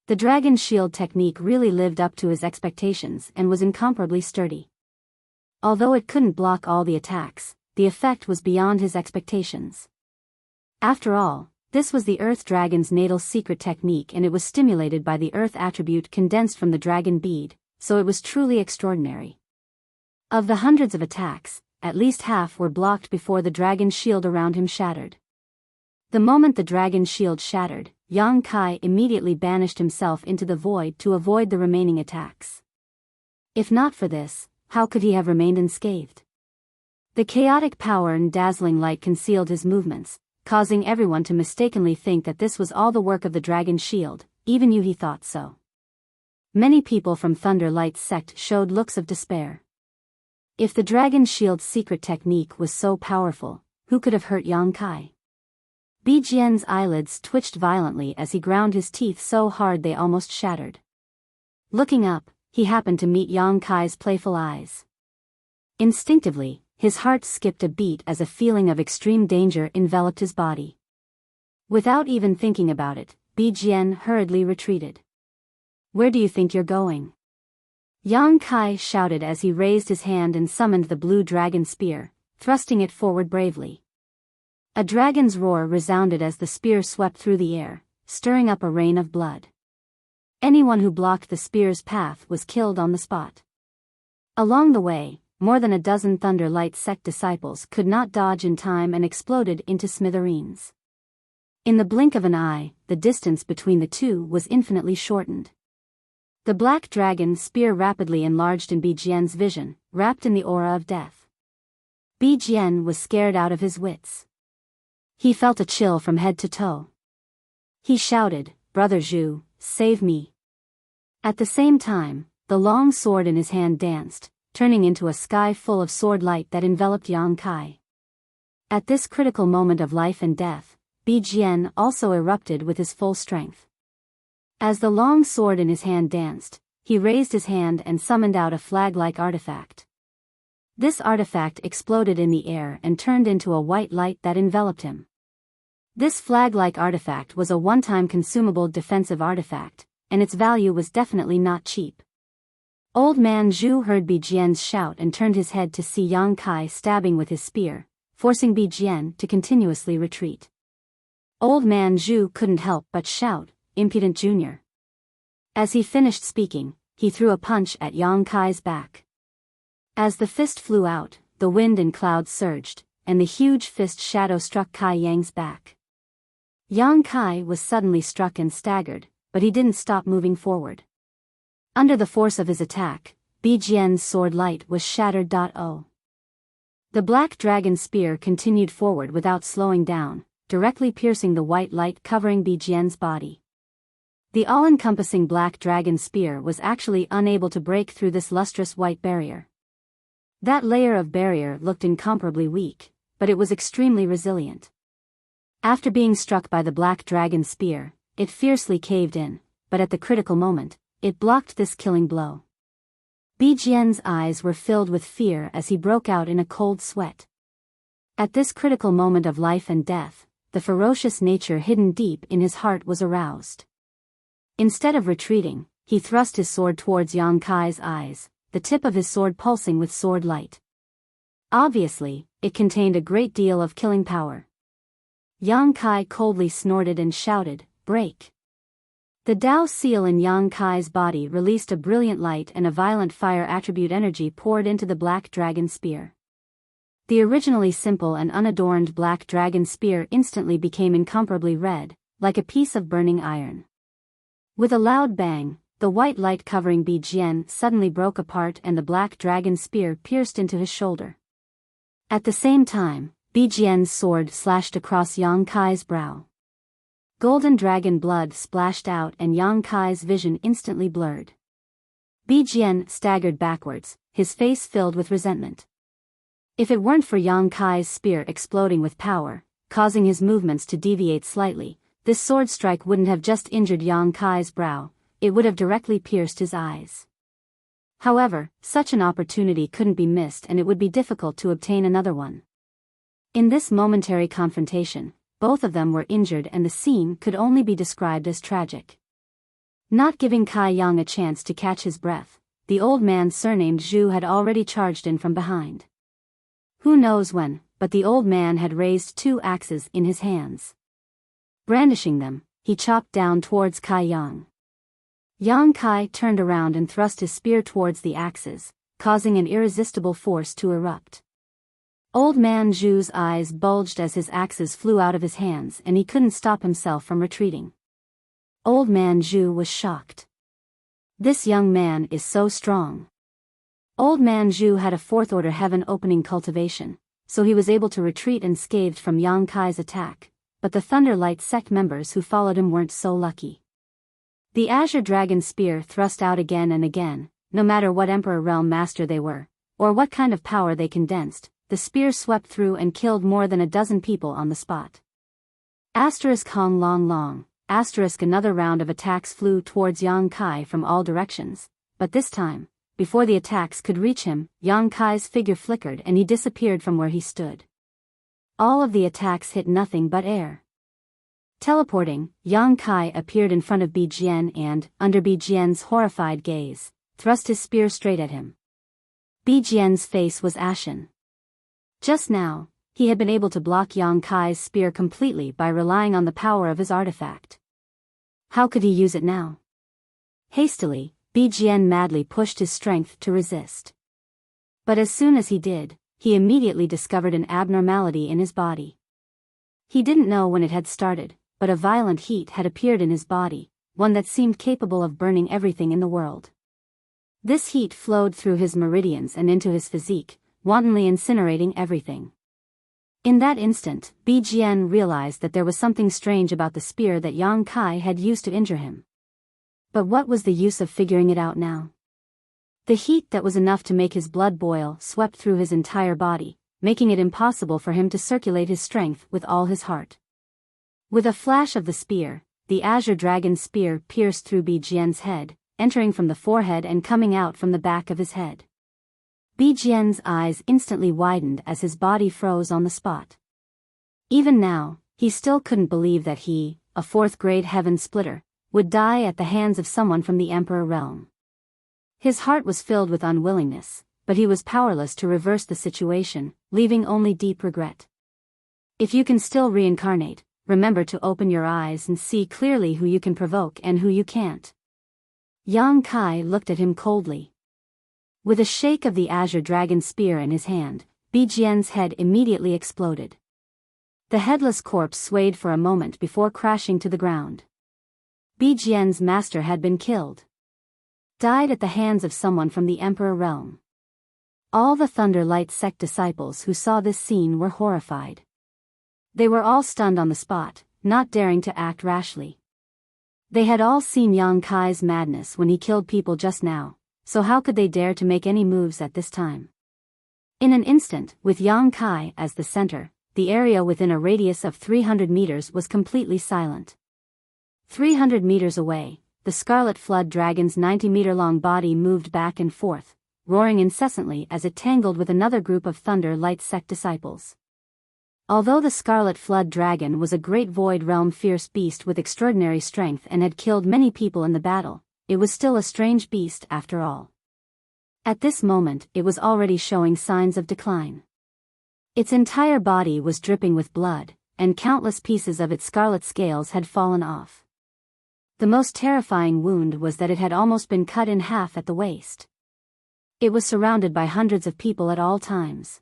The Dragon Shield technique really lived up to his expectations and was incomparably sturdy. Although it couldn't block all the attacks, the effect was beyond his expectations. After all, this was the Earth Dragon's natal secret technique, and it was stimulated by the Earth attribute condensed from the Dragon Bead, so it was truly extraordinary. Of the hundreds of attacks, at least half were blocked before the Dragon Shield around him shattered. The moment the Dragon Shield shattered, Yang Kai immediately banished himself into the void to avoid the remaining attacks. If not for this, how could he have remained unscathed? The chaotic power and dazzling light concealed his movements, causing everyone to mistakenly think that this was all the work of the Dragon Shield. Even Yuhi thought so. Many people from Thunder Light's sect showed looks of despair. If the Dragon Shield's secret technique was so powerful, who could have hurt Yang Kai? Bijian's eyelids twitched violently as he ground his teeth so hard they almost shattered. Looking up, he happened to meet Yang Kai's playful eyes. Instinctively, his heart skipped a beat as a feeling of extreme danger enveloped his body. Without even thinking about it, Bijian hurriedly retreated. "Where do you think you're going?" Yang Kai shouted as he raised his hand and summoned the blue dragon spear, thrusting it forward bravely. A dragon's roar resounded as the spear swept through the air, stirring up a rain of blood. Anyone who blocked the spear's path was killed on the spot. Along the way, more than a dozen Thunder Light sect disciples could not dodge in time and exploded into smithereens. In the blink of an eye, the distance between the two was infinitely shortened. The black dragon spear rapidly enlarged in Bijian's vision, wrapped in the aura of death. Bijian was scared out of his wits. He felt a chill from head to toe. He shouted, "Brother Zhu, save me." At the same time, the long sword in his hand danced, turning into a sky full of sword light that enveloped Yang Kai. At this critical moment of life and death, Bijian also erupted with his full strength. As the long sword in his hand danced, he raised his hand and summoned out a flag-like artifact. This artifact exploded in the air and turned into a white light that enveloped him. This flag-like artifact was a one-time consumable defensive artifact, and its value was definitely not cheap. Old man Zhu heard Bijian's shout and turned his head to see Yang Kai stabbing with his spear, forcing Bijian to continuously retreat. Old man Zhu couldn't help but shout, "Impudent Junior." As he finished speaking, he threw a punch at Yang Kai's back. As the fist flew out, the wind and clouds surged, and the huge fist shadow struck Kai Yang's back. Yang Kai was suddenly struck and staggered, but he didn't stop moving forward. Under the force of his attack, Bijian's sword light was shattered. The black dragon spear continued forward without slowing down, directly piercing the white light covering Bijian's body. The all-encompassing black dragon spear was actually unable to break through this lustrous white barrier. That layer of barrier looked incomparably weak, but it was extremely resilient. After being struck by the black dragon spear, it fiercely caved in, but at the critical moment, it blocked this killing blow. Bijian's eyes were filled with fear as he broke out in a cold sweat. At this critical moment of life and death, the ferocious nature hidden deep in his heart was aroused. Instead of retreating, he thrust his sword towards Yang Kai's eyes, the tip of his sword pulsing with sword light. Obviously, it contained a great deal of killing power. Yang Kai coldly snorted and shouted, "Break!" The Dao seal in Yang Kai's body released a brilliant light, and a violent fire attribute energy poured into the black dragon spear. The originally simple and unadorned black dragon spear instantly became incomparably red, like a piece of burning iron. With a loud bang, the white light covering Bijian suddenly broke apart and the black dragon spear pierced into his shoulder. At the same time, Bijian's sword slashed across Yang Kai's brow. Golden dragon blood splashed out and Yang Kai's vision instantly blurred. Bijian staggered backwards, his face filled with resentment. If it weren't for Yang Kai's spear exploding with power, causing his movements to deviate slightly, this sword strike wouldn't have just injured Yang Kai's brow, it would have directly pierced his eyes. However, such an opportunity couldn't be missed, and it would be difficult to obtain another one. In this momentary confrontation, both of them were injured and the scene could only be described as tragic. Not giving Kai Yang a chance to catch his breath, the old man surnamed Zhu had already charged in from behind. Who knows when, but the old man had raised 2 axes in his hands. Brandishing them, he chopped down towards Kai Yang. Yang Kai turned around and thrust his spear towards the axes, causing an irresistible force to erupt. Old man Zhu's eyes bulged as his axes flew out of his hands, and he couldn't stop himself from retreating. Old man Zhu was shocked. This young man is so strong. Old man Zhu had a 4th-order heaven-opening cultivation, so he was able to retreat unscathed from Yang Kai's attack, but the Thunder Light sect members who followed him weren't so lucky. The Azure Dragon spear thrust out again and again, no matter what Emperor Realm Master they were, or what kind of power they condensed. The spear swept through and killed more than a dozen people on the spot. Hong long long, another round of attacks flew towards Yang Kai from all directions, but this time, before the attacks could reach him, Yang Kai's figure flickered and he disappeared from where he stood. All of the attacks hit nothing but air. Teleporting, Yang Kai appeared in front of Bijian and, under Bijian's horrified gaze, thrust his spear straight at him. Bijian's face was ashen. Just now, he had been able to block Yang Kai's spear completely by relying on the power of his artifact. How could he use it now? Hastily, Bijian madly pushed his strength to resist. But as soon as he did, he immediately discovered an abnormality in his body. He didn't know when it had started, but a violent heat had appeared in his body, one that seemed capable of burning everything in the world. This heat flowed through his meridians and into his physique, wantonly incinerating everything. In that instant, Bijian realized that there was something strange about the spear that Yang Kai had used to injure him. But what was the use of figuring it out now? The heat that was enough to make his blood boil swept through his entire body, making it impossible for him to circulate his strength with all his heart. With a flash of the spear, the azure dragon spear pierced through Bijian's head, entering from the forehead and coming out from the back of his head. Bijian's eyes instantly widened as his body froze on the spot. Even now, he still couldn't believe that he, a fourth-grade heaven splitter, would die at the hands of someone from the Emperor realm. His heart was filled with unwillingness, but he was powerless to reverse the situation, leaving only deep regret. If you can still reincarnate, remember to open your eyes and see clearly who you can provoke and who you can't. Yang Kai looked at him coldly. With a shake of the azure dragon spear in his hand, Bijian's head immediately exploded. The headless corpse swayed for a moment before crashing to the ground. Bijian's master had been killed. Died at the hands of someone from the Emperor realm. All the Thunder Light sect disciples who saw this scene were horrified. They were all stunned on the spot, not daring to act rashly. They had all seen Yang Kai's madness when he killed people just now, so how could they dare to make any moves at this time? In an instant, with Yang Kai as the center, the area within a radius of 300 meters was completely silent. 300 meters away, the Scarlet Flood Dragon's 90-meter-long body moved back and forth, roaring incessantly as it tangled with another group of Thunder Light sect disciples. Although the Scarlet Flood Dragon was a great Void Realm fierce beast with extraordinary strength and had killed many people in the battle, it was still a strange beast after all. At this moment it was already showing signs of decline. Its entire body was dripping with blood, and countless pieces of its scarlet scales had fallen off. The most terrifying wound was that it had almost been cut in half at the waist. It was surrounded by hundreds of people at all times.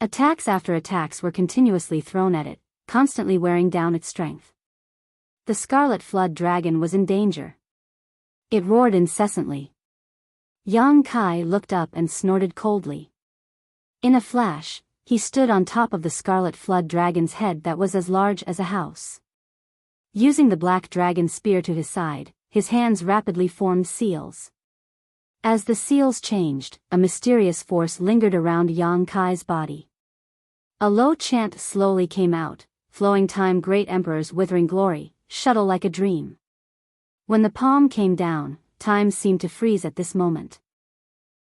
Attacks after attacks were continuously thrown at it, constantly wearing down its strength. The Scarlet Flood Dragon was in danger. It roared incessantly. Yang Kai looked up and snorted coldly. In a flash, he stood on top of the Scarlet Flood Dragon's head that was as large as a house. Using the Black Dragon spear to his side, his hands rapidly formed seals. As the seals changed, a mysterious force lingered around Yang Kai's body. A low chant slowly came out, flowing time Great Emperor's withering glory, shuttle like a dream. When the palm came down, time seemed to freeze at this moment.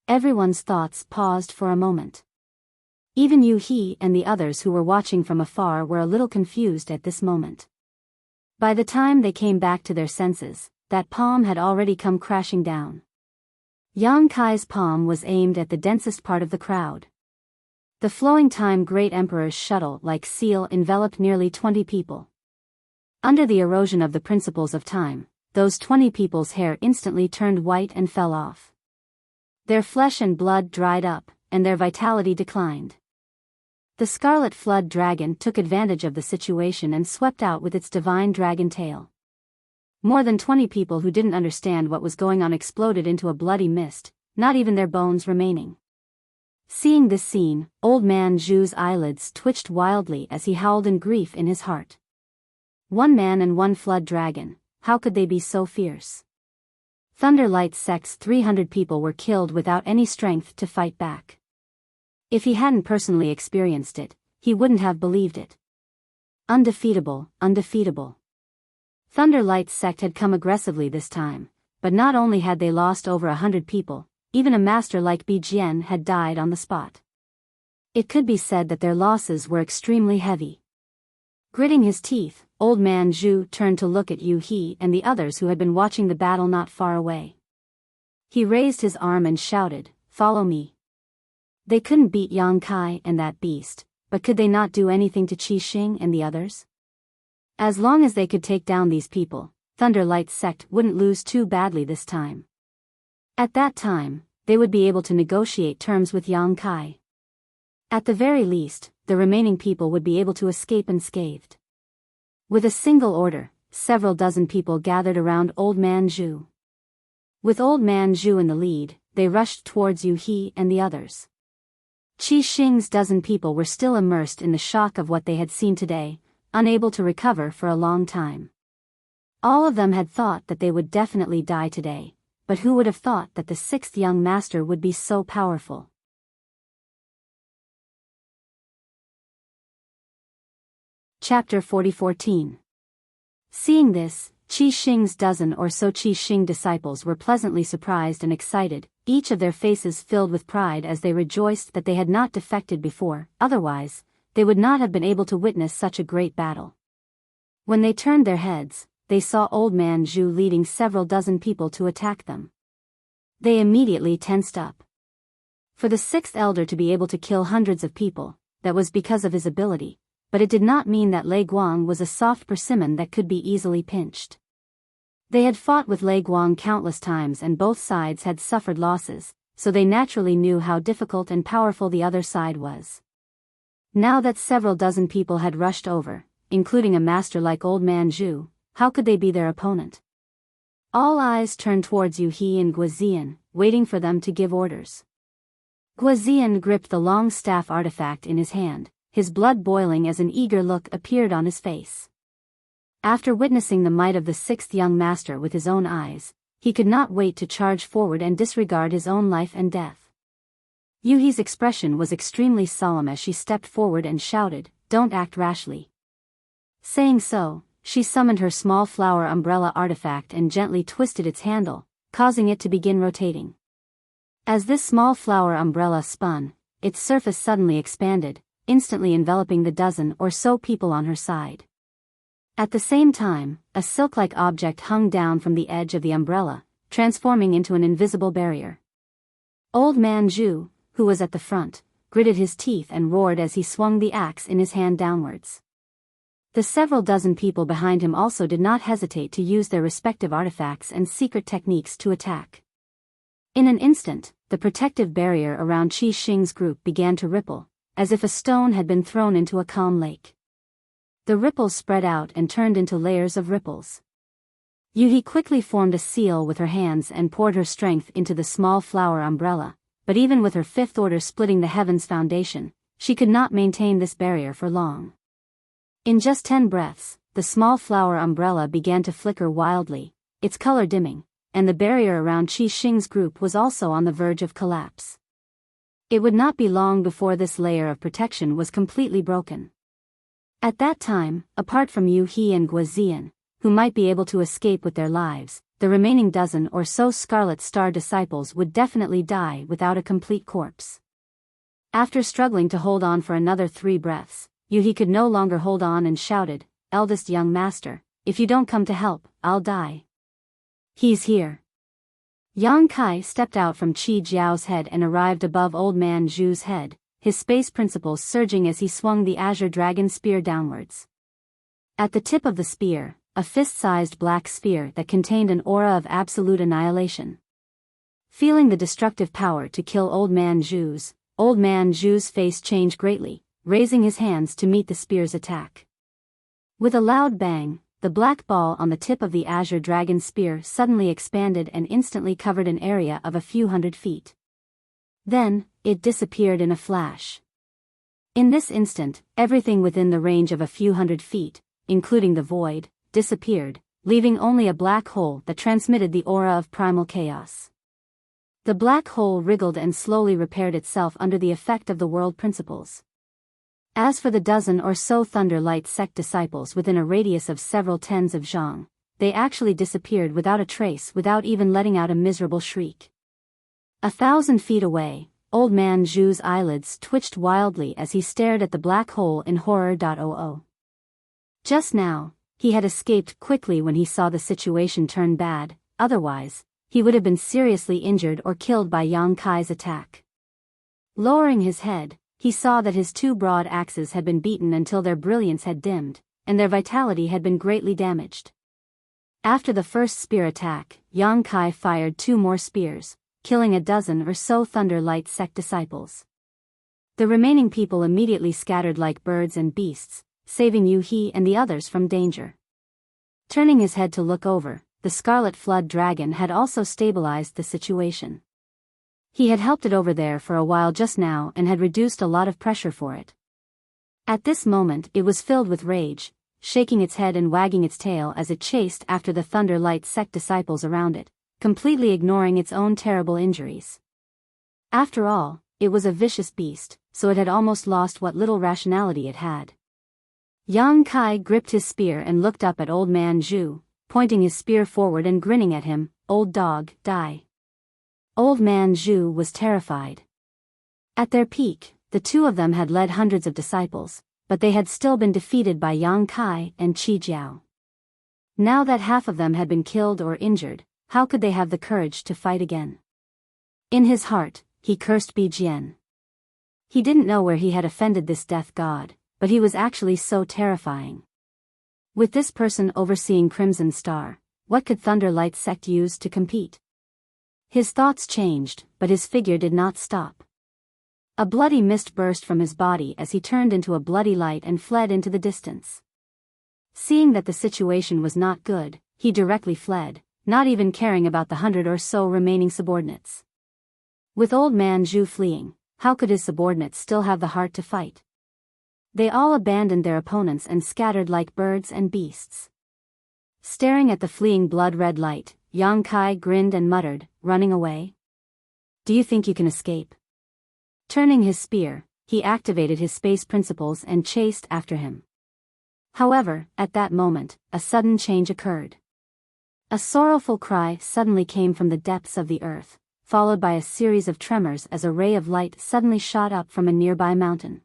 Everyone's thoughts paused for a moment. Even Yu He and the others who were watching from afar were a little confused at this moment. By the time they came back to their senses, that palm had already come crashing down. Yang Kai's palm was aimed at the densest part of the crowd. The flowing time Great Emperor's shuttle-like seal enveloped nearly 20 people. Under the erosion of the principles of time, those 20 people's hair instantly turned white and fell off. Their flesh and blood dried up, and their vitality declined. The Scarlet Flood Dragon took advantage of the situation and swept out with its divine dragon tail. More than 20 people who didn't understand what was going on exploded into a bloody mist, not even their bones remaining. Seeing this scene, Old Man Zhu's eyelids twitched wildly as he howled in grief in his heart. One man and one flood dragon, how could they be so fierce? Thunderlight sect's 300 people were killed without any strength to fight back. If he hadn't personally experienced it, he wouldn't have believed it. Undefeatable, undefeatable. Thunderlight sect had come aggressively this time, but not only had they lost over 100 people, even a master like Bijian had died on the spot. It could be said that their losses were extremely heavy. Gritting his teeth, Old Man Zhu turned to look at Yu He and the others who had been watching the battle not far away. He raised his arm and shouted, "Follow me." They couldn't beat Yang Kai and that beast, but could they not do anything to Qi Xing and the others? As long as they could take down these people, Thunderlight sect wouldn't lose too badly this time. At that time, they would be able to negotiate terms with Yang Kai. At the very least, the remaining people would be able to escape unscathed. With a single order, several dozen people gathered around Old Man Zhu. With Old Man Zhu in the lead, they rushed towards Yu He and the others. Qi Xing's dozen people were still immersed in the shock of what they had seen today, unable to recover for a long time. All of them had thought that they would definitely die today, but who would have thought that the sixth young master would be so powerful? Chapter 40:14. Seeing this, Qi Xing's dozen or so Qi Xing disciples were pleasantly surprised and excited, each of their faces filled with pride as they rejoiced that they had not defected before, otherwise, they would not have been able to witness such a great battle. When they turned their heads, they saw Old Man Zhu leading several dozen people to attack them. They immediately tensed up. For the sixth elder to be able to kill hundreds of people, that was because of his ability, but it did not mean that Lei Guang was a soft persimmon that could be easily pinched. They had fought with Lei Guang countless times and both sides had suffered losses, so they naturally knew how difficult and powerful the other side was. Now that several dozen people had rushed over, including a master like Old Man Zhu, how could they be their opponent? All eyes turned towards Yu He and Guozian, waiting for them to give orders. Guozian gripped the long staff artifact in his hand, his blood boiling as an eager look appeared on his face. After witnessing the might of the sixth young master with his own eyes, he could not wait to charge forward and disregard his own life and death. Yu He's expression was extremely solemn as she stepped forward and shouted, "Don't act rashly." Saying so, she summoned her small flower umbrella artifact and gently twisted its handle, causing it to begin rotating. As this small flower umbrella spun, its surface suddenly expanded, instantly enveloping the dozen or so people on her side. At the same time, a silk-like object hung down from the edge of the umbrella, transforming into an invisible barrier. Old Man Zhu, who was at the front, gritted his teeth and roared as he swung the axe in his hand downwards. The several dozen people behind him also did not hesitate to use their respective artifacts and secret techniques to attack. In an instant, the protective barrier around Qi Xing's group began to ripple, as if a stone had been thrown into a calm lake. The ripples spread out and turned into layers of ripples. Yu He quickly formed a seal with her hands and poured her strength into the small flower umbrella, but even with her fifth order splitting the heavens foundation, she could not maintain this barrier for long. In just 10 breaths, the small flower umbrella began to flicker wildly, its color dimming, and the barrier around Qi Xing's group was also on the verge of collapse. It would not be long before this layer of protection was completely broken. At that time, apart from Yu He and Guozian, who might be able to escape with their lives, the remaining dozen or so Scarlet Star disciples would definitely die without a complete corpse. After struggling to hold on for another 3 breaths, Yu He could no longer hold on and shouted, "Eldest young master, if you don't come to help, I'll die." "He's here." Yang Kai stepped out from Qi Jiao's head and arrived above Old Man Zhu's head, his space principles surging as he swung the azure dragon spear downwards. At the tip of the spear, a fist-sized black sphere that contained an aura of absolute annihilation. Feeling the destructive power to kill Old Man Zhu's face changed greatly, raising his hands to meet the spear's attack. With a loud bang, the black ball on the tip of the azure dragon spear suddenly expanded and instantly covered an area of a few hundred feet. Then, it disappeared in a flash. In this instant, everything within the range of a few hundred feet, including the void, disappeared, leaving only a black hole that transmitted the aura of primal chaos. The black hole wriggled and slowly repaired itself under the effect of the world principles. As for the dozen or so Thunder Light sect disciples within a radius of several tens of zhang, they actually disappeared without a trace, without even letting out a miserable shriek. 1,000 feet away, Old Man Zhu's eyelids twitched wildly as he stared at the black hole in horror. Just now, he had escaped quickly when he saw the situation turn bad, otherwise, he would have been seriously injured or killed by Yang Kai's attack. Lowering his head, he saw that his 2 broad axes had been beaten until their brilliance had dimmed, and their vitality had been greatly damaged. After the first spear attack, Yang Kai fired 2 more spears, killing a dozen or so Thunder Light sect disciples. The remaining people immediately scattered like birds and beasts, saving Yu He and the others from danger. Turning his head to look over, the Scarlet Flood Dragon had also stabilized the situation. He had helped it over there for a while just now and had reduced a lot of pressure for it. At this moment it was filled with rage, shaking its head and wagging its tail as it chased after the Thunder Light sect disciples around it, completely ignoring its own terrible injuries. After all, it was a vicious beast, so it had almost lost what little rationality it had. Yang Kai gripped his spear and looked up at Old Man Zhu, pointing his spear forward and grinning at him. "Old dog, die." Old Man Zhu was terrified. At their peak, the two of them had led hundreds of disciples, but they had still been defeated by Yang Kai and Qi Jiao. Now that half of them had been killed or injured, how could they have the courage to fight again? In his heart, he cursed Bijian. He didn't know where he had offended this death god, but he was actually so terrifying. With this person overseeing Crimson Star, what could Thunder Light sect use to compete? His thoughts changed, but his figure did not stop. A bloody mist burst from his body as he turned into a bloody light and fled into the distance. Seeing that the situation was not good, he directly fled, not even caring about the 100 or so remaining subordinates. With Old Man Zhu fleeing, how could his subordinates still have the heart to fight? They all abandoned their opponents and scattered like birds and beasts. Staring at the fleeing blood-red light, Yang Kai grinned and muttered, "Running away? Do you think you can escape?" Turning his spear, he activated his space principles and chased after him. However, at that moment, a sudden change occurred. A sorrowful cry suddenly came from the depths of the earth, followed by a series of tremors as a ray of light suddenly shot up from a nearby mountain.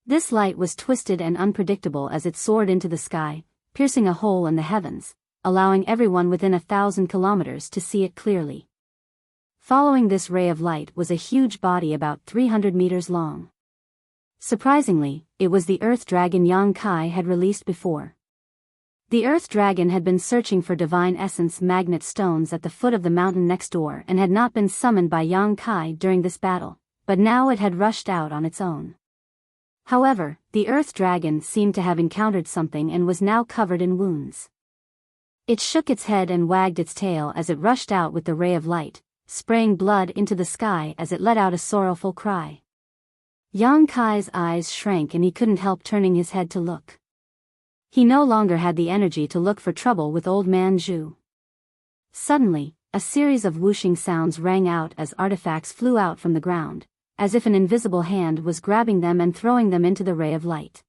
This light was twisted and unpredictable as it soared into the sky, piercing a hole in the heavens, allowing everyone within 1,000 kilometers to see it clearly. Following this ray of light was a huge body about 300 meters long. Surprisingly, it was the Earth Dragon Yang Kai had released before. The Earth Dragon had been searching for Divine Essence magnet stones at the foot of the mountain next door and had not been summoned by Yang Kai during this battle, but now it had rushed out on its own. However, the Earth Dragon seemed to have encountered something and was now covered in wounds. It shook its head and wagged its tail as it rushed out with the ray of light, spraying blood into the sky as it let out a sorrowful cry. Yang Kai's eyes shrank and he couldn't help turning his head to look. He no longer had the energy to look for trouble with Old Man Zhu. Suddenly, a series of whooshing sounds rang out as artifacts flew out from the ground, as if an invisible hand was grabbing them and throwing them into the ray of light.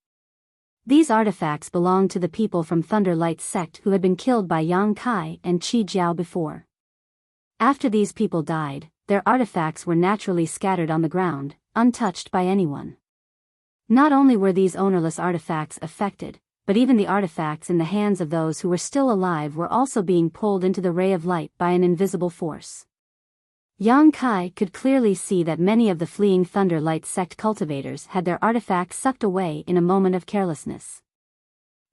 These artifacts belonged to the people from Thunder Light sect who had been killed by Yang Kai and Qi Jiao before. After these people died, their artifacts were naturally scattered on the ground, untouched by anyone. Not only were these ownerless artifacts affected, but even the artifacts in the hands of those who were still alive were also being pulled into the ray of light by an invisible force. Yang Kai could clearly see that many of the fleeing Thunder Light sect cultivators had their artifacts sucked away in a moment of carelessness.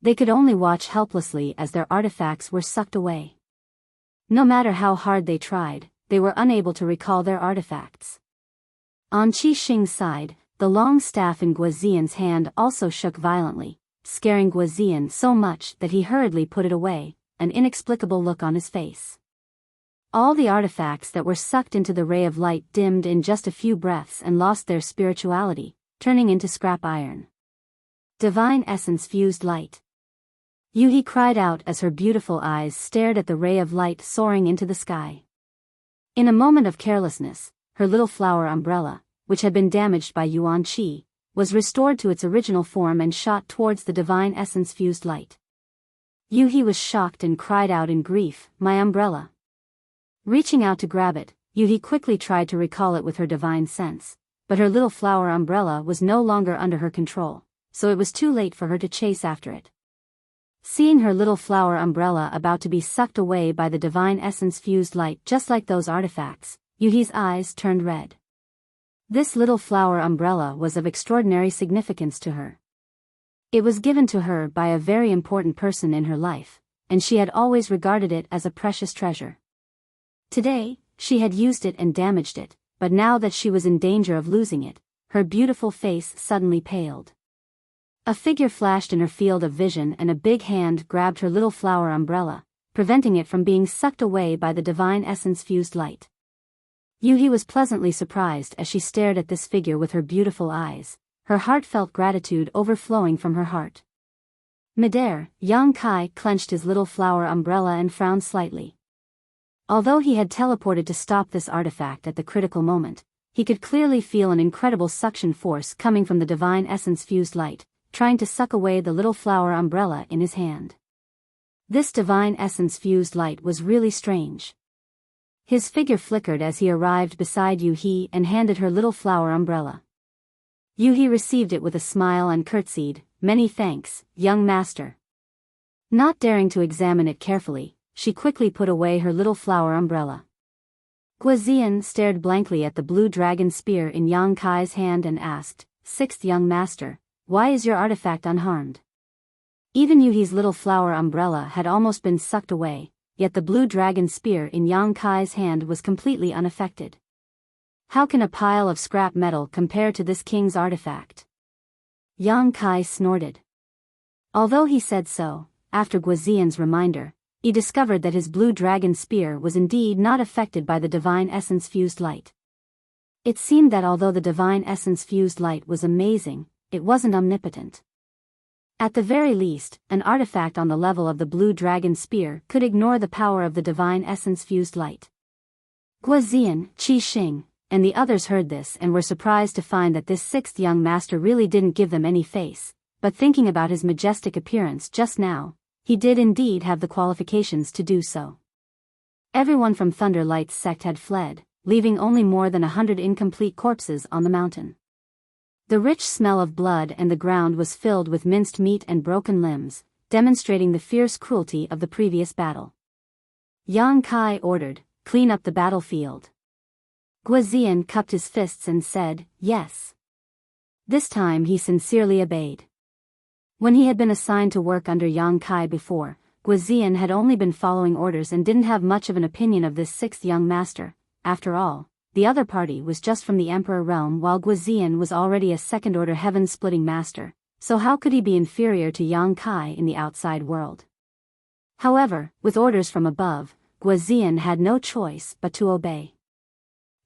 They could only watch helplessly as their artifacts were sucked away. No matter how hard they tried, they were unable to recall their artifacts. On Qi Xing's side, the long staff in Guozian's hand also shook violently, scaring Guozian so much that he hurriedly put it away, an inexplicable look on his face. All the artifacts that were sucked into the ray of light dimmed in just a few breaths and lost their spirituality, turning into scrap iron. Divine essence fused light. Yuhi cried out as her beautiful eyes stared at the ray of light soaring into the sky. In a moment of carelessness, her little flower umbrella, which had been damaged by Yuan Qi, was restored to its original form and shot towards the divine essence fused light. Yuhi was shocked and cried out in grief, "My umbrella!" Reaching out to grab it, Yuhi quickly tried to recall it with her divine sense, but her little flower umbrella was no longer under her control, so it was too late for her to chase after it. Seeing her little flower umbrella about to be sucked away by the divine essence fused light just like those artifacts, Yuhi's eyes turned red. This little flower umbrella was of extraordinary significance to her. It was given to her by a very important person in her life, and she had always regarded it as a precious treasure. Today, she had used it and damaged it, but now that she was in danger of losing it, her beautiful face suddenly paled. A figure flashed in her field of vision and a big hand grabbed her little flower umbrella, preventing it from being sucked away by the divine essence-fused light. Yuhi was pleasantly surprised as she stared at this figure with her beautiful eyes, her heartfelt gratitude overflowing from her heart. Midair, Yang Kai clenched his little flower umbrella and frowned slightly. Although he had teleported to stop this artifact at the critical moment, he could clearly feel an incredible suction force coming from the divine essence-fused light, trying to suck away the little flower umbrella in his hand. This divine essence-fused light was really strange. His figure flickered as he arrived beside Yuhi and handed her little flower umbrella. Yuhi received it with a smile and curtsied, "Many thanks, young master." Not daring to examine it carefully, she quickly put away her little flower umbrella. Guozian stared blankly at the blue dragon spear in Yang Kai's hand and asked, "Sixth young master, why is your artifact unharmed?" Even Yuhi's little flower umbrella had almost been sucked away, yet the blue dragon spear in Yang Kai's hand was completely unaffected. How can a pile of scrap metal compare to this king's artifact? Yang Kai snorted. Although he said so, after Guozian's reminder, he discovered that his blue dragon spear was indeed not affected by the divine essence-fused light. It seemed that although the divine essence-fused light was amazing, it wasn't omnipotent. At the very least, an artifact on the level of the blue dragon spear could ignore the power of the divine essence-fused light. Guozian, Qi Xing, and the others heard this and were surprised to find that this sixth young master really didn't give them any face, but thinking about his majestic appearance just now, he did indeed have the qualifications to do so. Everyone from Thunder Light's sect had fled, leaving only more than 100 incomplete corpses on the mountain. The rich smell of blood and the ground was filled with minced meat and broken limbs, demonstrating the fierce cruelty of the previous battle. Yang Kai ordered, "Clean up the battlefield." Guozian cupped his fists and said, "Yes." This time he sincerely obeyed. When he had been assigned to work under Yang Kai before, Guozian had only been following orders and didn't have much of an opinion of this sixth young master. After all, the other party was just from the Emperor realm while Guozian was already a second-order heaven-splitting master, so how could he be inferior to Yang Kai in the outside world? However, with orders from above, Guozian had no choice but to obey.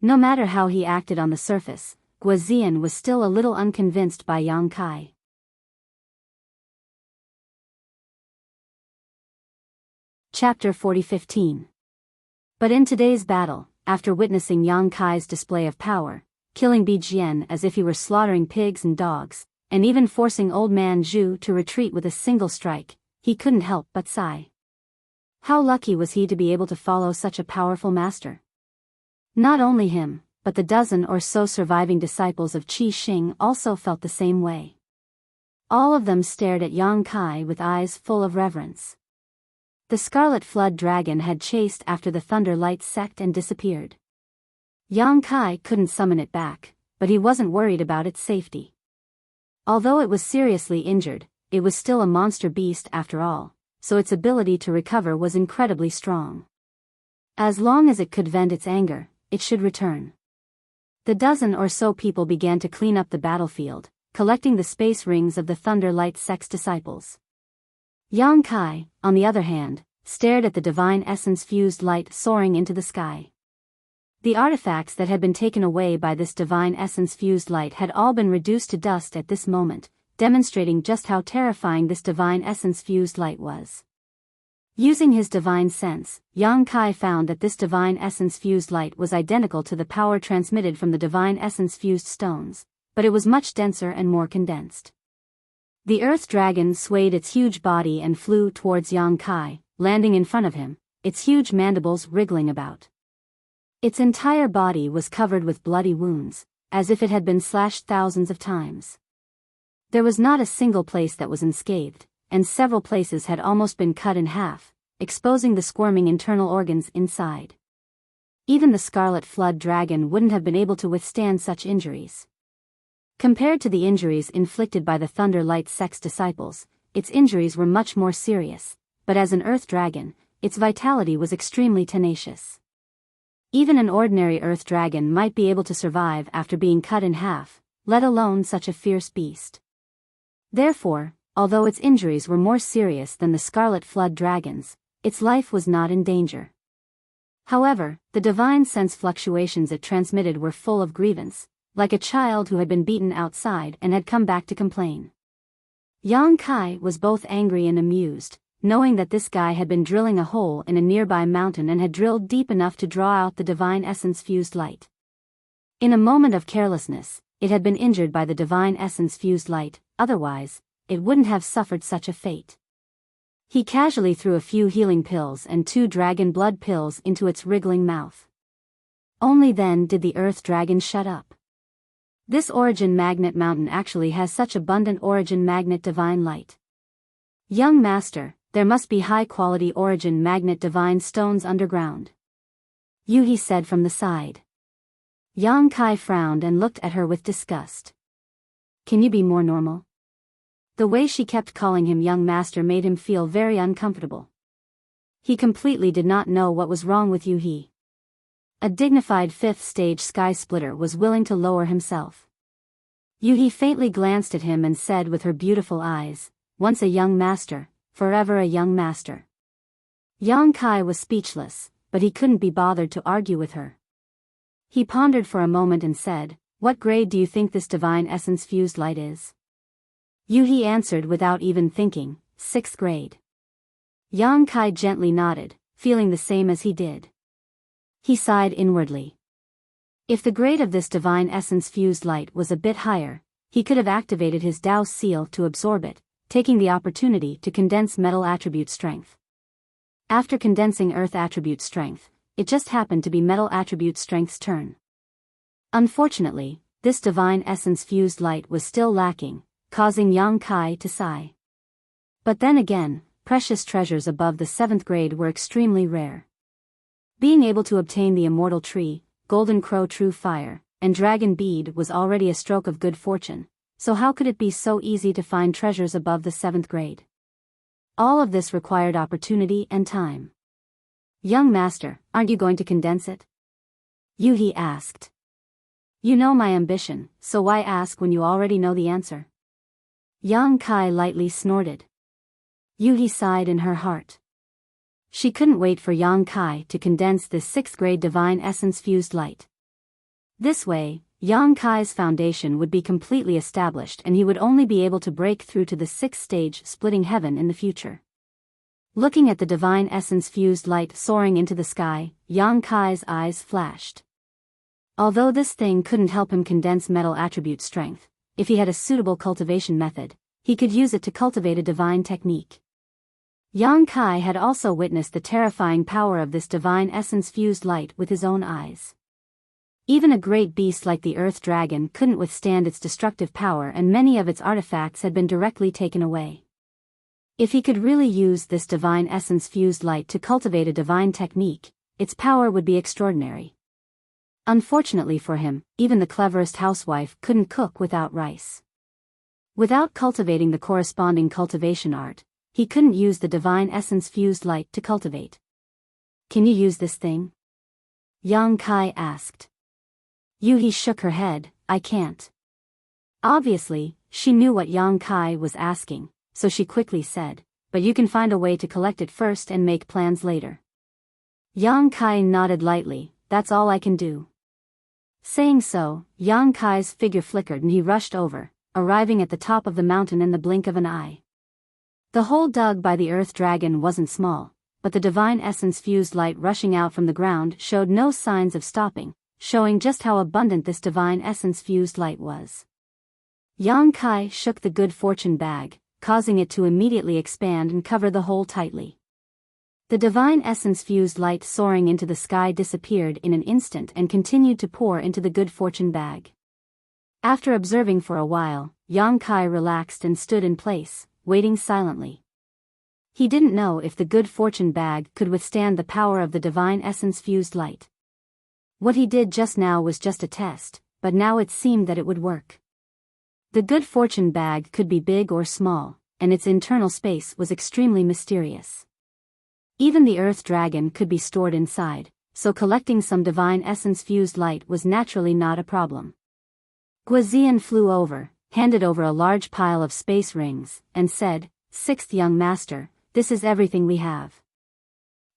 No matter how he acted on the surface, Guozian was still a little unconvinced by Yang Kai. Chapter 40:15. But in today's battle, after witnessing Yang Kai's display of power, killing Bijian as if he were slaughtering pigs and dogs, and even forcing old man Zhu to retreat with a single strike, he couldn't help but sigh. How lucky was he to be able to follow such a powerful master? Not only him, but the dozen or so surviving disciples of Qi Xing also felt the same way. All of them stared at Yang Kai with eyes full of reverence. The Scarlet Flood Dragon had chased after the Thunder Light sect and disappeared. Yang Kai couldn't summon it back, but he wasn't worried about its safety. Although it was seriously injured, it was still a monster beast after all, so its ability to recover was incredibly strong. As long as it could vent its anger, it should return. The dozen or so people began to clean up the battlefield, collecting the space rings of the Thunder Light sect's disciples. Yang Kai, on the other hand, stared at the divine essence-fused light soaring into the sky. The artifacts that had been taken away by this divine essence-fused light had all been reduced to dust at this moment, demonstrating just how terrifying this divine essence-fused light was. Using his divine sense, Yang Kai found that this divine essence-fused light was identical to the power transmitted from the divine essence-fused stones, but it was much denser and more condensed. The earth dragon swayed its huge body and flew towards Yang Kai, landing in front of him, its huge mandibles wriggling about. Its entire body was covered with bloody wounds, as if it had been slashed thousands of times. There was not a single place that was unscathed, and several places had almost been cut in half, exposing the squirming internal organs inside. Even the Scarlet Flood Dragon wouldn't have been able to withstand such injuries. Compared to the injuries inflicted by the Thunder Light sect's disciples, its injuries were much more serious, but as an Earth Dragon, its vitality was extremely tenacious. Even an ordinary Earth Dragon might be able to survive after being cut in half, let alone such a fierce beast. Therefore, although its injuries were more serious than the Scarlet Flood Dragon's, its life was not in danger. However, the divine sense fluctuations it transmitted were full of grievance, like a child who had been beaten outside and had come back to complain. Yang Kai was both angry and amused, knowing that this guy had been drilling a hole in a nearby mountain and had drilled deep enough to draw out the divine essence-fused light. In a moment of carelessness, it had been injured by the divine essence-fused light, otherwise, it wouldn't have suffered such a fate. He casually threw a few healing pills and 2 dragon blood pills into its wriggling mouth. Only then did the earth dragon shut up. This origin magnet mountain actually has such abundant origin magnet divine light. Young master, there must be high-quality origin magnet divine stones underground. Yuhi said from the side. Yang Kai frowned and looked at her with disgust. Can you be more normal? The way she kept calling him young master made him feel very uncomfortable. He completely did not know what was wrong with Yuhi. A dignified 5th stage sky splitter was willing to lower himself. Yuhi faintly glanced at him and said with her beautiful eyes, once a young master, forever a young master. Yang Kai was speechless, but he couldn't be bothered to argue with her. He pondered for a moment and said, what grade do you think this divine essence-fused light is? Yuhi answered without even thinking, 6th grade. Yang Kai gently nodded, feeling the same as he did. He sighed inwardly. If the grade of this divine essence-fused light was a bit higher, he could have activated his Dao seal to absorb it, taking the opportunity to condense metal attribute strength. After condensing earth attribute strength, it just happened to be metal attribute strength's turn. Unfortunately, this divine essence-fused light was still lacking, causing Yang Kai to sigh. But then again, precious treasures above the 7th grade were extremely rare. Being able to obtain the immortal tree, golden crow true fire, and dragon bead was already a stroke of good fortune, so how could it be so easy to find treasures above the 7th grade? All of this required opportunity and time. Young master, aren't you going to condense it? Yuhi asked. You know my ambition, so why ask when you already know the answer? Yang Kai lightly snorted. Yuhi sighed in her heart. She couldn't wait for Yang Kai to condense this 6th grade divine essence-fused light. This way, Yang Kai's foundation would be completely established and he would only be able to break through to the 6th stage splitting heaven in the future. Looking at the divine essence-fused light soaring into the sky, Yang Kai's eyes flashed. Although this thing couldn't help him condense metal attribute strength, if he had a suitable cultivation method, he could use it to cultivate a divine technique. Yang Kai had also witnessed the terrifying power of this divine essence-fused light with his own eyes. Even a great beast like the Earth Dragon couldn't withstand its destructive power and many of its artifacts had been directly taken away. If he could really use this divine essence-fused light to cultivate a divine technique, its power would be extraordinary. Unfortunately for him, even the cleverest housewife couldn't cook without rice. Without cultivating the corresponding cultivation art, he couldn't use the divine essence-fused light to cultivate. Can you use this thing? Yang Kai asked. Yuhi shook her head, I can't. Obviously, she knew what Yang Kai was asking, so she quickly said, but you can find a way to collect it first and make plans later. Yang Kai nodded lightly, that's all I can do. Saying so, Yang Kai's figure flickered and he rushed over, arriving at the top of the mountain in the blink of an eye. The hole dug by the Earth Dragon wasn't small, but the divine essence-fused light rushing out from the ground showed no signs of stopping, showing just how abundant this divine essence-fused light was. Yang Kai shook the good fortune bag, causing it to immediately expand and cover the hole tightly. The divine essence-fused light soaring into the sky disappeared in an instant and continued to pour into the good fortune bag. After observing for a while, Yang Kai relaxed and stood in place, waiting silently. He didn't know if the good fortune bag could withstand the power of the divine essence-fused light. What he did just now was just a test, but now it seemed that it would work. The good fortune bag could be big or small, and its internal space was extremely mysterious. Even the Earth Dragon could be stored inside, so collecting some divine essence-fused light was naturally not a problem. Guizian flew over, handed over a large pile of space rings, and said, 6th young master, this is everything we have.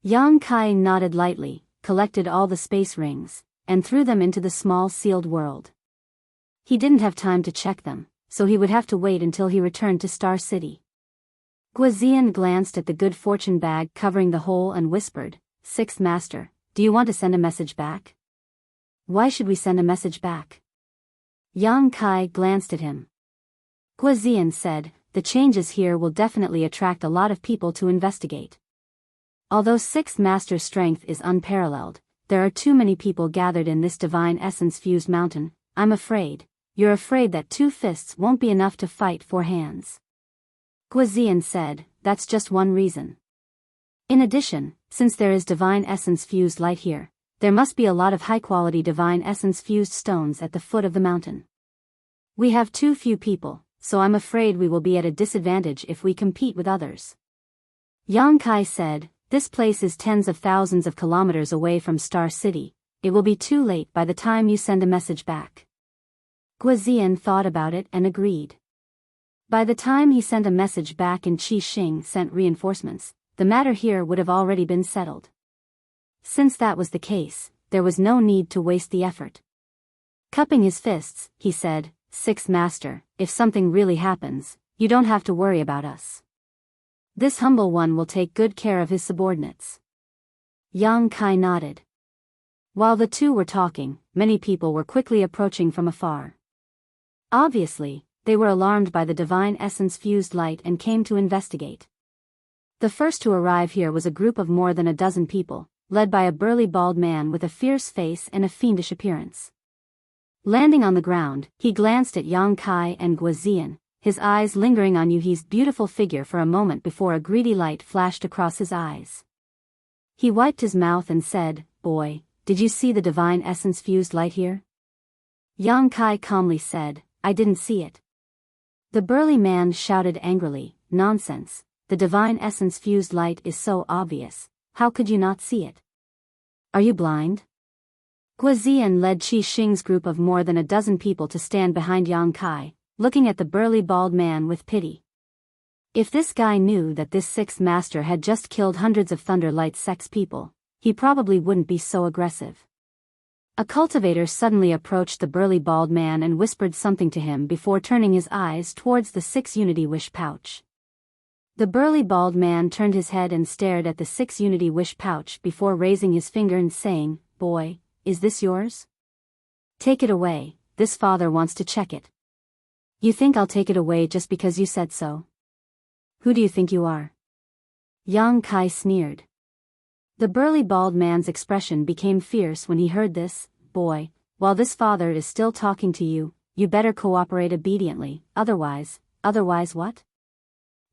Yang Kai nodded lightly, collected all the space rings, and threw them into the small sealed world. He didn't have time to check them, so he would have to wait until he returned to Star City. Guizian glanced at the good fortune bag covering the hole and whispered, "Sixth Master, do you want to send a message back?" "Why should we send a message back?" Yang Kai glanced at him. Guizian said, "The changes here will definitely attract a lot of people to investigate. Although Sixth Master's strength is unparalleled, there are too many people gathered in this divine essence-fused mountain. I'm afraid, you're afraid that 2 fists won't be enough to fight 4 hands." Guizian said, "That's just one reason. In addition, since there is divine essence-fused light here, there must be a lot of high-quality divine essence-fused stones at the foot of the mountain. We have too few people, so I'm afraid we will be at a disadvantage if we compete with others." Yang Kai said, "This place is tens of thousands of kilometers away from Star City. It will be too late by the time you send a message back." Guizian thought about it and agreed. By the time he sent a message back and Qi Xing sent reinforcements, the matter here would have already been settled. Since that was the case, there was no need to waste the effort. Cupping his fists, he said, "Sixth Master, if something really happens, you don't have to worry about us. This humble one will take good care of his subordinates." Yang Kai nodded. While the two were talking, many people were quickly approaching from afar. Obviously, they were alarmed by the divine essence-fused light and came to investigate. The first to arrive here was a group of more than a dozen people, led by a burly bald man with a fierce face and a fiendish appearance. Landing on the ground, he glanced at Yang Kai and Guizian, his eyes lingering on Yuhi's beautiful figure for a moment before a greedy light flashed across his eyes. He wiped his mouth and said, "Boy, did you see the divine essence-fused light here?" Yang Kai calmly said, "I didn't see it." The burly man shouted angrily, "Nonsense, the divine essence-fused light is so obvious, how could you not see it? Are you blind?" Guizian led Qi Xing's group of more than a dozen people to stand behind Yang Kai, looking at the burly bald man with pity. If this guy knew that this Sixth Master had just killed hundreds of Thunder Light Sect's people, he probably wouldn't be so aggressive. A cultivator suddenly approached the burly bald man and whispered something to him before turning his eyes towards the 6 Unity Wish pouch. The burly bald man turned his head and stared at the 6 Unity Wish pouch before raising his finger and saying, "Boy, is this yours? Take it away, this father wants to check it." "You think I'll take it away just because you said so? Who do you think you are?" Yang Kai sneered. The burly bald man's expression became fierce when he heard this. "Boy, while this father is still talking to you, you better cooperate obediently, otherwise what?"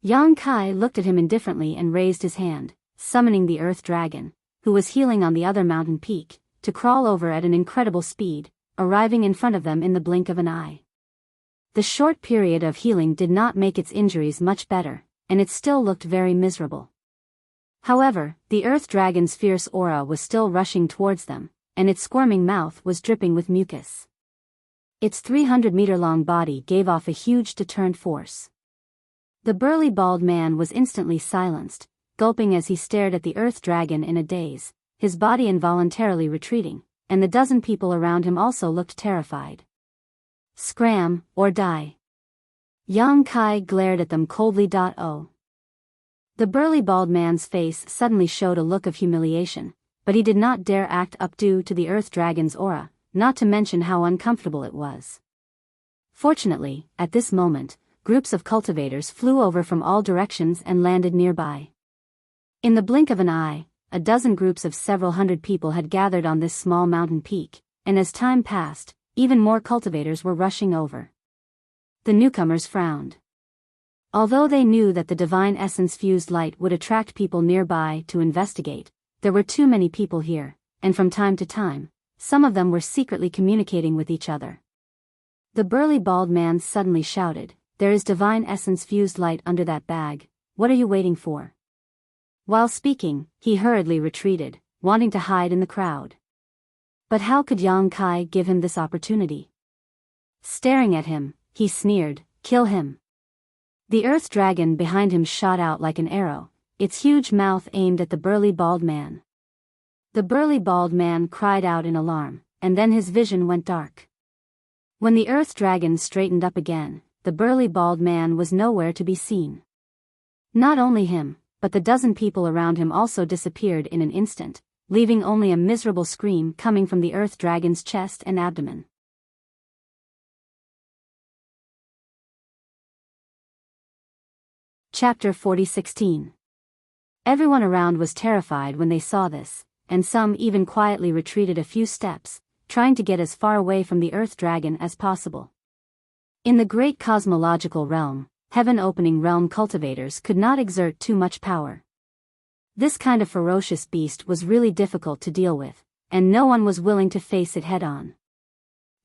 Yang Kai looked at him indifferently and raised his hand, summoning the Earth Dragon, who was healing on the other mountain peak, to crawl over at an incredible speed, arriving in front of them in the blink of an eye. The short period of healing did not make its injuries much better, and it still looked very miserable. However, the Earth Dragon's fierce aura was still rushing towards them, and its squirming mouth was dripping with mucus. Its 300-meter-long body gave off a huge deterrent force. The burly bald man was instantly silenced, gulping as he stared at the Earth Dragon in a daze, his body involuntarily retreating, and the dozen people around him also looked terrified. "Scram, or die." Yang Kai glared at them coldly. The burly bald man's face suddenly showed a look of humiliation, but he did not dare act up due to the Earth Dragon's aura, not to mention how uncomfortable it was. Fortunately, at this moment, groups of cultivators flew over from all directions and landed nearby. In the blink of an eye, a dozen groups of several hundred people had gathered on this small mountain peak, and as time passed, even more cultivators were rushing over. The newcomers frowned. Although they knew that the divine essence-fused light would attract people nearby to investigate, there were too many people here, and from time to time, some of them were secretly communicating with each other. The burly bald man suddenly shouted, "There is divine essence-fused light under that bag, what are you waiting for?" While speaking, he hurriedly retreated, wanting to hide in the crowd. But how could Yang Kai give him this opportunity? Staring at him, he sneered, "Kill him." The Earth Dragon behind him shot out like an arrow, its huge mouth aimed at the burly bald man. The burly bald man cried out in alarm, and then his vision went dark. When the earth dragon straightened up again, the burly bald man was nowhere to be seen. Not only him, but the dozen people around him also disappeared in an instant, leaving only a miserable scream coming from the earth dragon's chest and abdomen. Chapter 40:16. Everyone around was terrified when they saw this, and some even quietly retreated a few steps, trying to get as far away from the earth dragon as possible. In the great cosmological realm, heaven-opening realm cultivators could not exert too much power. This kind of ferocious beast was really difficult to deal with, and no one was willing to face it head-on.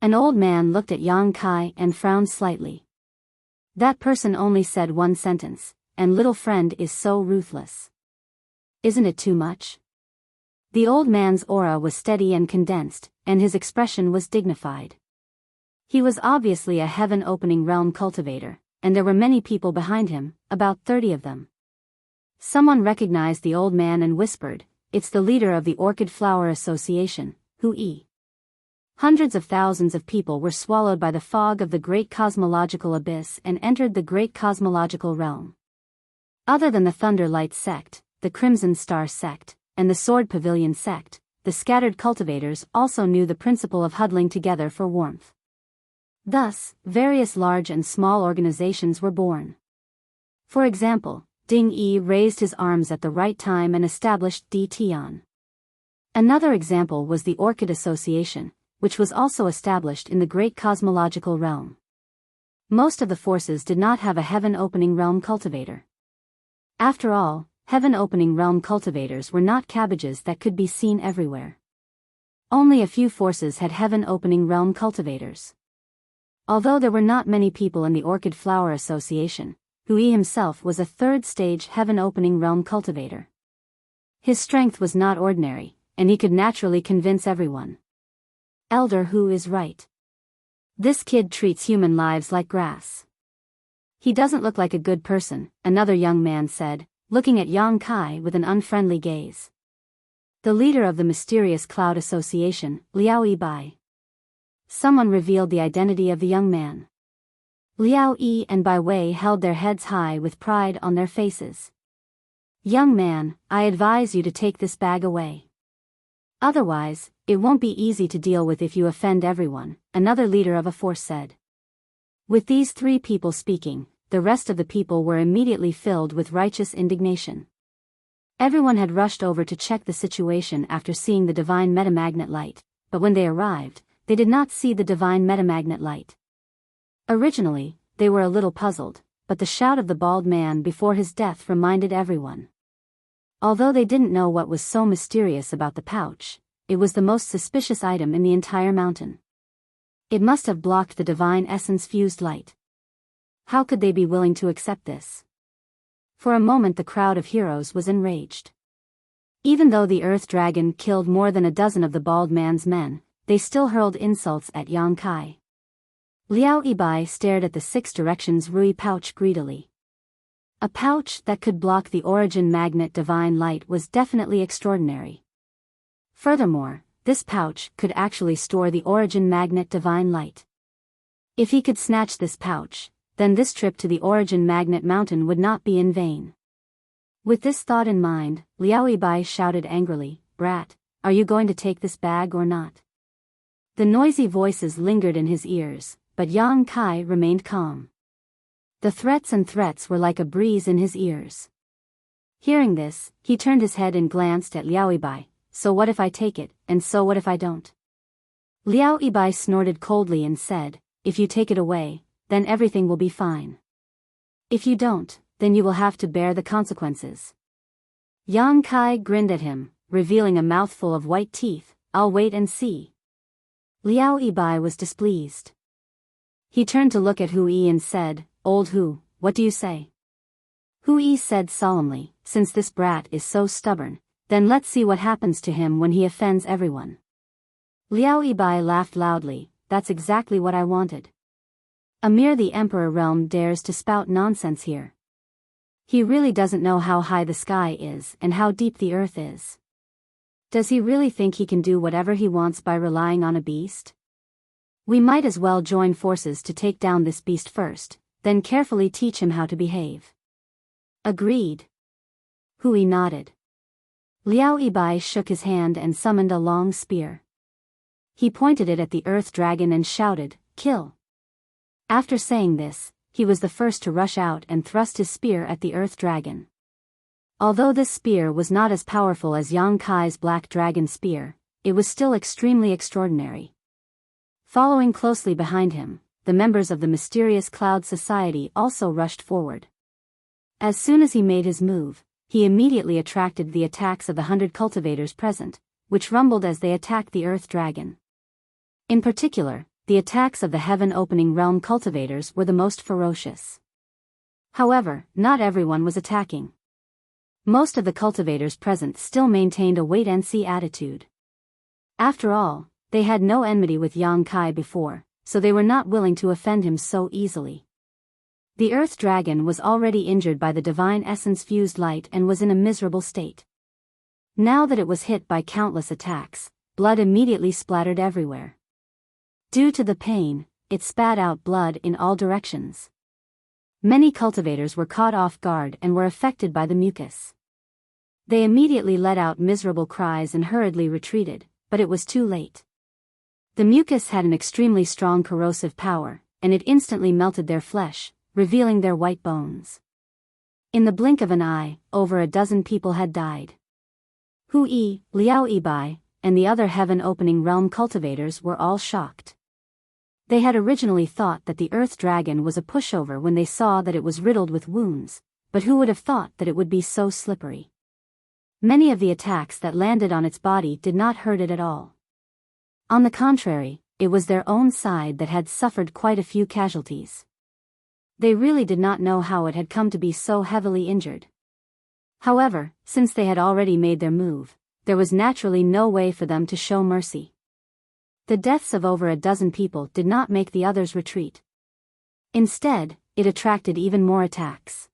An old man looked at Yang Kai and frowned slightly. That person only said one sentence, and little friend is so ruthless. Isn't it too much? The old man's aura was steady and condensed, and his expression was dignified. He was obviously a heaven-opening realm cultivator, and there were many people behind him, about 30 of them. Someone recognized the old man and whispered, "It's the leader of the Orchid Flower Association, Hui." Hundreds of thousands of people were swallowed by the fog of the great cosmological abyss and entered the great cosmological realm. Other than the Thunderlight sect, the Crimson Star sect, and the Sword Pavilion sect, the scattered cultivators also knew the principle of huddling together for warmth. Thus, various large and small organizations were born. For example, Ding Yi raised his arms at the right time and established Di Tian. Another example was the Orchid Association, which was also established in the great cosmological realm. Most of the forces did not have a heaven-opening realm cultivator. After all, heaven-opening realm cultivators were not cabbages that could be seen everywhere. Only a few forces had heaven-opening realm cultivators. Although there were not many people in the Orchid Flower Association, Hui himself was a third-stage heaven-opening realm cultivator. His strength was not ordinary, and he could naturally convince everyone. Elder Hu is right. This kid treats human lives like grass. He doesn't look like a good person, another young man said, looking at Yang Kai with an unfriendly gaze. The leader of the mysterious Cloud Association, Liao Yibai. Someone revealed the identity of the young man. Liao Yi and Bai Wei held their heads high with pride on their faces. "Young man, I advise you to take this bag away. Otherwise, it won't be easy to deal with if you offend everyone," another leader of a force said. With these three people speaking, the rest of the people were immediately filled with righteous indignation. Everyone had rushed over to check the situation after seeing the divine metamagnet light, but when they arrived, they did not see the divine metamagnet light. Originally, they were a little puzzled, but the shout of the bald man before his death reminded everyone. Although they didn't know what was so mysterious about the pouch, it was the most suspicious item in the entire mountain. It must have blocked the divine essence-fused light. How could they be willing to accept this? For a moment the crowd of heroes was enraged. Even though the Earth Dragon killed more than a dozen of the bald man's men, they still hurled insults at Yang Kai. Liao Yibai stared at the Six Directions Rui pouch greedily. A pouch that could block the origin magnet divine light was definitely extraordinary. Furthermore, this pouch could actually store the origin magnet divine light. If he could snatch this pouch, then this trip to the origin magnet mountain would not be in vain. With this thought in mind, Liao Yibai shouted angrily, "Brat, are you going to take this bag or not?" The noisy voices lingered in his ears, but Yang Kai remained calm. The threats were like a breeze in his ears. Hearing this, he turned his head and glanced at Liao Yibai. "So what if I take it, and so what if I don't?" Liao Yibai snorted coldly and said, "If you take it away, then everything will be fine. If you don't, then you will have to bear the consequences." Yang Kai grinned at him, revealing a mouthful of white teeth. "I'll wait and see." Liao Yibai was displeased. He turned to look at Hui and said, "Old Hu, what do you say?" Hui said solemnly, "Since this brat is so stubborn, then let's see what happens to him when he offends everyone." Liao Yibai laughed loudly, "That's exactly what I wanted. Amir the Emperor realm dares to spout nonsense here. He really doesn't know how high the sky is and how deep the earth is. Does he really think he can do whatever he wants by relying on a beast? We might as well join forces to take down this beast first, then carefully teach him how to behave. Agreed. Hui nodded. Liao Yibai shook his hand and summoned a long spear. He pointed it at the earth dragon and shouted, "Kill!" After saying this, he was the first to rush out and thrust his spear at the earth dragon. Although this spear was not as powerful as Yang Kai's black dragon spear, it was still extremely extraordinary. Following closely behind him, the members of the mysterious Cloud Society also rushed forward. As soon as he made his move, he immediately attracted the attacks of the 100 cultivators present, which rumbled as they attacked the earth dragon. In particular, the attacks of the heaven-opening realm cultivators were the most ferocious. However, not everyone was attacking. Most of the cultivators present still maintained a wait-and-see attitude. After all, they had no enmity with Yang Kai before, so they were not willing to offend him so easily. The earth dragon was already injured by the divine essence-fused light and was in a miserable state. Now that it was hit by countless attacks, blood immediately splattered everywhere. Due to the pain, it spat out blood in all directions. Many cultivators were caught off guard and were affected by the mucus. They immediately let out miserable cries and hurriedly retreated, but it was too late. The mucus had an extremely strong corrosive power, and it instantly melted their flesh, revealing their white bones. In the blink of an eye, over a dozen people had died. Hui, Liao Yibai, and the other heaven-opening realm cultivators were all shocked. They had originally thought that the earth dragon was a pushover when they saw that it was riddled with wounds, but who would have thought that it would be so slippery? Many of the attacks that landed on its body did not hurt it at all. On the contrary, it was their own side that had suffered quite a few casualties. They really did not know how it had come to be so heavily injured. However, since they had already made their move, there was naturally no way for them to show mercy. The deaths of over a dozen people did not make the others retreat. Instead, it attracted even more attacks.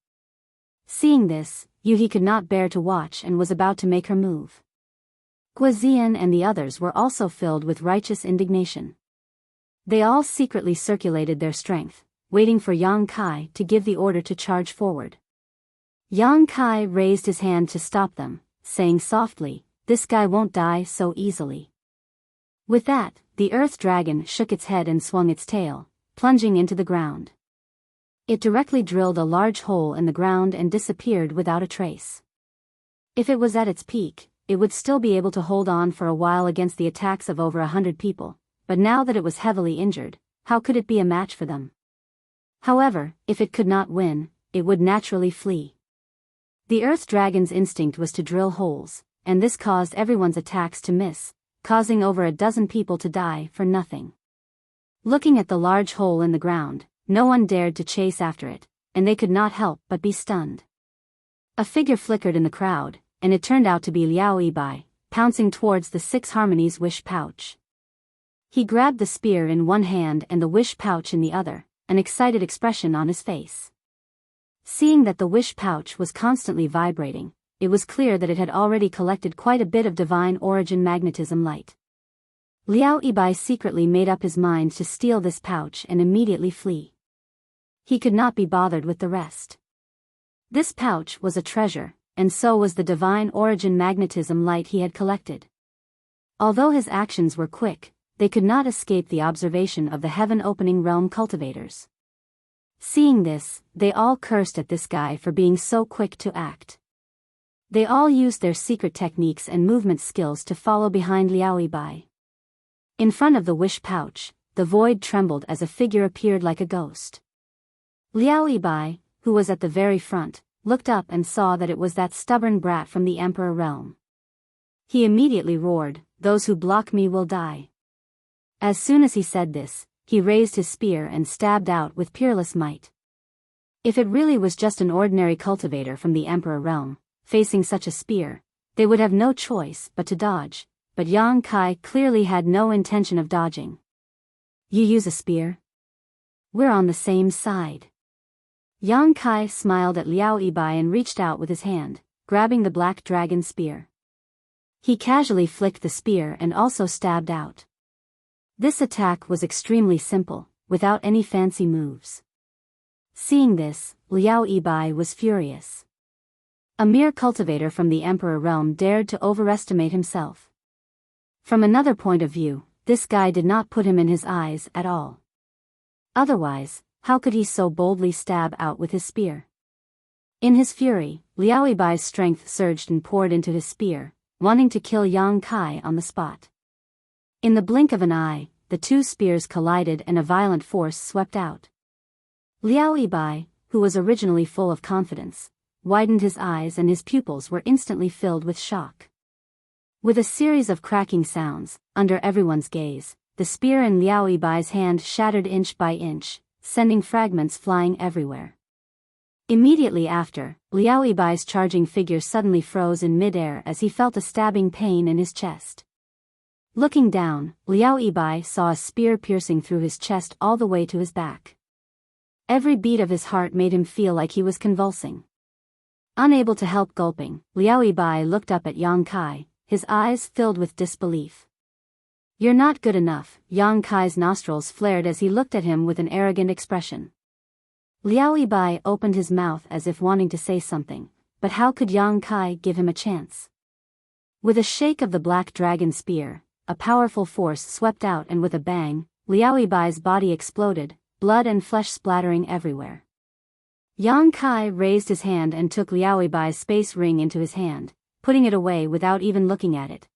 Seeing this, Yuhi could not bear to watch and was about to make her move. Guazian and the others were also filled with righteous indignation. They all secretly circulated their strength, waiting for Yang Kai to give the order to charge forward. Yang Kai raised his hand to stop them, saying softly, "This guy won't die so easily." With that, the earth dragon shook its head and swung its tail, plunging into the ground. It directly drilled a large hole in the ground and disappeared without a trace. If it was at its peak, it would still be able to hold on for a while against the attacks of over 100 people, but now that it was heavily injured, how could it be a match for them? However, if it could not win, it would naturally flee. The earth dragon's instinct was to drill holes, and this caused everyone's attacks to miss, causing over a dozen people to die for nothing. Looking at the large hole in the ground, no one dared to chase after it, and they could not help but be stunned. A figure flickered in the crowd, and it turned out to be Liao Yibai, pouncing towards the Six Harmonies wish pouch. He grabbed the spear in one hand and the wish pouch in the other, an excited expression on his face. Seeing that the wish pouch was constantly vibrating, it was clear that it had already collected quite a bit of divine origin magnetism light. Liao Yibai secretly made up his mind to steal this pouch and immediately flee. He could not be bothered with the rest. This pouch was a treasure, and so was the divine origin magnetism light he had collected. Although his actions were quick, they could not escape the observation of the heaven-opening realm cultivators. Seeing this, they all cursed at this guy for being so quick to act. They all used their secret techniques and movement skills to follow behind Liao Yibai. In front of the wish pouch, the void trembled as a figure appeared like a ghost. Liao Yibai, who was at the very front, looked up and saw that it was that stubborn brat from the Emperor realm. He immediately roared, "Those who block me will die." As soon as he said this, he raised his spear and stabbed out with peerless might. If it really was just an ordinary cultivator from the Emperor realm, facing such a spear, they would have no choice but to dodge, but Yang Kai clearly had no intention of dodging. "You use a spear? We're on the same side." Yang Kai smiled at Liao Yibai and reached out with his hand, grabbing the black dragon spear. He casually flicked the spear and also stabbed out. This attack was extremely simple, without any fancy moves. Seeing this, Liao Yibai was furious. A mere cultivator from the Emperor realm dared to overestimate himself. From another point of view, this guy did not put him in his eyes at all. Otherwise, how could he so boldly stab out with his spear? In his fury, Liao Yibai's strength surged and poured into his spear, wanting to kill Yang Kai on the spot. In the blink of an eye, the two spears collided and a violent force swept out. Liao Yibai, who was originally full of confidence, widened his eyes and his pupils were instantly filled with shock. With a series of cracking sounds, under everyone's gaze, the spear in Liao Yibai's hand shattered inch by inch, sending fragments flying everywhere. Immediately after, Liao Yibai's charging figure suddenly froze in midair as he felt a stabbing pain in his chest. Looking down, Liao Yibai saw a spear piercing through his chest all the way to his back. Every beat of his heart made him feel like he was convulsing. Unable to help gulping, Liao Yibai looked up at Yang Kai, his eyes filled with disbelief. "You're not good enough." Yang Kai's nostrils flared as he looked at him with an arrogant expression. Liao Yibai opened his mouth as if wanting to say something, but how could Yang Kai give him a chance? With a shake of the black dragon spear, a powerful force swept out and with a bang, Liao Yibai's body exploded, blood and flesh splattering everywhere. Yang Kai raised his hand and took Liao Yibai's space ring into his hand, putting it away without even looking at it.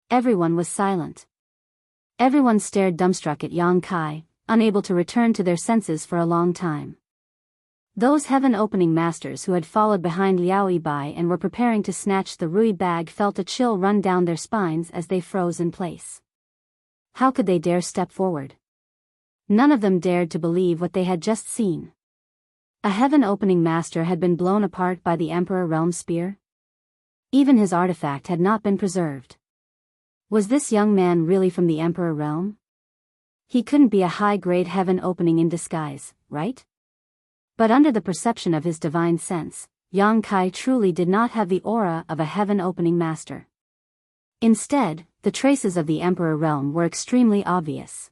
Everyone was silent. Everyone stared dumbstruck at Yang Kai, unable to return to their senses for a long time. Those heaven-opening masters who had followed behind Liao Yibai and were preparing to snatch the Rui bag felt a chill run down their spines as they froze in place. How could they dare step forward? None of them dared to believe what they had just seen. A heaven-opening master had been blown apart by the Emperor Realm spear? Even his artifact had not been preserved. Was this young man really from the Emperor Realm? He couldn't be a high-grade heaven-opening in disguise, right? But under the perception of his divine sense, Yang Kai truly did not have the aura of a heaven-opening master. Instead, the traces of the Emperor Realm were extremely obvious.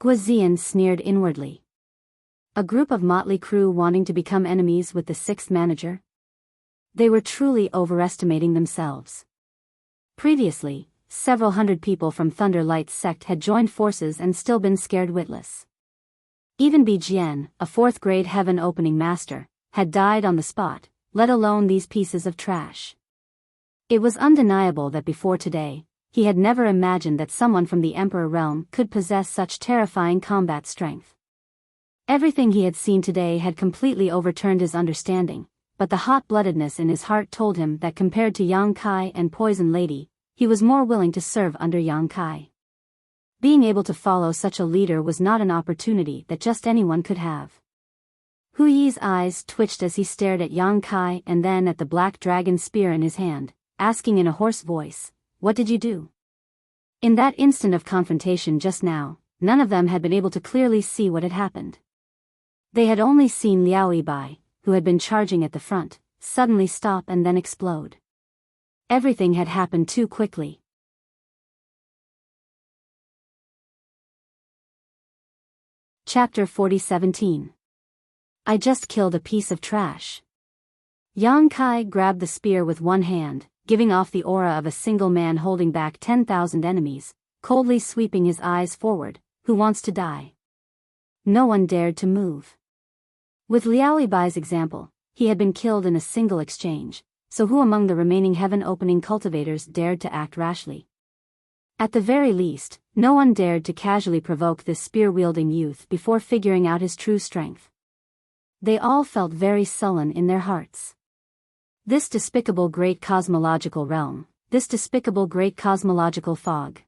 Guozian sneered inwardly. A group of motley crew wanting to become enemies with the sixth manager? They were truly overestimating themselves. Previously, several hundred people from Thunder Light's sect had joined forces and still been scared witless. Even Bijian, a fourth-grade heaven-opening master, had died on the spot, let alone these pieces of trash. It was undeniable that before today, he had never imagined that someone from the Emperor Realm could possess such terrifying combat strength. Everything he had seen today had completely overturned his understanding, but the hot-bloodedness in his heart told him that compared to Yang Kai and Poison Lady, he was more willing to serve under Yang Kai. Being able to follow such a leader was not an opportunity that just anyone could have. Hu Yi's eyes twitched as he stared at Yang Kai and then at the black dragon spear in his hand, asking in a hoarse voice, "What did you do?" In that instant of confrontation just now, none of them had been able to clearly see what had happened. They had only seen Liao Yibai, who had been charging at the front, suddenly stop and then explode. Everything had happened too quickly. Chapter 40:17. I just killed a piece of trash. Yang Kai grabbed the spear with one hand, giving off the aura of a single man holding back 10,000 enemies, coldly sweeping his eyes forward. Who wants to die? No one dared to move. With Liao Yibai's example, he had been killed in a single exchange, so who among the remaining heaven-opening cultivators dared to act rashly? At the very least, no one dared to casually provoke this spear-wielding youth before figuring out his true strength. They all felt very sullen in their hearts. This despicable great cosmological realm, this despicable great cosmological fog.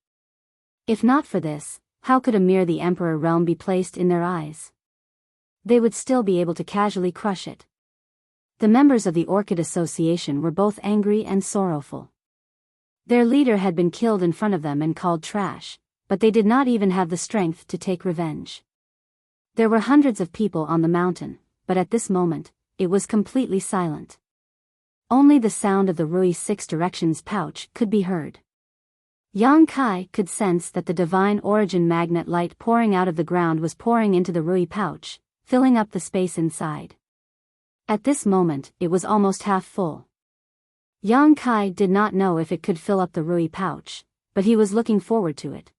If not for this, how could a mere the Emperor realm be placed in their eyes? They would still be able to casually crush it. The members of the Orchid Association were both angry and sorrowful. Their leader had been killed in front of them and called trash, but they did not even have the strength to take revenge. There were hundreds of people on the mountain, but at this moment, it was completely silent. Only the sound of the Rui Six Directions pouch could be heard. Yang Kai could sense that the divine origin magnet light pouring out of the ground was pouring into the Rui pouch, filling up the space inside. At this moment, it was almost half full. Yang Kai did not know if it could fill up the Rui pouch, but he was looking forward to it.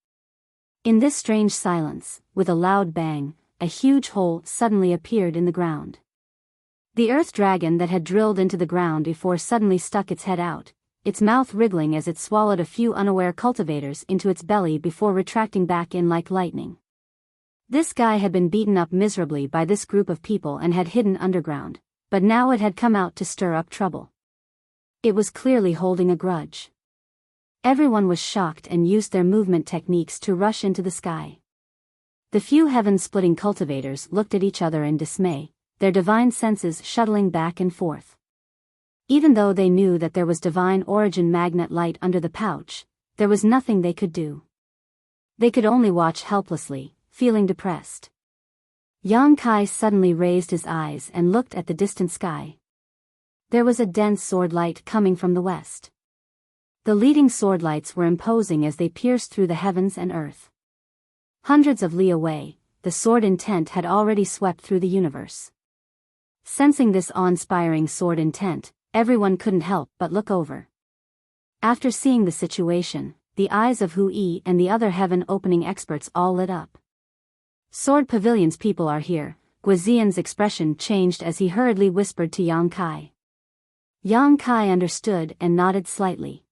In this strange silence, with a loud bang, a huge hole suddenly appeared in the ground. The earth dragon that had drilled into the ground before suddenly stuck its head out, its mouth wriggling as it swallowed a few unaware cultivators into its belly before retracting back in like lightning. This guy had been beaten up miserably by this group of people and had hidden underground, but now it had come out to stir up trouble. It was clearly holding a grudge. Everyone was shocked and used their movement techniques to rush into the sky. The few heaven-splitting cultivators looked at each other in dismay, their divine senses shuttling back and forth. Even though they knew that there was divine origin magnet light under the pouch, there was nothing they could do. They could only watch helplessly, feeling depressed. Yang Kai suddenly raised his eyes and looked at the distant sky. There was a dense sword light coming from the west. The leading sword lights were imposing as they pierced through the heavens and earth. Hundreds of li away, the sword intent had already swept through the universe. Sensing this awe-inspiring sword intent, everyone couldn't help but look over. After seeing the situation, the eyes of Hu Yi and the other heaven-opening experts all lit up. Sword Pavilion's people are here. Guizian's expression changed as he hurriedly whispered to Yang Kai. Yang Kai understood and nodded slightly.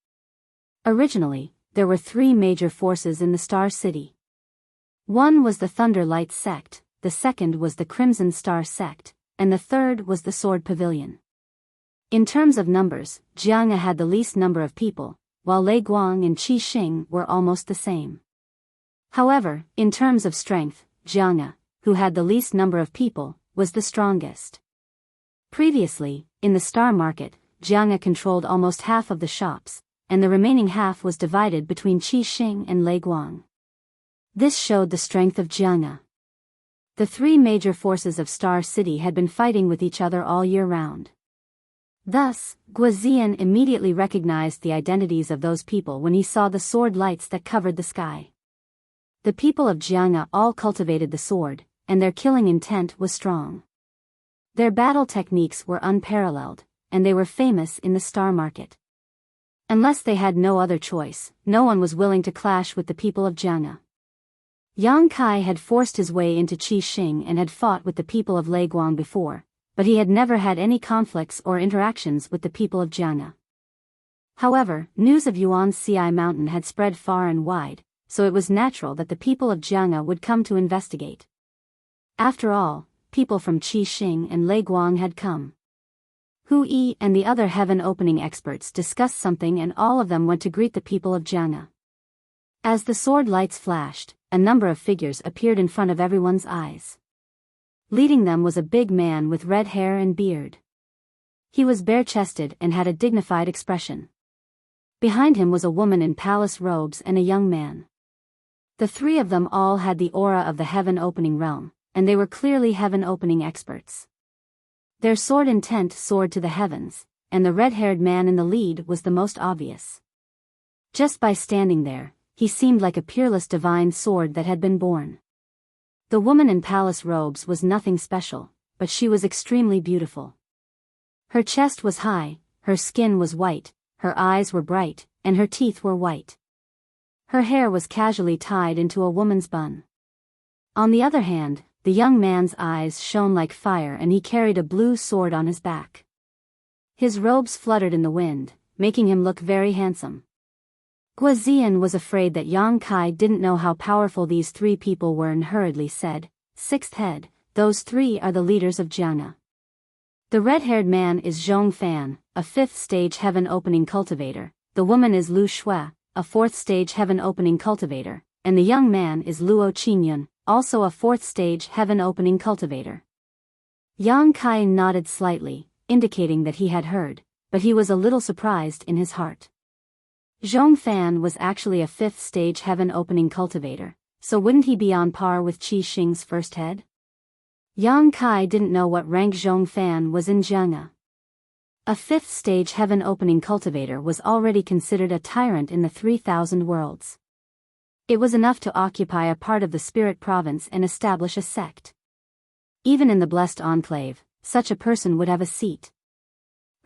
Originally, there were three major forces in the Star City. One was the Thunder Light sect, the second was the Crimson Star sect, and the third was the Sword Pavilion. In terms of numbers, Jianghe had the least number of people, while Lei Guang and Qi Xing were almost the same. However, in terms of strength, Jianghe, who had the least number of people, was the strongest. Previously, in the Star Market, Jianghe controlled almost half of the shops, and the remaining half was divided between Qi Xing and Lei Guang. This showed the strength of Jianghe. The three major forces of Star City had been fighting with each other all year round. Thus, Guizian immediately recognized the identities of those people when he saw the sword lights that covered the sky. The people of Jianghe all cultivated the sword, and their killing intent was strong. Their battle techniques were unparalleled, and they were famous in the Star Market. Unless they had no other choice, no one was willing to clash with the people of Jianghe. Yang Kai had forced his way into Qi Xing and had fought with the people of Lei Guang before, but he had never had any conflicts or interactions with the people of Jianghe. However, news of Yuan's Ci Mountain had spread far and wide, so it was natural that the people of Jianghe would come to investigate. After all, people from Qi Xing and Lei Guang had come. Hu Yi and the other heaven-opening experts discussed something and all of them went to greet the people of Jianghe. As the sword lights flashed, a number of figures appeared in front of everyone's eyes. Leading them was a big man with red hair and beard. He was bare-chested and had a dignified expression. Behind him was a woman in palace robes and a young man. The three of them all had the aura of the heaven-opening realm, and they were clearly heaven-opening experts. Their sword intent soared to the heavens, and the red-haired man in the lead was the most obvious. Just by standing there, he seemed like a peerless divine sword that had been born. The woman in palace robes was nothing special, but she was extremely beautiful. Her chest was high, her skin was white, her eyes were bright, and her teeth were white. Her hair was casually tied into a woman's bun. On the other hand, the young man's eyes shone like fire and he carried a blue sword on his back. His robes fluttered in the wind, making him look very handsome. Guizian was afraid that Yang Kai didn't know how powerful these three people were and hurriedly said, "Sixth head, those three are the leaders of Jianghe. The red-haired man is Zhong Fan, a fifth-stage heaven-opening cultivator, the woman is Lu Shui, a fourth-stage heaven-opening cultivator, and the young man is Luo Qingyun, also a fourth-stage heaven-opening cultivator." Yang Kai nodded slightly, indicating that he had heard, but he was a little surprised in his heart. Zhong Fan was actually a fifth-stage heaven-opening cultivator, so wouldn't he be on par with Qi Xing's first head? Yang Kai didn't know what rank Zhong Fan was in Jianghe. A 5th stage heaven opening cultivator was already considered a tyrant in the 3,000 worlds. It was enough to occupy a part of the spirit province and establish a sect. Even in the blessed enclave, such a person would have a seat.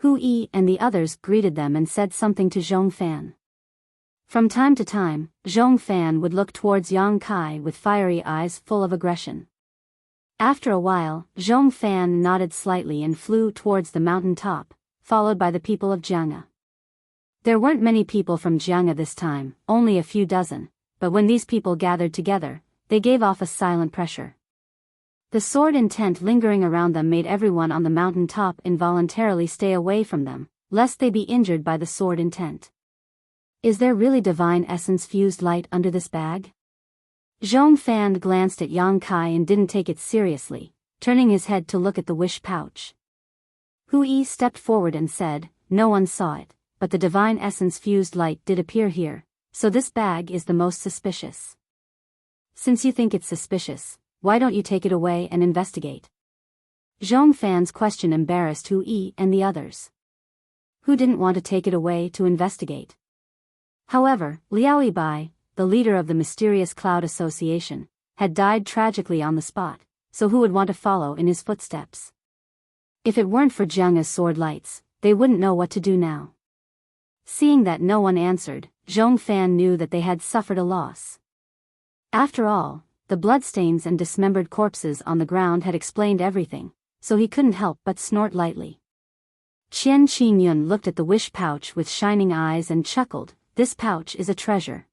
Hu Yi and the others greeted them and said something to Zhong Fan. From time to time, Zhong Fan would look towards Yang Kai with fiery eyes full of aggression. After a while, Zhong Fan nodded slightly and flew towards the mountain top, followed by the people of Jianghe. There weren't many people from Jianghe this time, only a few dozen, but when these people gathered together, they gave off a silent pressure. The sword intent lingering around them made everyone on the mountain top involuntarily stay away from them, lest they be injured by the sword intent. Is there really divine essence fused light under this bag? Zhong Fan glanced at Yang Kai and didn't take it seriously, turning his head to look at the wish pouch. Hu Yi stepped forward and said, "No one saw it, but the divine essence fused light did appear here, so this bag is the most suspicious. Since you think it's suspicious, why don't you take it away and investigate?" Zhong Fan's question embarrassed Hu Yi and the others. Who didn't want to take it away to investigate? However, Liao Yibai, the leader of the mysterious Cloud Association, had died tragically on the spot, so who would want to follow in his footsteps? If it weren't for Jianghe's sword lights, they wouldn't know what to do now. Seeing that no one answered, Zhong Fan knew that they had suffered a loss. After all, the bloodstains and dismembered corpses on the ground had explained everything, so he couldn't help but snort lightly. Qian Qingyun looked at the wish pouch with shining eyes and chuckled, "This pouch is a treasure."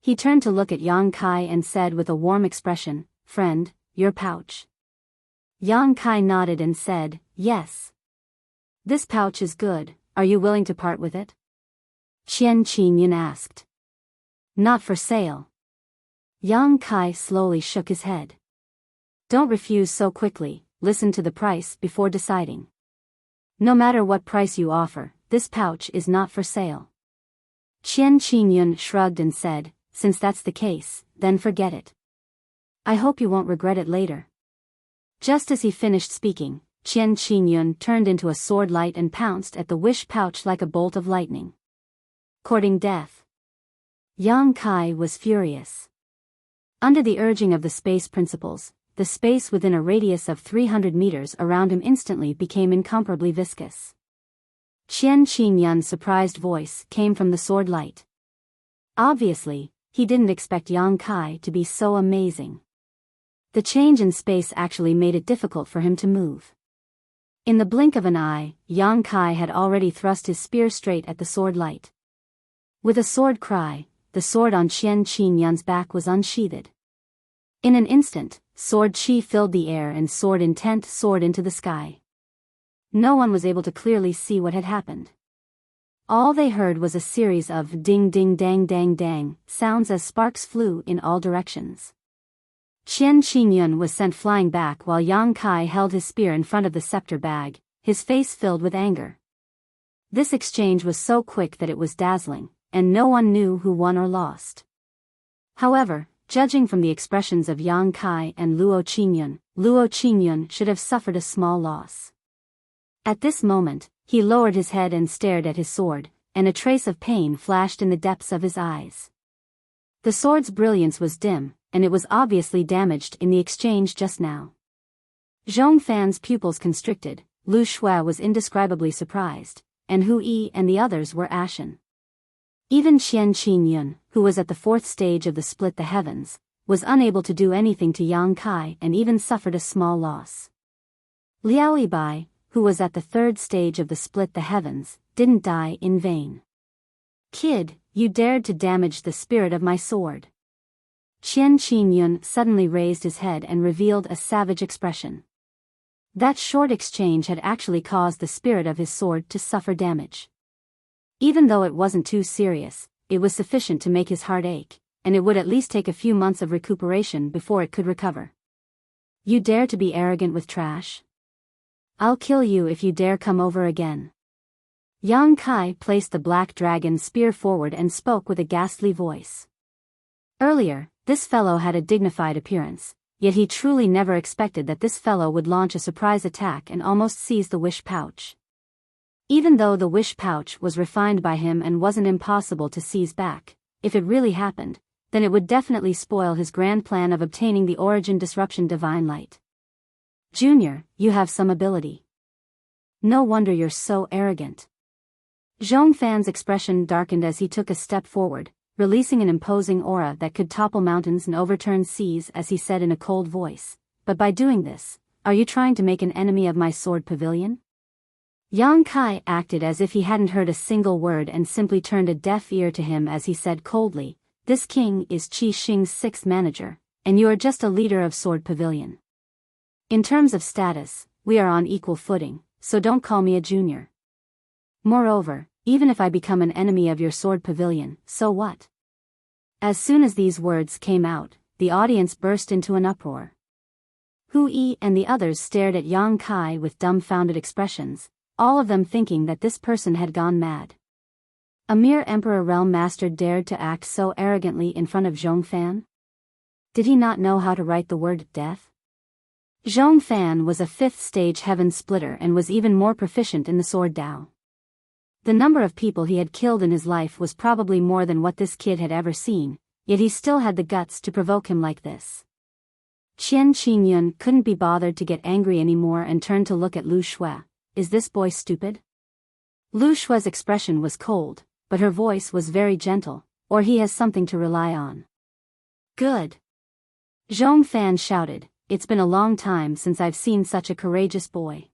He turned to look at Yang Kai and said with a warm expression, "Friend, your pouch." Yang Kai nodded and said, "Yes. This pouch is good, are you willing to part with it?" Qian Qingyun asked. "Not for sale." Yang Kai slowly shook his head. "Don't refuse so quickly, listen to the price before deciding. No matter what price you offer, this pouch is not for sale." Qian Qingyun shrugged and said, "Since that's the case, then forget it. I hope you won't regret it later." Just as he finished speaking, Qian Qingyun turned into a sword light and pounced at the wish pouch like a bolt of lightning. Courting death. Yang Kai was furious. Under the urging of the space principles, the space within a radius of 300 meters around him instantly became incomparably viscous. Qian Qingyun's surprised voice came from the sword light. Obviously, he didn't expect Yang Kai to be so amazing. The change in space actually made it difficult for him to move. In the blink of an eye, Yang Kai had already thrust his spear straight at the sword light. With a sword cry, the sword on Qian Qingyun's back was unsheathed. In an instant, sword chi filled the air and sword intent soared into the sky. No one was able to clearly see what had happened. All they heard was a series of ding ding dang dang dang sounds as sparks flew in all directions. Qian Qingyun was sent flying back while Yang Kai held his spear in front of the scepter bag, his face filled with anger. This exchange was so quick that it was dazzling, and no one knew who won or lost. However, judging from the expressions of Yang Kai and Luo Qingyun should have suffered a small loss. At this moment, he lowered his head and stared at his sword, and a trace of pain flashed in the depths of his eyes. The sword's brilliance was dim, and it was obviously damaged in the exchange just now. Zhong Fan's pupils constricted, Lu Shui was indescribably surprised, and Hu Yi and the others were ashen. Even Qian Qingyun, who was at the 4th stage of the Split the Heavens, was unable to do anything to Yang Kai and even suffered a small loss. Liao Yibai, who was at the 3rd stage of the Split the Heavens, didn't die in vain. "Kid, you dared to damage the spirit of my sword." Qian Qingyun suddenly raised his head and revealed a savage expression. That short exchange had actually caused the spirit of his sword to suffer damage. Even though it wasn't too serious, it was sufficient to make his heart ache, and it would at least take a few months of recuperation before it could recover. "You dare to be arrogant with trash? I'll kill you if you dare come over again." Yang Kai placed the black dragon spear forward and spoke with a ghastly voice. Earlier, this fellow had a dignified appearance, yet he truly never expected that this fellow would launch a surprise attack and almost seize the wish pouch. Even though the wish pouch was refined by him and wasn't impossible to seize back, if it really happened, then it would definitely spoil his grand plan of obtaining the origin disruption divine light. Junior, you have some ability. No wonder you're so arrogant. Zhongfan's expression darkened as he took a step forward, releasing an imposing aura that could topple mountains and overturn seas as he said in a cold voice, but by doing this, are you trying to make an enemy of my sword pavilion? Yang Kai acted as if he hadn't heard a single word and simply turned a deaf ear to him as he said coldly, this king is Qi Xing's sixth manager, and you are just a leader of sword pavilion. In terms of status, we are on equal footing, so don't call me a junior. Moreover, even if I become an enemy of your sword pavilion, so what? As soon as these words came out, the audience burst into an uproar. Hu Yi and the others stared at Yang Kai with dumbfounded expressions, all of them thinking that this person had gone mad. A mere Emperor Realm Master dared to act so arrogantly in front of Zhongfan? Did he not know how to write the word death? Zhongfan was a 5th stage heaven splitter and was even more proficient in the sword Dao. The number of people he had killed in his life was probably more than what this kid had ever seen, yet he still had the guts to provoke him like this. Qian Qingyun couldn't be bothered to get angry anymore and turned to look at Lu Shui. Is this boy stupid? Lu Shui's expression was cold, but her voice was very gentle, or he has something to rely on. Good. Zhongfan shouted, it's been a long time since I've seen such a courageous boy.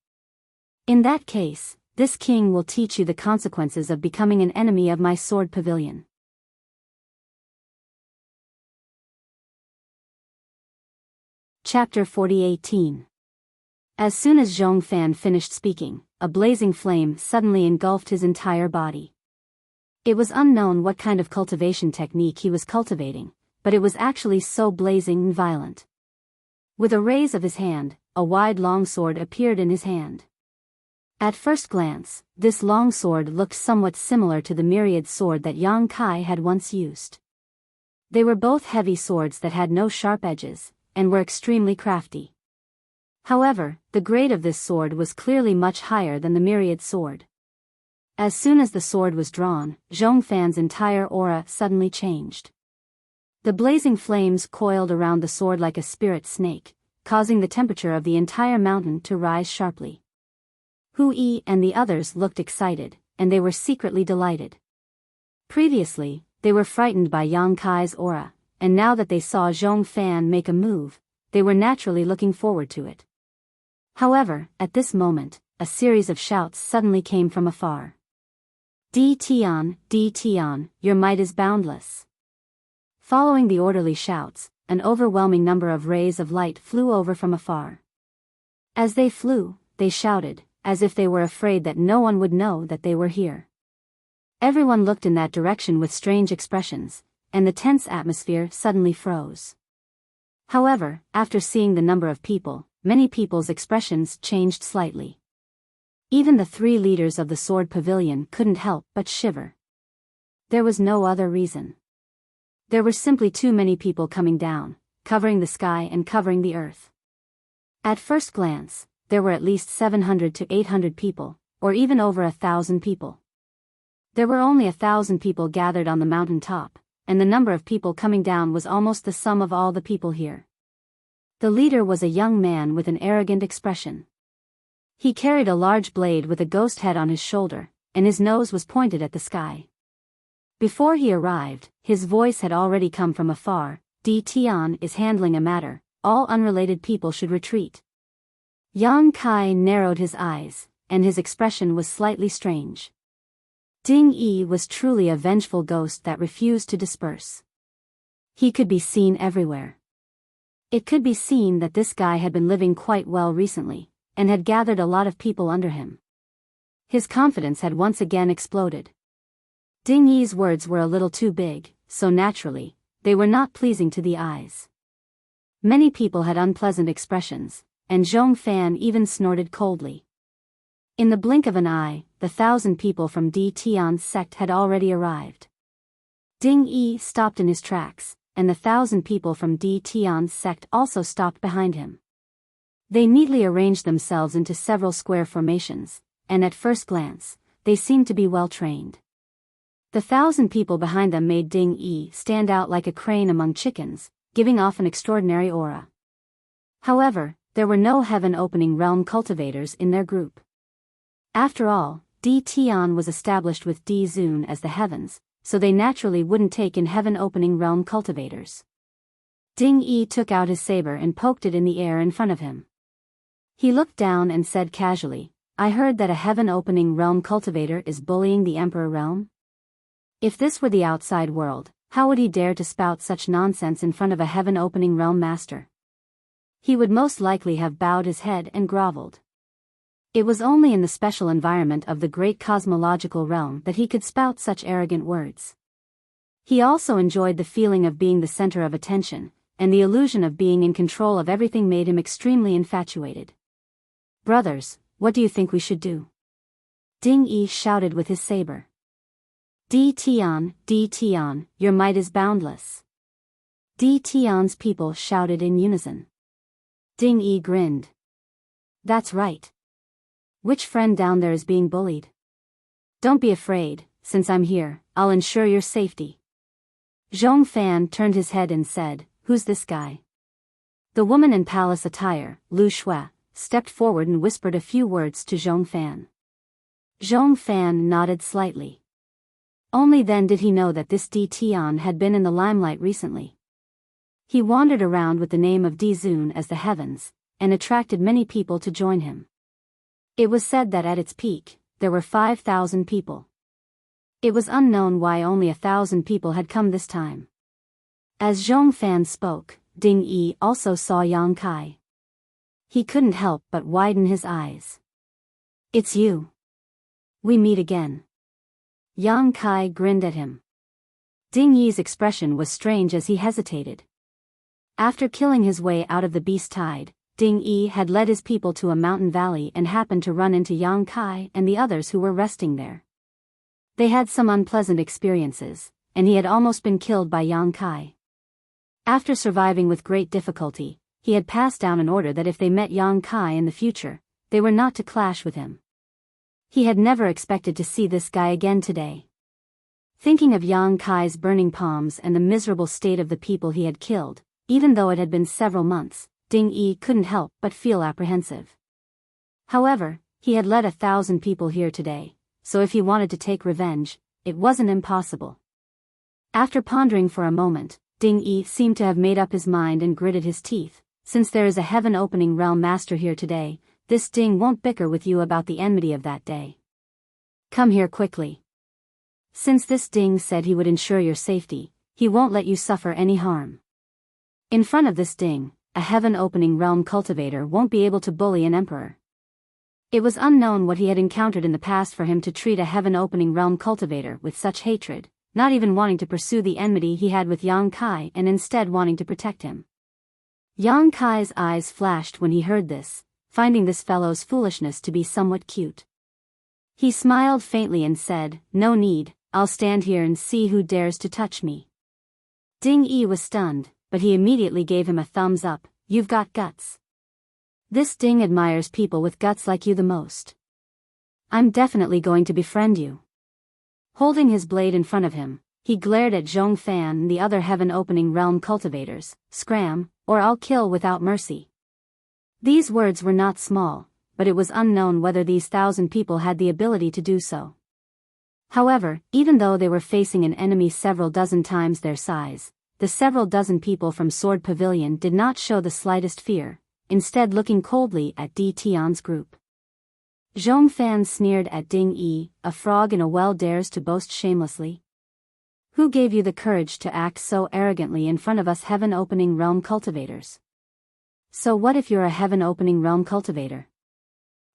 In that case, this king will teach you the consequences of becoming an enemy of my sword pavilion. Chapter 40:18. As soon as Zhongfan finished speaking, a blazing flame suddenly engulfed his entire body. It was unknown what kind of cultivation technique he was cultivating, but it was actually so blazing and violent. With a raise of his hand, a wide longsword appeared in his hand. At first glance, this longsword looked somewhat similar to the myriad sword that Yang Kai had once used. They were both heavy swords that had no sharp edges, and were extremely crafty. However, the grade of this sword was clearly much higher than the myriad sword. As soon as the sword was drawn, Zhongfan's entire aura suddenly changed. The blazing flames coiled around the sword like a spirit snake, causing the temperature of the entire mountain to rise sharply. Hu Yi and the others looked excited, and they were secretly delighted. Previously, they were frightened by Yang Kai's aura, and now that they saw Zhongfan make a move, they were naturally looking forward to it. However, at this moment, a series of shouts suddenly came from afar. Di Tian, your might is boundless. Following the orderly shouts, an overwhelming number of rays of light flew over from afar. As they flew, they shouted, as if they were afraid that no one would know that they were here. Everyone looked in that direction with strange expressions, and the tense atmosphere suddenly froze. However, after seeing the number of people, many people's expressions changed slightly. Even the 3 leaders of the sword pavilion couldn't help but shiver. There was no other reason. There were simply too many people coming down, covering the sky and covering the earth. At first glance, there were at least 700 to 800 people, or even over 1,000 people. There were only 1,000 people gathered on the mountain top, and the number of people coming down was almost the sum of all the people here. The leader was a young man with an arrogant expression. He carried a large blade with a ghost head on his shoulder, and his nose was pointed at the sky. Before he arrived, his voice had already come from afar, Di Tian is handling a matter, all unrelated people should retreat. Yang Kai narrowed his eyes, and his expression was slightly strange. Ding Yi was truly a vengeful ghost that refused to disperse. He could be seen everywhere. It could be seen that this guy had been living quite well recently, and had gathered a lot of people under him. His confidence had once again exploded. Ding Yi's words were a little too big, so naturally, they were not pleasing to the eyes. Many people had unpleasant expressions, and Zhongfan even snorted coldly. In the blink of an eye, the 1,000 people from Di Tian's sect had already arrived. Ding Yi stopped in his tracks, and the 1,000 people from Di Tian's sect also stopped behind him. They neatly arranged themselves into several square formations, and at first glance, they seemed to be well trained. The 1,000 people behind them made Ding Yi stand out like a crane among chickens, giving off an extraordinary aura. However, there were no heaven-opening realm cultivators in their group. After all, Di Tian was established with Di Zun as the heavens, so they naturally wouldn't take in heaven-opening realm cultivators. Ding Yi took out his saber and poked it in the air in front of him. He looked down and said casually, "I heard that a heaven-opening realm cultivator is bullying the Emperor realm?" If this were the outside world, how would he dare to spout such nonsense in front of a heaven-opening realm master? He would most likely have bowed his head and groveled. It was only in the special environment of the great cosmological realm that he could spout such arrogant words. He also enjoyed the feeling of being the center of attention, and the illusion of being in control of everything made him extremely infatuated. "Brothers, what do you think we should do?" Ding Yi shouted with his saber. Di Tian, your might is boundless." Di Tian's people shouted in unison. Ding Yi grinned. "That's right. Which friend down there is being bullied? Don't be afraid, since I'm here, I'll ensure your safety." Zhong Fan turned his head and said, "Who's this guy?" The woman in palace attire, Lu Shui, stepped forward and whispered a few words to Zhong Fan. Zhong Fan nodded slightly. Only then did he know that this Di Tian had been in the limelight recently. He wandered around with the name of Di Zun as the heavens, and attracted many people to join him. It was said that at its peak, there were 5,000 people. It was unknown why only 1,000 people had come this time. As Zhong Fan spoke, Ding Yi also saw Yang Kai. He couldn't help but widen his eyes. "It's you. We meet again." Yang Kai grinned at him. Ding Yi's expression was strange as he hesitated. After killing his way out of the beast tide, Ding Yi had led his people to a mountain valley and happened to run into Yang Kai and the others who were resting there. They had some unpleasant experiences, and he had almost been killed by Yang Kai. After surviving with great difficulty, he had passed down an order that if they met Yang Kai in the future, they were not to clash with him. He had never expected to see this guy again today. Thinking of Yang Kai's burning palms and the miserable state of the people he had killed, even though it had been several months, Ding Yi couldn't help but feel apprehensive. However, he had led 1,000 people here today, so if he wanted to take revenge, it wasn't impossible. After pondering for a moment, Ding Yi seemed to have made up his mind and gritted his teeth. "Since there is a heaven-opening realm master here today, this Ding won't bicker with you about the enmity of that day. Come here quickly. Since this Ding said he would ensure your safety, he won't let you suffer any harm." In front of this Ding, a heaven-opening realm cultivator won't be able to bully an emperor. It was unknown what he had encountered in the past for him to treat a heaven-opening realm cultivator with such hatred, not even wanting to pursue the enmity he had with Yang Kai and instead wanting to protect him. Yang Kai's eyes flashed when he heard this, finding this fellow's foolishness to be somewhat cute. He smiled faintly and said, "No need, I'll stand here and see who dares to touch me." Ding Yi was stunned, but he immediately gave him a thumbs up. "You've got guts. This Ding admires people with guts like you the most. I'm definitely going to befriend you." Holding his blade in front of him, he glared at Zhong Fan and the other heaven-opening realm cultivators. "Scram, or I'll kill without mercy." These words were not small, but it was unknown whether these 1,000 people had the ability to do so. However, even though they were facing an enemy several dozen times their size, the several dozen people from Sword Pavilion did not show the slightest fear, instead looking coldly at Di Tian's group. Zhong Fan sneered at Ding Yi. "A frog in a well dares to boast shamelessly? Who gave you the courage to act so arrogantly in front of us heaven-opening realm cultivators? So what if you're a heaven-opening realm cultivator?"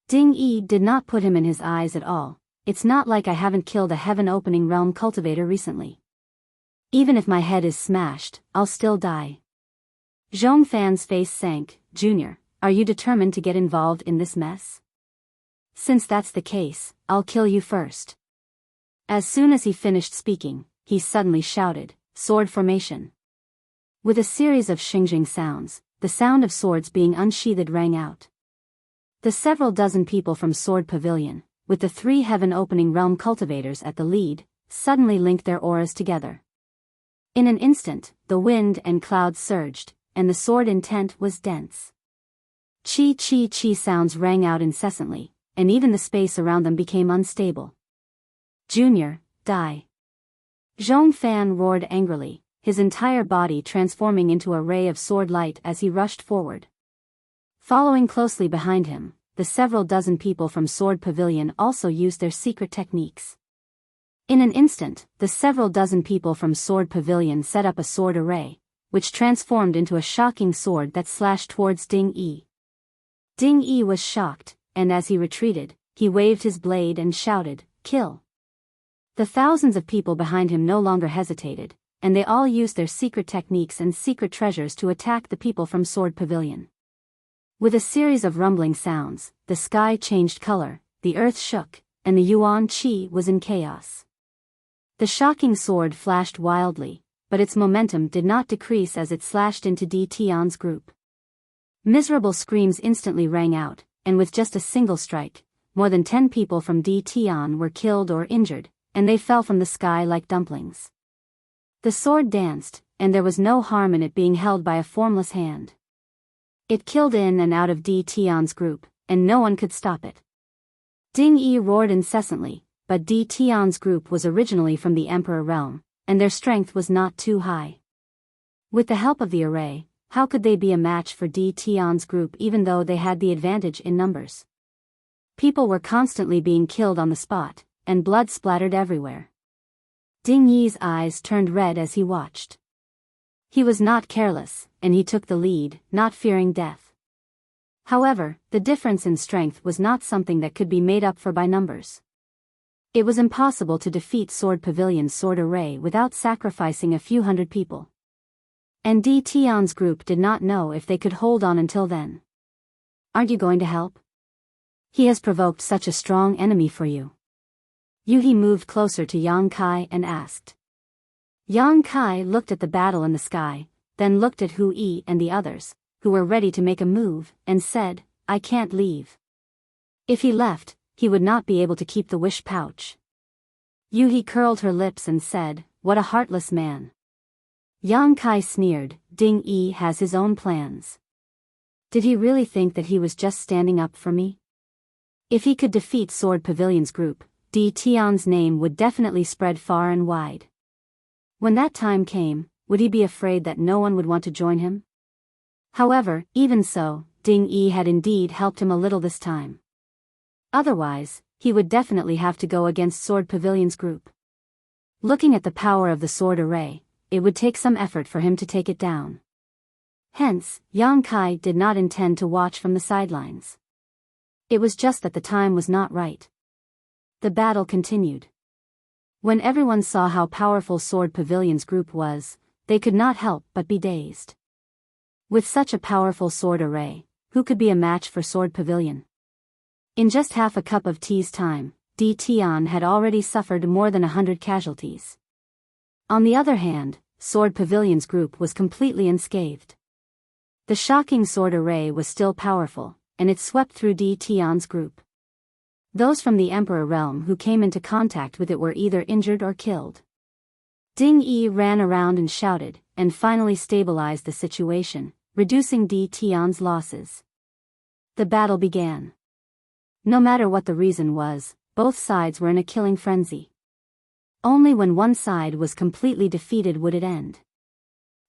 Ding Yi did not put him in his eyes at all. "It's not like I haven't killed a heaven-opening realm cultivator recently. Even if my head is smashed, I'll still die." Zhong Fan's face sank. "Junior, are you determined to get involved in this mess? Since that's the case, I'll kill you first." As soon as he finished speaking, he suddenly shouted, "Sword formation." With a series of xingjing sounds, the sound of swords being unsheathed rang out. The several dozen people from Sword Pavilion, with the 3 heaven-opening realm cultivators at the lead, suddenly linked their auras together. In an instant, the wind and clouds surged, and the sword intent was dense. Chi chi chi sounds rang out incessantly, and even the space around them became unstable. Junior, die. Zhong Fan roared angrily, his entire body transforming into a ray of sword light as he rushed forward. Following closely behind him, the several dozen people from Sword Pavilion also used their secret techniques. In an instant, the several dozen people from Sword Pavilion set up a sword array, which transformed into a shocking sword that slashed towards Ding Yi. Ding Yi was shocked, and as he retreated, he waved his blade and shouted, "Kill!" The thousands of people behind him no longer hesitated, and they all used their secret techniques and secret treasures to attack the people from Sword Pavilion. With a series of rumbling sounds, the sky changed color, the earth shook, and the Yuan Qi was in chaos. The shocking sword flashed wildly, but its momentum did not decrease as it slashed into Di Tian's group. Miserable screams instantly rang out, and with just a single strike, more than 10 people from Di Tian were killed or injured, and they fell from the sky like dumplings. The sword danced, and there was no harm in it being held by a formless hand. It killed in and out of Di Tian's group, and no one could stop it. Ding Yi roared incessantly, but Di Tian's group was originally from the Emperor realm, and their strength was not too high. With the help of the array, how could they be a match for Di Tian's group even though they had the advantage in numbers? People were constantly being killed on the spot, and blood splattered everywhere. Ding Yi's eyes turned red as he watched. He was not careless, and he took the lead, not fearing death. However, the difference in strength was not something that could be made up for by numbers. It was impossible to defeat Sword Pavilion's sword array without sacrificing a few hundred people. And Di Tian's group did not know if they could hold on until then. "Aren't you going to help? He has provoked such a strong enemy for you." Yuhi moved closer to Yang Kai and asked. Yang Kai looked at the battle in the sky, then looked at Hu Yi and the others, who were ready to make a move, and said, "I can't leave. If he left, he would not be able to keep the wish pouch." Yuhi curled her lips and said, "What a heartless man." Yang Kai sneered, "Ding Yi has his own plans. Did he really think that he was just standing up for me? If he could defeat Sword Pavilion's group, Di Tian's name would definitely spread far and wide. When that time came, would he be afraid that no one would want to join him? However, even so, Ding Yi had indeed helped him a little this time. Otherwise, he would definitely have to go against Sword Pavilion's group. Looking at the power of the sword array, it would take some effort for him to take it down. Hence, Yang Kai did not intend to watch from the sidelines. It was just that the time was not right. The battle continued. When everyone saw how powerful Sword Pavilion's group was, they could not help but be dazed. With such a powerful sword array, who could be a match for Sword Pavilion? In just half a cup of tea's time, Di Tian had already suffered more than 100 casualties. On the other hand, Sword Pavilion's group was completely unscathed. The shocking sword array was still powerful, and it swept through Di Tian's group. Those from the Emperor realm who came into contact with it were either injured or killed. Ding Yi ran around and shouted, and finally stabilized the situation, reducing Di Tian's losses. The battle began. No matter what the reason was, both sides were in a killing frenzy. Only when one side was completely defeated would it end.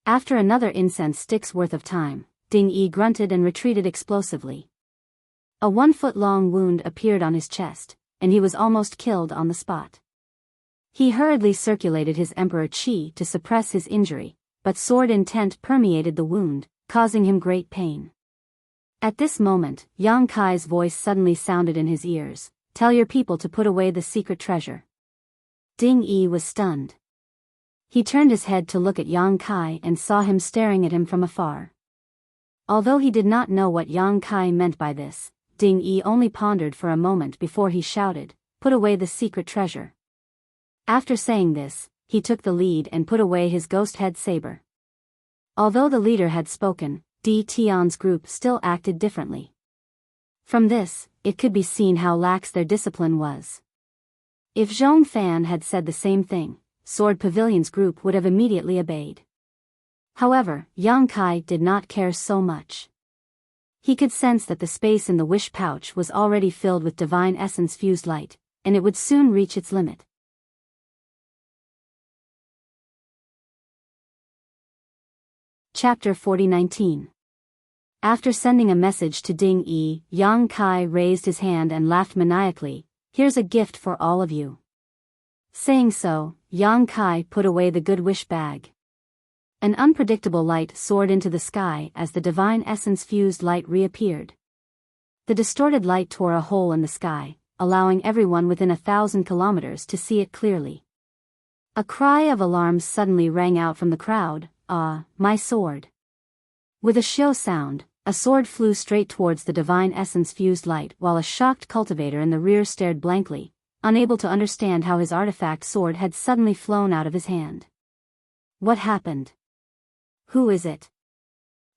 After another incense stick's worth of time, Ding Yi grunted and retreated explosively. A 1-foot-long wound appeared on his chest, and he was almost killed on the spot. He hurriedly circulated his Emperor Qi to suppress his injury, but sword intent permeated the wound, causing him great pain. At this moment, Yang Kai's voice suddenly sounded in his ears, "Tell your people to put away the secret treasure." Ding Yi was stunned. He turned his head to look at Yang Kai and saw him staring at him from afar. Although he did not know what Yang Kai meant by this, Ding Yi only pondered for a moment before he shouted, "Put away the secret treasure." After saying this, he took the lead and put away his ghost head saber. Although the leader had spoken, Di Tian's group still acted differently. From this, it could be seen how lax their discipline was. If Zhong Fan had said the same thing, Sword Pavilion's group would have immediately obeyed. However, Yang Kai did not care so much. He could sense that the space in the wish pouch was already filled with divine essence fused light, and it would soon reach its limit. Chapter 40-19. After sending a message to Ding Yi, Yang Kai raised his hand and laughed maniacally. "Here's a gift for all of you." Saying so, Yang Kai put away the good wish bag. An unpredictable light soared into the sky as the divine essence fused light reappeared. The distorted light tore a hole in the sky, allowing everyone within 1,000 kilometers to see it clearly. A cry of alarm suddenly rang out from the crowd. "Ah, my sword!" With a shrill sound, a sword flew straight towards the divine essence fused light while a shocked cultivator in the rear stared blankly, unable to understand how his artifact sword had suddenly flown out of his hand. What happened? Who is it?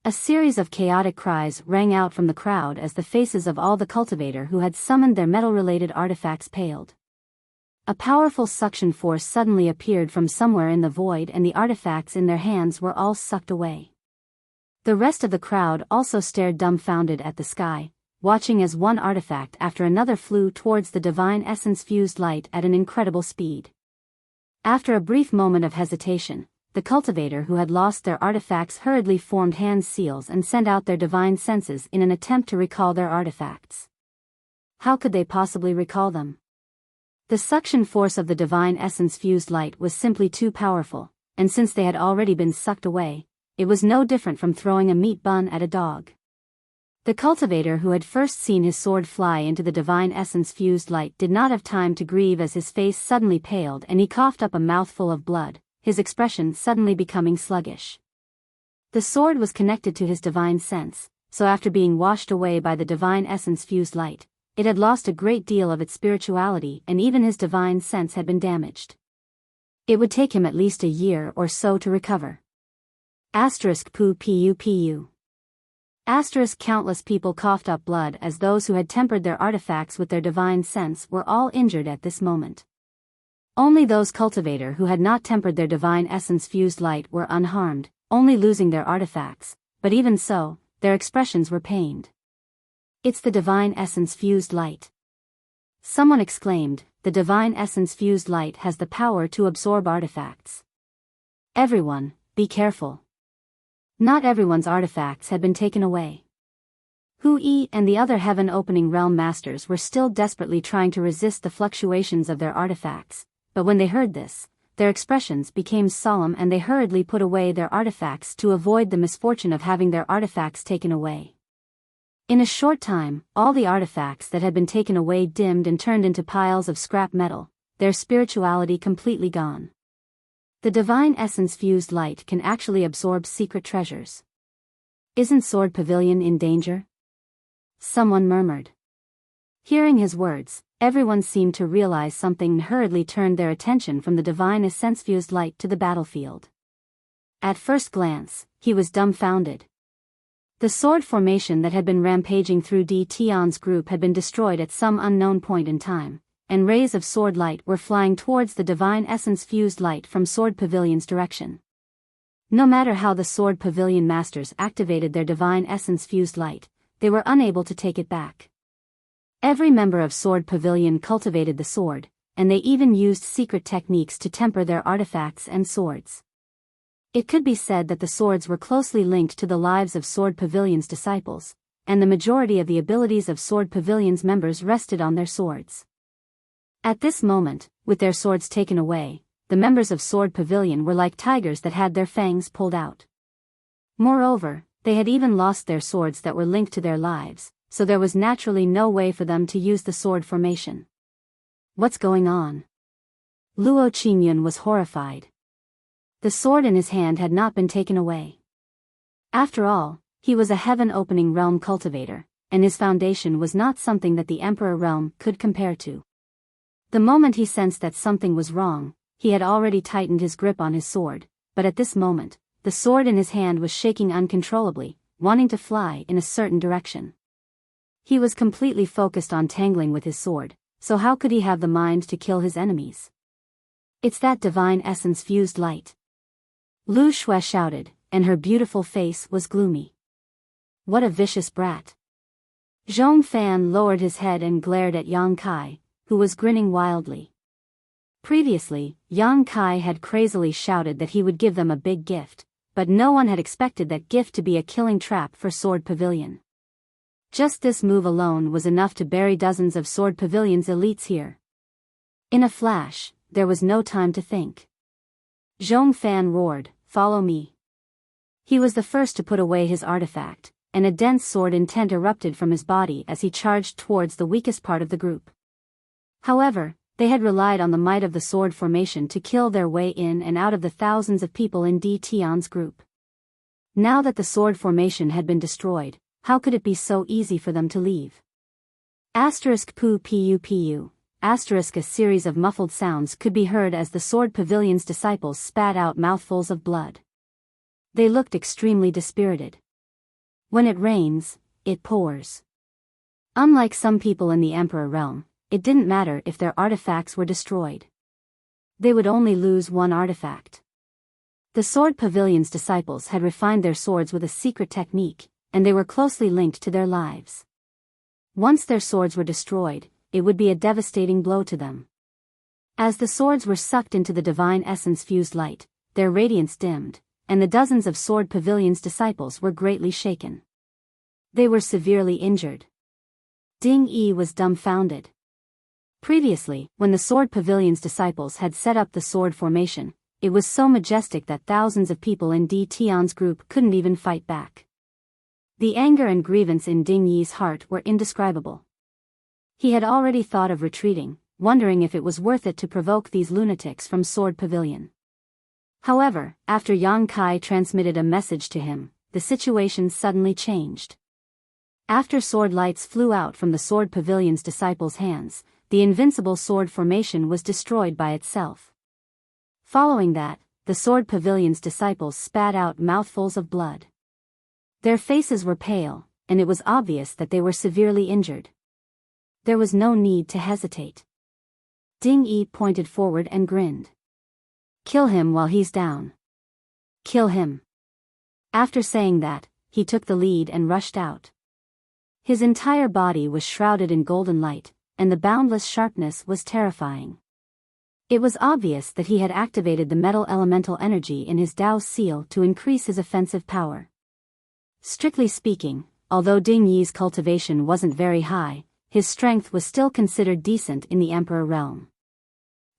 A series of chaotic cries rang out from the crowd as the faces of all the cultivator who had summoned their metal-related artifacts paled. A powerful suction force suddenly appeared from somewhere in the void and the artifacts in their hands were all sucked away. The rest of the crowd also stared dumbfounded at the sky, watching as one artifact after another flew towards the divine essence fused light at an incredible speed. After a brief moment of hesitation, the cultivator who had lost their artifacts hurriedly formed hand seals and sent out their divine senses in an attempt to recall their artifacts. How could they possibly recall them? The suction force of the divine essence fused light was simply too powerful, and since they had already been sucked away, it was no different from throwing a meat bun at a dog. The cultivator who had first seen his sword fly into the divine essence fused light did not have time to grieve as his face suddenly paled and he coughed up a mouthful of blood, his expression suddenly becoming sluggish. The sword was connected to his divine sense, so after being washed away by the divine essence fused light, it had lost a great deal of its spirituality and even his divine sense had been damaged. It would take him at least a year or so to recover. *pu. Countless people coughed up blood as those who had tempered their artifacts with their divine sense were all injured at this moment. Only those cultivator who had not tempered their divine essence fused light were unharmed, only losing their artifacts, but even so, their expressions were pained. "It's the divine essence fused light." Someone exclaimed, "The divine essence fused light has the power to absorb artifacts." Everyone, be careful. Not everyone's artifacts had been taken away. Hu Yi and the other heaven-opening realm masters were still desperately trying to resist the fluctuations of their artifacts, but when they heard this, their expressions became solemn and they hurriedly put away their artifacts to avoid the misfortune of having their artifacts taken away. In a short time, all the artifacts that had been taken away dimmed and turned into piles of scrap metal, their spirituality completely gone. The divine essence fused light can actually absorb secret treasures. Isn't Sword Pavilion in danger? Someone murmured. Hearing his words, everyone seemed to realize something and hurriedly turned their attention from the divine essence fused light to the battlefield. At first glance, he was dumbfounded. The sword formation that had been rampaging through Di Tian's group had been destroyed at some unknown point in time, and rays of sword light were flying towards the divine essence fused light from Sword Pavilion's direction. No matter how the Sword Pavilion masters activated their divine essence fused light, they were unable to take it back. Every member of Sword Pavilion cultivated the sword, and they even used secret techniques to temper their artifacts and swords. It could be said that the swords were closely linked to the lives of Sword Pavilion's disciples, and the majority of the abilities of Sword Pavilion's members rested on their swords. At this moment, with their swords taken away, the members of Sword Pavilion were like tigers that had their fangs pulled out. Moreover, they had even lost their swords that were linked to their lives, so there was naturally no way for them to use the sword formation. What's going on? Luo Qingyun was horrified. The sword in his hand had not been taken away. After all, he was a heaven-opening realm cultivator, and his foundation was not something that the Emperor realm could compare to. The moment he sensed that something was wrong, he had already tightened his grip on his sword, but at this moment, the sword in his hand was shaking uncontrollably, wanting to fly in a certain direction. He was completely focused on tangling with his sword, so how could he have the mind to kill his enemies? It's that divine essence-fused light. Lu Shui shouted, and her beautiful face was gloomy. What a vicious brat. Zhong Fan lowered his head and glared at Yang Kai, who was grinning wildly. Previously, Yang Kai had crazily shouted that he would give them a big gift, but no one had expected that gift to be a killing trap for Sword Pavilion. Just this move alone was enough to bury dozens of Sword Pavilion's elites here. In a flash, there was no time to think. Zhong Fan roared, "Follow me." He was the first to put away his artifact, and a dense sword intent erupted from his body as he charged towards the weakest part of the group. However, they had relied on the might of the sword formation to kill their way in and out of the thousands of people in Di Tian's group. Now that the sword formation had been destroyed, how could it be so easy for them to leave? Asterisk pu pu pu. Asterisk. A series of muffled sounds could be heard as the Sword Pavilion's disciples spat out mouthfuls of blood. They looked extremely dispirited. When it rains, it pours. Unlike some people in the Emperor realm, it didn't matter if their artifacts were destroyed. They would only lose one artifact. The Sword Pavilion's disciples had refined their swords with a secret technique, and they were closely linked to their lives. Once their swords were destroyed, it would be a devastating blow to them. As the swords were sucked into the divine essence-fused light, their radiance dimmed, and the dozens of Sword Pavilion's disciples were greatly shaken. They were severely injured. Ding Yi was dumbfounded. Previously, when the Sword Pavilion's disciples had set up the sword formation, it was so majestic that thousands of people in Di Tian's group couldn't even fight back. The anger and grievance in Ding Yi's heart were indescribable. He had already thought of retreating, wondering if it was worth it to provoke these lunatics from Sword Pavilion. However, after Yang Kai transmitted a message to him, the situation suddenly changed. After sword lights flew out from the Sword Pavilion's disciples' hands, the invincible sword formation was destroyed by itself. Following that, the Sword Pavilion's disciples spat out mouthfuls of blood. Their faces were pale, and it was obvious that they were severely injured. There was no need to hesitate. Ding Yi pointed forward and grinned. "Kill him while he's down. Kill him." After saying that, he took the lead and rushed out. His entire body was shrouded in golden light, and the boundless sharpness was terrifying. It was obvious that he had activated the metal elemental energy in his Dao seal to increase his offensive power. Strictly speaking, although Ding Yi's cultivation wasn't very high, his strength was still considered decent in the Emperor realm.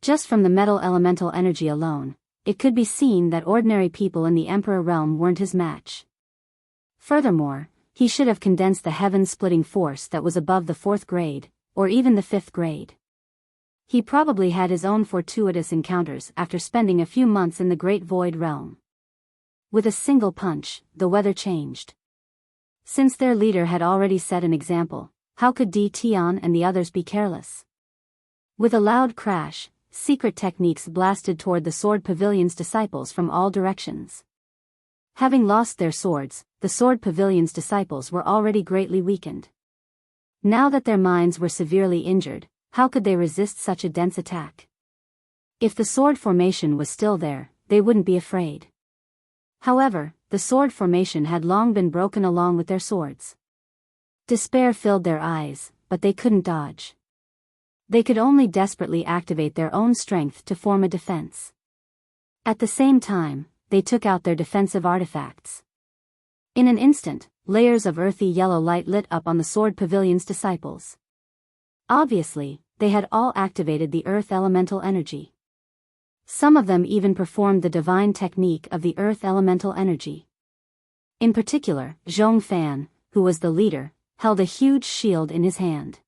Just from the metal elemental energy alone, it could be seen that ordinary people in the Emperor realm weren't his match. Furthermore, he should have condensed the heaven-splitting force that was above the 4th grade, or even the 5th grade. He probably had his own fortuitous encounters after spending a few months in the Great Void realm. With a single punch, the weather changed. Since their leader had already set an example, how could Di Tian and the others be careless? With a loud crash, secret techniques blasted toward the Sword Pavilion's disciples from all directions. Having lost their swords, the Sword Pavilion's disciples were already greatly weakened. Now that their minds were severely injured, how could they resist such a dense attack? If the sword formation was still there, they wouldn't be afraid. However, the sword formation had long been broken along with their swords. Despair filled their eyes, but they couldn't dodge. They could only desperately activate their own strength to form a defense. At the same time, they took out their defensive artifacts. In an instant, layers of earthy yellow light lit up on the Sword Pavilion's disciples. Obviously, they had all activated the earth elemental energy. Some of them even performed the divine technique of the earth elemental energy. In particular, Zhong Fan, who was the leader, held a huge shield in his hand.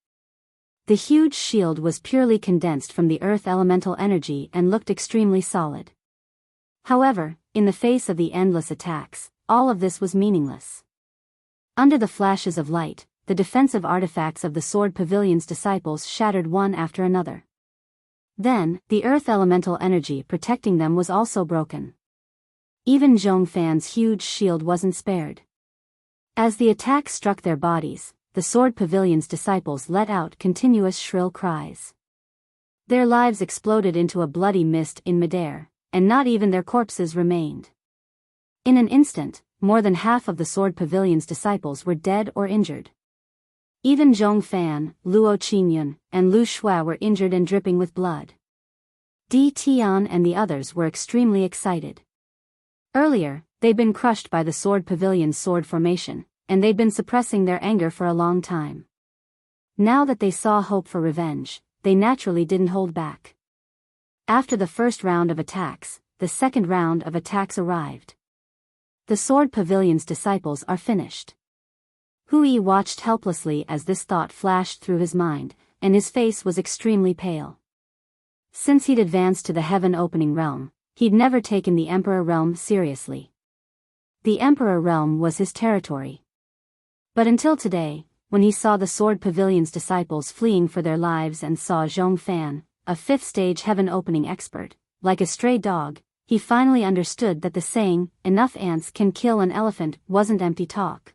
The huge shield was purely condensed from the earth elemental energy and looked extremely solid. However, in the face of the endless attacks, all of this was meaningless. Under the flashes of light, the defensive artifacts of the Sword Pavilion's disciples shattered one after another. Then, the earth elemental energy protecting them was also broken. Even Zhong Fan's huge shield wasn't spared. As the attack struck their bodies, the Sword Pavilion's disciples let out continuous shrill cries. Their lives exploded into a bloody mist in midair, and not even their corpses remained. In an instant, more than half of the Sword Pavilion's disciples were dead or injured. Even Zhong Fan, Luo Qingyun, and Lu Shuai were injured and dripping with blood. Di Tian and the others were extremely excited. Earlier, they'd been crushed by the Sword Pavilion's sword formation, and they'd been suppressing their anger for a long time. Now that they saw hope for revenge, they naturally didn't hold back. After the first round of attacks, the second round of attacks arrived. The Sword Pavilion's disciples are finished. Hui watched helplessly as this thought flashed through his mind, and his face was extremely pale. Since he'd advanced to the heaven-opening realm, he'd never taken the Emperor realm seriously. The Emperor realm was his territory. But until today, when he saw the Sword Pavilion's disciples fleeing for their lives and saw Zhong Fan, a fifth-stage heaven-opening expert, like a stray dog, he finally understood that the saying, "enough ants can kill an elephant," wasn't empty talk.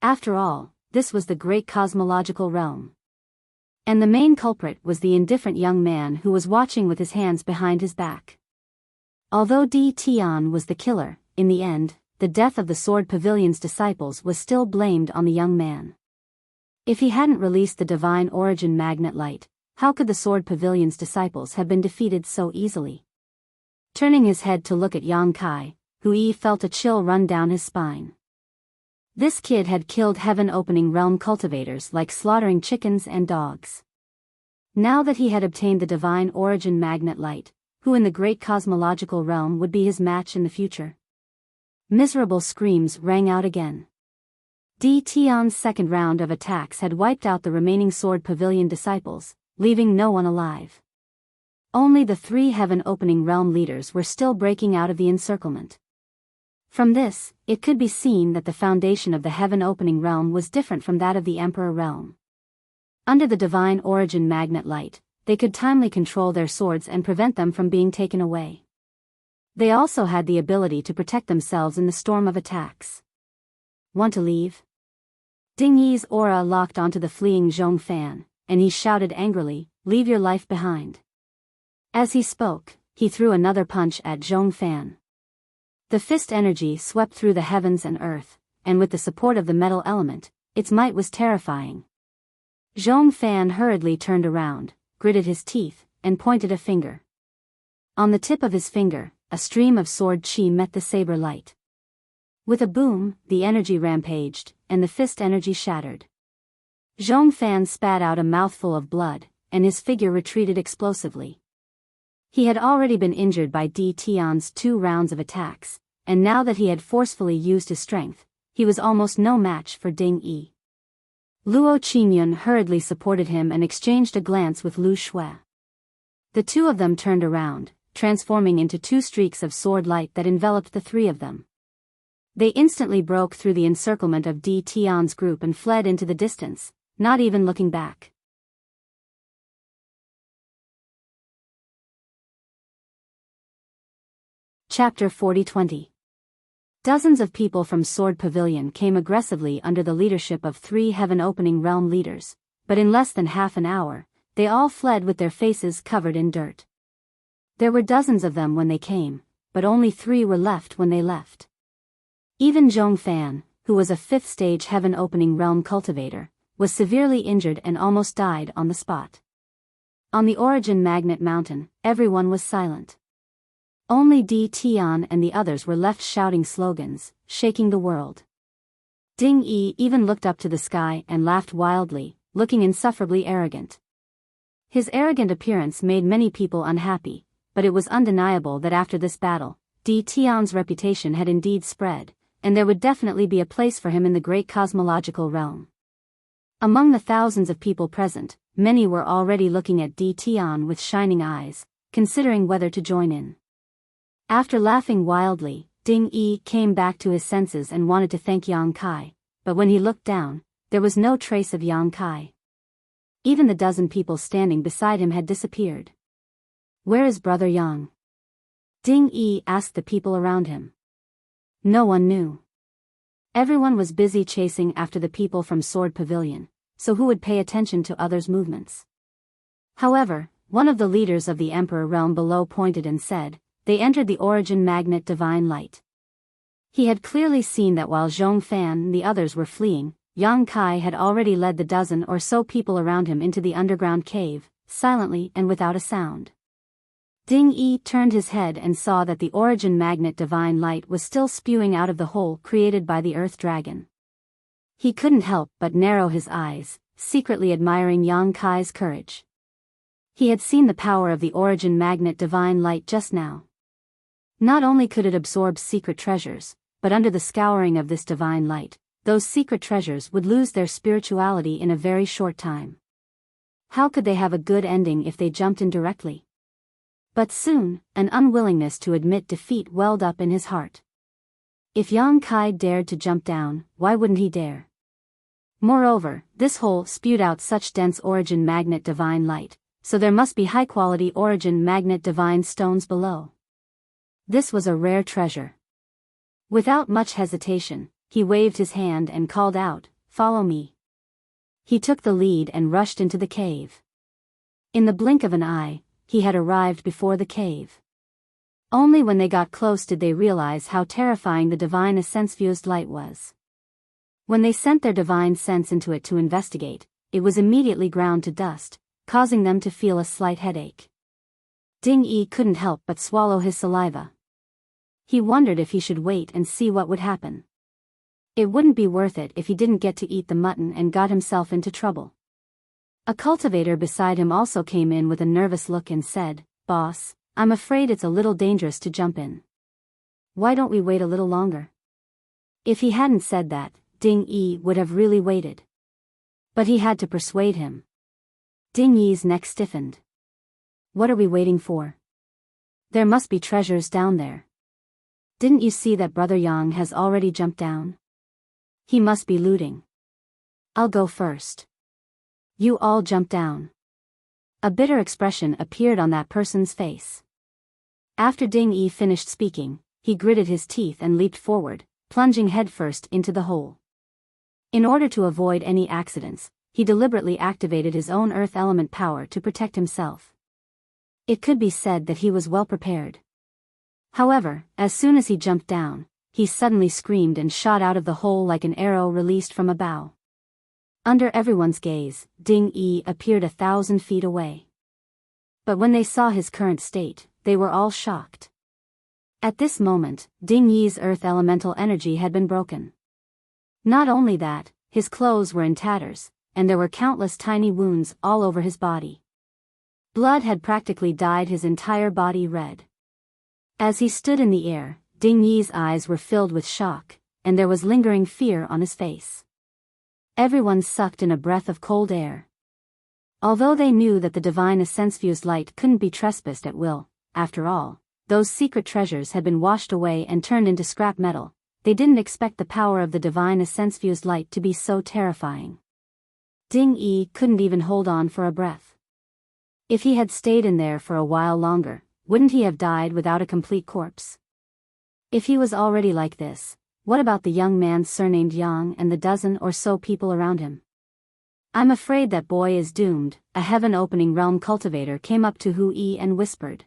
After all, this was the great cosmological realm. And the main culprit was the indifferent young man who was watching with his hands behind his back. Although Di Tian was the killer, in the end, the death of the Sword Pavilion's disciples was still blamed on the young man. If he hadn't released the divine origin magnet light, how could the Sword Pavilion's disciples have been defeated so easily? Turning his head to look at Yang Kai, Hui felt a chill run down his spine. This kid had killed heaven-opening realm cultivators like slaughtering chickens and dogs. Now that he had obtained the divine origin magnet light, who in the great cosmological realm would be his match in the future? Miserable screams rang out again. Di Tian's second round of attacks had wiped out the remaining Sword Pavilion disciples, leaving no one alive. Only the three heaven-opening realm leaders were still breaking out of the encirclement. From this, it could be seen that the foundation of the heaven-opening realm was different from that of the Emperor realm. Under the divine origin magnet light, they could timely control their swords and prevent them from being taken away. They also had the ability to protect themselves in the storm of attacks. Want to leave? Ding Yi's aura locked onto the fleeing Zhong Fan, and he shouted angrily, "Leave your life behind." As he spoke, he threw another punch at Zhong Fan. The fist energy swept through the heavens and earth, and with the support of the metal element, its might was terrifying. Zhong Fan hurriedly turned around, gritted his teeth, and pointed a finger. On the tip of his finger, a stream of sword chi met the saber light. With a boom, the energy rampaged, and the fist energy shattered. Zhong Fan spat out a mouthful of blood, and his figure retreated explosively. He had already been injured by Di Tian's 2 rounds of attacks, and now that he had forcefully used his strength, he was almost no match for Ding Yi. Luo Qingyun hurriedly supported him and exchanged a glance with Lu Shuai. The two of them turned around, transforming into 2 streaks of sword light that enveloped the 3 of them. They instantly broke through the encirclement of Di Tian's group and fled into the distance, not even looking back. Chapter 40-20. Dozens of people from Sword Pavilion came aggressively under the leadership of 3 heaven-opening realm leaders, but in less than half an hour, they all fled with their faces covered in dirt. There were dozens of them when they came, but only 3 were left when they left. Even Zhong Fan, who was a 5th-stage heaven-opening realm cultivator, was severely injured and almost died on the spot. On the Origin Magnet Mountain, everyone was silent. Only Di Tian and the others were left shouting slogans, shaking the world. Ding Yi even looked up to the sky and laughed wildly, looking insufferably arrogant. His arrogant appearance made many people unhappy, but it was undeniable that after this battle, Di Tian's reputation had indeed spread, and there would definitely be a place for him in the great cosmological realm. Among the thousands of people present, many were already looking at Di Tian with shining eyes, considering whether to join in. After laughing wildly, Ding Yi came back to his senses and wanted to thank Yang Kai, but when he looked down, there was no trace of Yang Kai. Even the dozen people standing beside him had disappeared. "Where is Brother Yang?" Ding Yi asked the people around him. No one knew. Everyone was busy chasing after the people from Sword Pavilion, so who would pay attention to others' movements? However, one of the leaders of the Emperor realm below pointed and said, they entered the origin magnet divine light. He had clearly seen that while Zhong Fan and the others were fleeing, Yang Kai had already led the dozen or so people around him into the underground cave, silently and without a sound. Ding Yi turned his head and saw that the origin magnet divine light was still spewing out of the hole created by the earth dragon. He couldn't help but narrow his eyes, secretly admiring Yang Kai's courage. He had seen the power of the origin magnet divine light just now. Not only could it absorb secret treasures, but under the scouring of this divine light, those secret treasures would lose their spirituality in a very short time. How could they have a good ending if they jumped in directly? But soon, an unwillingness to admit defeat welled up in his heart. If Yang Kai dared to jump down, why wouldn't he dare? Moreover, this hole spewed out such dense origin magnet divine light, so there must be high-quality origin magnet divine stones below. This was a rare treasure. Without much hesitation, he waved his hand and called out, "Follow me." He took the lead and rushed into the cave. In the blink of an eye, he had arrived before the cave. Only when they got close did they realize how terrifying the divine essence-fused light was. When they sent their divine sense into it to investigate, it was immediately ground to dust, causing them to feel a slight headache. Ding Yi couldn't help but swallow his saliva. He wondered if he should wait and see what would happen. It wouldn't be worth it if he didn't get to eat the mutton and got himself into trouble. A cultivator beside him also came in with a nervous look and said, "Boss, I'm afraid it's a little dangerous to jump in. Why don't we wait a little longer?" If he hadn't said that, Ding Yi would have really waited. But he had to persuade him. Ding Yi's neck stiffened. What are we waiting for? There must be treasures down there. Didn't you see that Brother Yang has already jumped down? He must be looting. I'll go first. You all jump down. A bitter expression appeared on that person's face. After Ding Yi finished speaking, he gritted his teeth and leaped forward, plunging headfirst into the hole. In order to avoid any accidents, he deliberately activated his own earth element power to protect himself. It could be said that he was well prepared. However, as soon as he jumped down, he suddenly screamed and shot out of the hole like an arrow released from a bow. Under everyone's gaze, Ding Yi appeared 1,000 feet away. But when they saw his current state, they were all shocked. At this moment, Ding Yi's earth elemental energy had been broken. Not only that, his clothes were in tatters, and there were countless tiny wounds all over his body. Blood had practically dyed his entire body red. As he stood in the air, Ding Yi's eyes were filled with shock, and there was lingering fear on his face. Everyone sucked in a breath of cold air. Although they knew that the divine essence-fused light couldn't be trespassed at will, after all, those secret treasures had been washed away and turned into scrap metal, they didn't expect the power of the divine essence-fused light to be so terrifying. Ding Yi couldn't even hold on for a breath. If he had stayed in there for a while longer, wouldn't he have died without a complete corpse? If he was already like this, what about the young man surnamed Yang and the dozen or so people around him? "I'm afraid that boy is doomed," a heaven-opening realm cultivator came up to Hu Yi and whispered.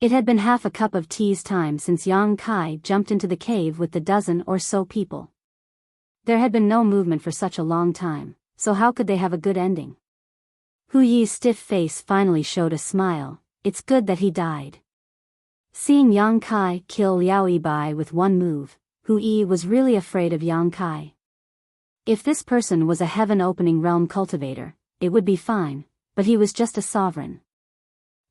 It had been half a cup of tea's time since Yang Kai jumped into the cave with the dozen or so people. There had been no movement for such a long time, so how could they have a good ending? Hu Yi's stiff face finally showed a smile. It's good that he died. Seeing Yang Kai kill Liao Yibai with one move, Hu Yi was really afraid of Yang Kai. If this person was a heaven-opening realm cultivator, it would be fine, but he was just a sovereign.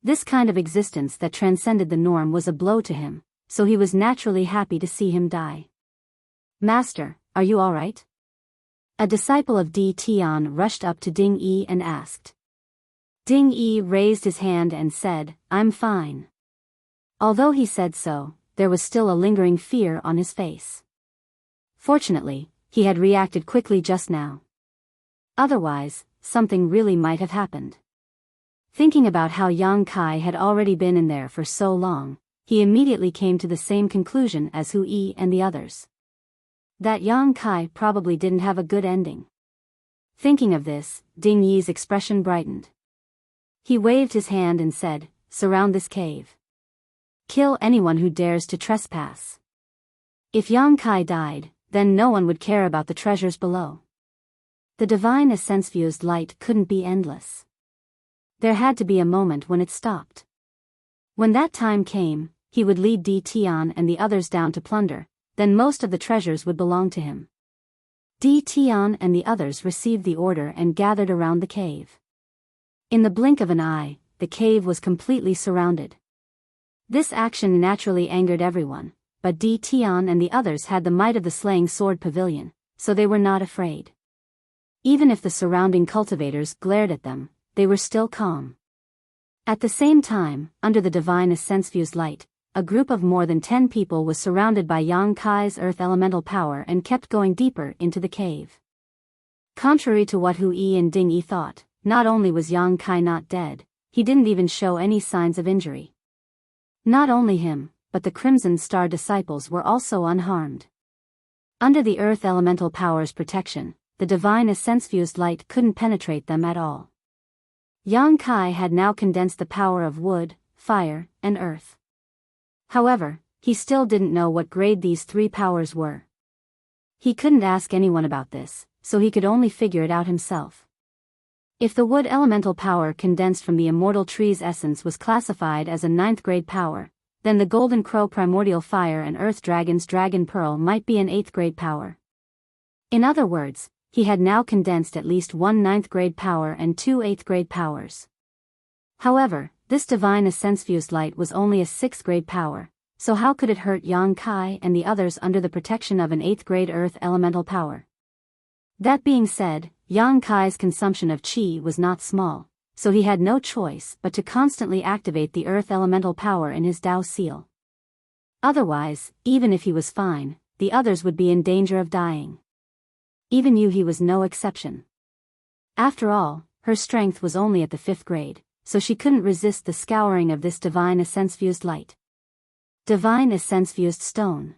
This kind of existence that transcended the norm was a blow to him, so he was naturally happy to see him die. "Master, are you all right?" A disciple of Di Tian rushed up to Ding Yi and asked. Ding Yi raised his hand and said, "I'm fine." Although he said so, there was still a lingering fear on his face. Fortunately, he had reacted quickly just now. Otherwise, something really might have happened. Thinking about how Yang Kai had already been in there for so long, he immediately came to the same conclusion as Hu Yi and the others. That Yang Kai probably didn't have a good ending. Thinking of this, Ding Yi's expression brightened. He waved his hand and said, "Surround this cave. Kill anyone who dares to trespass." If Yang Kai died, then no one would care about the treasures below. The divine essence-fused light couldn't be endless. There had to be a moment when it stopped. When that time came, he would lead Di Tian and the others down to plunder, then most of the treasures would belong to him. Di Tian and the others received the order and gathered around the cave. In the blink of an eye, the cave was completely surrounded. This action naturally angered everyone, but Di Tian and the others had the might of the slaying sword pavilion, so they were not afraid. Even if the surrounding cultivators glared at them, they were still calm. At the same time, under the divine essence-fused light, a group of more than 10 people was surrounded by Yang Kai's earth elemental power and kept going deeper into the cave. Contrary to what Hu Yi and Ding Yi thought, not only was Yang Kai not dead, he didn't even show any signs of injury. Not only him, but the Crimson Star disciples were also unharmed. Under the earth elemental power's protection, the divine essence-fused light couldn't penetrate them at all. Yang Kai had now condensed the power of wood, fire, and earth. However, he still didn't know what grade these three powers were. He couldn't ask anyone about this, so he could only figure it out himself. If the wood elemental power condensed from the immortal tree's essence was classified as a 9th grade power, then the Golden Crow primordial fire and Earth Dragon's Dragon Pearl might be an 8th grade power. In other words, he had now condensed at least one 9th grade power and two 8th grade powers. However, this divine essence-fused light was only a 6th grade power, so how could it hurt Yang Kai and the others under the protection of an 8th grade earth elemental power? That being said, Yang Kai's consumption of qi was not small, so he had no choice but to constantly activate the earth elemental power in his Dao seal. Otherwise, even if he was fine, the others would be in danger of dying. Even Yu He was no exception. After all, her strength was only at the 5th grade, so she couldn't resist the scouring of this divine essence-fused light. Divine essence-fused stone.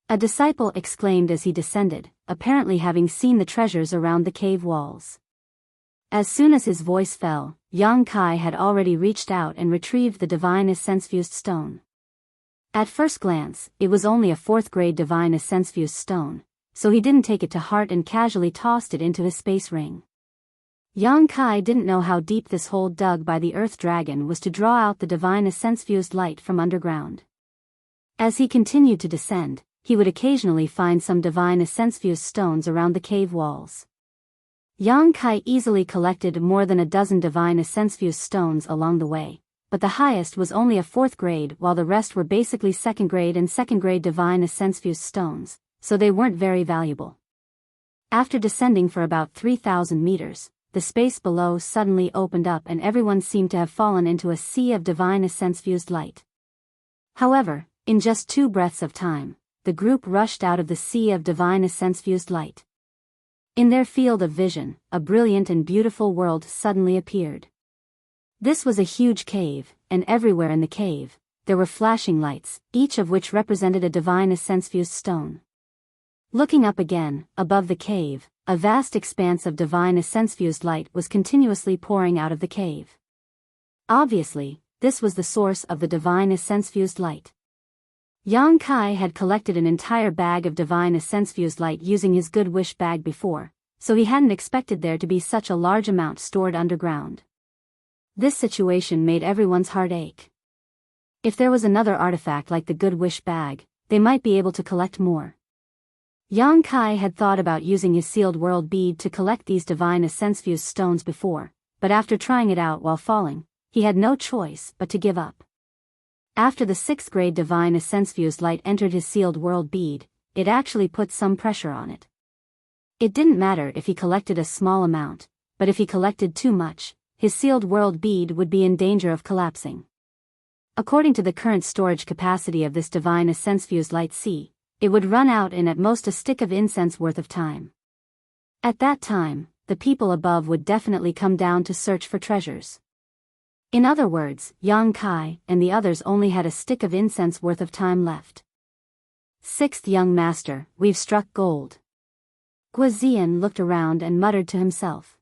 A disciple exclaimed as he descended, apparently having seen the treasures around the cave walls. As soon as his voice fell, Yang Kai had already reached out and retrieved the divine essence-fused stone. At first glance, it was only a 4th grade divine essence-fused stone, so he didn't take it to heart and casually tossed it into his space ring. Yang Kai didn't know how deep this hole dug by the Earth Dragon was to draw out the divine essence-fused light from underground. As he continued to descend, he would occasionally find some divine essence-fused stones around the cave walls. Yang Kai easily collected more than a dozen divine essence-fused stones along the way, but the highest was only a 4th grade while the rest were basically 2nd grade and 2nd grade divine essence-fused stones, so they weren't very valuable. After descending for about 3,000 meters, the space below suddenly opened up and everyone seemed to have fallen into a sea of divine essence-fused light. However, in just 2 breaths of time, the group rushed out of the sea of divine essence-fused light. In their field of vision, a brilliant and beautiful world suddenly appeared. This was a huge cave, and everywhere in the cave, there were flashing lights, each of which represented a divine essence-fused stone. Looking up again, above the cave, a vast expanse of divine essence-fused light was continuously pouring out of the cave. Obviously, this was the source of the divine essence-fused light. Yang Kai had collected an entire bag of divine essence-fused light using his good wish bag before, so he hadn't expected there to be such a large amount stored underground. This situation made everyone's heart ache. If there was another artifact like the good wish bag, they might be able to collect more. Yang Kai had thought about using his sealed world bead to collect these divine essence-fused stones before, but after trying it out while falling, he had no choice but to give up. After the 6th grade divine essence-fused light entered his sealed world bead, it actually put some pressure on it. It didn't matter if he collected a small amount, but if he collected too much, his sealed world bead would be in danger of collapsing. According to the current storage capacity of this divine essence-fused light sea, it would run out in at most a stick of incense worth of time. At that time, the people above would definitely come down to search for treasures. In other words, Yang Kai and the others only had a stick of incense worth of time left. Sixth young master, we've struck gold. Guozian looked around and muttered to himself.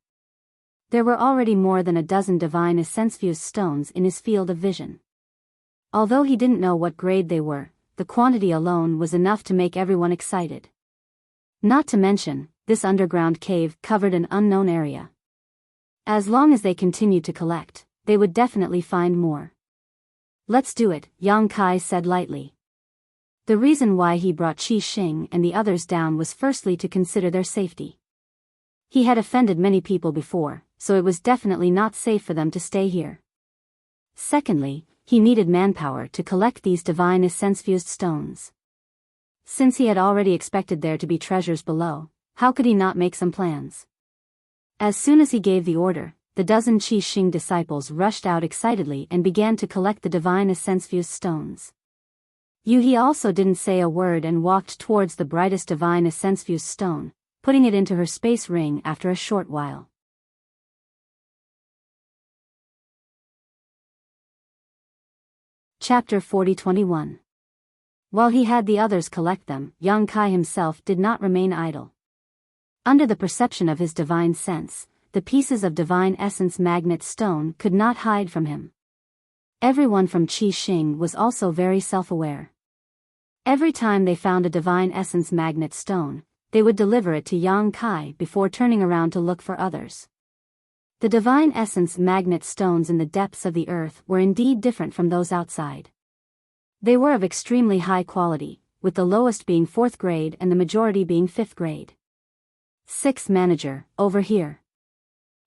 There were already more than a dozen divine essence-fused stones in his field of vision. Although he didn't know what grade they were, the quantity alone was enough to make everyone excited. Not to mention, this underground cave covered an unknown area. As long as they continued to collect, they would definitely find more. Let's do it, Yang Kai said lightly. The reason why he brought Qi Xing and the others down was firstly to consider their safety. He had offended many people before, so it was definitely not safe for them to stay here. Secondly, he needed manpower to collect these divine essence-fused stones. Since he had already expected there to be treasures below, how could he not make some plans? As soon as he gave the order, the dozen Qi Xing disciples rushed out excitedly and began to collect the divine essence-fused stones. Yu He also didn't say a word and walked towards the brightest divine essence-fused stone, putting it into her space ring after a short while. Chapter 40-21. While he had the others collect them, Yang Kai himself did not remain idle. Under the perception of his divine sense, the pieces of divine essence magnet stone could not hide from him. Everyone from Qi Xing was also very self-aware. Every time they found a divine essence magnet stone, they would deliver it to Yang Kai before turning around to look for others. The divine essence magnet stones in the depths of the earth were indeed different from those outside. They were of extremely high quality, with the lowest being 4th grade and the majority being 5th grade. Sixth manager, over here.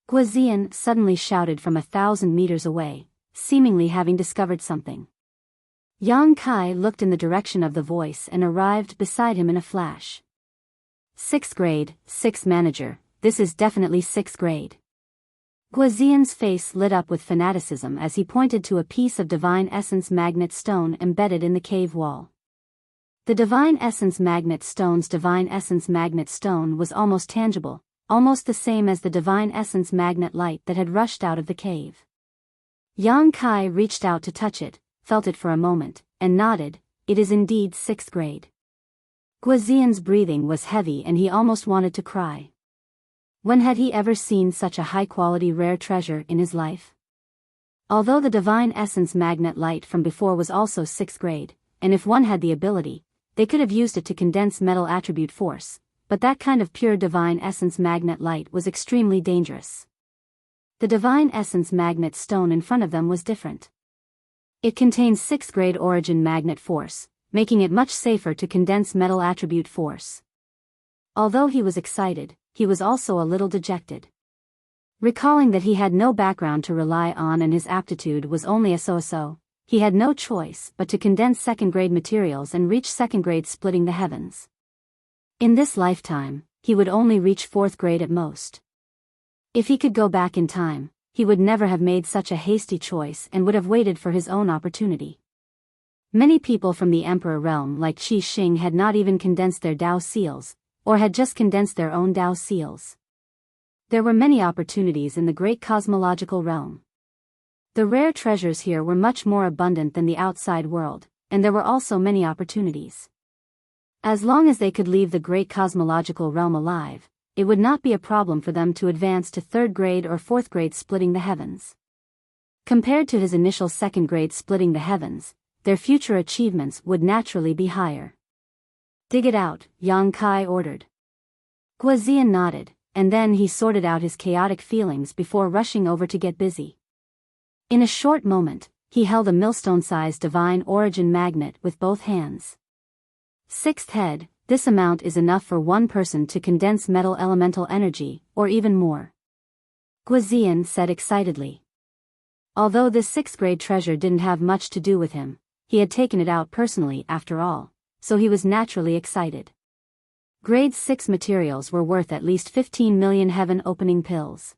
Guozian suddenly shouted from 1,000 meters away, seemingly having discovered something. Yang Kai looked in the direction of the voice and arrived beside him in a flash. 6th grade, 6th manager, this is definitely 6th grade. Guozian's face lit up with fanaticism as he pointed to a piece of divine essence magnet stone embedded in the cave wall. The divine essence magnet stone's divine essence magnet stone was almost tangible, almost the same as the divine essence magnet light that had rushed out of the cave. Yang Kai reached out to touch it, felt it for a moment, and nodded. It is indeed 6th grade. Guozian's breathing was heavy and he almost wanted to cry. When had he ever seen such a high-quality rare treasure in his life? Although the divine essence magnet light from before was also 6th grade, and if one had the ability, they could have used it to condense metal attribute force, but that kind of pure divine essence magnet light was extremely dangerous. The divine essence magnet stone in front of them was different. It contains 6th grade origin magnet force, making it much safer to condense metal attribute force. Although he was excited, he was also a little dejected. Recalling that he had no background to rely on and his aptitude was only a so-so, he had no choice but to condense 2nd grade materials and reach 2nd grade splitting the heavens. In this lifetime, he would only reach 4th grade at most. If he could go back in time, he would never have made such a hasty choice and would have waited for his own opportunity. Many people from the Emperor realm like Qi Xing had not even condensed their Dao seals, or had just condensed their own Dao seals. There were many opportunities in the great cosmological realm. The rare treasures here were much more abundant than the outside world, and there were also many opportunities. As long as they could leave the great cosmological realm alive, it would not be a problem for them to advance to 3rd grade or 4th grade splitting the heavens. Compared to his initial 2nd grade splitting the heavens, their future achievements would naturally be higher. Dig it out, Yang Kai ordered. Guozian nodded, and then he sorted out his chaotic feelings before rushing over to get busy. In a short moment, he held a millstone-sized divine origin magnet with both hands. 6th head, this amount is enough for one person to condense metal elemental energy, or even more. Guozian said excitedly. Although this 6th grade treasure didn't have much to do with him, he had taken it out personally after all, so he was naturally excited. Grade 6 materials were worth at least 15 million heaven-opening pills.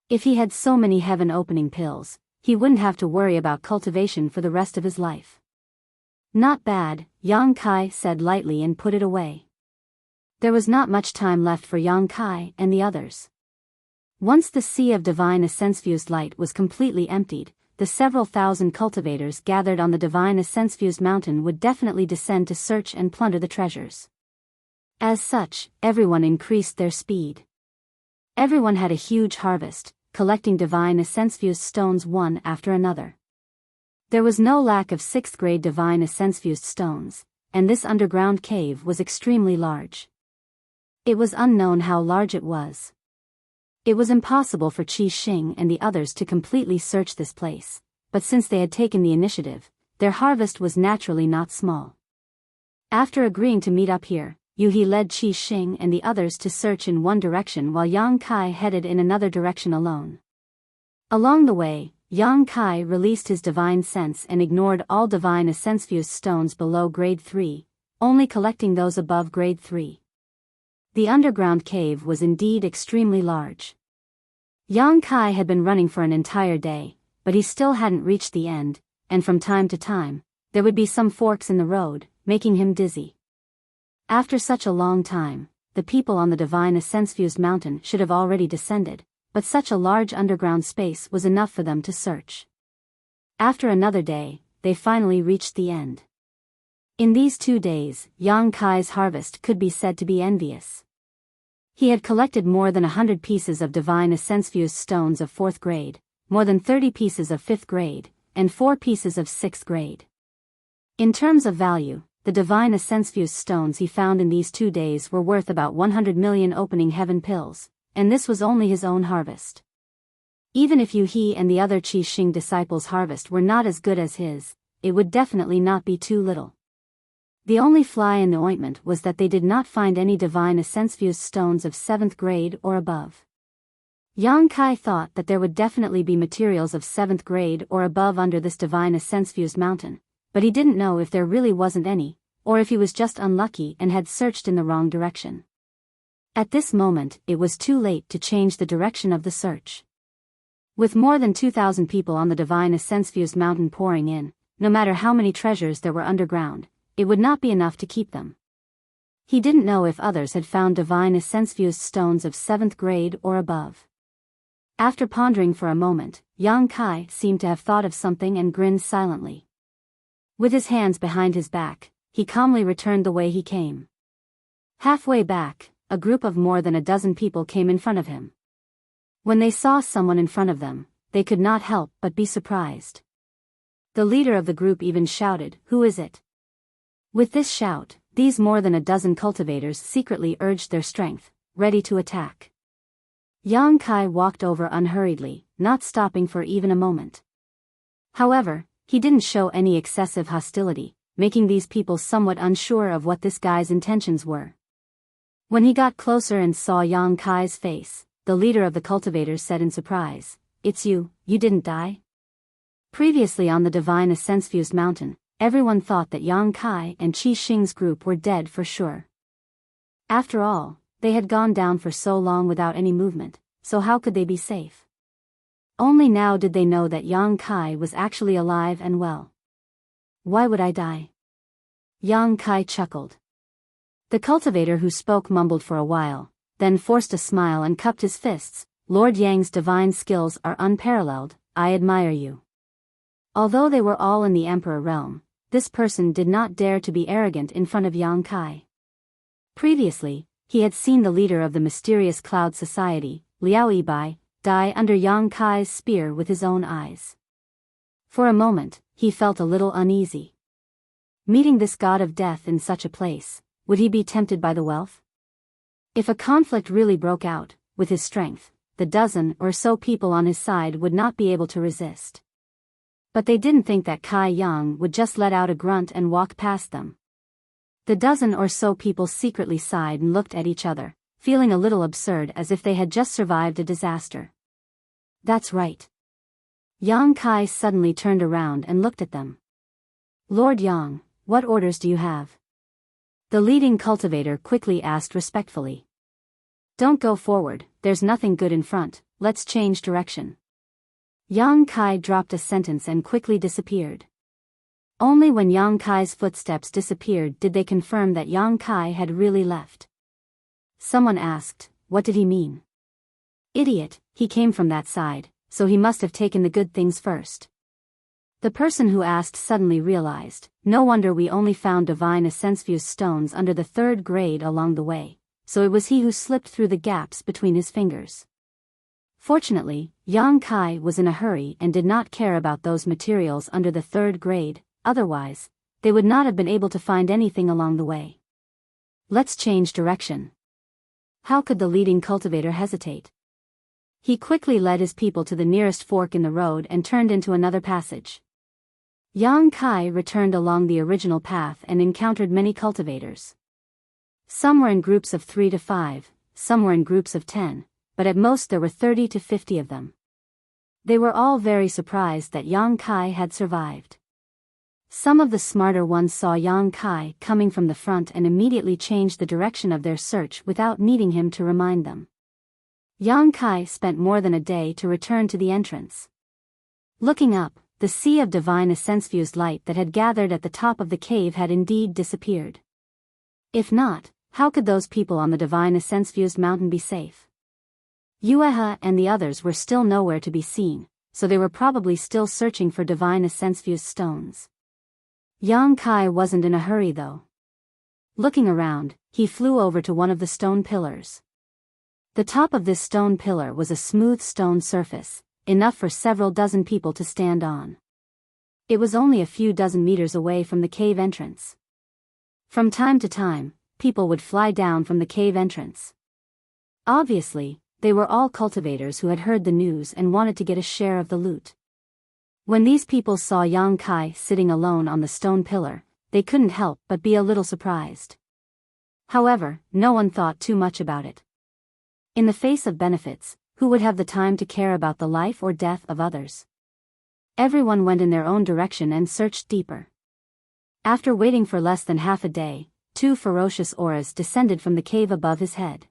If he had so many heaven-opening pills, he wouldn't have to worry about cultivation for the rest of his life. Not bad, Yang Kai said lightly and put it away. There was not much time left for Yang Kai and the others. Once the sea of divine essence-fused light was completely emptied, the several thousand cultivators gathered on the divine essence-fused mountain would definitely descend to search and plunder the treasures. As such, everyone increased their speed. Everyone had a huge harvest, collecting divine essence-fused stones one after another. There was no lack of 6th grade divine essence-fused stones, and this underground cave was extremely large. It was unknown how large it was. It was impossible for Qi Xing and the others to completely search this place, but since they had taken the initiative, their harvest was naturally not small. After agreeing to meet up here, Yu He led Qi Xing and the others to search in one direction while Yang Kai headed in another direction alone. Along the way, Yang Kai released his divine sense and ignored all divine essence-fused stones below grade 3, only collecting those above grade 3. The underground cave was indeed extremely large. Yang Kai had been running for an entire day, but he still hadn't reached the end, and from time to time, there would be some forks in the road, making him dizzy. After such a long time, the people on the divine essence-fused mountain should have already descended, but such a large underground space was enough for them to search. After another day, they finally reached the end. In these 2 days, Yang Kai's harvest could be said to be envious. He had collected more than 100 pieces of divine essence-fused stones of 4th grade, more than 30 pieces of 5th grade, and 4 pieces of 6th grade. In terms of value, the divine essence-fused stones he found in these 2 days were worth about 100 million opening heaven pills, and this was only his own harvest. Even if Yu He and the other Qi Xing disciples' harvest were not as good as his, it would definitely not be too little. The only fly in the ointment was that they did not find any divine essence-fused stones of 7th grade or above. Yang Kai thought that there would definitely be materials of 7th grade or above under this divine essence-fused mountain, but he didn't know if there really wasn't any, or if he was just unlucky and had searched in the wrong direction. At this moment, it was too late to change the direction of the search. With more than 2,000 people on the divine essence-fused mountain pouring in, no matter how many treasures there were underground, it would not be enough to keep them. He didn't know if others had found divine essence-fused stones of 7th grade or above. After pondering for a moment, Yang Kai seemed to have thought of something and grinned silently. With his hands behind his back, he calmly returned the way he came. Halfway back, a group of more than a dozen people came in front of him. When they saw someone in front of them, they could not help but be surprised. The leader of the group even shouted, "Who is it?" With this shout, these more than a dozen cultivators secretly urged their strength, ready to attack. Yang Kai walked over unhurriedly, not stopping for even a moment. However, he didn't show any excessive hostility, making these people somewhat unsure of what this guy's intentions were. When he got closer and saw Yang Kai's face, the leader of the cultivators said in surprise, "It's you didn't die?" Previously on the divine essence-fused mountain, everyone thought that Yang Kai and Qi Xing's group were dead for sure. After all, they had gone down for so long without any movement, so how could they be safe? Only now did they know that Yang Kai was actually alive and well. "Why would I die?" Yang Kai chuckled. The cultivator who spoke mumbled for a while, then forced a smile and cupped his fists. "Lord Yang's divine skills are unparalleled, I admire you." Although they were all in the Emperor realm, this person did not dare to be arrogant in front of Yang Kai. Previously, he had seen the leader of the mysterious Cloud Society, Liao Yibai, die under Yang Kai's spear with his own eyes. For a moment, he felt a little uneasy. Meeting this god of death in such a place, would he be tempted by the wealth? If a conflict really broke out, with his strength, the dozen or so people on his side would not be able to resist. But they didn't think that Kai Yang would just let out a grunt and walk past them. The dozen or so people secretly sighed and looked at each other, feeling a little absurd as if they had just survived a disaster. "That's right." Yang Kai suddenly turned around and looked at them. "Lord Yang, what orders do you have?" The leading cultivator quickly asked respectfully. "Don't go forward, there's nothing good in front, let's change direction." Yang Kai dropped a sentence and quickly disappeared. Only when Yang Kai's footsteps disappeared did they confirm that Yang Kai had really left. Someone asked, "What did he mean?" "Idiot, he came from that side, so he must have taken the good things first." The person who asked suddenly realized, no wonder we only found divine essence-fused stones under the 3rd grade along the way, so it was he who slipped through the gaps between his fingers. Fortunately, Yang Kai was in a hurry and did not care about those materials under the 3rd grade, otherwise, they would not have been able to find anything along the way. Let's change direction. How could the leading cultivator hesitate? He quickly led his people to the nearest fork in the road and turned into another passage. Yang Kai returned along the original path and encountered many cultivators. Some were in groups of 3 to 5, some were in groups of 10, but at most there were 30 to 50 of them. They were all very surprised that Yang Kai had survived. Some of the smarter ones saw Yang Kai coming from the front and immediately changed the direction of their search without needing him to remind them. Yang Kai spent more than a day to return to the entrance. Looking up, the sea of divine essence-fused light that had gathered at the top of the cave had indeed disappeared. If not, how could those people on the divine essence-fused mountain be safe? Yuehe and the others were still nowhere to be seen, so they were probably still searching for divine essence-fused stones. Yang Kai wasn't in a hurry though. Looking around, he flew over to one of the stone pillars. The top of this stone pillar was a smooth stone surface, enough for several dozen people to stand on. It was only a few dozen meters away from the cave entrance. From time to time, people would fly down from the cave entrance. Obviously, they were all cultivators who had heard the news and wanted to get a share of the loot. When these people saw Yang Kai sitting alone on the stone pillar, they couldn't help but be a little surprised. However, no one thought too much about it. In the face of benefits, who would have the time to care about the life or death of others? Everyone went in their own direction and searched deeper. After waiting for less than half a day, 2 ferocious auras descended from the cave above his head.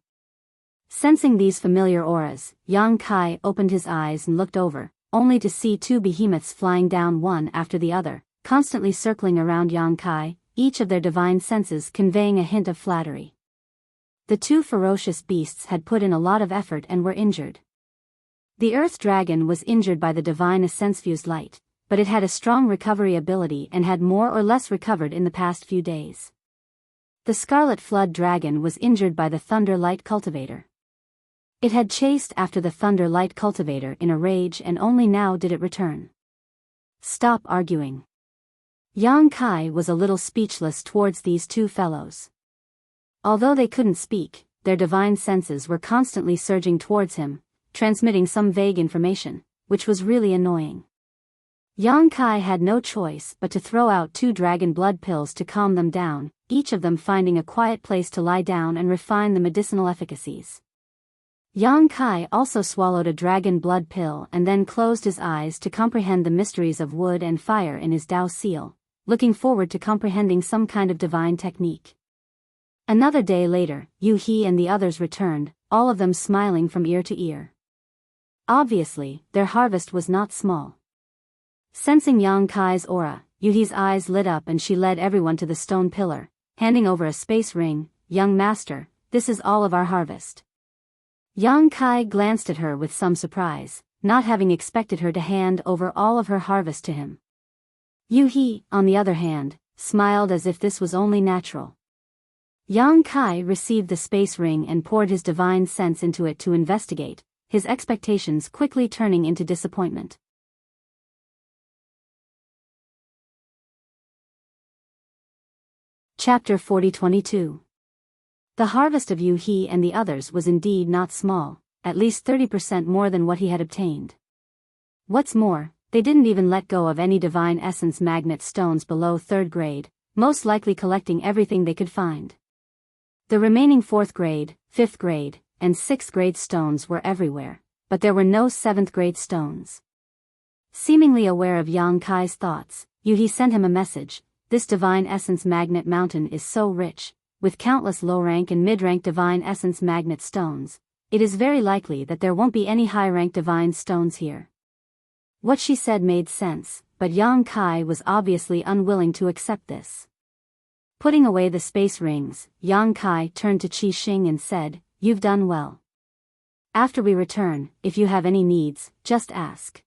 Sensing these familiar auras, Yang Kai opened his eyes and looked over, only to see 2 behemoths flying down one after the other, constantly circling around Yang Kai, each of their divine senses conveying a hint of flattery. The 2 ferocious beasts had put in a lot of effort and were injured. The earth dragon was injured by the divine essence-fused light, but it had a strong recovery ability and had more or less recovered in the past few days. The scarlet flood dragon was injured by the thunder light cultivator. It had chased after the thunder light cultivator in a rage and only now did it return. Stop arguing. Yang Kai was a little speechless towards these 2 fellows. Although they couldn't speak, their divine senses were constantly surging towards him, transmitting some vague information, which was really annoying. Yang Kai had no choice but to throw out 2 dragon blood pills to calm them down, each of them finding a quiet place to lie down and refine the medicinal efficacies. Yang Kai also swallowed a dragon blood pill and then closed his eyes to comprehend the mysteries of wood and fire in his Tao seal, looking forward to comprehending some kind of divine technique. Another day later, Yu He and the others returned, all of them smiling from ear to ear. Obviously, their harvest was not small. Sensing Yang Kai's aura, Yu He's eyes lit up and she led everyone to the stone pillar, handing over a space ring. "Young master, this is all of our harvest." Yang Kai glanced at her with some surprise, not having expected her to hand over all of her harvest to him. Yu He, on the other hand, smiled as if this was only natural. Yang Kai received the space ring and poured his divine sense into it to investigate, his expectations quickly turning into disappointment. Chapter 40-22. The harvest of Yu He and the others was indeed not small, at least 30% more than what he had obtained. What's more, they didn't even let go of any divine essence magnet stones below 3rd grade, most likely collecting everything they could find. The remaining 4th grade, 5th grade, and 6th grade stones were everywhere, but there were no 7th grade stones. Seemingly aware of Yang Kai's thoughts, Yu He sent him a message. "This divine essence magnet mountain is so rich, with countless low-rank and mid-rank divine essence magnet stones, it is very likely that there won't be any high-rank divine stones here." What she said made sense, but Yang Kai was obviously unwilling to accept this. Putting away the space rings, Yang Kai turned to Qi Xing and said, "You've done well. After we return, if you have any needs, just ask."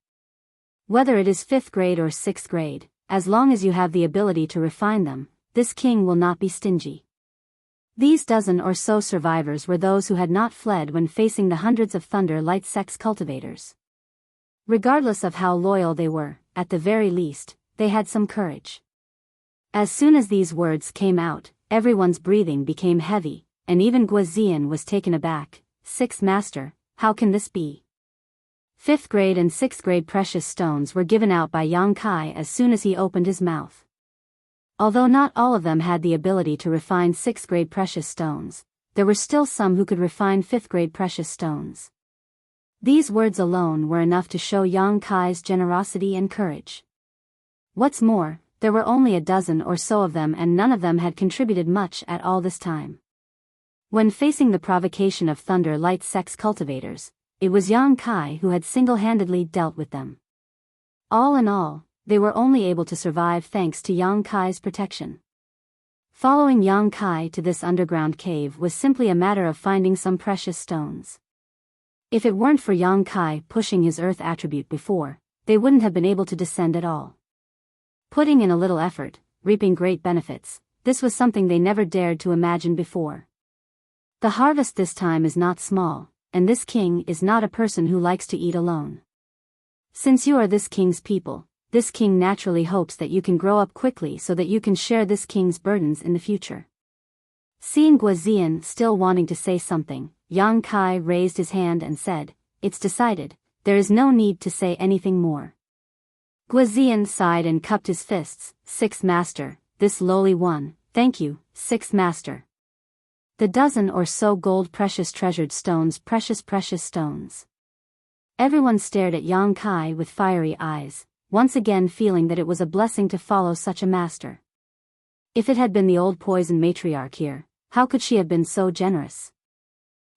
Whether it is 5th grade or 6th grade, as long as you have the ability to refine them, this king will not be stingy. These dozen or so survivors were those who had not fled when facing the hundreds of Thunder Light sex cultivators. Regardless of how loyal they were, at the very least, they had some courage. As soon as these words came out, everyone's breathing became heavy, and even Guozian was taken aback. 6th Master, how can this be? 5th grade and 6th grade precious stones were given out by Yang Kai as soon as he opened his mouth. Although not all of them had the ability to refine 6th grade precious stones, there were still some who could refine 5th grade precious stones. These words alone were enough to show Yang Kai's generosity and courage. What's more, there were only a dozen or so of them and none of them had contributed much at all this time. When facing the provocation of Thunder Light sex cultivators, it was Yang Kai who had single-handedly dealt with them. All in all, they were only able to survive thanks to Yang Kai's protection. Following Yang Kai to this underground cave was simply a matter of finding some precious stones. If it weren't for Yang Kai pushing his earth attribute before, they wouldn't have been able to descend at all. Putting in a little effort, reaping great benefits, this was something they never dared to imagine before. The harvest this time is not small, and this king is not a person who likes to eat alone. Since you are this king's people, this king naturally hopes that you can grow up quickly so that you can share this king's burdens in the future. Seeing Guozian still wanting to say something, Yang Kai raised his hand and said, "It's decided, there is no need to say anything more." Guozian sighed and cupped his fists. 6th Master, this lowly one, thank you, 6th Master. The dozen or so gold precious treasured stones, precious stones. Everyone stared at Yang Kai with fiery eyes, once again feeling that it was a blessing to follow such a master. If it had been the old poison matriarch here, how could she have been so generous?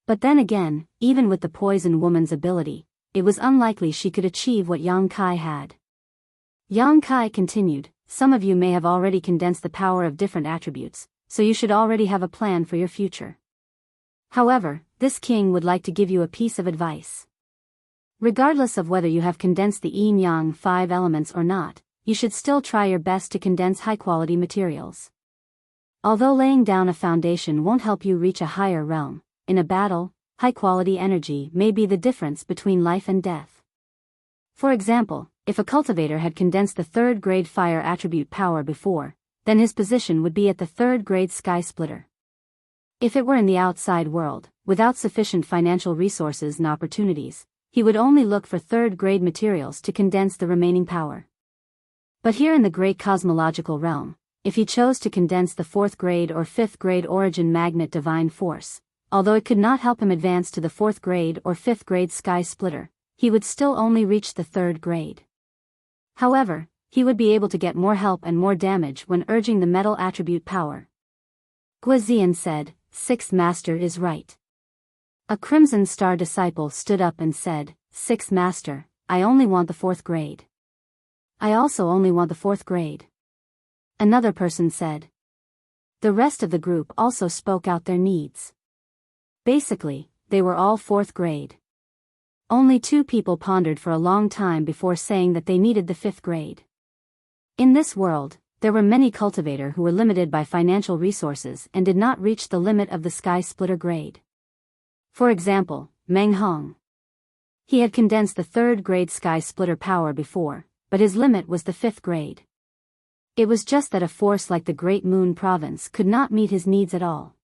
But then again, even with the poison woman's ability, it was unlikely she could achieve what Yang Kai had. Yang Kai continued, some of you may have already condensed the power of different attributes, so you should already have a plan for your future. However, this king would like to give you a piece of advice. Regardless of whether you have condensed the yin-yang 5 elements or not, you should still try your best to condense high-quality materials. Although laying down a foundation won't help you reach a higher realm, in a battle, high-quality energy may be the difference between life and death. For example, if a cultivator had condensed the 3rd grade fire attribute power before, then his position would be at the 3rd grade sky splitter. If it were in the outside world, without sufficient financial resources and opportunities, he would only look for 3rd grade materials to condense the remaining power. But here in the great cosmological realm, if he chose to condense the 4th grade or 5th grade origin magnet divine force, although it could not help him advance to the 4th grade or 5th grade sky splitter, he would still only reach the 3rd grade. However, he would be able to get more help and more damage when urging the metal attribute power. Guozian said, 6th Master is right. A Crimson Star disciple stood up and said, 6th Master, I only want the 4th grade. I also only want the 4th grade. Another person said. The rest of the group also spoke out their needs. Basically, they were all 4th grade. Only 2 people pondered for a long time before saying that they needed the 5th grade. In this world, there were many cultivators who were limited by financial resources and did not reach the limit of the sky splitter grade. For example, Meng Hong. He had condensed the 3rd grade sky splitter power before, but his limit was the 5th grade. It was just that a force like the Great Moon Province could not meet his needs at all.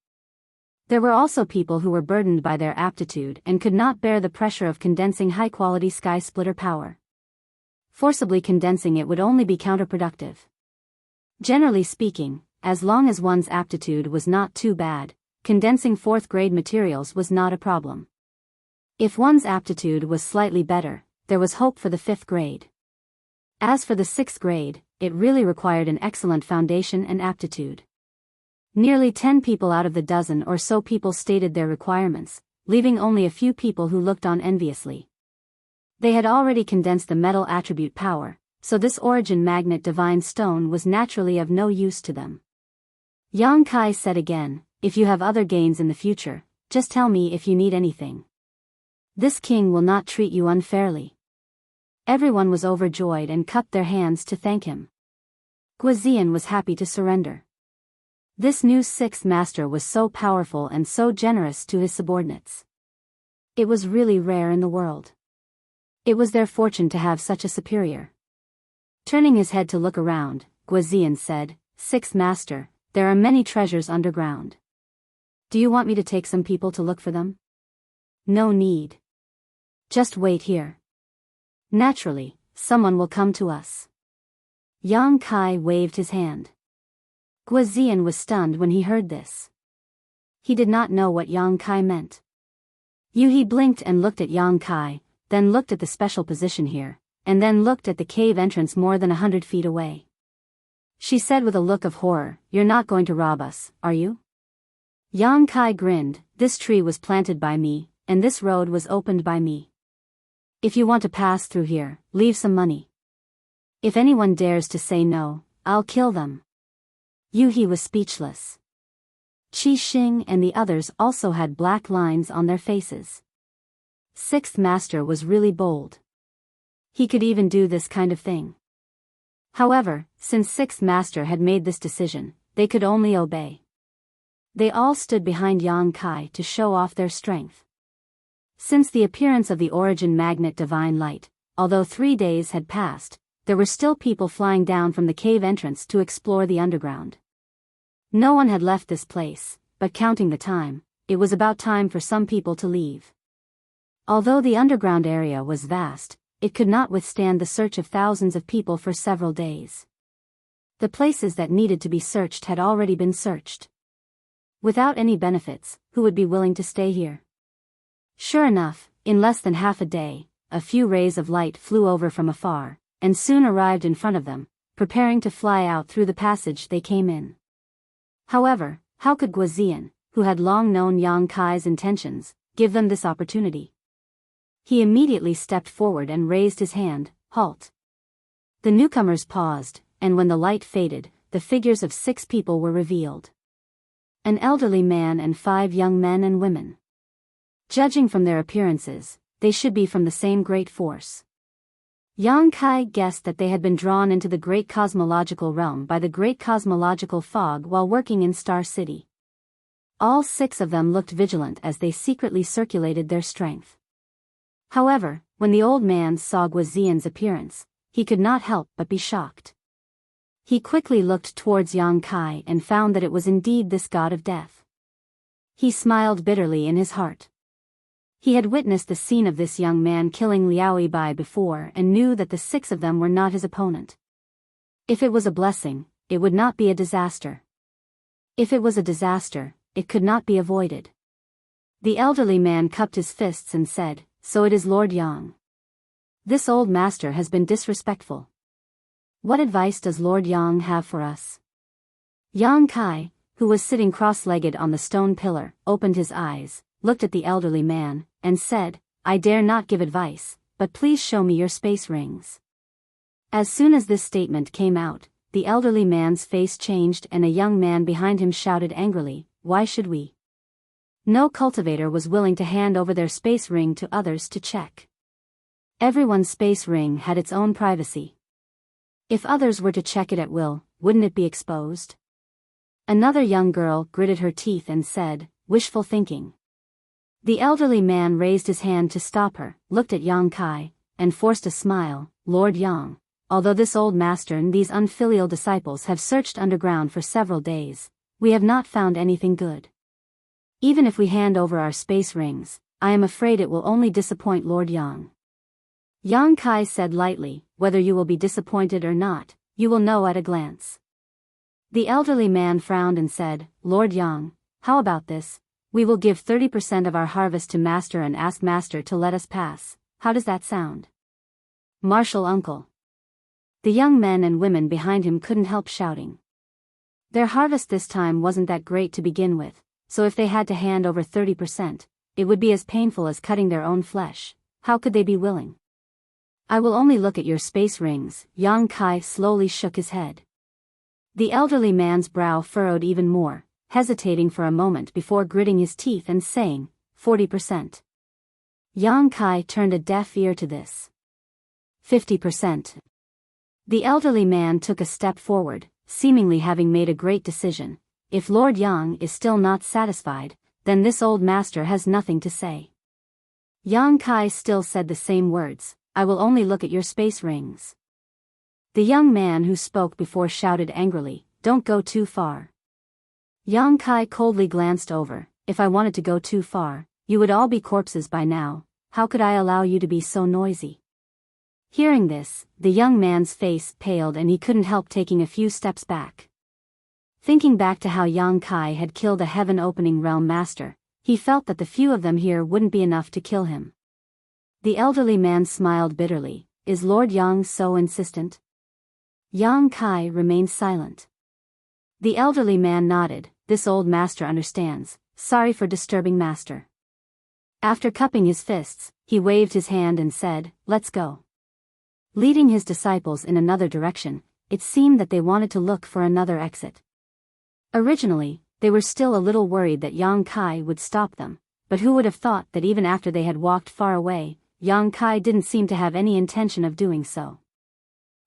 There were also people who were burdened by their aptitude and could not bear the pressure of condensing high-quality sky splitter power. Forcibly condensing it would only be counterproductive. Generally speaking, as long as one's aptitude was not too bad, condensing 4th grade materials was not a problem. If one's aptitude was slightly better, there was hope for the 5th grade. As for the 6th grade, it really required an excellent foundation and aptitude. Nearly 10 people out of the dozen or so people stated their requirements, leaving only a few people who looked on enviously. They had already condensed the metal attribute power, so this origin magnet divine stone was naturally of no use to them. Yang Kai said again, if you have other gains in the future, just tell me if you need anything. This king will not treat you unfairly. Everyone was overjoyed and cupped their hands to thank him. Guizian was happy to surrender. This new sixth master was so powerful and so generous to his subordinates. It was really rare in the world. It was their fortune to have such a superior. Turning his head to look around, Guizian said, "Sixth master, there are many treasures underground. Do you want me to take some people to look for them?" "No need. Just wait here. Naturally, someone will come to us." Yang Kai waved his hand. Guizian was stunned when he heard this. He did not know what Yang Kai meant. Yuhi blinked and looked at Yang Kai, then looked at the special position here, and then looked at the cave entrance more than 100 feet away. She said with a look of horror, "You're not going to rob us, are you?" Yang Kai grinned, "This tree was planted by me, and this road was opened by me. If you want to pass through here, leave some money. If anyone dares to say no, I'll kill them." Yuhi was speechless. Qi Xing and the others also had black lines on their faces. Sixth master was really bold. He could even do this kind of thing. However, since sixth master had made this decision, they could only obey. They all stood behind Yang Kai to show off their strength. Since the appearance of the origin magnet divine light, although 3 days had passed, there were still people flying down from the cave entrance to explore the underground. No one had left this place, but counting the time, it was about time for some people to leave. Although the underground area was vast, it could not withstand the search of thousands of people for several days. The places that needed to be searched had already been searched. Without any benefits, who would be willing to stay here? Sure enough, in less than half a day, a few rays of light flew over from afar, and soon arrived in front of them, preparing to fly out through the passage they came in. However, how could Guizian, who had long known Yang Kai's intentions, give them this opportunity? He immediately stepped forward and raised his hand, "Halt." The newcomers paused, and when the light faded, the figures of 6 people were revealed. An elderly man and 5 young men and women. Judging from their appearances, they should be from the same great force. Yang Kai guessed that they had been drawn into the great cosmological realm by the great cosmological fog while working in Star City. All 6 of them looked vigilant as they secretly circulated their strength. However, when the old man saw Guizian's appearance, he could not help but be shocked. He quickly looked towards Yang Kai and found that it was indeed this god of death. He smiled bitterly in his heart. He had witnessed the scene of this young man killing Liao Yibai before and knew that the 6 of them were not his opponent. If it was a blessing, it would not be a disaster. If it was a disaster, it could not be avoided. The elderly man cupped his fists and said, "So it is Lord Yang. This old master has been disrespectful. What advice does Lord Yang have for us?" Yang Kai, who was sitting cross-legged on the stone pillar, opened his eyes, looked at the elderly man, and said, "I dare not give advice, but please show me your space rings." As soon as this statement came out, the elderly man's face changed and a young man behind him shouted angrily, "Why should we?" No cultivator was willing to hand over their space ring to others to check. Everyone's space ring had its own privacy. If others were to check it at will, wouldn't it be exposed? Another young girl gritted her teeth and said, "Wishful thinking." The elderly man raised his hand to stop her, looked at Yang Kai, and forced a smile, "Lord Yang, although this old master and these unfilial disciples have searched underground for several days, we have not found anything good. Even if we hand over our space rings, I am afraid it will only disappoint Lord Yang." Yang Kai said lightly, "Whether you will be disappointed or not, you will know at a glance." The elderly man frowned and said, "Lord Yang, how about this? We will give 30% of our harvest to Master and ask Master to let us pass. How does that sound?" "Martial uncle." The young men and women behind him couldn't help shouting. Their harvest this time wasn't that great to begin with, so if they had to hand over 30%, it would be as painful as cutting their own flesh. How could they be willing? "I will only look at your space rings." Yang Kai slowly shook his head. The elderly man's brow furrowed even more, hesitating for a moment before gritting his teeth and saying, 40%. Yang Kai turned a deaf ear to this. 50%. The elderly man took a step forward, seemingly having made a great decision. If Lord Yang is still not satisfied, then this old master has nothing to say. Yang Kai still said the same words, I will only look at your space rings. The young man who spoke before shouted angrily, don't go too far. Yang Kai coldly glanced over, if I wanted to go too far, you would all be corpses by now, how could I allow you to be so noisy? Hearing this, the young man's face paled and he couldn't help taking a few steps back. Thinking back to how Yang Kai had killed a heaven-opening realm master, he felt that the few of them here wouldn't be enough to kill him. The elderly man smiled bitterly, is Lord Yang so insistent? Yang Kai remained silent. The elderly man nodded, this old master understands, sorry for disturbing master. After cupping his fists, he waved his hand and said, let's go. Leading his disciples in another direction, it seemed that they wanted to look for another exit. Originally, they were still a little worried that Yang Kai would stop them, but who would have thought that even after they had walked far away, Yang Kai didn't seem to have any intention of doing so.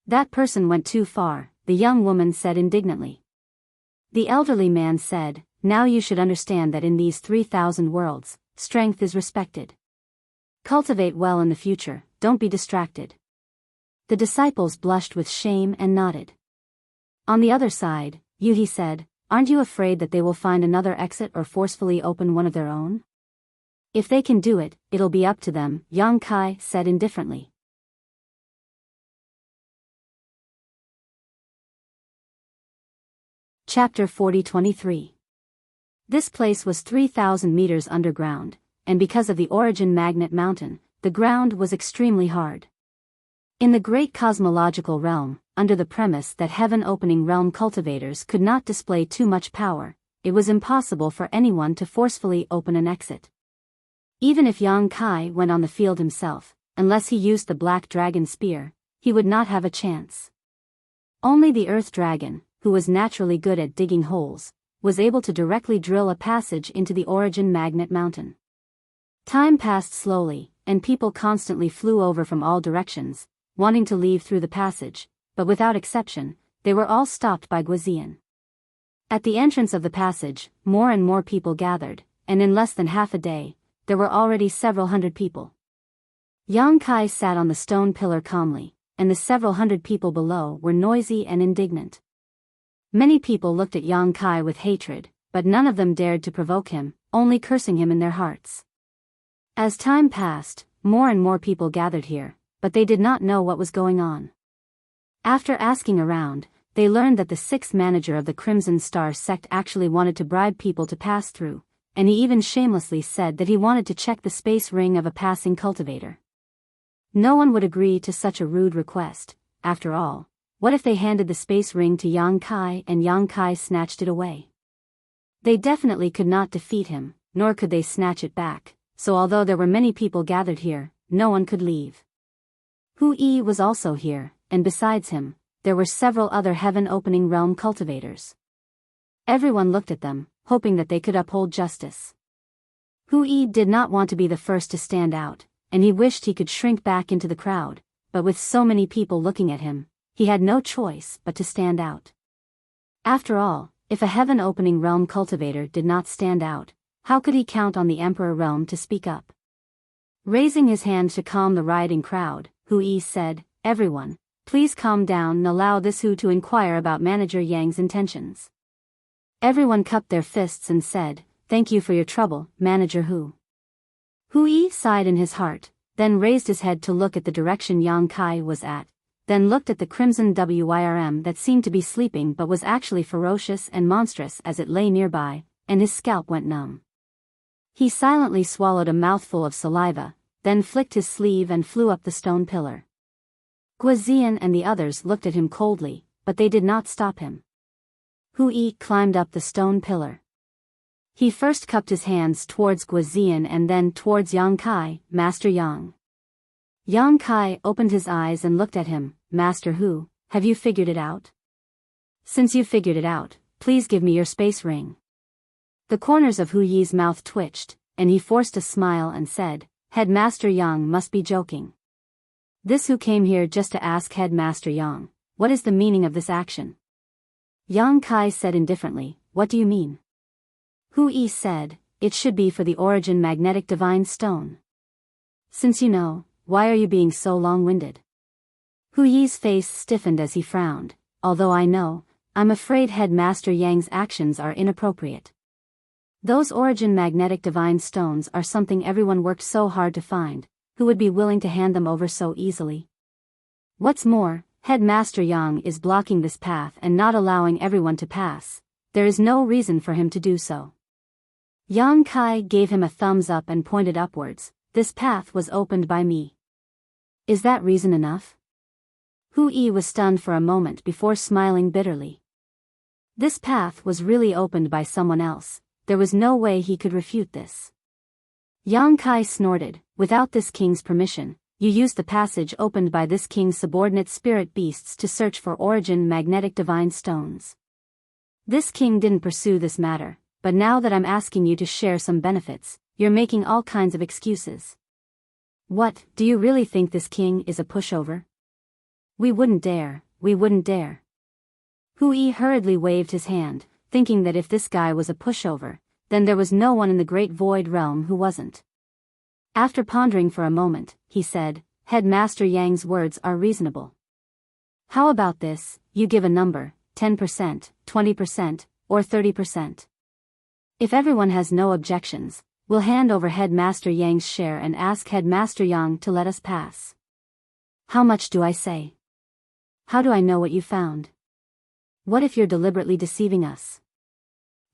That person went too far, the young woman said indignantly. The elderly man said, now you should understand that in these 3,000 worlds, strength is respected. Cultivate well in the future, don't be distracted. The disciples blushed with shame and nodded. On the other side, Yuhi said, aren't you afraid that they will find another exit or forcefully open one of their own? If they can do it, it'll be up to them, Yang Kai said indifferently. Chapter 40-23. This place was 3,000 meters underground, and because of the origin magnet mountain, the ground was extremely hard. In the great cosmological realm, under the premise that heaven-opening realm cultivators could not display too much power, it was impossible for anyone to forcefully open an exit. Even if Yang Kai went on the field himself, unless he used the black dragon spear, he would not have a chance. Only the earth dragon, who was naturally good at digging holes, was able to directly drill a passage into the origin magnet mountain. Time passed slowly, and people constantly flew over from all directions, wanting to leave through the passage, but without exception, they were all stopped by Guizian. At the entrance of the passage, more and more people gathered, and in less than half a day, there were already several hundred people. Yang Kai sat on the stone pillar calmly, and the several hundred people below were noisy and indignant. Many people looked at Yang Kai with hatred, but none of them dared to provoke him, only cursing him in their hearts. As time passed, more and more people gathered here, but they did not know what was going on. After asking around, they learned that the sixth manager of the Crimson Star sect actually wanted to bribe people to pass through, and he even shamelessly said that he wanted to check the space ring of a passing cultivator. No one would agree to such a rude request. After all, what if they handed the space ring to Yang Kai and Yang Kai snatched it away? They definitely could not defeat him, nor could they snatch it back, so although there were many people gathered here, no one could leave. Hu Yi was also here, and besides him, there were several other heaven-opening realm cultivators. Everyone looked at them, hoping that they could uphold justice. Hu Yi did not want to be the first to stand out, and he wished he could shrink back into the crowd, but with so many people looking at him, he had no choice but to stand out. After all, if a heaven-opening realm cultivator did not stand out, how could he count on the Emperor realm to speak up? Raising his hand to calm the rioting crowd, Hu Yi said, everyone, please calm down and allow this Hu to inquire about Manager Yang's intentions. Everyone cupped their fists and said, thank you for your trouble, Manager Hu. Hu Yi sighed in his heart, then raised his head to look at the direction Yang Kai was at, then looked at the crimson WYRM that seemed to be sleeping but was actually ferocious and monstrous as it lay nearby, and his scalp went numb. He silently swallowed a mouthful of saliva, then flicked his sleeve and flew up the stone pillar. Guizian and the others looked at him coldly, but they did not stop him. Hu Yi climbed up the stone pillar. He first cupped his hands towards Guizian and then towards Yang Kai, Master Yang. Yang Kai opened his eyes and looked at him, Master Hu, have you figured it out? Since you figured it out, please give me your space ring. The corners of Hu Yi's mouth twitched, and he forced a smile and said, Headmaster Yang must be joking. This who came here just to ask Headmaster Yang, what is the meaning of this action? Yang Kai said indifferently, what do you mean? Hu Yi said, it should be for the origin magnetic divine stone. Since you know, why are you being so long-winded? Hu Yi's face stiffened as he frowned, although I know, I'm afraid Headmaster Yang's actions are inappropriate. Those origin magnetic divine stones are something everyone worked so hard to find. Who would be willing to hand them over so easily? What's more, Headmaster Yang is blocking this path and not allowing everyone to pass. There is no reason for him to do so. Yang Kai gave him a thumbs up and pointed upwards. This path was opened by me. Is that reason enough? Hu Yi was stunned for a moment before smiling bitterly. This path was really opened by someone else. There was no way he could refute this. Yang Kai snorted, without this king's permission, you used the passage opened by this king's subordinate spirit beasts to search for origin magnetic divine stones. This king didn't pursue this matter, but now that I'm asking you to share some benefits, you're making all kinds of excuses. What, do you really think this king is a pushover? We wouldn't dare, we wouldn't dare. Hu Yi hurriedly waved his hand, thinking that if this guy was a pushover, then there was no one in the great void realm who wasn't. After pondering for a moment, he said, Headmaster Yang's words are reasonable. How about this, you give a number, 10%, 20%, or 30%. If everyone has no objections, we'll hand over Headmaster Yang's share and ask Headmaster Yang to let us pass. How much do I say? How do I know what you found? What if you're deliberately deceiving us?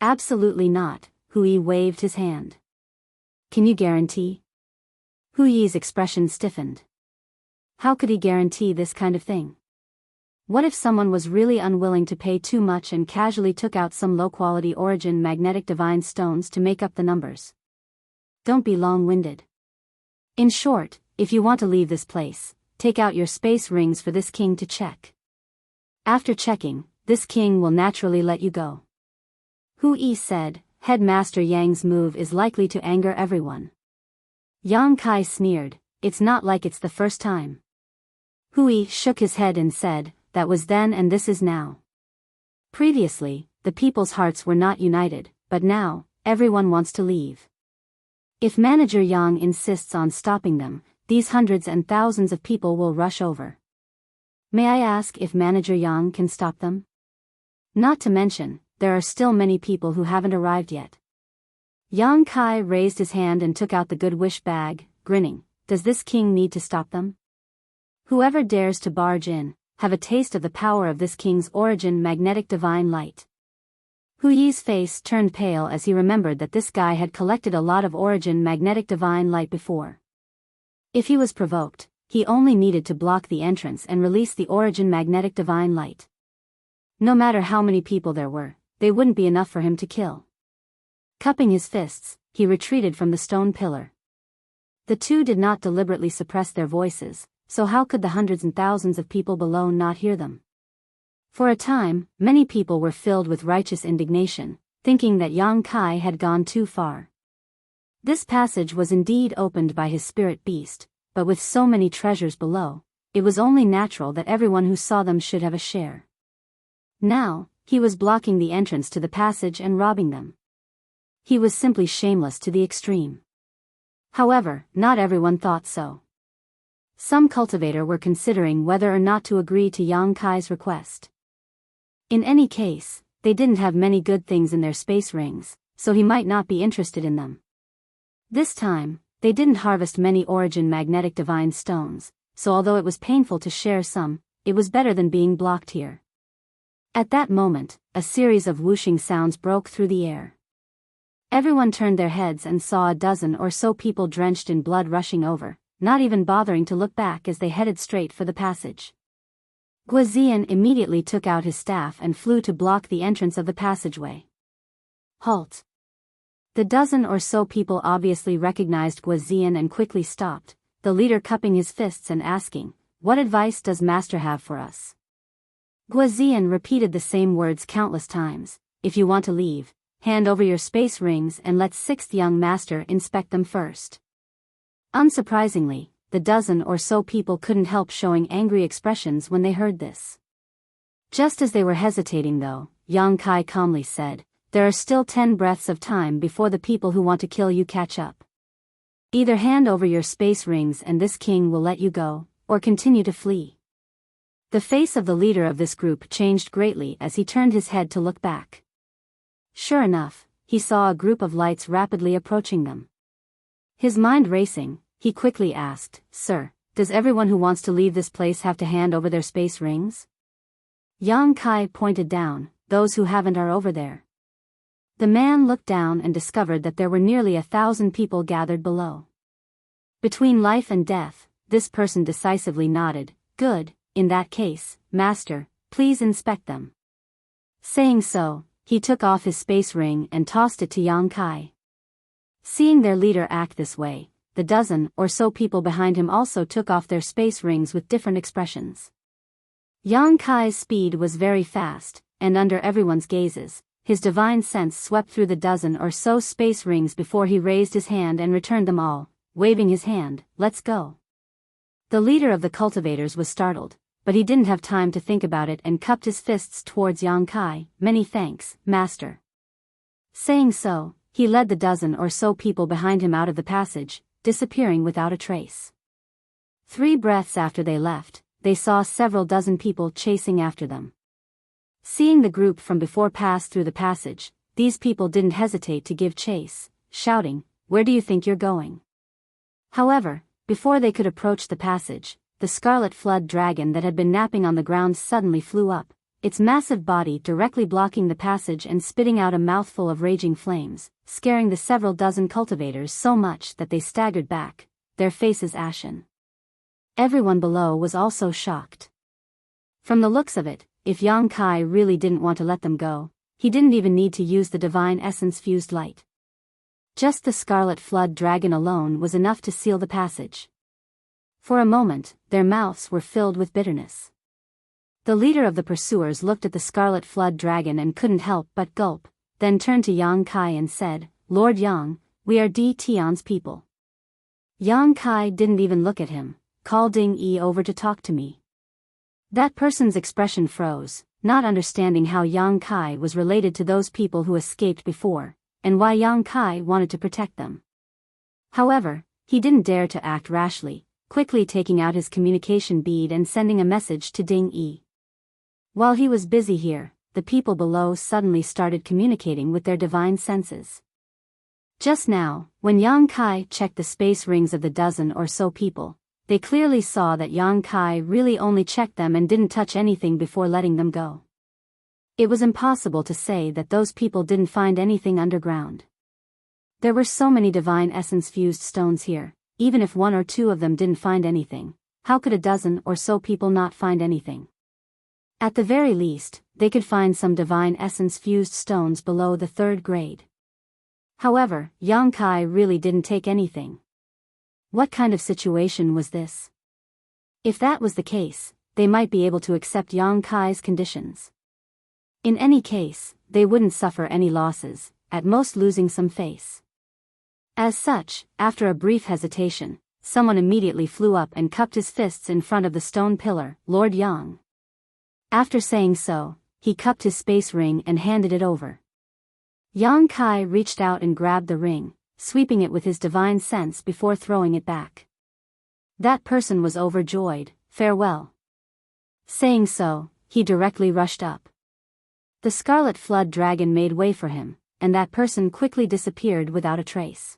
Absolutely not. Hu Yi waved his hand. Can you guarantee? Hu Yi's expression stiffened. How could he guarantee this kind of thing? What if someone was really unwilling to pay too much and casually took out some low-quality origin magnetic divine stones to make up the numbers? Don't be long-winded. In short, if you want to leave this place, take out your space rings for this king to check. After checking, this king will naturally let you go. Hu Yi said, Headmaster Yang's move is likely to anger everyone. Yang Kai sneered, it's not like it's the first time. Hu Yi shook his head and said, that was then and this is now. Previously, the people's hearts were not united, but now, everyone wants to leave. If Manager Yang insists on stopping them, these hundreds and thousands of people will rush over. May I ask if Manager Yang can stop them? Not to mention, there are still many people who haven't arrived yet. Yang Kai raised his hand and took out the good wish bag, grinning, does this king need to stop them? Whoever dares to barge in, have a taste of the power of this king's origin magnetic divine light. Hu Yi's face turned pale as he remembered that this guy had collected a lot of origin magnetic divine light before. If he was provoked, he only needed to block the entrance and release the origin magnetic divine light. No matter how many people there were, they wouldn't be enough for him to kill. Cupping his fists, he retreated from the stone pillar. The two did not deliberately suppress their voices, so how could the hundreds and thousands of people below not hear them? For a time, many people were filled with righteous indignation, thinking that Yang Kai had gone too far. This passage was indeed opened by his spirit beast, but with so many treasures below, it was only natural that everyone who saw them should have a share. Now, he was blocking the entrance to the passage and robbing them. He was simply shameless to the extreme. However, not everyone thought so. Some cultivator were considering whether or not to agree to Yang Kai's request. In any case, they didn't have many good things in their space rings, so he might not be interested in them. This time, they didn't harvest many origin magnetic divine stones, so although it was painful to share some, it was better than being blocked here. At that moment, a series of whooshing sounds broke through the air. Everyone turned their heads and saw a dozen or so people drenched in blood rushing over, not even bothering to look back as they headed straight for the passage. Guozian immediately took out his staff and flew to block the entrance of the passageway. Halt! The dozen or so people obviously recognized Guozian and quickly stopped, the leader cupping his fists and asking, "What advice does Master have for us?" Guozian repeated the same words countless times, "If you want to leave, hand over your space rings and let 6th young Master inspect them first." Unsurprisingly, the the dozen or so people couldn't help showing angry expressions when they heard this. Just as they were hesitating though, Yang Kai calmly said, "There are still 10 breaths of time before the people who want to kill you catch up. Either hand over your space rings and this king will let you go, or continue to flee." The face of the leader of this group changed greatly as he turned his head to look back. Sure enough, he saw a group of lights rapidly approaching them. His mind racing, he quickly asked, "Sir, does everyone who wants to leave this place have to hand over their space rings?" Yang Kai pointed down, "Those who haven't are over there." The man looked down and discovered that there were nearly 1,000 people gathered below. Between life and death, this person decisively nodded, "Good, in that case, master, please inspect them." Saying so, he took off his space ring and tossed it to Yang Kai. Seeing their leader act this way, the dozen or so people behind him also took off their space rings with different expressions. Yang Kai's speed was very fast, and under everyone's gazes, his divine sense swept through the dozen or so space rings before he raised his hand and returned them all, waving his hand, "Let's go." The leader of the cultivators was startled, but he didn't have time to think about it and cupped his fists towards Yang Kai, "Many thanks, master." Saying so, he led the dozen or so people behind him out of the passage, disappearing without a trace. 3 breaths after they left, they saw several dozen people chasing after them. Seeing the group from before pass through the passage, these people didn't hesitate to give chase, shouting, "Where do you think you're going?" However, before they could approach the passage, the scarlet flood dragon that had been napping on the ground suddenly flew up, its massive body directly blocking the passage and spitting out a mouthful of raging flames, scaring the several dozen cultivators so much that they staggered back, their faces ashen. Everyone below was also shocked. From the looks of it, if Yang Kai really didn't want to let them go, he didn't even need to use the divine essence-fused light. Just the scarlet flood dragon alone was enough to seal the passage. For a moment, their mouths were filled with bitterness. The leader of the pursuers looked at the scarlet flood dragon and couldn't help but gulp, then turned to Yang Kai and said, "Lord Yang, we are Di Tian's people." Yang Kai didn't even look at him. "Call Ding Yi over to talk to me." That person's expression froze, not understanding how Yang Kai was related to those people who escaped before, and why Yang Kai wanted to protect them. However, he didn't dare to act rashly, quickly taking out his communication bead and sending a message to Ding Yi. While he was busy here, the people below suddenly started communicating with their divine senses. Just now, when Yang Kai checked the space rings of the dozen or so people, they clearly saw that Yang Kai really only checked them and didn't touch anything before letting them go. It was impossible to say that those people didn't find anything underground. There were so many divine essence-fused stones here, even if 1 or 2 of them didn't find anything, how could a dozen or so people not find anything? At the very least, they could find some divine essence-fused stones below the 3rd grade. However, Yang Kai really didn't take anything. What kind of situation was this? If that was the case, they might be able to accept Yang Kai's conditions. In any case, they wouldn't suffer any losses, at most losing some face. As such, after a brief hesitation, someone immediately flew up and cupped his fists in front of the stone pillar, "Lord Yang." After saying so, he cupped his space ring and handed it over. Yang Kai reached out and grabbed the ring, sweeping it with his divine sense before throwing it back. That person was overjoyed, "Farewell." Saying so, he directly rushed up. The scarlet flood dragon made way for him, and that person quickly disappeared without a trace.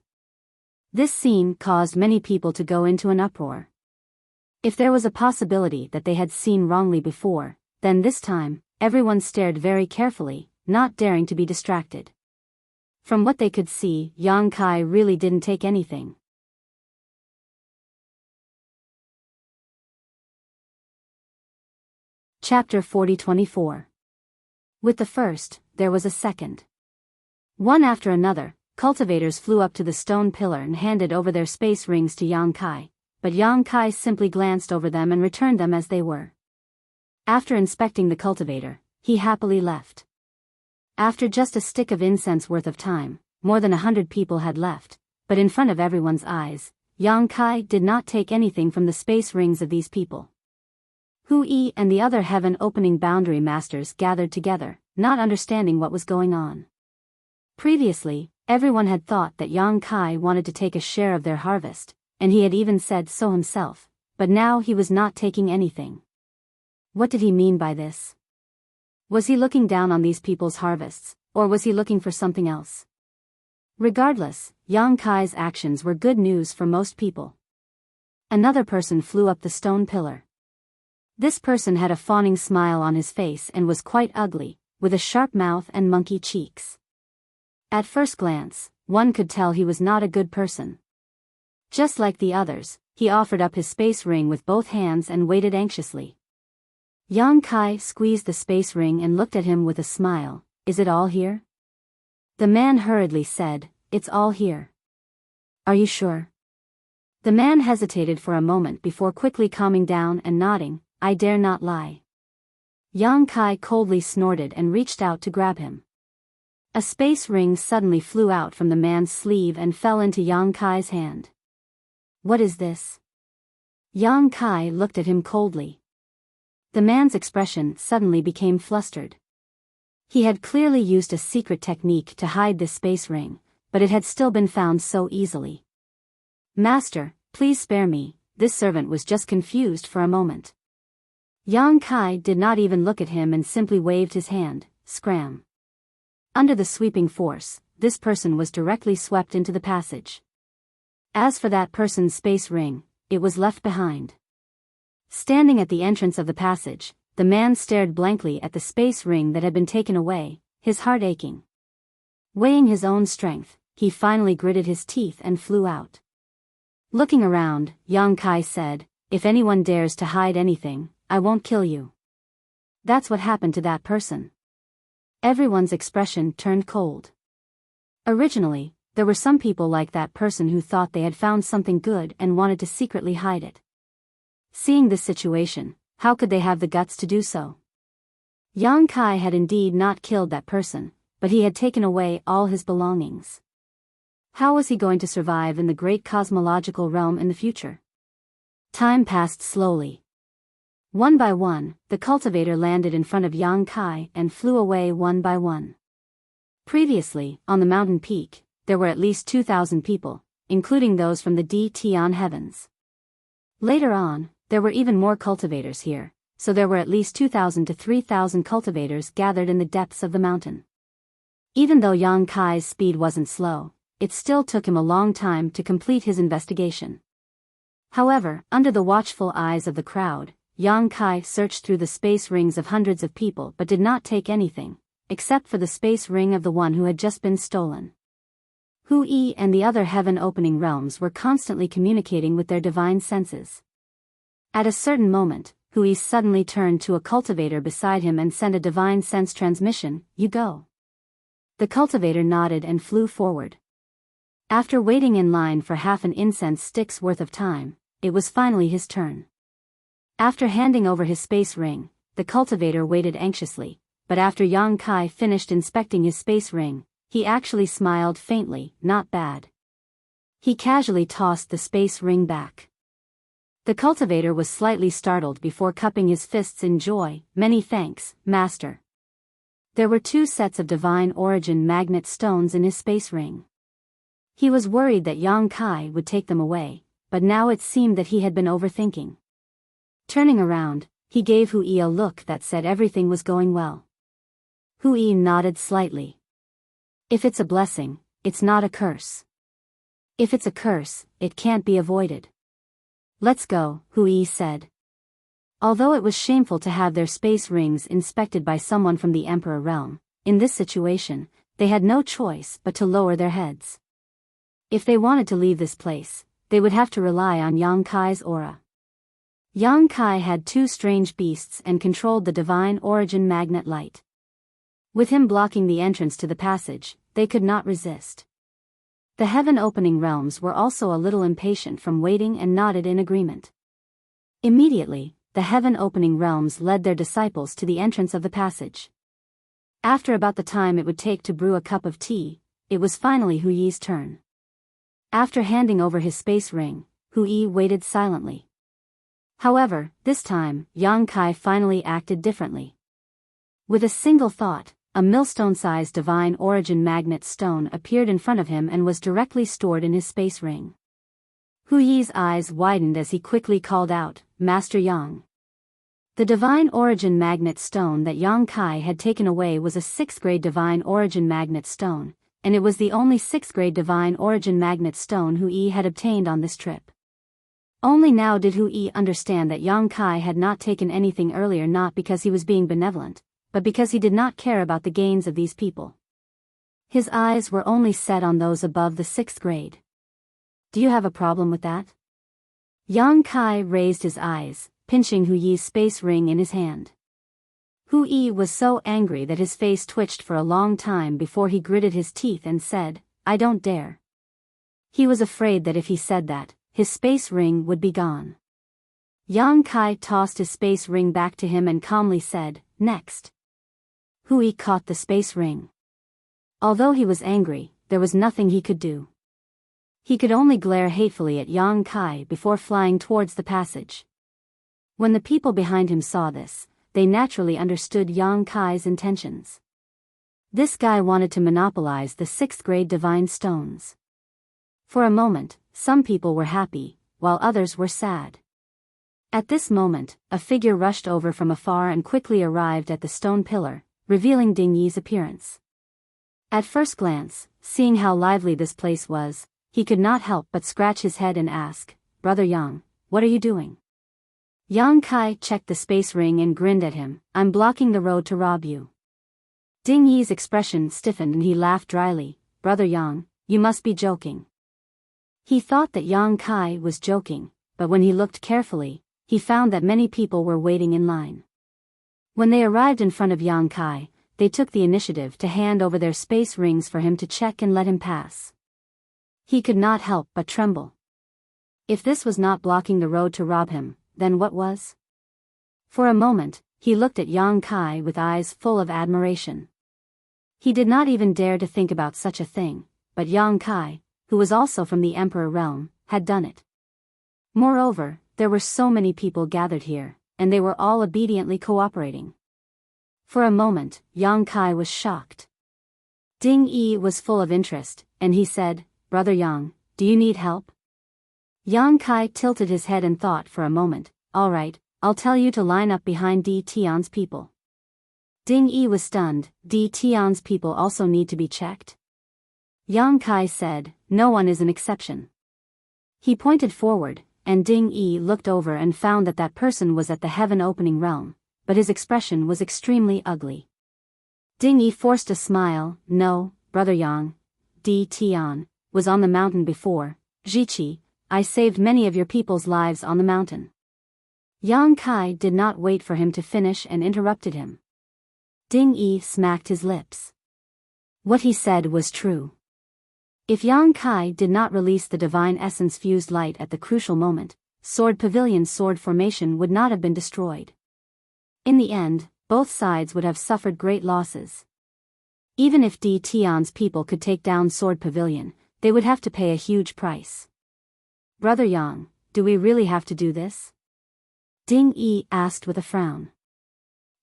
This scene caused many people to go into an uproar. If there was a possibility that they had seen wrongly before, then this time, everyone stared very carefully, not daring to be distracted. From what they could see, Yang Kai really didn't take anything. Chapter 40-24. With the first, there was a second. One after another, cultivators flew up to the stone pillar and handed over their space rings to Yang Kai, but Yang Kai simply glanced over them and returned them as they were. After inspecting the cultivator, he happily left. After just a stick of incense worth of time, more than 100 people had left, but in front of everyone's eyes, Yang Kai did not take anything from the space rings of these people. Hu Yi and the other heaven-opening boundary masters gathered together, not understanding what was going on. Previously, everyone had thought that Yang Kai wanted to take a share of their harvest, and he had even said so himself, but now he was not taking anything. What did he mean by this? Was he looking down on these people's harvests, or was he looking for something else? Regardless, Yang Kai's actions were good news for most people. Another person flew up the stone pillar. This person had a fawning smile on his face and was quite ugly, with a sharp mouth and monkey cheeks. At first glance, one could tell he was not a good person. Just like the others, he offered up his space ring with both hands and waited anxiously. Yang Kai squeezed the space ring and looked at him with a smile. Is it all here? The man hurriedly said, It's all here. Are you sure? The man hesitated for a moment before quickly calming down and nodding, I dare not lie. Yang Kai coldly snorted and reached out to grab him. A space ring suddenly flew out from the man's sleeve and fell into Yang Kai's hand. What is this? Yang Kai looked at him coldly. The man's expression suddenly became flustered. He had clearly used a secret technique to hide this space ring, but it had still been found so easily. Master, please spare me, this servant was just confused for a moment. Yang Kai did not even look at him and simply waved his hand, scram. Under the sweeping force, this person was directly swept into the passage. As for that person's space ring, it was left behind. Standing at the entrance of the passage, the man stared blankly at the space ring that had been taken away, his heart aching. Weighing his own strength, he finally gritted his teeth and flew out. Looking around, Yang Kai said, If anyone dares to hide anything, I won't kill you. That's what happened to that person. Everyone's expression turned cold. Originally, there were some people like that person who thought they had found something good and wanted to secretly hide it. Seeing this situation, how could they have the guts to do so? Yang Kai had indeed not killed that person, but he had taken away all his belongings. How was he going to survive in the great cosmological realm in the future? Time passed slowly. One by one, the cultivator landed in front of Yang Kai and flew away one by one. Previously, on the mountain peak, there were at least 2,000 people, including those from the Tian heavens. Later on, there were even more cultivators here, so there were at least 2,000 to 3,000 cultivators gathered in the depths of the mountain. Even though Yang Kai's speed wasn't slow, it still took him a long time to complete his investigation. However, under the watchful eyes of the crowd, Yang Kai searched through the space rings of hundreds of people but did not take anything, except for the space ring of the one who had just been stolen. Hu Yi and the other heaven-opening realms were constantly communicating with their divine senses. At a certain moment, Hu Yi suddenly turned to a cultivator beside him and sent a divine sense transmission, You go. The cultivator nodded and flew forward. After waiting in line for half an incense stick's worth of time, it was finally his turn. After handing over his space ring, the cultivator waited anxiously, but after Yang Kai finished inspecting his space ring, he actually smiled faintly, not bad. He casually tossed the space ring back. The cultivator was slightly startled before cupping his fists in joy, Many thanks, Master. There were 2 sets of divine origin magnet stones in his space ring. He was worried that Yang Kai would take them away, but now it seemed that he had been overthinking. Turning around, he gave Hu Yi a look that said everything was going well. Hu Yi nodded slightly. If it's a blessing, it's not a curse. If it's a curse, it can't be avoided. Let's go, Hu Yi said. Although it was shameful to have their space rings inspected by someone from the Emperor realm, in this situation, they had no choice but to lower their heads. If they wanted to leave this place, they would have to rely on Yang Kai's aura. Yang Kai had 2 strange beasts and controlled the divine origin magnet light. With him blocking the entrance to the passage, they could not resist. The heaven-opening realms were also a little impatient from waiting and nodded in agreement. Immediately, the heaven-opening realms led their disciples to the entrance of the passage. After about the time it would take to brew a cup of tea, it was finally Hu Yi's turn. After handing over his space ring, Hu Yi waited silently. However, this time, Yang Kai finally acted differently. With a single thought, a millstone-sized divine origin magnet stone appeared in front of him and was directly stored in his space ring. Hu Yi's eyes widened as he quickly called out, "Master Yang." The divine origin magnet stone that Yang Kai had taken away was a 6th grade divine origin magnet stone, and it was the only 6th grade divine origin magnet stone Hu Yi had obtained on this trip. Only now did Hu Yi understand that Yang Kai had not taken anything earlier, not because he was being benevolent, but because he did not care about the gains of these people. His eyes were only set on those above the 6th grade. "Do you have a problem with that?" Yang Kai raised his eyes, pinching Hu Yi's space ring in his hand. Hu Yi was so angry that his face twitched for a long time before he gritted his teeth and said, "I don't dare." He was afraid that if he said that, his space ring would be gone. Yang Kai tossed his space ring back to him and calmly said, "Next." Hu Yi caught the space ring. Although he was angry, there was nothing he could do. He could only glare hatefully at Yang Kai before flying towards the passage. When the people behind him saw this, they naturally understood Yang Kai's intentions. This guy wanted to monopolize the 6th grade divine stones. For a moment, some people were happy, while others were sad. At this moment, a figure rushed over from afar and quickly arrived at the stone pillar, revealing Ding Yi's appearance. At first glance, seeing how lively this place was, he could not help but scratch his head and ask, "Brother Yang, what are you doing?" Yang Kai checked the space ring and grinned at him, "I'm blocking the road to rob you." Ding Yi's expression stiffened and he laughed dryly, "Brother Yang, you must be joking." He thought that Yang Kai was joking, but when he looked carefully, he found that many people were waiting in line. When they arrived in front of Yang Kai, they took the initiative to hand over their space rings for him to check and let him pass. He could not help but tremble. If this was not blocking the road to rob him, then what was? For a moment, he looked at Yang Kai with eyes full of admiration. He did not even dare to think about such a thing, but Yang Kai, who was also from the Emperor realm, had done it. Moreover, there were so many people gathered here, and they were all obediently cooperating. For a moment, Yang Kai was shocked. Ding Yi was full of interest, and he said, "Brother Yang, do you need help?" Yang Kai tilted his head and thought for a moment, "All right, I'll tell you to line up behind Di Tian's people." Ding Yi was stunned. "Di Tian's people also need to be checked?" Yang Kai said, "No one is an exception." He pointed forward, and Ding Yi looked over and found that that person was at the heaven-opening realm, but his expression was extremely ugly. Ding Yi forced a smile. "No, Brother Yang, Di Tian was on the mountain before. Zhiqi, I saved many of your people's lives on the mountain." Yang Kai did not wait for him to finish and interrupted him. Ding Yi smacked his lips. What he said was true. If Yang Kai did not release the divine essence fused light at the crucial moment, Sword Pavilion's sword formation would not have been destroyed. In the end, both sides would have suffered great losses. Even if Di Tian's people could take down Sword Pavilion, they would have to pay a huge price. "Brother Yang, do we really have to do this?" Ding Yi asked with a frown.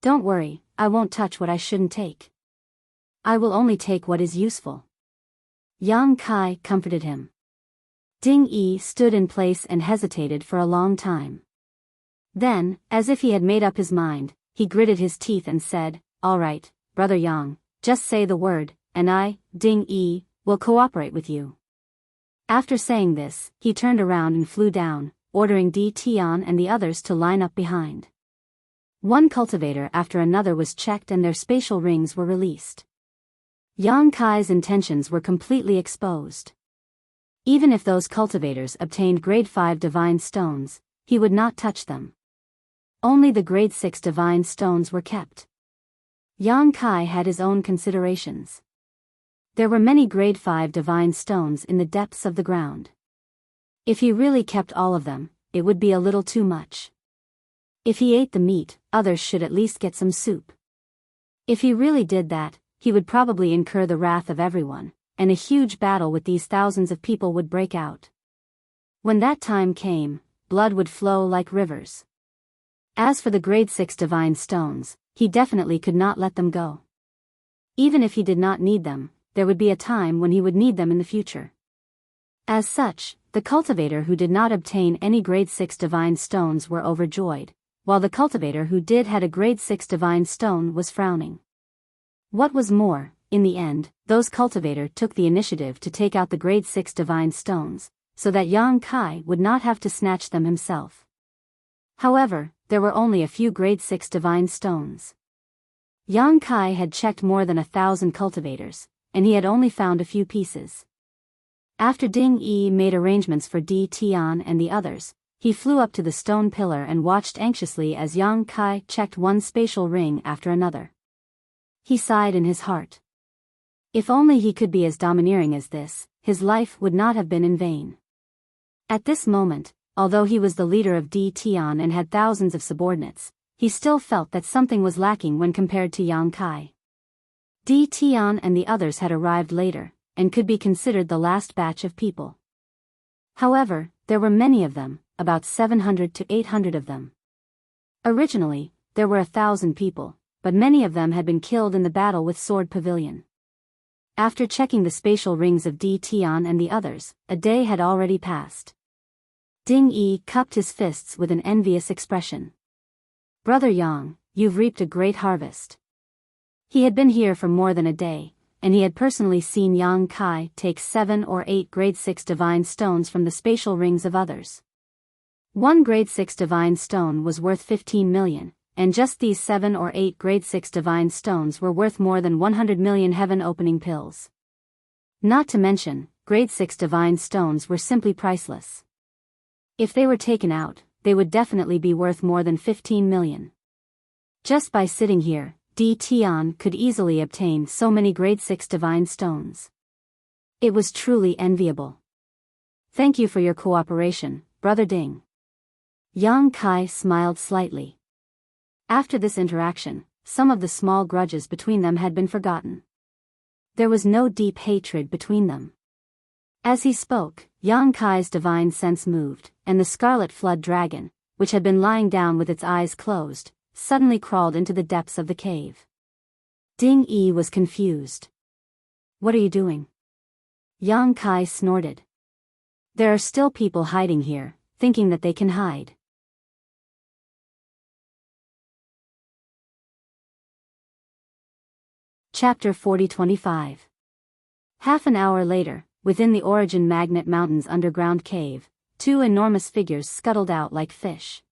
"Don't worry, I won't touch what I shouldn't take. I will only take what is useful." Yang Kai comforted him. Ding Yi stood in place and hesitated for a long time. Then, as if he had made up his mind, he gritted his teeth and said, "All right, Brother Yang, just say the word, and I, Ding Yi, will cooperate with you." After saying this, he turned around and flew down, ordering Di Tian and the others to line up behind. One cultivator after another was checked and their spatial rings were released. Yang Kai's intentions were completely exposed. Even if those cultivators obtained grade 5 divine stones, he would not touch them. Only the grade 6 divine stones were kept. Yang Kai had his own considerations. There were many grade 5 divine stones in the depths of the ground. If he really kept all of them, it would be a little too much. If he ate the meat, others should at least get some soup. If he really did that, he would probably incur the wrath of everyone, and a huge battle with these thousands of people would break out. When that time came, blood would flow like rivers. As for the grade 6 divine stones, he definitely could not let them go. Even if he did not need them, there would be a time when he would need them in the future. As such, the cultivator who did not obtain any grade 6 divine stones were overjoyed, while the cultivator who did had a grade 6 divine stone was frowning. What was more, in the end, those cultivator took the initiative to take out the grade 6 divine stones, so that Yang Kai would not have to snatch them himself. However, there were only a few grade 6 divine stones. Yang Kai had checked more than 1,000 cultivators, and he had only found a few pieces. After Ding Yi made arrangements for Di Tian and the others, he flew up to the stone pillar and watched anxiously as Yang Kai checked one spatial ring after another. He sighed in his heart. If only he could be as domineering as this, his life would not have been in vain. At this moment, although he was the leader of Di Tian and had thousands of subordinates, he still felt that something was lacking when compared to Yang Kai. Di Tian and the others had arrived later, and could be considered the last batch of people. However, there were many of them, about 700 to 800 of them. Originally, there were 1,000 people, but many of them had been killed in the battle with Sword Pavilion. After checking the spatial rings of Di Tian and the others, a day had already passed. Ding Yi cupped his fists with an envious expression. Brother Yang, you've reaped a great harvest. He had been here for more than a day, and he had personally seen Yang Kai take 7 or 8 grade 6 divine stones from the spatial rings of others. One grade 6 divine stone was worth 15 million, and just these 7 or 8 grade 6 divine stones were worth more than 100 million heaven-opening pills. Not to mention, grade 6 divine stones were simply priceless. If they were taken out, they would definitely be worth more than 15 million. Just by sitting here, Di Tian could easily obtain so many grade 6 divine stones. It was truly enviable. Thank you for your cooperation, Brother Ding. Yang Kai smiled slightly. After this interaction, some of the small grudges between them had been forgotten. There was no deep hatred between them. As he spoke, Yang Kai's divine sense moved, and the scarlet flood dragon, which had been lying down with its eyes closed, suddenly crawled into the depths of the cave. Ding Yi was confused. What are you doing? Yang Kai snorted. There are still people hiding here, thinking that they can hide. Chapter 40-25. Half an hour later, within the Origin Magnet Mountain's underground cave, 2 enormous figures scuttled out like fish.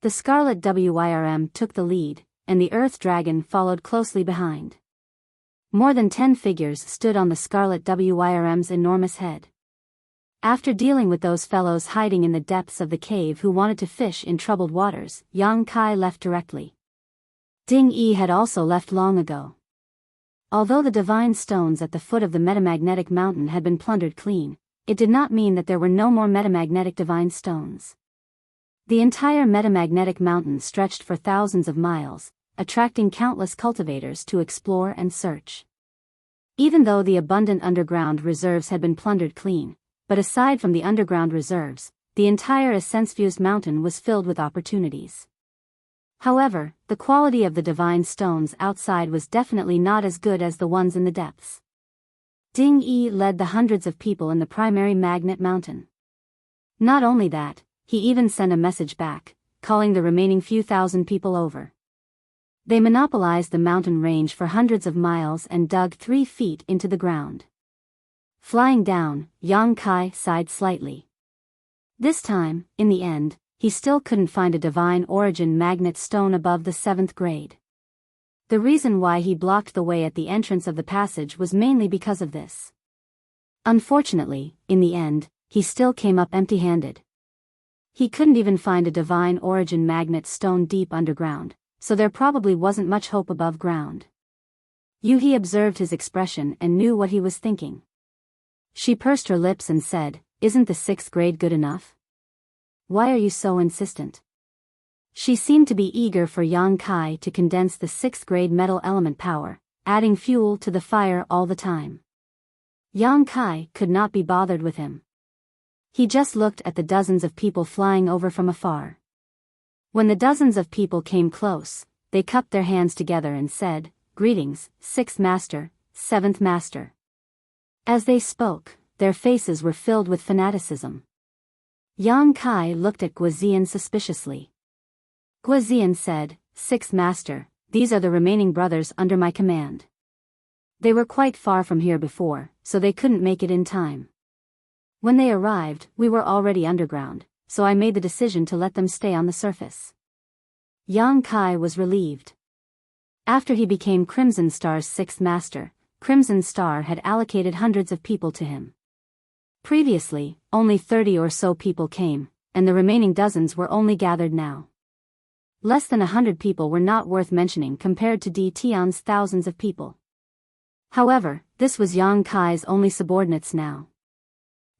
The Scarlet Wyrm took the lead, and the Earth Dragon followed closely behind. More than 10 figures stood on the Scarlet Wyrm's enormous head. After dealing with those fellows hiding in the depths of the cave who wanted to fish in troubled waters, Yang Kai left directly. Ding Yi had also left long ago. Although the divine stones at the foot of the metamagnetic mountain had been plundered clean, it did not mean that there were no more metamagnetic divine stones. The entire metamagnetic mountain stretched for thousands of miles, attracting countless cultivators to explore and search. Even though the abundant underground reserves had been plundered clean, but aside from the underground reserves, the entire essence-fused mountain was filled with opportunities. However, the quality of the divine stones outside was definitely not as good as the ones in the depths. Ding Yi led the hundreds of people in the primary magnet mountain. Not only that, he even sent a message back, calling the remaining few thousand people over. They monopolized the mountain range for hundreds of miles and dug 3 feet into the ground. Flying down, Yang Kai sighed slightly. This time, in the end, he still couldn't find a divine origin magnet stone above the 7th grade. The reason why he blocked the way at the entrance of the passage was mainly because of this. Unfortunately, in the end, he still came up empty-handed. He couldn't even find a divine origin magnet stone deep underground, so there probably wasn't much hope above ground. Yuhi observed his expression and knew what he was thinking. She pursed her lips and said, "Isn't the 6th grade good enough? Why are you so insistent?" She seemed to be eager for Yang Kai to condense the 6th grade metal element power, adding fuel to the fire all the time. Yang Kai could not be bothered with him. He just looked at the dozens of people flying over from afar. When the dozens of people came close, they cupped their hands together and said, "Greetings, 6th Master, 7th Master." As they spoke, their faces were filled with fanaticism. Yang Kai looked at Guozian suspiciously. Guozian said, "6th Master, these are the remaining brothers under my command. They were quite far from here before, so they couldn't make it in time. When they arrived, we were already underground, so I made the decision to let them stay on the surface." Yang Kai was relieved. After he became Crimson Star's 6th Master, Crimson Star had allocated hundreds of people to him. Previously, only 30 or so people came, and the remaining dozens were only gathered now. Less than 100 people were not worth mentioning compared to Di Tian's thousands of people. However, this was Yang Kai's only subordinates now.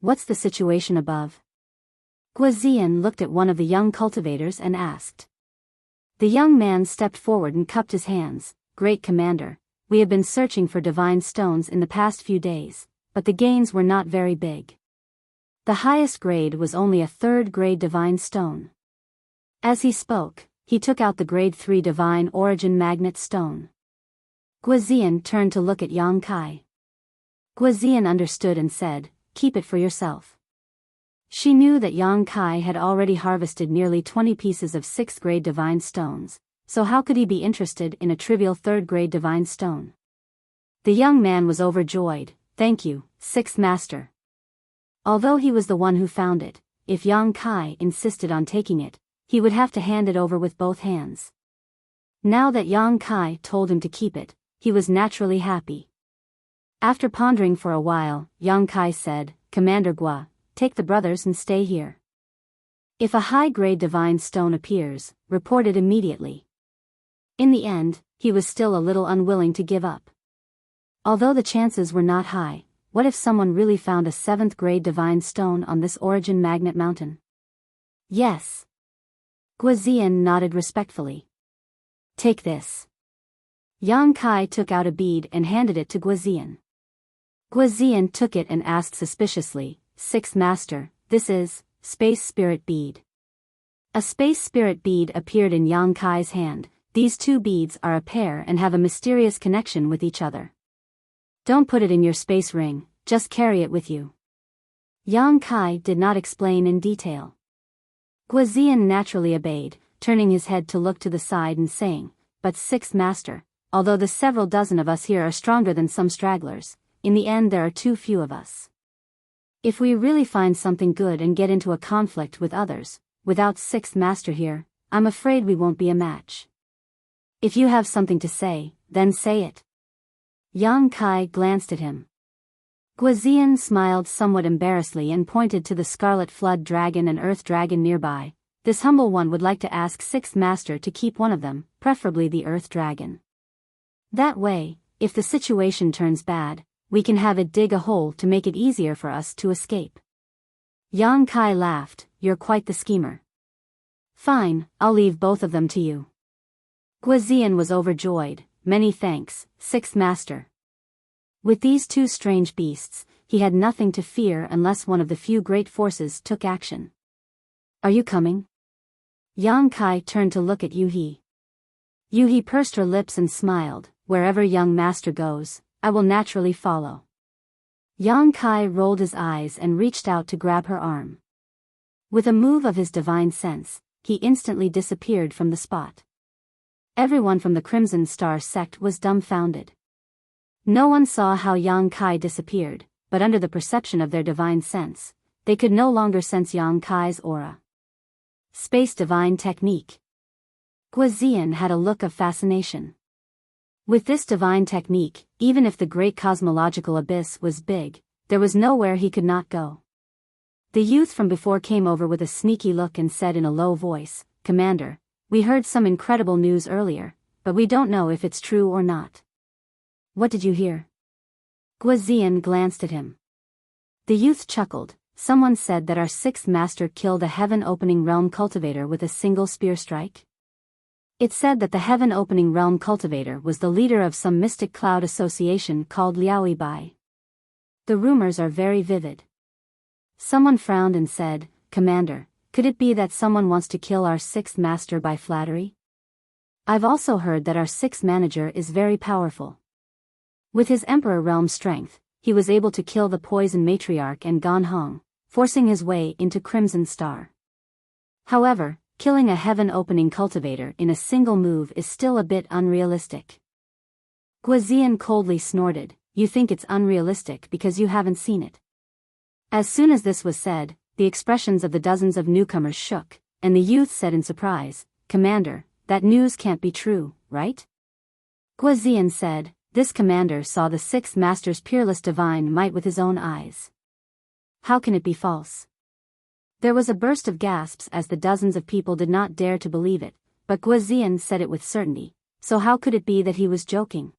"What's the situation above?" Guozian looked at one of the young cultivators and asked. The young man stepped forward and cupped his hands. "Great Commander, we have been searching for divine stones in the past few days, but the gains were not very big. The highest grade was only a 3rd grade divine stone." As he spoke, he took out the grade 3 divine origin magnet stone. Guozian turned to look at Yang Kai. Guozian understood and said, "Keep it for yourself." She knew that Yang Kai had already harvested nearly 20 pieces of 6th grade divine stones, so how could he be interested in a trivial 3rd grade divine stone? The young man was overjoyed. "Thank you, 6th Master." Although he was the one who found it, if Yang Kai insisted on taking it, he would have to hand it over with both hands. Now that Yang Kai told him to keep it, he was naturally happy. After pondering for a while, Yang Kai said, "Commander Gua, take the brothers and stay here. If a high-grade divine stone appears, report it immediately." In the end, he was still a little unwilling to give up. Although the chances were not high, what if someone really found a 7th grade divine stone on this origin magnet mountain? "Yes." Guozian nodded respectfully. "Take this." Yang Kai took out a bead and handed it to Guozian. Guozian took it and asked suspiciously, "6th Master, this is Space Spirit Bead." A Space Spirit Bead appeared in Yang Kai's hand. These two beads are a pair and have a mysterious connection with each other. "Don't put it in your space ring, just carry it with you." Yang Kai did not explain in detail. Guozian naturally obeyed, turning his head to look to the side and saying, "But 6th Master, although the several dozen of us here are stronger than some stragglers, in the end there are too few of us. If we really find something good and get into a conflict with others, without 6th Master here, I'm afraid we won't be a match. If you have something to say, then say it." Yang Kai glanced at him. Guozian smiled somewhat embarrassedly and pointed to the Scarlet Flood Dragon and Earth Dragon nearby. "This humble one would like to ask 6th Master to keep one of them, preferably the Earth Dragon. That way, if the situation turns bad, we can have it dig a hole to make it easier for us to escape." Yang Kai laughed. "You're quite the schemer." "Fine, I'll leave both of them to you." Guozian was overjoyed. "Many thanks, 6th Master." With these two strange beasts, he had nothing to fear unless one of the few great forces took action. "Are you coming?" Yang Kai turned to look at Yuhi. Yuhi pursed her lips and smiled. "Wherever young master goes, I will naturally follow." Yang Kai rolled his eyes and reached out to grab her arm. With a move of his divine sense, he instantly disappeared from the spot. Everyone from the Crimson Star sect was dumbfounded. No one saw how Yang Kai disappeared, but under the perception of their divine sense, they could no longer sense Yang Kai's aura. Space divine technique. Guozian had a look of fascination. With this divine technique, even if the great cosmological abyss was big, there was nowhere he could not go. The youth from before came over with a sneaky look and said in a low voice, "Commander, we heard some incredible news earlier, but we don't know if it's true or not." "What did you hear?" Guozian glanced at him. The youth chuckled. "Someone said that our 6th Master killed a heaven-opening realm cultivator with a single spear strike. It said that the heaven-opening realm cultivator was the leader of some mystic cloud association called Liaoibai. The rumors are very vivid." Someone frowned and said, "Commander, could it be that someone wants to kill our sixth master by flattery? I've also heard that our sixth manager is very powerful. With his Emperor realm strength, he was able to kill the poison matriarch and Gan Hong, forcing his way into Crimson Star. However, killing a heaven-opening cultivator in a single move is still a bit unrealistic." Guozian coldly snorted, "You think it's unrealistic because you haven't seen it." As soon as this was said, the expressions of the dozens of newcomers shook, and the youth said in surprise, "Commander, that news can't be true, right?" Guozian said, "This commander saw the sixth master's peerless divine might with his own eyes. How can it be false?" There was a burst of gasps as the dozens of people did not dare to believe it, but Guozian said it with certainty, so how could it be that he was joking?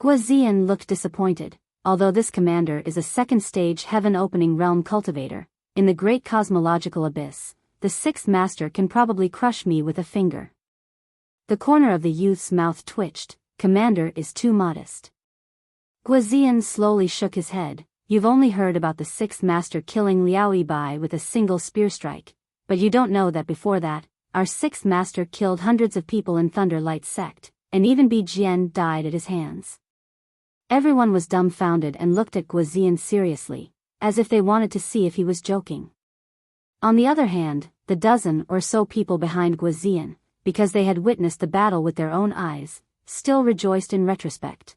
Guozian looked disappointed. Although this commander is a second-stage heaven-opening realm cultivator, in the great cosmological abyss, the sixth master can probably crush me with a finger. The corner of the youth's mouth twitched. Commander is too modest. Guozian slowly shook his head. You've only heard about the sixth master killing Liao Yibai with a single spear strike, but you don't know that before that, our sixth master killed hundreds of people in Thunder Light sect, and even Bi Jian died at his hands. Everyone was dumbfounded and looked at Guozian seriously, as if they wanted to see if he was joking. On the other hand, the dozen or so people behind Guozian, because they had witnessed the battle with their own eyes, still rejoiced in retrospect.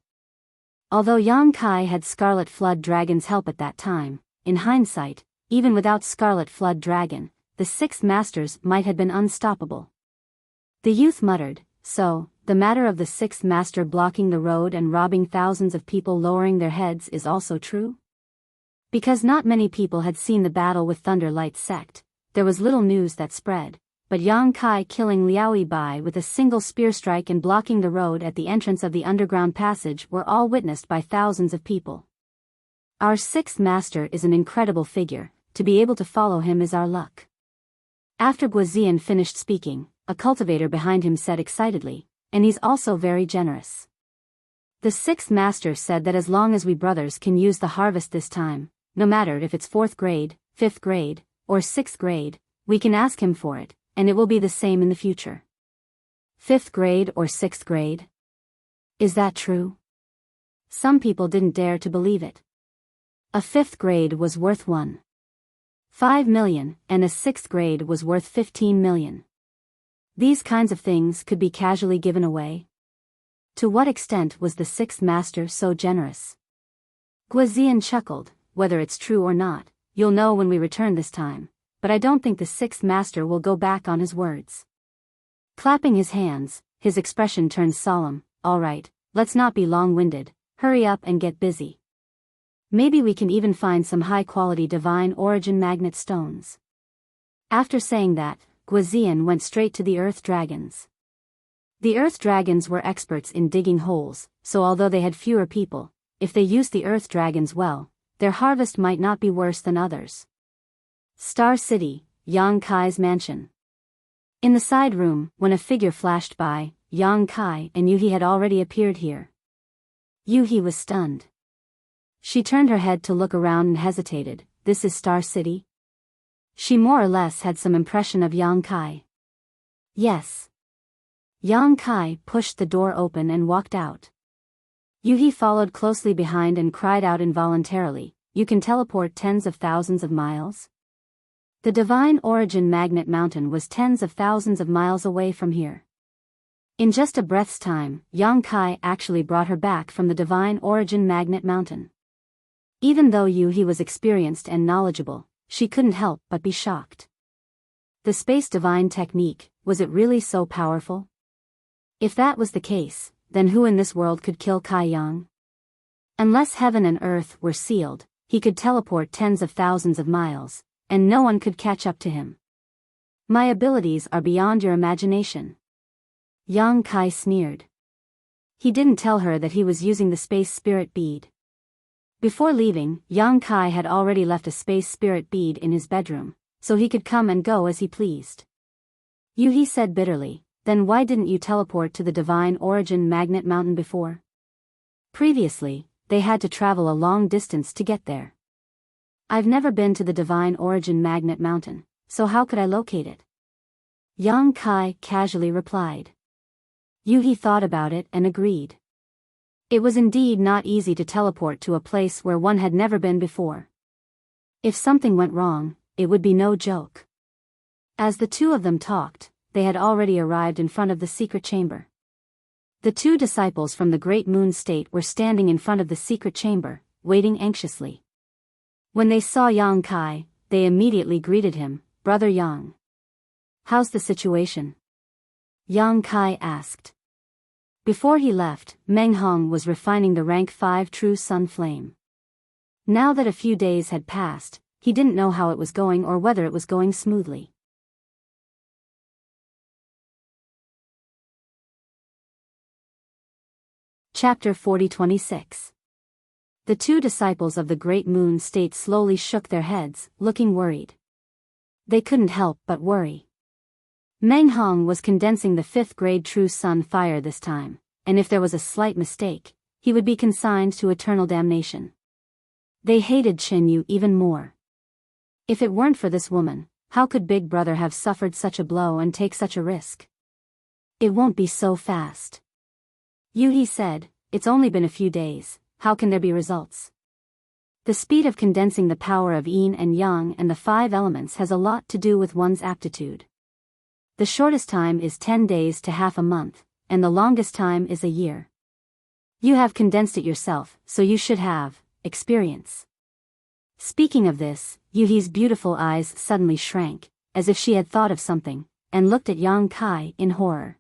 Although Yang Kai had Scarlet Flood Dragon's help at that time, in hindsight, even without Scarlet Flood Dragon, the six masters might have been unstoppable. The youth muttered, "So, the matter of the sixth master blocking the road and robbing thousands of people lowering their heads is also true?" Because not many people had seen the battle with Thunder Light sect, there was little news that spread, but Yang Kai killing Liao Yibai with a single spear strike and blocking the road at the entrance of the underground passage were all witnessed by thousands of people. Our sixth master is an incredible figure, to be able to follow him is our luck. After Guozian finished speaking, a cultivator behind him said excitedly, "And he's also very generous." The sixth master said that as long as we brothers can use the harvest this time, no matter if it's 4th grade, 5th grade, or 6th grade, we can ask him for it, and it will be the same in the future. 5th grade or 6th grade? Is that true? Some people didn't dare to believe it. A 5th grade was worth 1.5 million, and a 6th grade was worth 15 million. These kinds of things could be casually given away. To what extent was the sixth master so generous? Guozian chuckled, "Whether it's true or not, you'll know when we return this time, but I don't think the sixth master will go back on his words." Clapping his hands, his expression turned solemn. "All right, let's not be long-winded, hurry up and get busy. Maybe we can even find some high-quality divine origin magnet stones." After saying that, Guozian went straight to the earth dragons. The earth dragons were experts in digging holes, so although they had fewer people, if they used the earth dragons well, their harvest might not be worse than others. Star City, Yang Kai's mansion. In the side room, when a figure flashed by, Yang Kai and Yuhi had already appeared here. Yuhi was stunned. She turned her head to look around and hesitated. "This is Star City?" She more or less had some impression of Yang Kai. "Yes." Yang Kai pushed the door open and walked out. Yuhi followed closely behind and cried out involuntarily, "You can teleport tens of thousands of miles?" The Divine Origin Magnet Mountain was tens of thousands of miles away from here. In just a breath's time, Yang Kai actually brought her back from the Divine Origin Magnet Mountain. Even though Yuhi was experienced and knowledgeable, she couldn't help but be shocked. The Space Divine technique, was it really so powerful? If that was the case, then who in this world could kill Kai Yang? Unless heaven and earth were sealed, he could teleport tens of thousands of miles, and no one could catch up to him. "My abilities are beyond your imagination." Yang Kai sneered. He didn't tell her that he was using the space spirit bead. Before leaving, Yang Kai had already left a space spirit bead in his bedroom, so he could come and go as he pleased. Yuhi said bitterly, "Then why didn't you teleport to the Divine Origin Magnet Mountain before?" Previously, they had to travel a long distance to get there. I've never been to the Divine Origin Magnet Mountain, so how could I locate it? Yang Kai casually replied. Yuhi thought about it and agreed. It was indeed not easy to teleport to a place where one had never been before. If something went wrong, it would be no joke. As the two of them talked, they had already arrived in front of the secret chamber. The two disciples from the Great Moon State were standing in front of the secret chamber, waiting anxiously. When they saw Yang Kai, they immediately greeted him, "Brother Yang. How's the situation?" Yang Kai asked. Before he left, Meng Hong was refining the rank 5 true sun flame. Now that a few days had passed, he didn't know how it was going or whether it was going smoothly. Chapter 40-26. The two disciples of the Great Moon State slowly shook their heads, looking worried. They couldn't help but worry. Meng Hong was condensing the 5th grade true sun fire this time, and if there was a slight mistake, he would be consigned to eternal damnation. They hated Qin Yu even more. If it weren't for this woman, how could Big Brother have suffered such a blow and take such a risk? It won't be so fast. Yuhi said, "It's only been a few days, how can there be results?" The speed of condensing the power of yin and yang and the 5 elements has a lot to do with one's aptitude. The shortest time is 10 days to half a month, and the longest time is a year. You have condensed it yourself, so you should have experience. Speaking of this, Yuhi's beautiful eyes suddenly shrank, as if she had thought of something, and looked at Yang Kai in horror.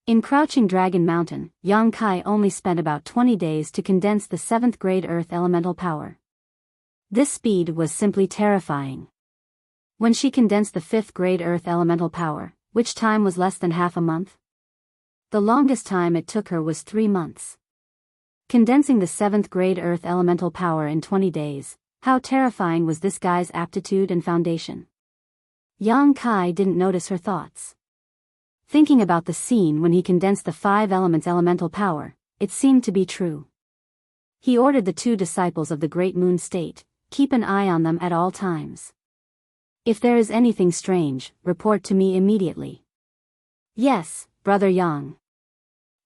In Crouching Dragon Mountain, Yang Kai only spent about 20 days to condense the 7th grade earth elemental power. This speed was simply terrifying. When she condensed the 5th grade earth elemental power, which time was less than half a month? The longest time it took her was 3 months. Condensing the 7th grade earth elemental power in 20 days, how terrifying was this guy's aptitude and foundation? Yang Kai didn't notice her thoughts. Thinking about the scene when he condensed the 5 elements' elemental power, it seemed to be true. He ordered the two disciples of the Great Moon State, keep an eye on them at all times. If there is anything strange, report to me immediately. Yes, Brother Yang.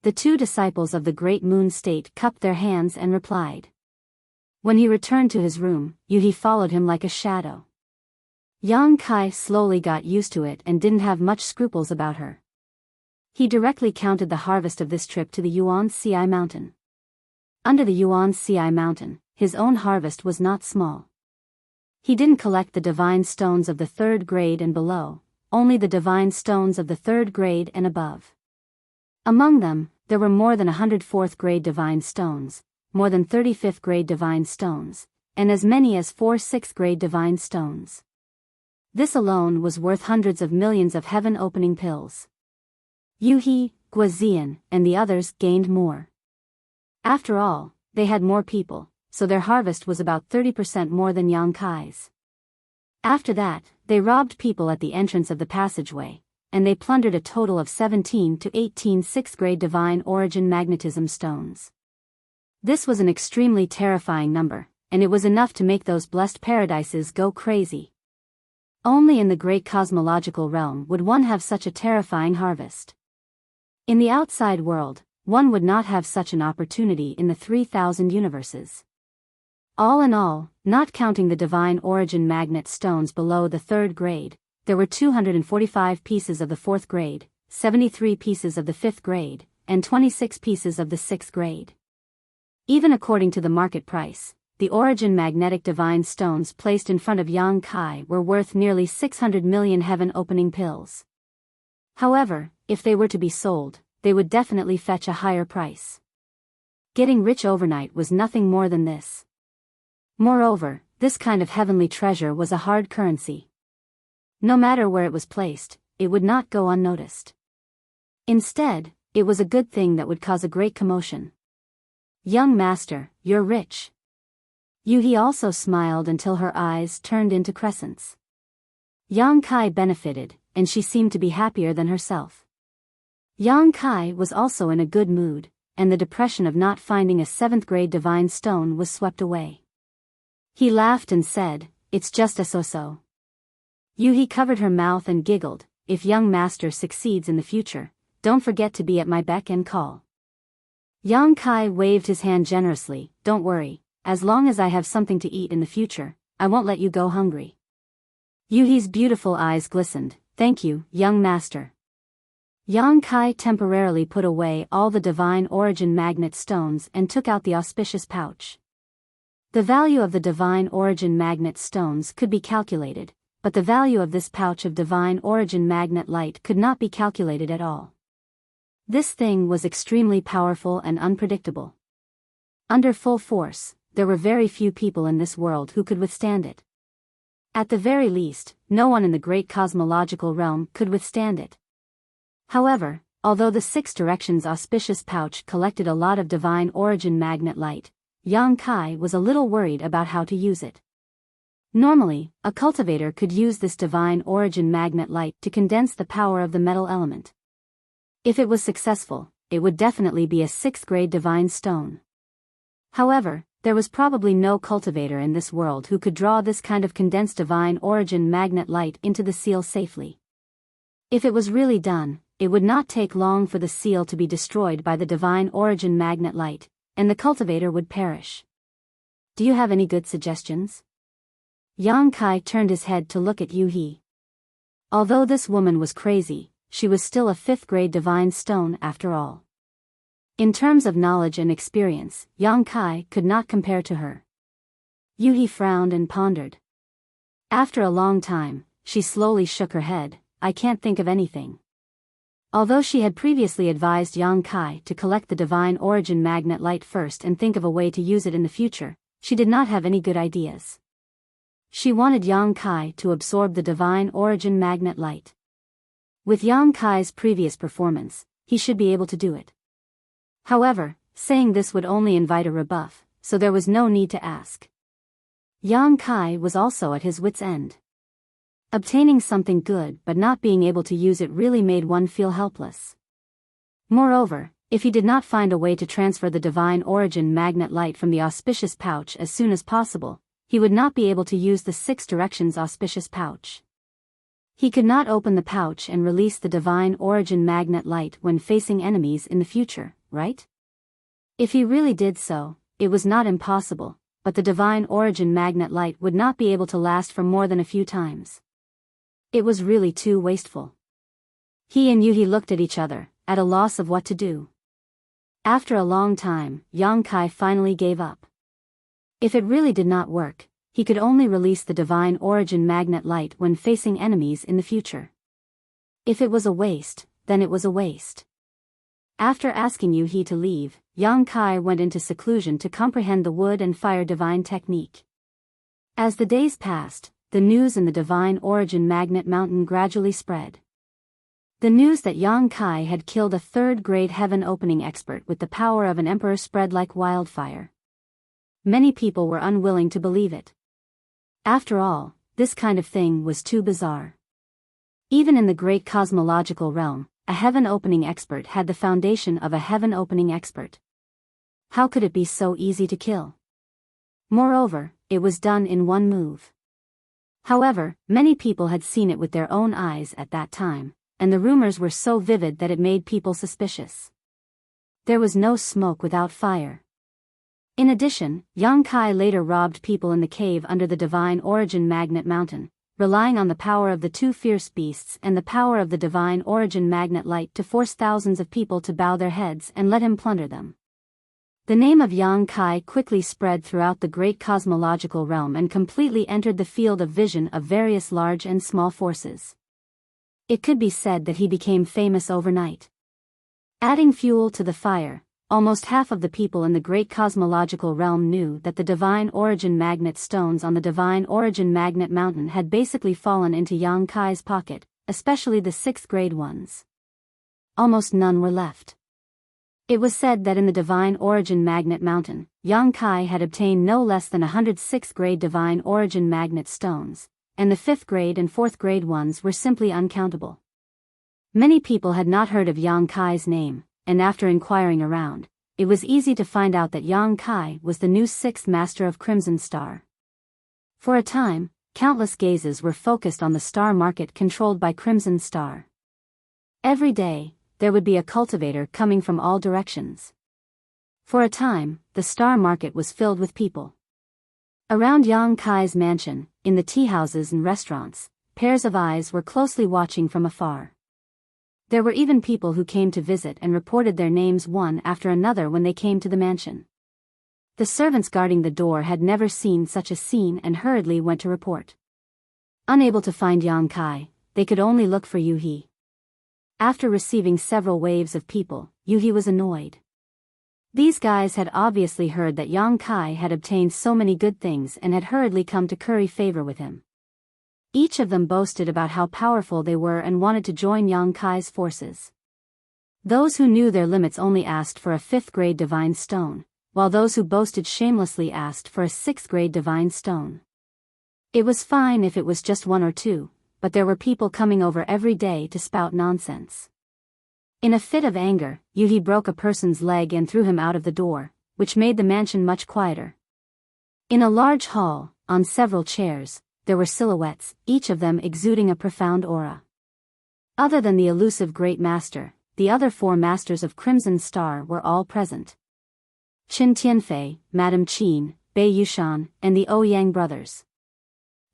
The two disciples of the Great Moon State cupped their hands and replied. When he returned to his room, Yuhi followed him like a shadow. Yang Kai slowly got used to it and didn't have much scruples about her. He directly counted the harvest of this trip to the Yuan-Ci Mountain. Under the Yuan-Ci Mountain, his own harvest was not small. He didn't collect the divine stones of the 3rd grade and below, only the divine stones of the 3rd grade and above. Among them, there were more than 100 4th grade divine stones, more than 35th grade divine stones, and as many as 4 6th grade divine stones. This alone was worth hundreds of millions of heaven-opening pills. Yuhi, Guazian, and the others gained more. After all, they had more people, so their harvest was about 30% more than Yang Kai's. After that, they robbed people at the entrance of the passageway, and they plundered a total of 17 to 18 6th grade divine origin magnetism stones. This was an extremely terrifying number, and it was enough to make those blessed paradises go crazy. Only in the great cosmological realm would one have such a terrifying harvest. In the outside world, one would not have such an opportunity in the 3,000 universes. All in all, not counting the divine origin magnet stones below the 3rd grade, there were 245 pieces of the 4th grade, 73 pieces of the 5th grade, and 26 pieces of the 6th grade. Even according to the market price, the origin magnetic divine stones placed in front of Yang Kai were worth nearly 600 million heaven-opening pills. However, if they were to be sold, they would definitely fetch a higher price. Getting rich overnight was nothing more than this. Moreover, this kind of heavenly treasure was a hard currency. No matter where it was placed, it would not go unnoticed. Instead, it was a good thing that would cause a great commotion. Young master, you're rich. Yuhi also smiled until her eyes turned into crescents. Yang Kai benefited, and she seemed to be happier than herself. Yang Kai was also in a good mood, and the depression of not finding a 7th grade divine stone was swept away. He laughed and said, "It's just a so-so." Yuhi covered her mouth and giggled, "If young master succeeds in the future, don't forget to be at my beck and call." Yang Kai waved his hand generously, "Don't worry, as long as I have something to eat in the future, I won't let you go hungry." Yuhi's beautiful eyes glistened, "Thank you, young master." Yang Kai temporarily put away all the divine origin magnet stones and took out the auspicious pouch. The value of the divine origin magnet stones could be calculated, but the value of this pouch of divine origin magnet light could not be calculated at all. This thing was extremely powerful and unpredictable. Under full force, there were very few people in this world who could withstand it. At the very least, no one in the great cosmological realm could withstand it. However, although the Six Directions auspicious pouch collected a lot of divine origin magnet light, Yang Kai was a little worried about how to use it. Normally, a cultivator could use this divine origin magnet light to condense the power of the metal element. If it was successful, it would definitely be a 6th grade divine stone. However, there was probably no cultivator in this world who could draw this kind of condensed divine origin magnet light into the seal safely. If it was really done, it would not take long for the seal to be destroyed by the divine origin magnet light, and the cultivator would perish. Do you have any good suggestions? Yang Kai turned his head to look at Yuhi. Although this woman was crazy, she was still a 5th grade divine stone after all. In terms of knowledge and experience, Yang Kai could not compare to her. Yuhi frowned and pondered. After a long time, she slowly shook her head, "I can't think of anything." Although she had previously advised Yang Kai to collect the divine origin magnet light first and think of a way to use it in the future, she did not have any good ideas. She wanted Yang Kai to absorb the divine origin magnet light. With Yang Kai's previous performance, he should be able to do it. However, saying this would only invite a rebuff, so there was no need to ask. Yang Kai was also at his wit's end. Obtaining something good but not being able to use it really made one feel helpless. Moreover, if he did not find a way to transfer the divine origin magnet light from the auspicious pouch as soon as possible, he would not be able to use the 6 Directions auspicious pouch. He could not open the pouch and release the divine origin magnet light when facing enemies in the future, right? If he really did so, it was not impossible, but the divine origin magnet light would not be able to last for more than a few times. It was really too wasteful. He and Yuhi looked at each other, at a loss of what to do. After a long time, Yang Kai finally gave up. If it really did not work, he could only release the divine origin magnet light when facing enemies in the future. If it was a waste, then it was a waste. After asking Yuhi to leave, Yang Kai went into seclusion to comprehend the wood and fire divine technique. As the days passed, the news in the divine origin magnet mountain gradually spread. The news that Yang Kai had killed a 3rd grade heaven opening expert with the power of an emperor spread like wildfire. Many people were unwilling to believe it. After all, this kind of thing was too bizarre. Even in the great cosmological realm, a heaven opening expert had the foundation of a heaven opening expert. How could it be so easy to kill? Moreover, it was done in one move. However, many people had seen it with their own eyes at that time, and the rumors were so vivid that it made people suspicious. There was no smoke without fire. In addition, Yang Kai later robbed people in the cave under the divine origin magnet mountain, relying on the power of the 2 fierce beasts and the power of the divine origin magnet light to force thousands of people to bow their heads and let him plunder them. The name of Yang Kai quickly spread throughout the great cosmological realm and completely entered the field of vision of various large and small forces. It could be said that he became famous overnight. Adding fuel to the fire, almost half of the people in the great cosmological realm knew that the divine origin magnet stones on the divine origin magnet mountain had basically fallen into Yang Kai's pocket, especially the 6th grade ones. Almost none were left. It was said that in the divine origin magnet mountain, Yang Kai had obtained no less than 100 6th grade divine origin magnet stones, and the 5th grade and 4th grade ones were simply uncountable. Many people had not heard of Yang Kai's name, and after inquiring around, it was easy to find out that Yang Kai was the new 6th master of Crimson Star. For a time, countless gazes were focused on the star market controlled by Crimson Star. Every day, there would be a cultivator coming from all directions. For a time, the star market was filled with people. Around Yang Kai's mansion, in the tea houses and restaurants, pairs of eyes were closely watching from afar. There were even people who came to visit and reported their names one after another when they came to the mansion. The servants guarding the door had never seen such a scene and hurriedly went to report. Unable to find Yang Kai, they could only look for Yuhi. After receiving several waves of people, Yuhi was annoyed. These guys had obviously heard that Yang Kai had obtained so many good things and had hurriedly come to curry favor with him. Each of them boasted about how powerful they were and wanted to join Yang Kai's forces. Those who knew their limits only asked for a 5th-grade divine stone, while those who boasted shamelessly asked for a 6th-grade divine stone. It was fine if it was just 1 or 2, but there were people coming over every day to spout nonsense. In a fit of anger, Yuhi broke a person's leg and threw him out of the door, which made the mansion much quieter. In a large hall, on several chairs, there were silhouettes, each of them exuding a profound aura. Other than the elusive Great Master, the other 4 masters of Crimson Star were all present. Qin Tianfei, Madame Qin, Bei Yushan, and the Ouyang brothers.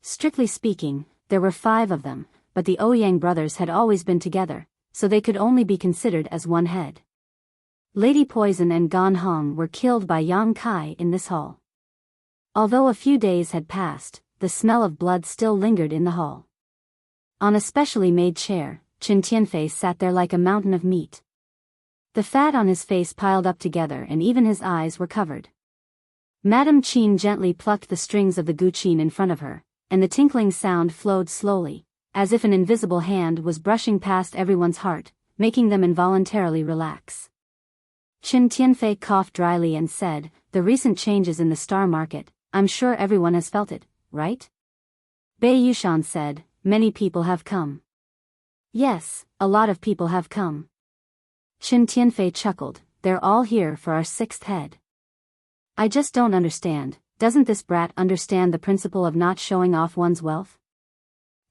Strictly speaking, there were 5 of them, but the Ouyang brothers had always been together, so they could only be considered as one head. Lady Poison and Gan Hong were killed by Yang Kai in this hall. Although a few days had passed, the smell of blood still lingered in the hall. On a specially made chair, Qin Tianfei sat there like a mountain of meat. The fat on his face piled up together and even his eyes were covered. Madame Qin gently plucked the strings of the guqin in front of her, and the tinkling sound flowed slowly, as if an invisible hand was brushing past everyone's heart, making them involuntarily relax. Qin Tianfei coughed dryly and said, "The recent changes in the star market, I'm sure everyone has felt it, right?" Bei Yushan said, "Many people have come." "Yes, a lot of people have come." Qin Tianfei chuckled, "They're all here for our 6th head. I just don't understand, doesn't this brat understand the principle of not showing off one's wealth?"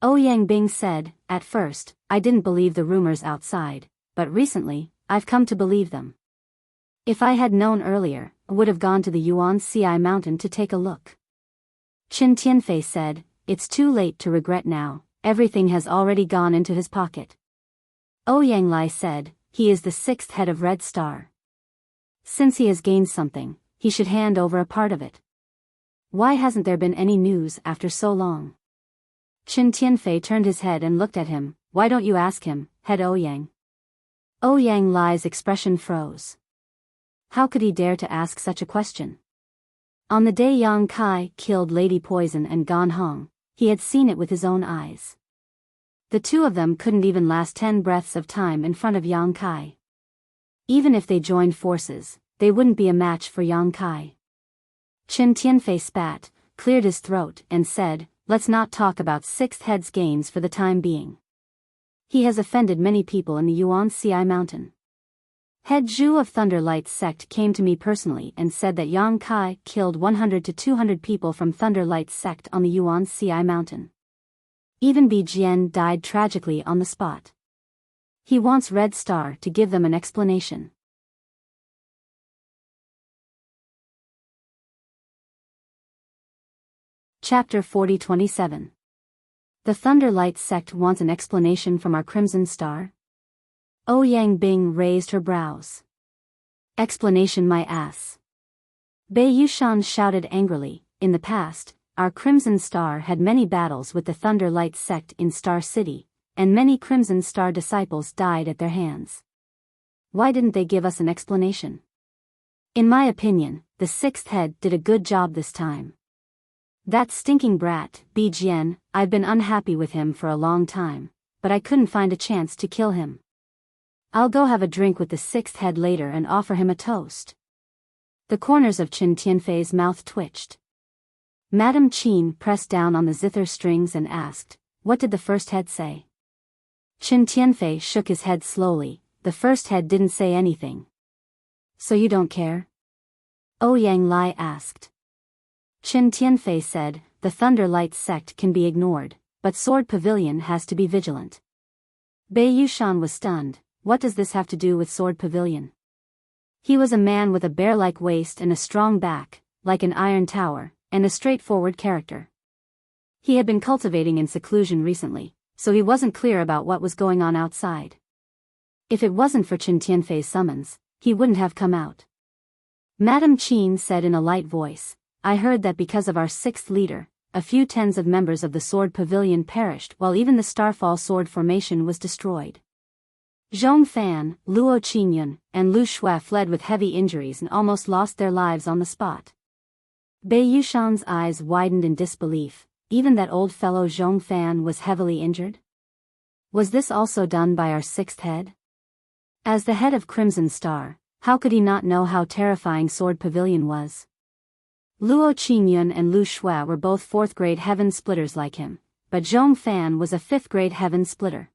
Ouyang Bing said, "At first, I didn't believe the rumors outside, but recently, I've come to believe them. If I had known earlier, I would have gone to the Yuan-Ci mountain to take a look." Qin Tianfei said, "It's too late to regret now, everything has already gone into his pocket." Ouyang Lai said, "He is the 6th head of Red Star. Since he has gained something, he should hand over a part of it. Why hasn't there been any news after so long?" Qin Tianfei turned his head and looked at him. "Why don't you ask him, head Ouyang?" Ouyang Lai's expression froze. How could he dare to ask such a question? On the day Yang Kai killed Lady Poison and Gan Hong, he had seen it with his own eyes. The 2 of them couldn't even last 10 breaths of time in front of Yang Kai. Even if they joined forces, they wouldn't be a match for Yang Kai. Qin Tianfei spat, cleared his throat, and said, "Let's not talk about 6th head's gains for the time being. He has offended many people in the Yuan-Ci mountain. Head Zhu of Thunder Light's sect came to me personally and said that Yang Kai killed 100 to 200 people from Thunder Light's sect on the Yuan-Ci mountain. Even Bi Jian died tragically on the spot. He wants Red Star to give them an explanation." Chapter 40-27. The Thunder Light sect wants an explanation from our Crimson Star? Ouyang Bing raised her brows. "Explanation my ass." Bei Yushan shouted angrily, "In the past, our Crimson Star had many battles with the Thunder Light sect in Star City, and many Crimson Star disciples died at their hands. Why didn't they give us an explanation? In my opinion, the 6th head did a good job this time. That stinking brat, Bi Jian, I've been unhappy with him for a long time, but I couldn't find a chance to kill him. I'll go have a drink with the 6th head later and offer him a toast." The corners of Qin Tianfei's mouth twitched. Madame Qin pressed down on the zither strings and asked, "What did the 1st head say?" Qin Tianfei shook his head slowly. "The 1st head didn't say anything." "So you don't care?" Ouyang Lai asked. Qin Tianfei said, the Thunder Light sect can be ignored, but Sword Pavilion has to be vigilant. Biyao was stunned. What does this have to do with Sword Pavilion? He was a man with a bear-like waist and a strong back, like an iron tower, and a straightforward character. He had been cultivating in seclusion recently, so he wasn't clear about what was going on outside. If it wasn't for Qin Tianfei's summons, he wouldn't have come out. Madame Qin said in a light voice, I heard that because of our sixth leader, a few tens of members of the Sword Pavilion perished while even the Starfall Sword Formation was destroyed. Zhong Fan, Luo Qingyun, and Lu Shui fled with heavy injuries and almost lost their lives on the spot. Biyao eyes widened in disbelief. Even that old fellow Zhong Fan was heavily injured? Was this also done by our sixth head? As the head of Crimson Star, how could he not know how terrifying Sword Pavilion was? Luo Qingyun and Lu Shui were both fourth-grade heaven splitters like him, but Zhong Fan was a fifth-grade heaven splitter.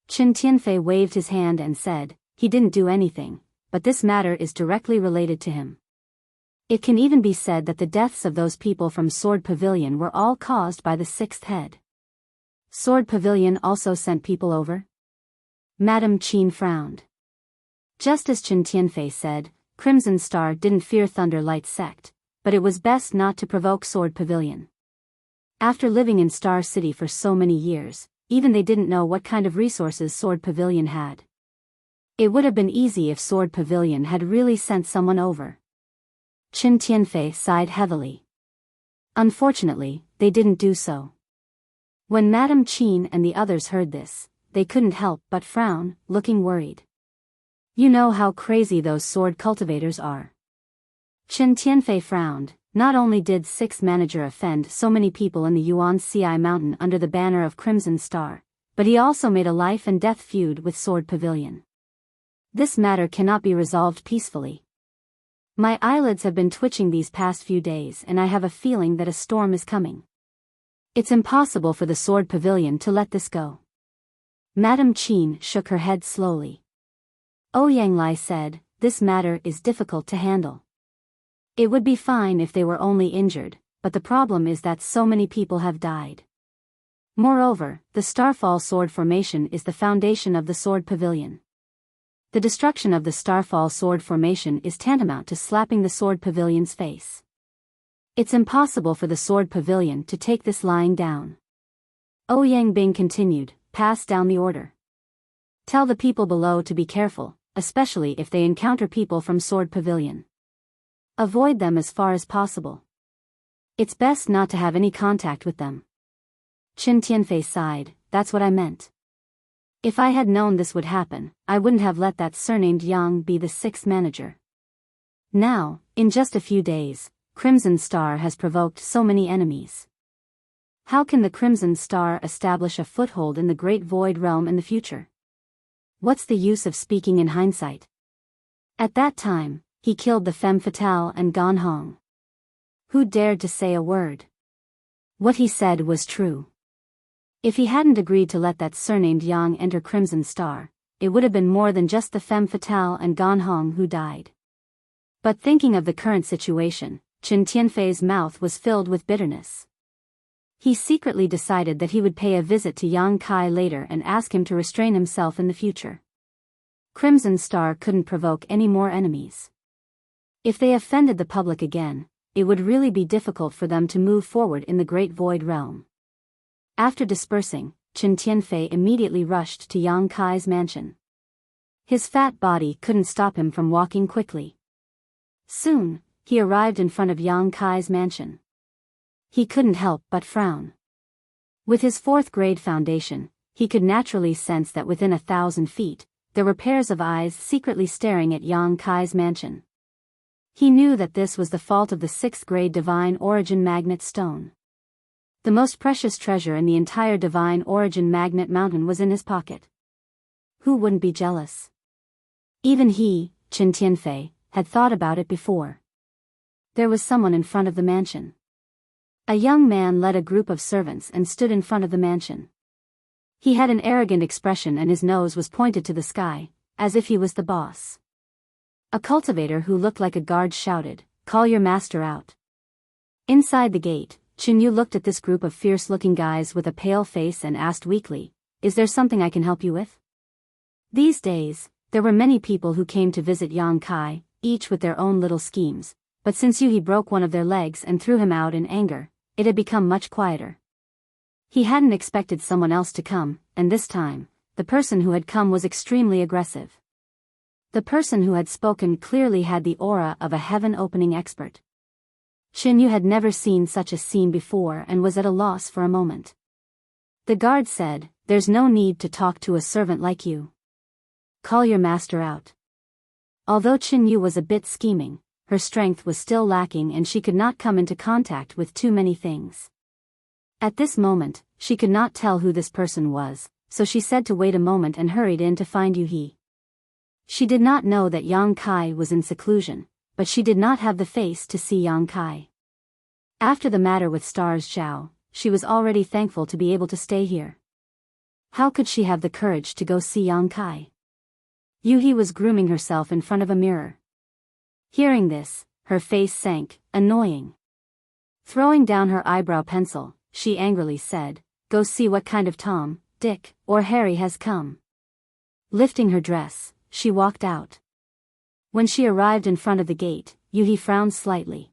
Qin Tianfei waved his hand and said, he didn't do anything, but this matter is directly related to him. It can even be said that the deaths of those people from Sword Pavilion were all caused by the sixth head. Sword Pavilion also sent people over? Madame Qin frowned. Just as Qin Tianfei said, Crimson Star didn't fear Thunder Light sect, but it was best not to provoke Sword Pavilion. After living in Star City for so many years, even they didn't know what kind of resources Sword Pavilion had. It would have been easy if Sword Pavilion had really sent someone over. Qin Tianfei sighed heavily. Unfortunately, they didn't do so. When Madame Qin and the others heard this, they couldn't help but frown, looking worried. You know how crazy those sword cultivators are. Qin Tianfei frowned. Not only did Sixth Manager offend so many people in the Yuan-Ci Mountain under the banner of Crimson Star, but he also made a life and death feud with Sword Pavilion. This matter cannot be resolved peacefully. My eyelids have been twitching these past few days and I have a feeling that a storm is coming. It's impossible for the Sword Pavilion to let this go. Madame Qin shook her head slowly. Oyanglai said, this matter is difficult to handle. It would be fine if they were only injured, but the problem is that so many people have died. Moreover, the Starfall Sword Formation is the foundation of the Sword Pavilion. The destruction of the Starfall Sword Formation is tantamount to slapping the Sword Pavilion's face. It's impossible for the Sword Pavilion to take this lying down. Ouyang Bing continued, pass down the order. Tell the people below to be careful, especially if they encounter people from Sword Pavilion. Avoid them as far as possible. It's best not to have any contact with them. Qin Tianfei sighed, that's what I meant. If I had known this would happen, I wouldn't have let that surnamed Yang be the sixth manager. Now, in just a few days, Crimson Star has provoked so many enemies. How can the Crimson Star establish a foothold in the Great Void Realm in the future? What's the use of speaking in hindsight? At that time, he killed the femme fatale and Gan Hong. Who dared to say a word? What he said was true. If he hadn't agreed to let that surnamed Yang enter Crimson Star, it would have been more than just the femme fatale and Gan Hong who died. But thinking of the current situation, Qin Tianfei's mouth was filled with bitterness. He secretly decided that he would pay a visit to Yang Kai later and ask him to restrain himself in the future. Crimson Star couldn't provoke any more enemies. If they offended the public again, it would really be difficult for them to move forward in the Great Void Realm. After dispersing, Qin Tianfei immediately rushed to Yang Kai's mansion. His fat body couldn't stop him from walking quickly. Soon, he arrived in front of Yang Kai's mansion. He couldn't help but frown. With his fourth-grade foundation, he could naturally sense that within 1,000 feet, there were pairs of eyes secretly staring at Yang Kai's mansion. He knew that this was the fault of the sixth-grade Divine Origin Magnet Stone. The most precious treasure in the entire Divine Origin Magnet Mountain was in his pocket. Who wouldn't be jealous? Even he, Qin Tianfei, had thought about it before. There was someone in front of the mansion. A young man led a group of servants and stood in front of the mansion. He had an arrogant expression and his nose was pointed to the sky, as if he was the boss. A cultivator who looked like a guard shouted, "Call your master out." Inside the gate, Chin Yu looked at this group of fierce-looking guys with a pale face and asked weakly, "Is there something I can help you with?" These days, there were many people who came to visit Yang Kai, each with their own little schemes, but since Yu He broke one of their legs and threw him out in anger, it had become much quieter. He hadn't expected someone else to come, and this time, the person who had come was extremely aggressive. The person who had spoken clearly had the aura of a heaven-opening expert. Chin Yu had never seen such a scene before and was at a loss for a moment. The guard said, "There's no need to talk to a servant like you. Call your master out." Although Chin Yu was a bit scheming, her strength was still lacking and she could not come into contact with too many things. At this moment, she could not tell who this person was, so she said to wait a moment and hurried in to find Yu He. She did not know that Yang Kai was in seclusion, but she did not have the face to see Yang Kai. After the matter with Stars Zhao, she was already thankful to be able to stay here. How could she have the courage to go see Yang Kai? Yu He was grooming herself in front of a mirror. Hearing this, her face sank, annoying. Throwing down her eyebrow pencil, she angrily said, "Go see what kind of Tom, Dick, or Harry has come." Lifting her dress, she walked out. When she arrived in front of the gate, Yu He frowned slightly.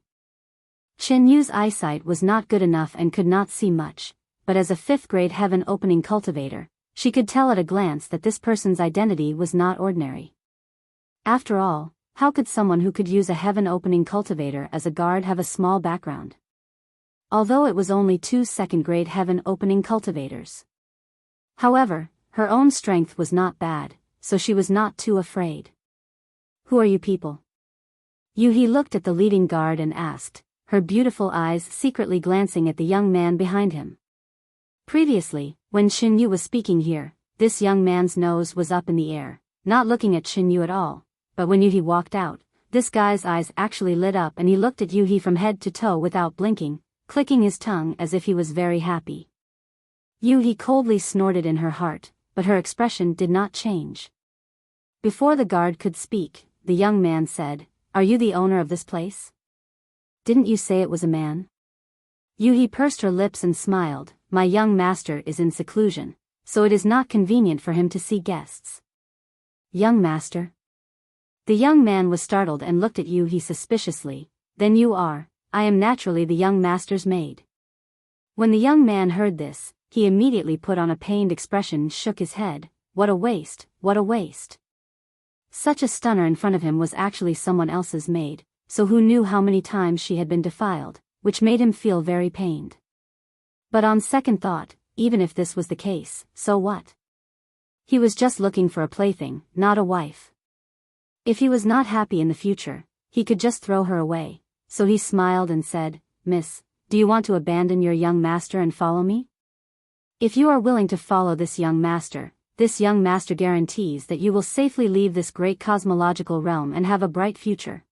Chin Yu's eyesight was not good enough and could not see much, but as a 5th grade heaven-opening cultivator, she could tell at a glance that this person's identity was not ordinary. After all, how could someone who could use a heaven-opening cultivator as a guard have a small background? Although it was only 2 2nd-grade heaven-opening cultivators. However, her own strength was not bad, so she was not too afraid. "Who are you people?" Yu He looked at the leading guard and asked, her beautiful eyes secretly glancing at the young man behind him. Previously, when Chin Yu was speaking here, this young man's nose was up in the air, not looking at Chin Yu at all, but when Yu He walked out, this guy's eyes actually lit up and he looked at Yu He from head to toe without blinking, clicking his tongue as if he was very happy. Yu He coldly snorted in her heart, but her expression did not change. Before the guard could speak, the young man said, "Are you the owner of this place? Didn't you say it was a man?" Yu He pursed her lips and smiled, "My young master is in seclusion, so it is not convenient for him to see guests." "Young master?" The young man was startled and looked at Yu He suspiciously. "Then you are, I am naturally the young master's maid." When the young man heard this, he immediately put on a pained expression and shook his head. What a waste, what a waste. Such a stunner in front of him was actually someone else's maid, so who knew how many times she had been defiled, which made him feel very pained. But on second thought, even if this was the case, so what? He was just looking for a plaything, not a wife. If he was not happy in the future, he could just throw her away, so he smiled and said, "Miss, do you want to abandon your young master and follow me? If you are willing to follow this young master guarantees that you will safely leave this great cosmological realm and have a bright future."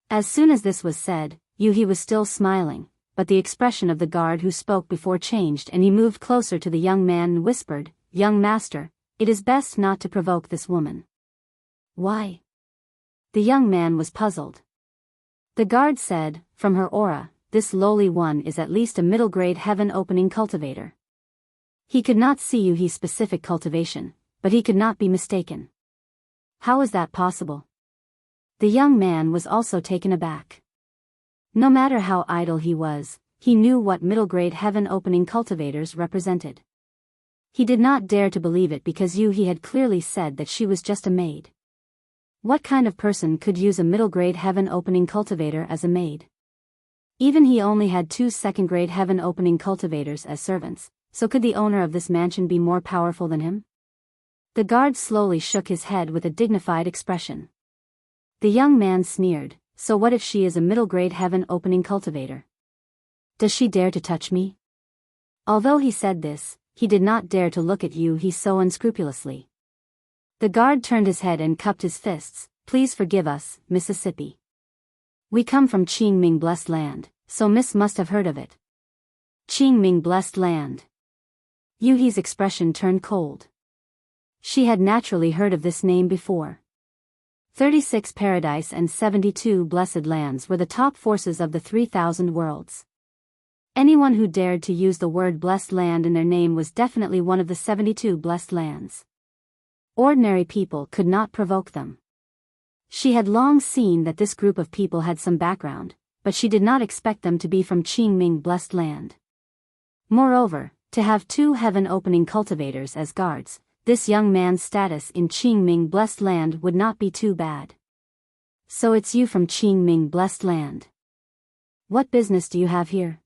As soon as this was said, Yu He was still smiling, but the expression of the guard who spoke before changed and he moved closer to the young man and whispered, "Young master, it is best not to provoke this woman." "Why?" The young man was puzzled. The guard said, "From her aura, this lowly one is at least a middle-grade heaven-opening cultivator." He could not see Yu He's specific cultivation, but he could not be mistaken. How is that possible? The young man was also taken aback. No matter how idle he was, he knew what middle-grade heaven-opening cultivators represented. He did not dare to believe it because Yu He had clearly said that she was just a maid. What kind of person could use a middle-grade heaven-opening cultivator as a maid? Even he only had 2 2nd-grade heaven-opening cultivators as servants, so could the owner of this mansion be more powerful than him? The guard slowly shook his head with a dignified expression. The young man sneered, "So what if she is a middle-grade heaven-opening cultivator? Does she dare to touch me?" Although he said this, he did not dare to look at Yu He so unscrupulously. The guard turned his head and cupped his fists. "Please forgive us, Mississippi. We come from Qingming Blessed Land, so Miss must have heard of it." Qingming Blessed Land. Yu He's expression turned cold. She had naturally heard of this name before. 36 Paradise and 72 Blessed Lands were the top forces of the 3,000 worlds. Anyone who dared to use the word blessed land in their name was definitely one of the 72 blessed lands. Ordinary people could not provoke them. She had long seen that this group of people had some background, but she did not expect them to be from Qingming blessed land. Moreover, to have 2 heaven-opening cultivators as guards, this young man's status in Qingming blessed land would not be too bad. So it's you from Qingming blessed land. What business do you have here?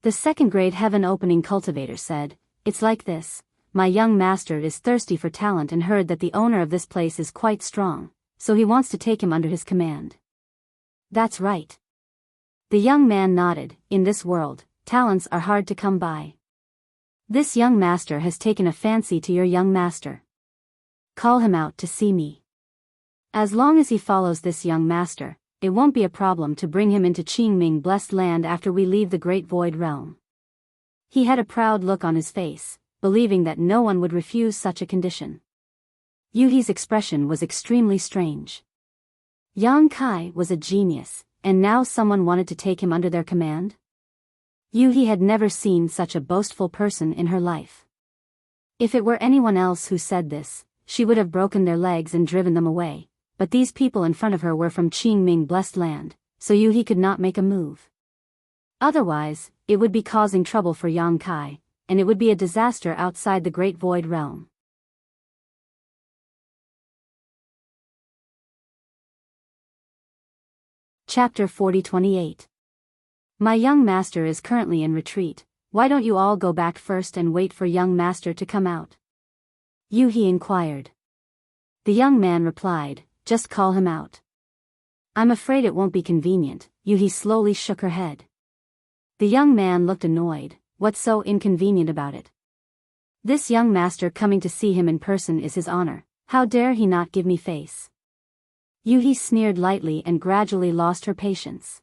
The second-grade heaven-opening cultivator said, It's like this, my young master is thirsty for talent and heard that the owner of this place is quite strong, so he wants to take him under his command. That's right. The young man nodded. In this world, talents are hard to come by. This young master has taken a fancy to your young master. Call him out to see me. As long as he follows this young master, it won't be a problem to bring him into Qingming blessed land after we leave the Great Void Realm. He had a proud look on his face, believing that no one would refuse such a condition. Yuhi's expression was extremely strange. Yang Kai was a genius, and now someone wanted to take him under their command? Yuhi had never seen such a boastful person in her life. If it were anyone else who said this, she would have broken their legs and driven them away, but these people in front of her were from Qingming blessed land, so Yuhi could not make a move. Otherwise, it would be causing trouble for Yang Kai, and it would be a disaster outside the Great Void Realm. Chapter 40-28. My young master is currently in retreat. Why don't you all go back first and wait for young master to come out? Yuhi inquired. The young man replied, Just call him out. I'm afraid it won't be convenient. Yuhi slowly shook her head. The young man looked annoyed. What's so inconvenient about it? This young master coming to see him in person is his honor. How dare he not give me face? Yuhi sneered lightly and gradually lost her patience.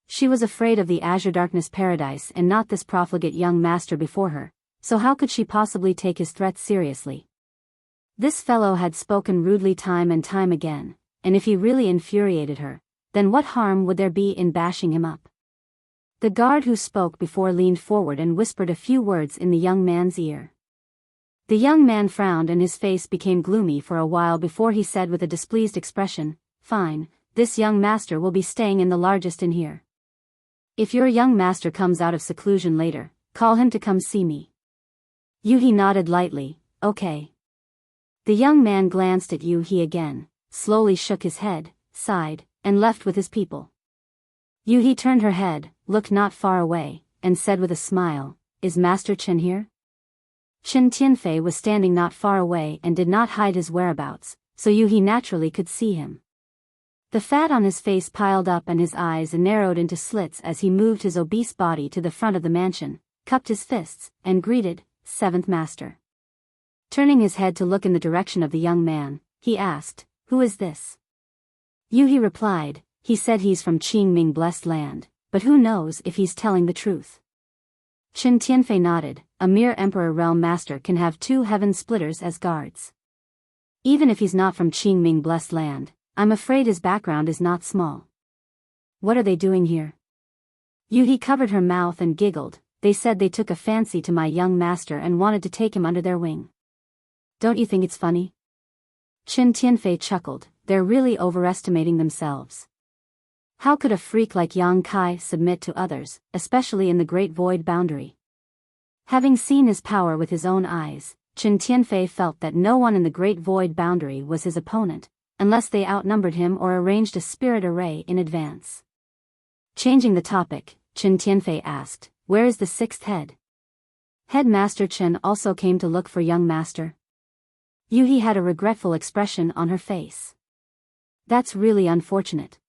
She was afraid of the Azure Darkness Paradise and not this profligate young master before her, so how could she possibly take his threats seriously? This fellow had spoken rudely time and time again, and if he really infuriated her, then what harm would there be in bashing him up? The guard who spoke before leaned forward and whispered a few words in the young man's ear. The young man frowned and his face became gloomy for a while before he said with a displeased expression, Fine, this young master will be staying in the largest inn here. If your young master comes out of seclusion later, call him to come see me. Yuhi nodded lightly, Okay. The young man glanced at Yuhi again, slowly shook his head, sighed, and left with his people. Yuhi turned her head, looked not far away, and said with a smile, Is Master Chen here? Chen Tianfei was standing not far away and did not hide his whereabouts, so Yuhi naturally could see him. The fat on his face piled up and his eyes narrowed into slits as he moved his obese body to the front of the mansion, cupped his fists, and greeted, Seventh Master. Turning his head to look in the direction of the young man, he asked, Who is this? Yuhi replied, He said he's from Qingming blessed land, but who knows if he's telling the truth. Chen Tianfei nodded. A mere Emperor Realm Master can have 2 heaven splitters as guards. Even if he's not from Qingming blessed land, I'm afraid his background is not small. What are they doing here? Yuhi covered her mouth and giggled. They said they took a fancy to my young master and wanted to take him under their wing. Don't you think it's funny? Chen Tianfei chuckled. They're really overestimating themselves. How could a freak like Yang Kai submit to others, especially in the Great Void Boundary? Having seen his power with his own eyes, Chen Tianfei felt that no one in the Great Void Boundary was his opponent, unless they outnumbered him or arranged a spirit array in advance. Changing the topic, Chen Tianfei asked, Where is the 6th head? Headmaster Chen also came to look for young master. Yuhi had a regretful expression on her face. That's really unfortunate.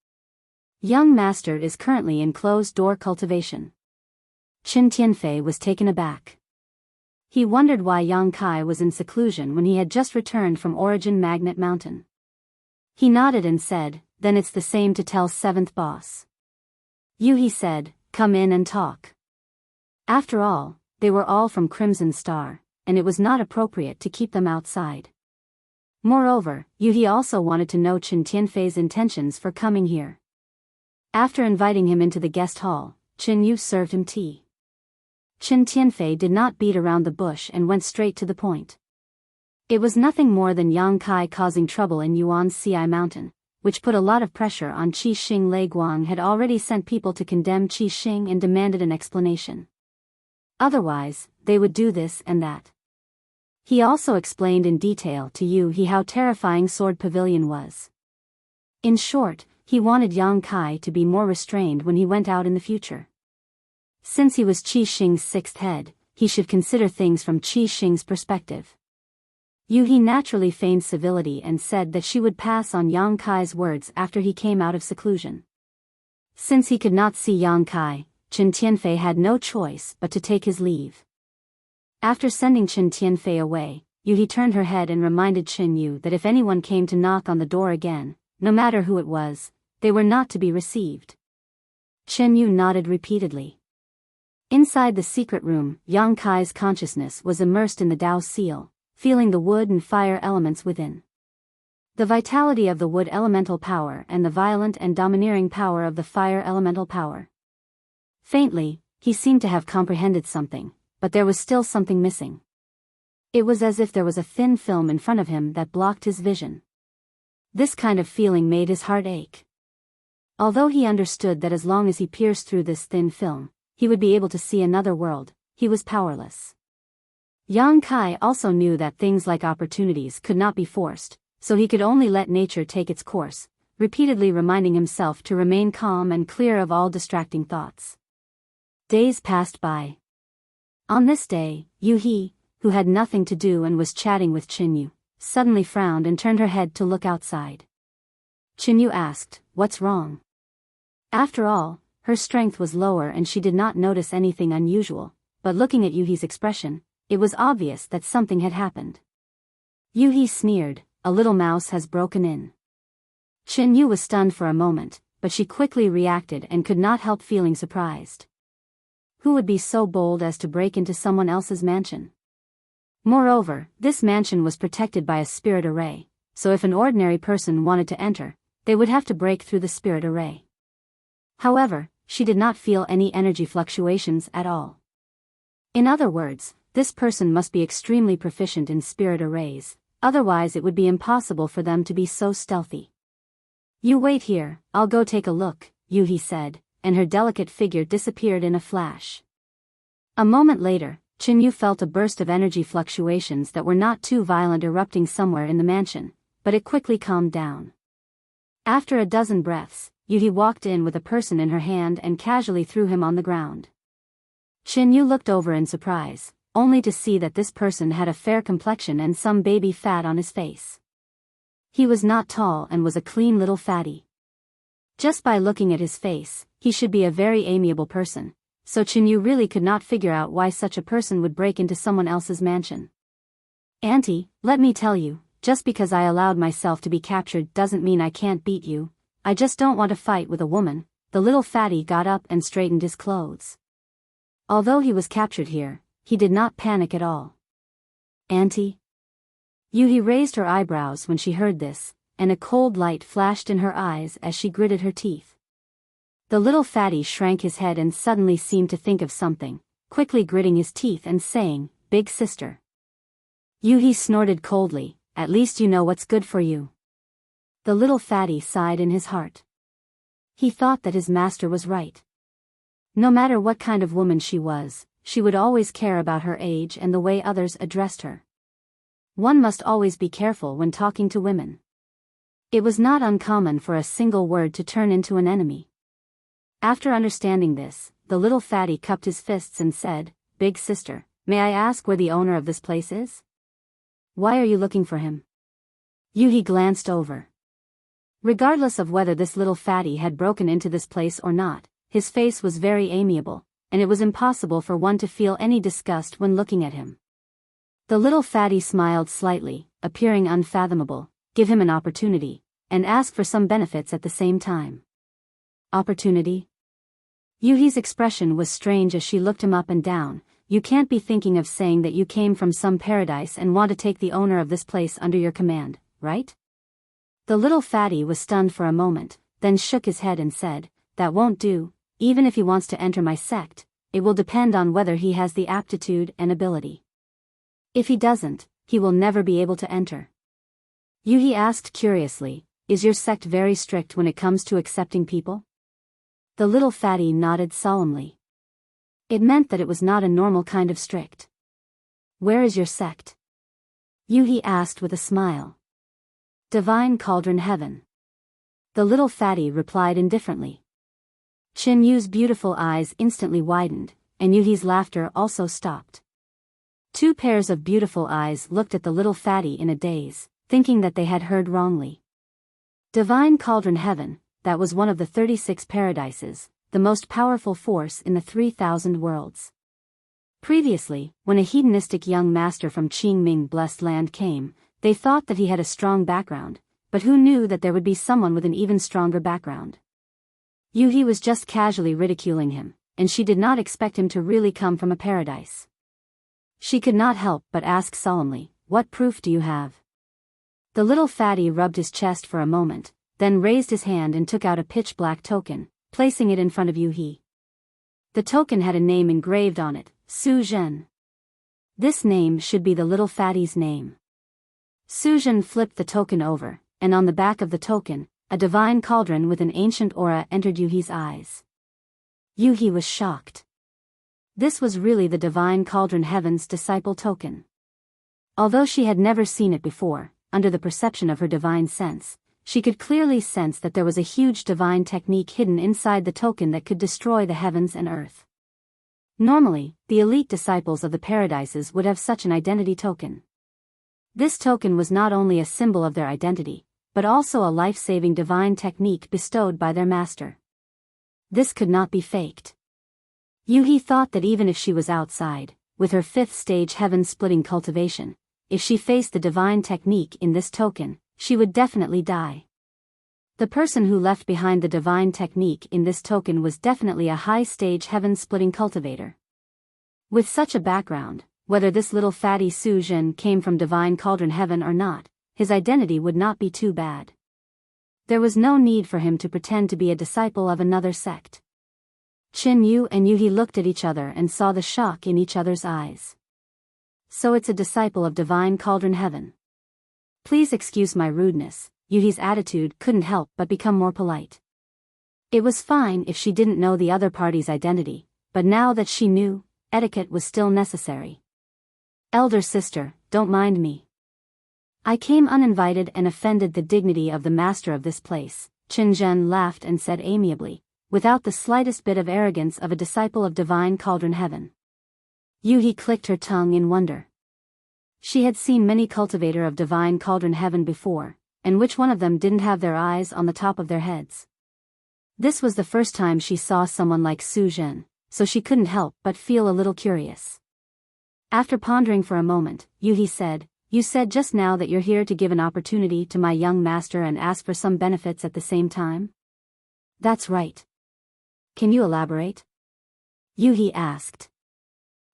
Young master is currently in closed-door cultivation. Chen Tianfei was taken aback. He wondered why Yang Kai was in seclusion when he had just returned from Origin Magnet Mountain. He nodded and said, Then it's the same to tell 7th boss. Yuhi said, Come in and talk. After all, they were all from Crimson Star, and it was not appropriate to keep them outside. Moreover, Yuhi also wanted to know Chen Tianfei's intentions for coming here. After inviting him into the guest hall, Qin Yu served him tea. Qin Tianfei did not beat around the bush and went straight to the point. It was nothing more than Yang Kai causing trouble in Yuan's Ci Mountain, which put a lot of pressure on Qi Xing. Lei Guang had already sent people to condemn Qi Xing and demanded an explanation. Otherwise, they would do this and that. He also explained in detail to Yu He how terrifying Sword Pavilion was. In short, he wanted Yang Kai to be more restrained when he went out in the future. Since he was Qi Xing's sixth head, he should consider things from Qi Xing's perspective. Yu He naturally feigned civility and said that she would pass on Yang Kai's words after he came out of seclusion. Since he could not see Yang Kai, Qin Tianfei had no choice but to take his leave. After sending Qin Tianfei away, Yu He turned her head and reminded Qin Yu that if anyone came to knock on the door again, no matter who it was, they were not to be received. Qin Yu nodded repeatedly. Inside the secret room, Yang Kai's consciousness was immersed in the Dao seal, feeling the wood and fire elements within. The vitality of the wood elemental power and the violent and domineering power of the fire elemental power. Faintly, he seemed to have comprehended something, but there was still something missing. It was as if there was a thin film in front of him that blocked his vision. This kind of feeling made his heart ache. Although he understood that as long as he pierced through this thin film, he would be able to see another world, he was powerless. Yang Kai also knew that things like opportunities could not be forced, so he could only let nature take its course, repeatedly reminding himself to remain calm and clear of all distracting thoughts. Days passed by. On this day, Yu He, who had nothing to do and was chatting with Qin Yu, suddenly frowned and turned her head to look outside. Qin Yu asked, "What's wrong?" After all, her strength was lower and she did not notice anything unusual, but looking at Yu He's expression, it was obvious that something had happened. Yu He sneered, "A little mouse has broken in." Qin Yu was stunned for a moment, but she quickly reacted and could not help feeling surprised. Who would be so bold as to break into someone else's mansion? Moreover, this mansion was protected by a spirit array, so if an ordinary person wanted to enter, they would have to break through the spirit array. However, she did not feel any energy fluctuations at all. In other words, this person must be extremely proficient in spirit arrays, otherwise it would be impossible for them to be so stealthy. "You wait here, I'll go take a look," Yu He said, and her delicate figure disappeared in a flash. A moment later, Qin Yu felt a burst of energy fluctuations that were not too violent erupting somewhere in the mansion, but it quickly calmed down. After a dozen breaths, Yu He walked in with a person in her hand and casually threw him on the ground. Qin Yu looked over in surprise, only to see that this person had a fair complexion and some baby fat on his face. He was not tall and was a clean little fatty. Just by looking at his face, he should be a very amiable person, so Qin Yu really could not figure out why such a person would break into someone else's mansion. "Auntie, let me tell you, just because I allowed myself to be captured doesn't mean I can't beat you. I just don't want to fight with a woman." The little fatty got up and straightened his clothes. Although he was captured here, he did not panic at all. "Auntie?" Yu He raised her eyebrows when she heard this, and a cold light flashed in her eyes as she gritted her teeth. The little fatty shrank his head and suddenly seemed to think of something, quickly gritting his teeth and saying, "Big sister." Yu He snorted coldly, "At least you know what's good for you." The little fatty sighed in his heart. He thought that his master was right. No matter what kind of woman she was, she would always care about her age and the way others addressed her. One must always be careful when talking to women. It was not uncommon for a single word to turn into an enemy. After understanding this, the little fatty cupped his fists and said, "Big sister, may I ask where the owner of this place is? Why are you looking for him?" Yu He glanced over. Regardless of whether this little fatty had broken into this place or not, his face was very amiable, and it was impossible for one to feel any disgust when looking at him. The little fatty smiled slightly, appearing unfathomable, give him an opportunity, and ask for some benefits at the same time. Opportunity? Yu He's expression was strange as she looked him up and down. "You can't be thinking of saying that you came from some paradise and want to take the owner of this place under your command, right?" The little fatty was stunned for a moment, then shook his head and said, "That won't do, even if he wants to enter my sect, it will depend on whether he has the aptitude and ability. If he doesn't, he will never be able to enter. Yuhi asked curiously, is your sect very strict when it comes to accepting people? The little fatty nodded solemnly. It meant that it was not a normal kind of strict. Where is your sect? Yuhi asked with a smile. Divine Cauldron Heaven. The little fatty replied indifferently. Qin Yu's beautiful eyes instantly widened, and Yuhi's laughter also stopped. Two pairs of beautiful eyes looked at the little fatty in a daze, thinking that they had heard wrongly. Divine Cauldron Heaven, that was one of the 36 paradises, the most powerful force in the 3,000 worlds. Previously, when a hedonistic young master from Qingming Blessed Land came, they thought that he had a strong background, but who knew that there would be someone with an even stronger background? Yuhi was just casually ridiculing him, and she did not expect him to really come from a paradise. She could not help but ask solemnly, what proof do you have? The little fatty rubbed his chest for a moment, then raised his hand and took out a pitch-black token, placing it in front of Yuhi. The token had a name engraved on it, Su Zhen. This name should be the little fatty's name. Su Zhen flipped the token over, and on the back of the token, a divine cauldron with an ancient aura entered Yuhi's eyes. Yuhi was shocked. This was really the Divine Cauldron Heaven's disciple token. Although she had never seen it before, under the perception of her divine sense, she could clearly sense that there was a huge divine technique hidden inside the token that could destroy the heavens and earth. Normally, the elite disciples of the paradises would have such an identity token. This token was not only a symbol of their identity, but also a life-saving divine technique bestowed by their master. This could not be faked. Yuhi thought that even if she was outside, with her 5th stage heaven-splitting cultivation, if she faced the divine technique in this token, she would definitely die. The person who left behind the divine technique in this token was definitely a high-stage heaven-splitting cultivator. With such a background, whether this little fatty Su Zhen came from Divine Cauldron Heaven or not, his identity would not be too bad. There was no need for him to pretend to be a disciple of another sect. Qin Yu and Yuhi looked at each other and saw the shock in each other's eyes. So it's a disciple of Divine Cauldron Heaven. Please excuse my rudeness. Yuhi's attitude couldn't help but become more polite. It was fine if she didn't know the other party's identity, but now that she knew, etiquette was still necessary. Elder sister, don't mind me. I came uninvited and offended the dignity of the master of this place, Qin Zhen laughed and said amiably, without the slightest bit of arrogance of a disciple of Divine Cauldron Heaven. Yuhi clicked her tongue in wonder. She had seen many cultivator of Divine Cauldron Heaven before, and which one of them didn't have their eyes on the top of their heads? This was the first time she saw someone like Su Zhen, so she couldn't help but feel a little curious. After pondering for a moment, Yuhi said, you said just now that you're here to give an opportunity to my young master and ask for some benefits at the same time? That's right. Can you elaborate? Yuhi asked.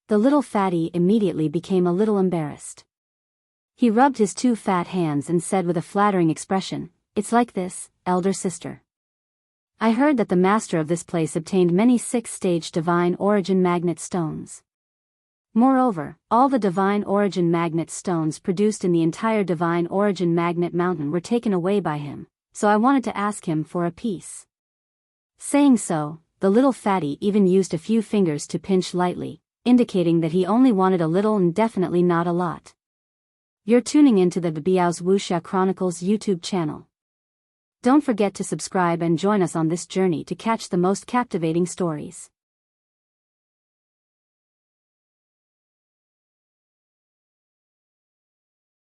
The little fatty immediately became a little embarrassed. He rubbed his 2 fat hands and said with a flattering expression, it's like this, elder sister. I heard that the master of this place obtained many 6th-stage divine origin magnet stones. Moreover, all the divine origin magnet stones produced in the entire divine origin magnet mountain were taken away by him, so I wanted to ask him for a piece. Saying so, the little fatty even used a few fingers to pinch lightly, indicating that he only wanted a little and definitely not a lot. You're tuning into the Biyao's Wuxia Chronicles YouTube channel. Don't forget to subscribe and join us on this journey to catch the most captivating stories.